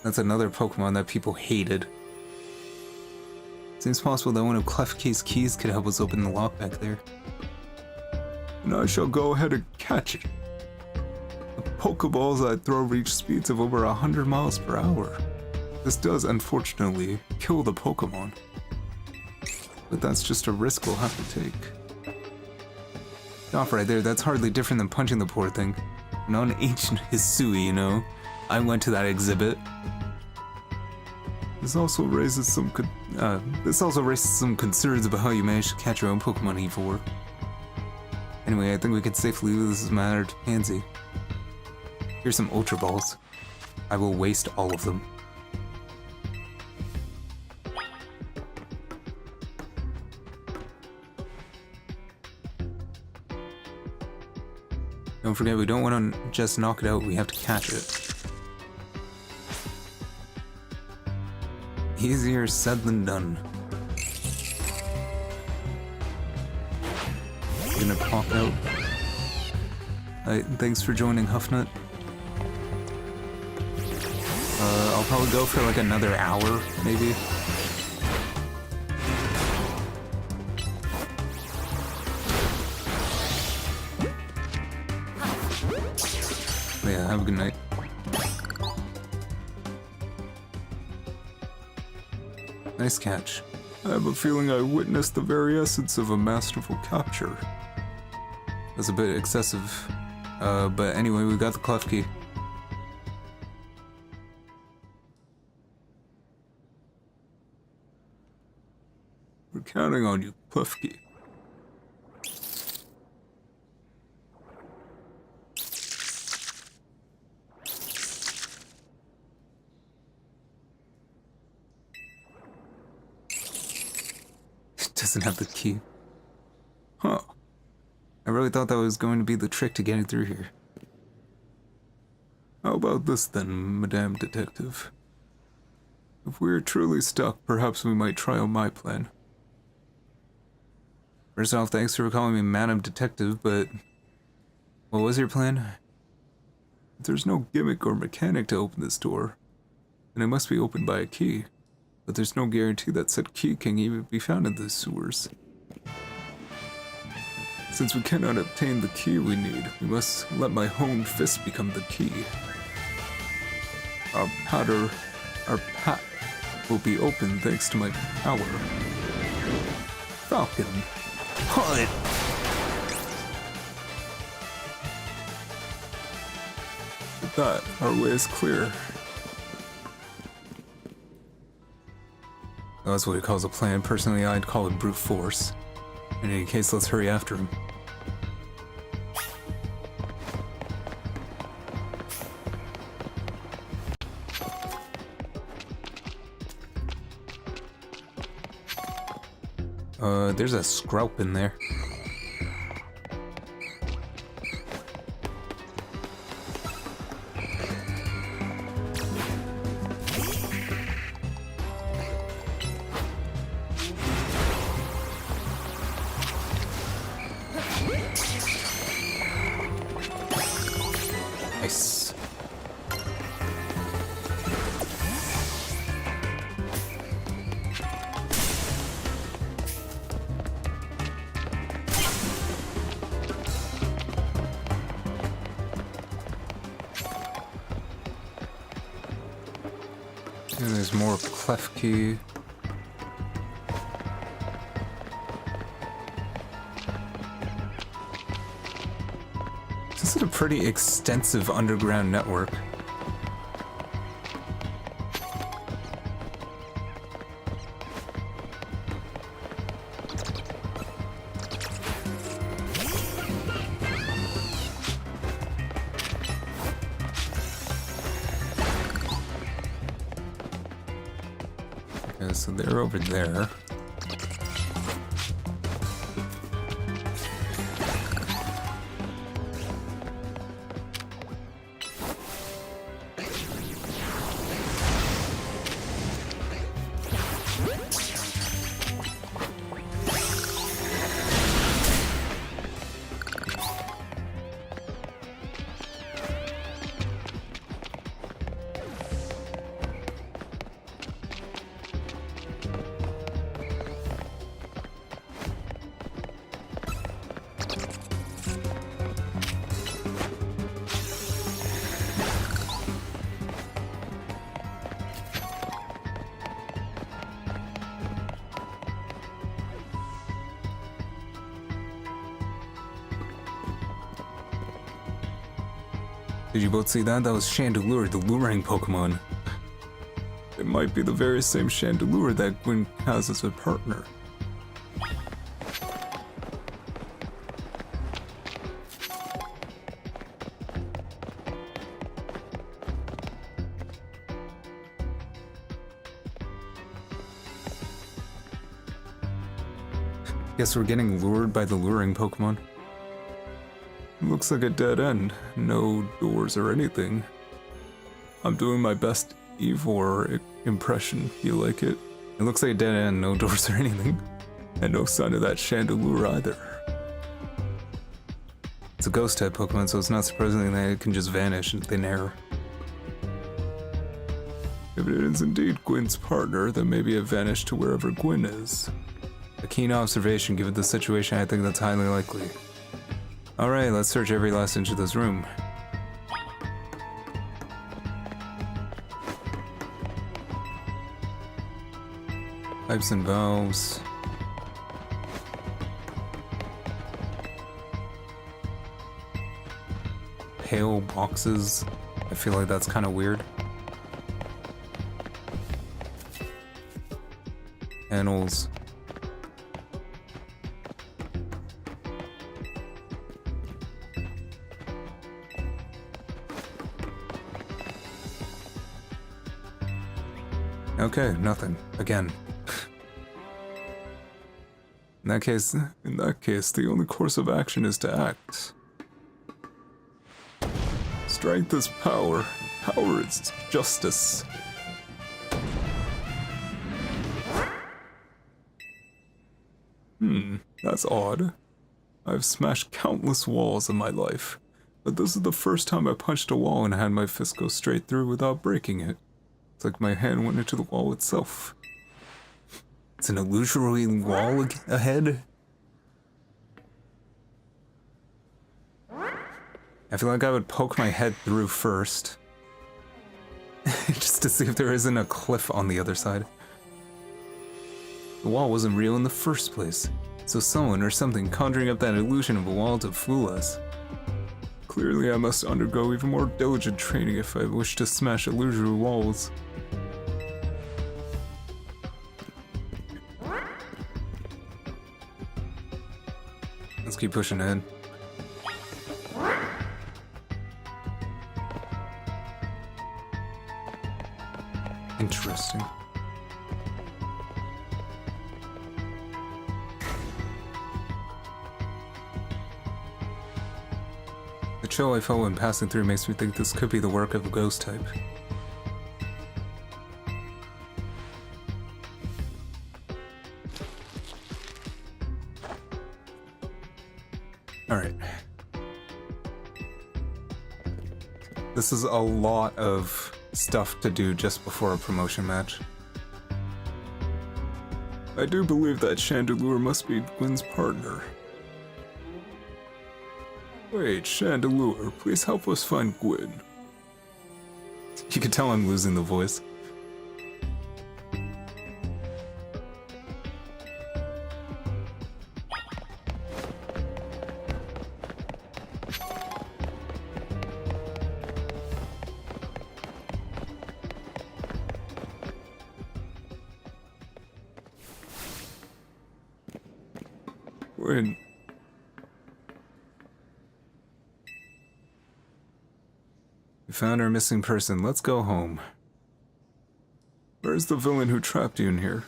That's another Pokemon that people hated. Seems possible that one of Klefki's keys could help us open the lock back there. And I shall go ahead and catch it. The Pokeballs I throw reach speeds of over 100 miles per hour. This does, unfortunately, kill the Pokemon. But that's just a risk we'll have to take. Stop right there, that's hardly different than punching the poor thing. Not an ancient Hisui, you know. I went to that exhibit. This also raises some concerns about how you managed to catch your own Pokemon E4. Anyway, I think we can safely leave this matter to Pansy. Here's some Ultra Balls. I will waste all of them. Don't forget, we don't want to just knock it out, we have to catch it. Easier said than done. Gonna pop out. Thanks for joining, Huffnut. I'll probably go for like another hour, maybe. Yeah, have a good night. Nice catch. I have a feeling I witnessed the very essence of a masterful capture. That's a bit excessive. But anyway, we got the clef key. We're counting on you, clef key. Doesn't have the key. Huh. I really thought that was going to be the trick to getting through here. How about this then, Madame Detective? If we're truly stuck, perhaps we might try on my plan. First off, thanks for calling me Madame Detective, but what was your plan? There's no gimmick or mechanic to open this door, and it must be opened by a key. But there's no guarantee that said key can even be found in the sewers. Since we cannot obtain the key we need, we must let my honed fist become the key. Our path will be open thanks to my power. Falcon. What? With that, our way is clear. That's what he calls a plan. Personally, I'd call it brute force. In any case, let's hurry after him. There's a scraup in there. Nice. And there's more clef key. This is a pretty extensive underground network. Okay, so they're over there. Did you both see that? That was Chandelure, the luring Pokemon. It might be the very same Chandelure that Gwyn has as a partner. Guess we're getting lured by the luring Pokemon. Looks like a dead end. No doors or anything. I'm doing my best Eivor impression. You like it? It looks like a dead end, no doors or anything. And no sign of that Chandelure either. It's a ghost type Pokemon, so it's not surprising that it can just vanish in thin air. If it is indeed Gwyn's partner, then maybe it vanished to wherever Gwyn is. A keen observation. Given the situation, I think that's highly likely. Alright, let's search every last inch of this room. Pipes and valves. Pale boxes. I feel like that's kind of weird. Panels. Okay, nothing. Again. In that case, the only course of action is to act. Strength is power. Power is justice. That's odd. I've smashed countless walls in my life, but this is the first time I punched a wall and had my fist go straight through without breaking it. It's like my hand went into the wall itself. It's an illusory wall ahead. I feel like I would poke my head through first. Just to see if there isn't a cliff on the other side. The wall wasn't real in the first place, so someone or something conjuring up that illusion of a wall to fool us. Clearly I must undergo even more diligent training if I wish to smash illusory walls. Let's keep pushing ahead. Interesting. The chill I felt when passing through makes me think this could be the work of a ghost type. Alright. This is a lot of stuff to do just before a promotion match. I do believe that Chandelure must be Gwen's partner. Wait, Chandelure, please help us find Gwen. You can tell I'm losing the voice. Gwen. We found our missing person. Let's go home. Where's the villain who trapped you in here?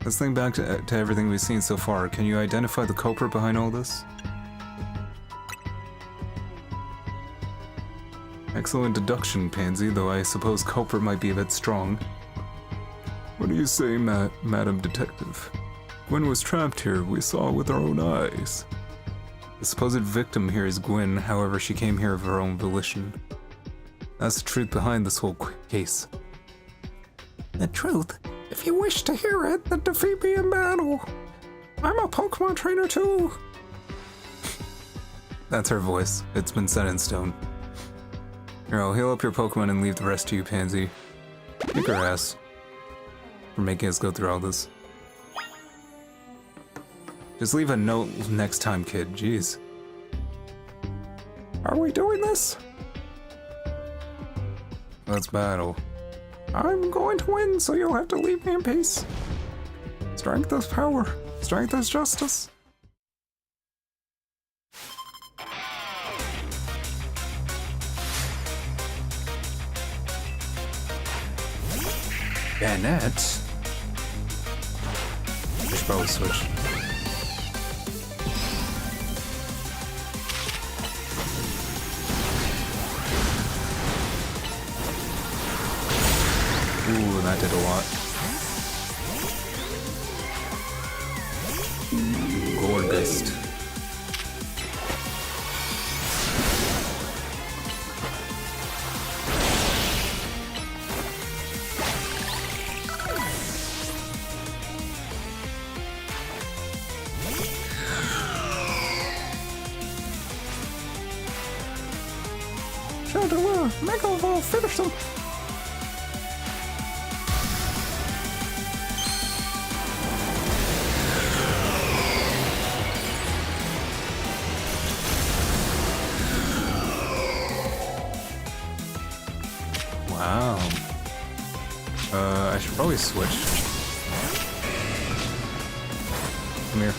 Let's think back to everything we've seen so far. Can you identify the culprit behind all this? Excellent deduction, Pansy, though I suppose culprit might be a bit strong. What do you say, Madam Detective? Gwen was trapped here. We saw it with our own eyes. The supposed victim here is Gwen, however she came here of her own volition. That's the truth behind this whole case. The truth? If you wish to hear it, then defeat me in battle. I'm a Pokemon trainer too. That's her voice. It's been set in stone. Here, I'll heal up your Pokemon and leave the rest to you, Pansy. Kick her ass for making us go through all this. Just leave a note next time, kid. Jeez. Are we doing this? Let's battle. I'm going to win, so you'll have to leave me in peace. Strength is power. Strength is justice. Bannett? I should probably switch. Ooh, that did a lot. Gorgeous. Mega Evolve, finish them! I should probably switch. Come here.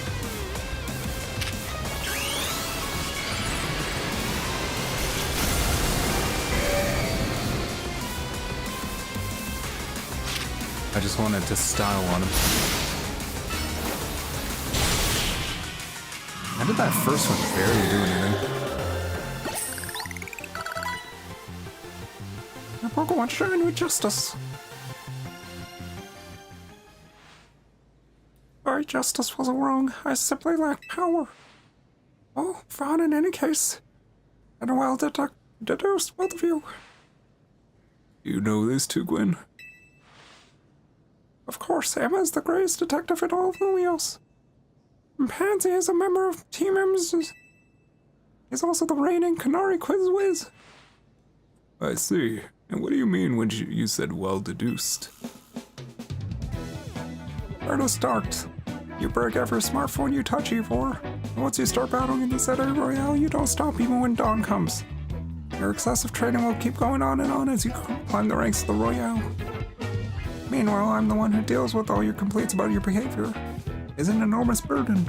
I just wanted to style on him. How did that first one barely do anything? My Pokemon shine with justice. Sorry, justice wasn't wrong. I simply lack power. Oh, fine in any case. And well deduced, both of you. You know this too, Gwen? Of course, Emma is the greatest detective in all of Lumios. And Pansy is a member of Team M's. He's also the reigning Canary Quiz Whiz. I see. And what do you mean when you said well deduced? Where to start? You break every smartphone you touch, Ivor. And once you start battling in the Center Royale, you don't stop even when dawn comes. Your excessive training will keep going on and on as you climb the ranks of the Royale. Meanwhile, I'm the one who deals with all your complaints about your behavior. It's an enormous burden.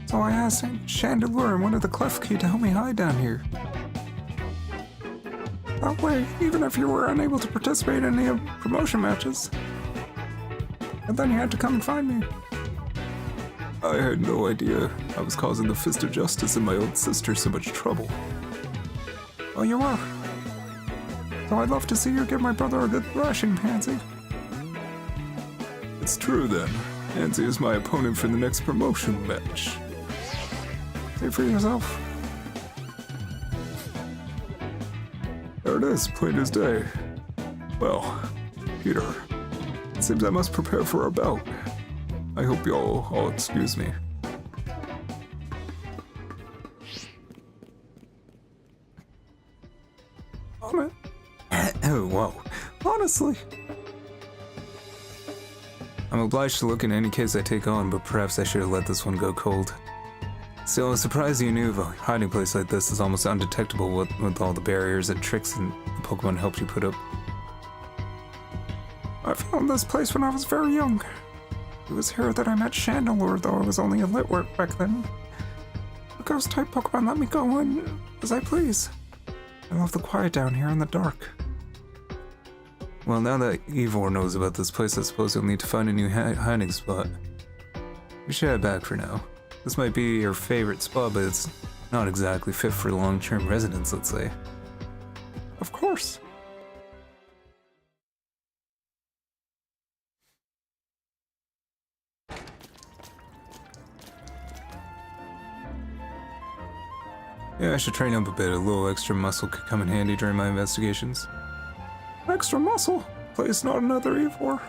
So I asked Chandelure and one of the Klefki to help me hide down here. That way, even if you were unable to participate in any promotion matches, and then you had to come and find me. I had no idea I was causing the Fist of Justice and my own sister so much trouble. Oh, you were. So I'd love to see you give my brother a good thrashing, Pansy. It's true then. Pansy is my opponent for the next promotion match. Say for yourself. There it is, plain as day. Well, Peter, it seems I must prepare for our bout. I hope y'all all excuse me. On it. Oh, whoa. Honestly. I'm obliged to look in any case I take on, but perhaps I should have let this one go cold. Still, I'm surprised you knew a hiding place like this is almost undetectable with all the barriers and tricks and the Pokemon helped you put up. I found this place when I was very young. It was here that I met Chandelure, though I was only a Litwork back then. The ghost-type Pokemon let me go in as I please. I love the quiet down here in the dark. Well, now that Ivor knows about this place, I suppose you'll need to find a new hiding spot. We should head back for now. This might be your favorite spot, but it's not exactly fit for long-term residence, let's say. Of course. Yeah, I should train up a bit. A little extra muscle could come in handy during my investigations. Extra muscle? Please, not another Ivor.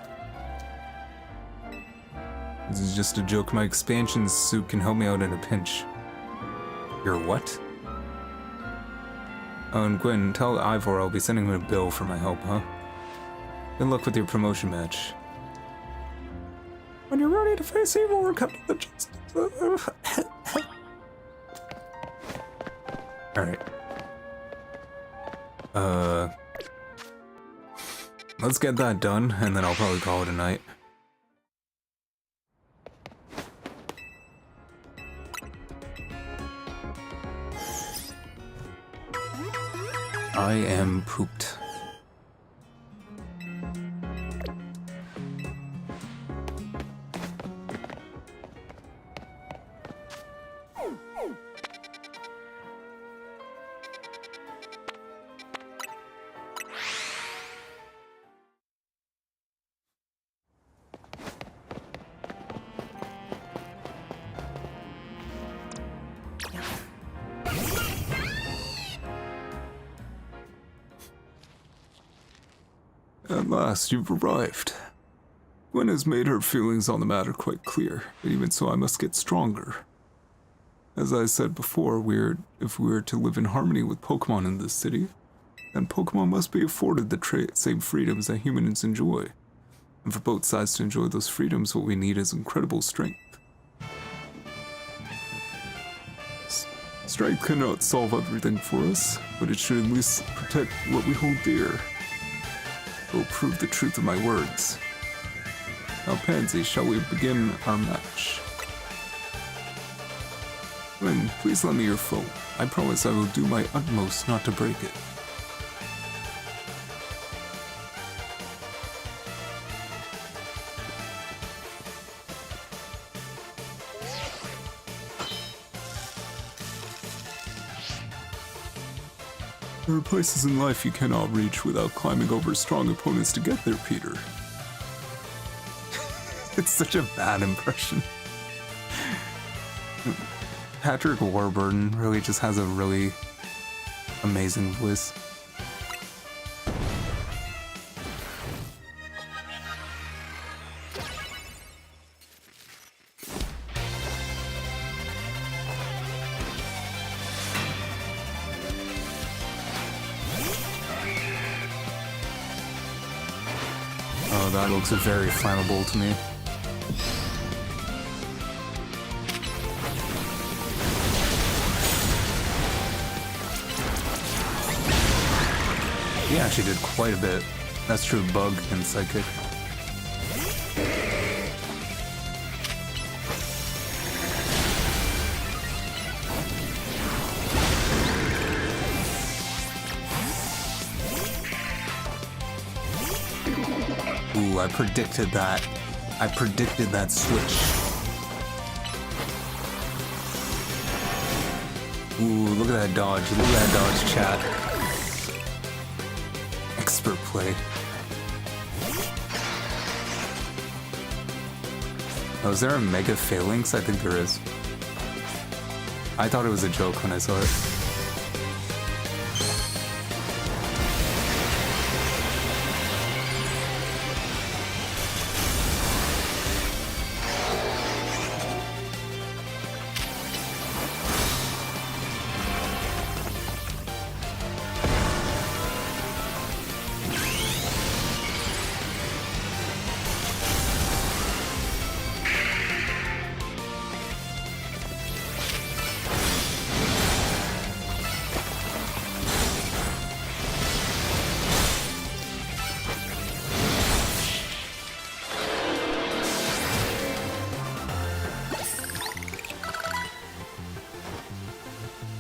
This is just a joke. My expansion suit can help me out in a pinch. Your what? Oh, and Gwen, tell Ivor I'll be sending him a bill for my help, huh? Good luck with your promotion match. When you're ready to face Ivor, come to the justice. Alright. Let's get that done, and then I'll probably call it a night. I am pooped. At last, you've arrived. Gwen has made her feelings on the matter quite clear, but even so I must get stronger. As I said before, if we are to live in harmony with Pokemon in this city, then Pokemon must be afforded the same freedoms that humans enjoy. And for both sides to enjoy those freedoms, what we need is incredible strength. Strength cannot solve everything for us, but it should at least protect what we hold dear. will prove the truth of my words. Now, Pansy, shall we begin our match? Lynn, please lend me your phone. I promise I will do my utmost not to break it. There are places in life you cannot reach without climbing over strong opponents to get there, Peter. It's such a bad impression. Patrick Warburton really just has a really amazing voice. Oh, that looks very flammable to me. He actually did quite a bit. That's true, bug and psychic. Ooh, I predicted that. I predicted that switch. Ooh, look at that dodge. Look at that dodge, chat. Expert play. Oh, is there a mega phalanx? I think there is. I thought it was a joke when I saw it.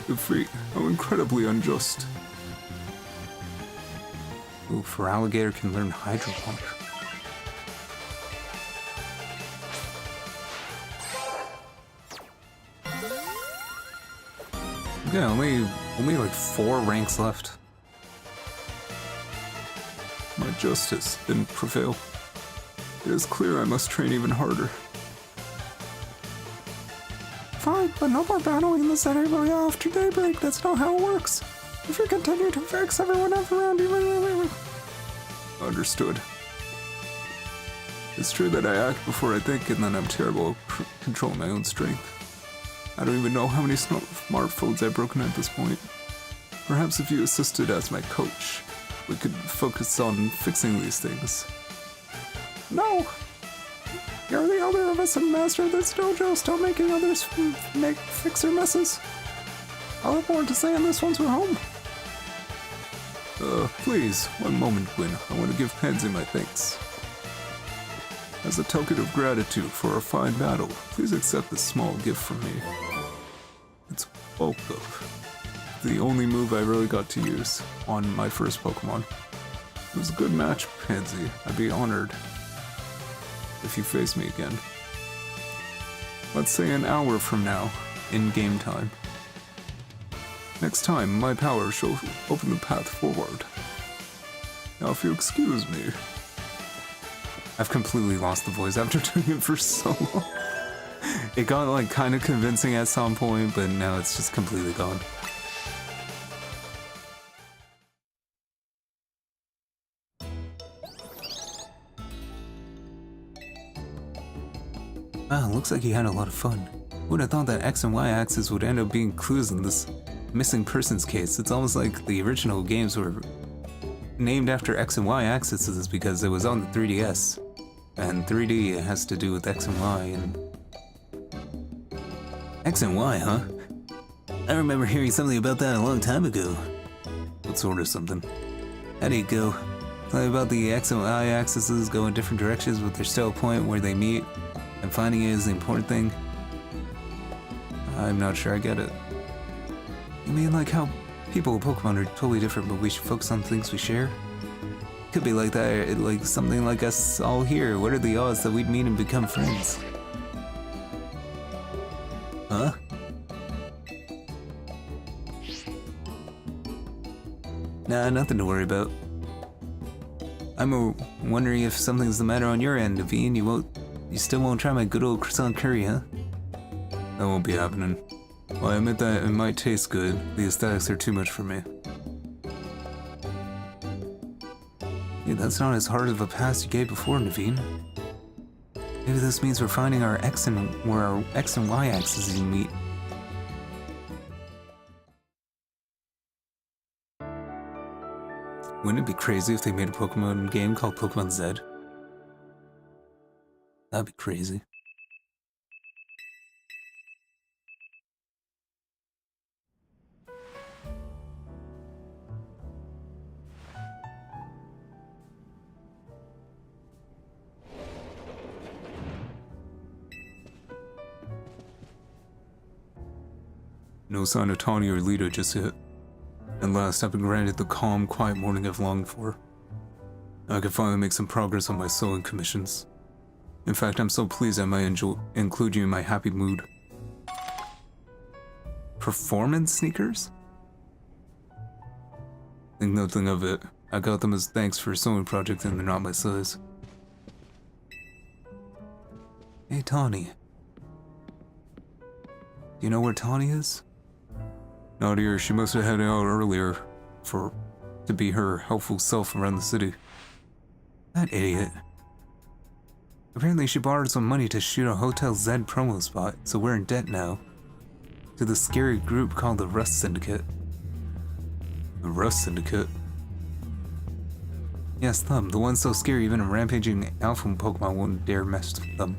Defeat. How incredibly unjust. Ooh, for alligator can learn Hydro Pump. Yeah, only like 4 ranks left. My justice didn't prevail. It is clear I must train even harder. Fine, but no more battling in the center Royale after daybreak. That's not how it works. If you continue to vex everyone else around you... Understood. It's true that I act before I think, and then I'm terrible at controlling my own strength. I don't even know how many smartphones I've broken at this point. Perhaps if you assisted as my coach, we could focus on fixing these things. No! You're the elder of us and master of this dojo. Stop making others fix their messes. I'll have more to say on this once we're home. Please, one moment, Gwen. I want to give Pansy my thanks. As a token of gratitude for a fine battle, please accept this small gift from me. It's Bulk Up, the only move I really got to use on my first Pokemon. It was a good match, Pansy. I'd be honored if you face me again. Let's say an hour from now, in game time. Next time, my power shall open the path forward. Now if you excuse me... I've completely lost the voice after doing it for so long. It got like kind of convincing at some point, but now it's just completely gone. Wow, looks like you had a lot of fun. Would have thought that X and Y axis would end up being clues in this missing persons case. It's almost like the original games were named after X and Y axes because it was on the 3DS. And 3D has to do with X and Y and... X and Y, huh? I remember hearing something about that a long time ago. What sort of something? How do you go? Play about the X and Y axes go in different directions, but there's still a point where they meet, and finding it is the important thing. I'm not sure I get it. You mean like how people with Pokemon are totally different, but we should focus on things we share? Could be like that, like something like us all here. What are the odds that we'd meet and become friends? Huh? Nah, nothing to worry about. I'm wondering if something's the matter on your end, Naveen. You still won't try my good old croissant curry, huh? That won't be happening. Well, I admit that it might taste good. The aesthetics are too much for me. Yeah, that's not as hard of a pass you gave before, Naveen. Maybe this means we're finding our X and Y axes meet. Wouldn't it be crazy if they made a Pokemon game called Pokemon Z? That'd be crazy. No sign of Tawny or Lita just yet. At last, I've been granted the calm, quiet morning I've longed for. I can finally make some progress on my sewing commissions. In fact, I'm so pleased I might include you in my happy mood. Performance sneakers? Think nothing of it. I got them as thanks for a sewing project and they're not my size. Hey, Tawny. Do you know where Tawny is? Not here. She must have headed out earlier to be her helpful self around the city. That idiot. Apparently she borrowed some money to shoot a Hotel Z promo spot, so we're in debt now. To the scary group called the Rust Syndicate. The Rust Syndicate? Yes, them. The ones so scary even a rampaging alpha Pokemon wouldn't dare mess with them.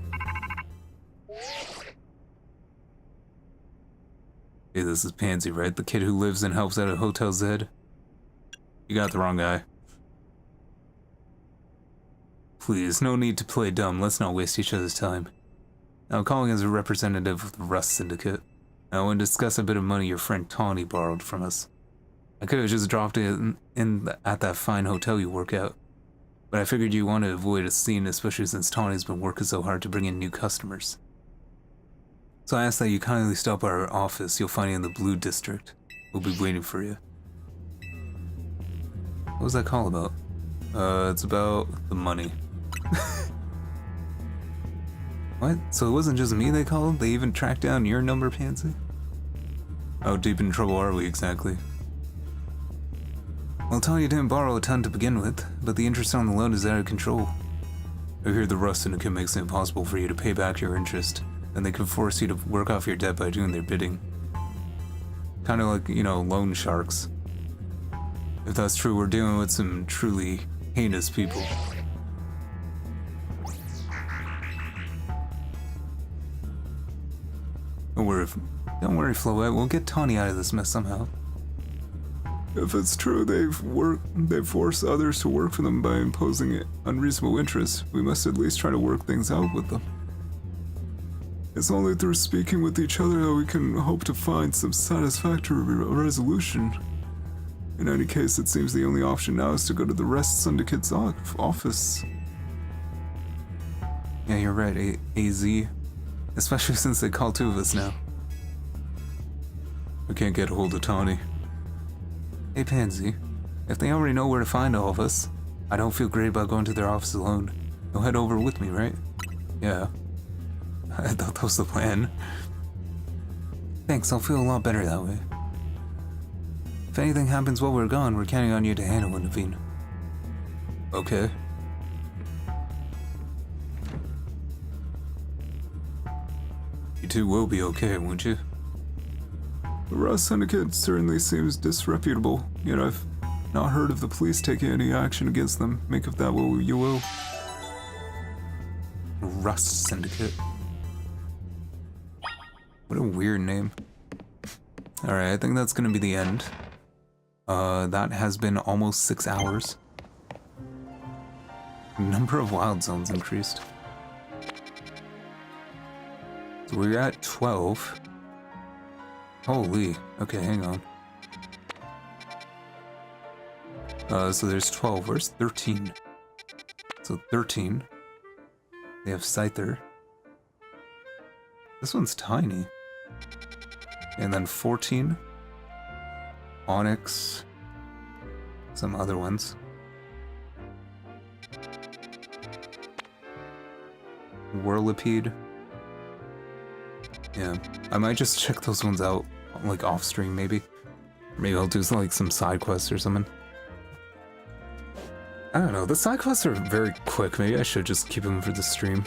Hey, this is Pansy, right? The kid who lives and helps out at Hotel Z? You got the wrong guy. Please, no need to play dumb. Let's not waste each other's time. I'm calling as a representative of the Rust Syndicate. I want to discuss a bit of money your friend Tawny borrowed from us. I could have just dropped it at that fine hotel you work at, but I figured you want to avoid a scene, especially since Tawny's been working so hard to bring in new customers. So I ask that you kindly stop by our office. You'll find it in the Blue District. We'll be waiting for you. What was that call about? It's about the money. What? So it wasn't just me they called? They even tracked down your number, Pansy? How deep in trouble are we exactly? Well, Tawny didn't borrow a ton to begin with, but the interest on the loan is out of control. I hear the Rust Syndicate makes it impossible for you to pay back your interest, and they can force you to work off your debt by doing their bidding. Kind of like, you know, loan sharks. If that's true, we're dealing with some truly heinous people. Don't worry, Floette. We'll get Tawny out of this mess somehow. If it's true they've forced others to work for them by imposing unreasonable interest, we must at least try to work things out with them. It's only through speaking with each other that we can hope to find some satisfactory resolution. In any case, it seems the only option now is to go to the Rust Syndicate's office. Yeah, you're right, AZ. Especially since they call two of us now. I can't get a hold of Tawny. Hey, Pansy. If they already know where to find all of us, I don't feel great about going to their office alone. You'll head over with me, right? Yeah. I thought that was the plan. Thanks, I'll feel a lot better that way. If anything happens while we're gone, we're counting on you to handle it, Naveen. Okay. You two will be okay, won't you? The Rust Syndicate certainly seems disreputable, yet I've not heard of the police taking any action against them. Make of that what you will. Rust Syndicate. What a weird name. Alright, I think that's gonna be the end. That has been almost 6 hours. Number of wild zones increased. So we're at 12. Holy. Okay, hang on. So there's 12. Where's 13? So 13. They have Scyther. This one's tiny. And then 14. Onyx. Some other ones. Whirlipede. Yeah, I might just check those ones out, like off stream maybe. Maybe I'll do like some side quests or something. I don't know, the side quests are very quick. Maybe I should just keep them for the stream.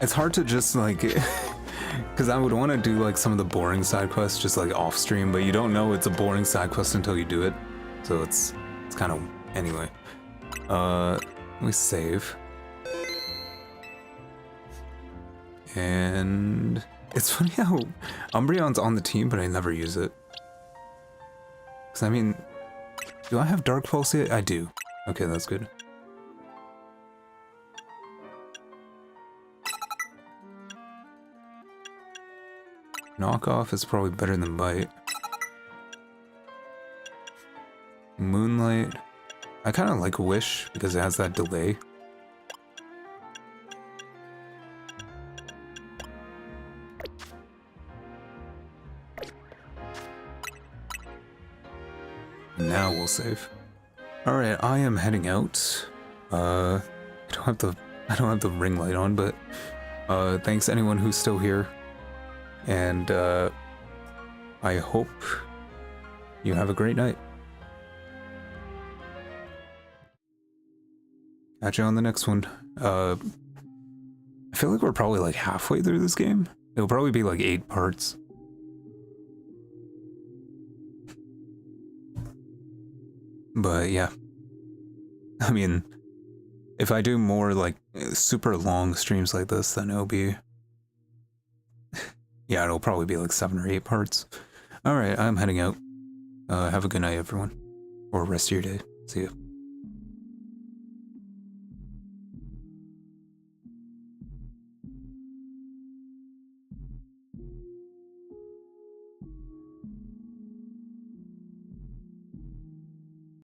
It's hard to just like, because I would want to do like some of the boring side quests just like off stream, but you don't know it's a boring side quest until you do it. So it's kind of, anyway. Let me save. And it's funny how Umbreon's on the team, but I never use it. Because, I mean, do I have Dark Pulse yet? I do. Okay, that's good. Knockoff is probably better than Bite. Moonlight. I kind of like Wish because it has that delay. Now we'll save. Alright, I am heading out. I don't have the ring light on, but thanks anyone who's still here. And I hope you have a great night. Catch you on the next one. I feel like we're probably like halfway through this game. It'll probably be like 8 parts. But yeah, I mean, if I do more like super long streams like this, then it'll be, yeah, it'll probably be like 7 or 8 parts. Alright, I'm heading out. Have a good night, everyone. Or rest of your day. See ya.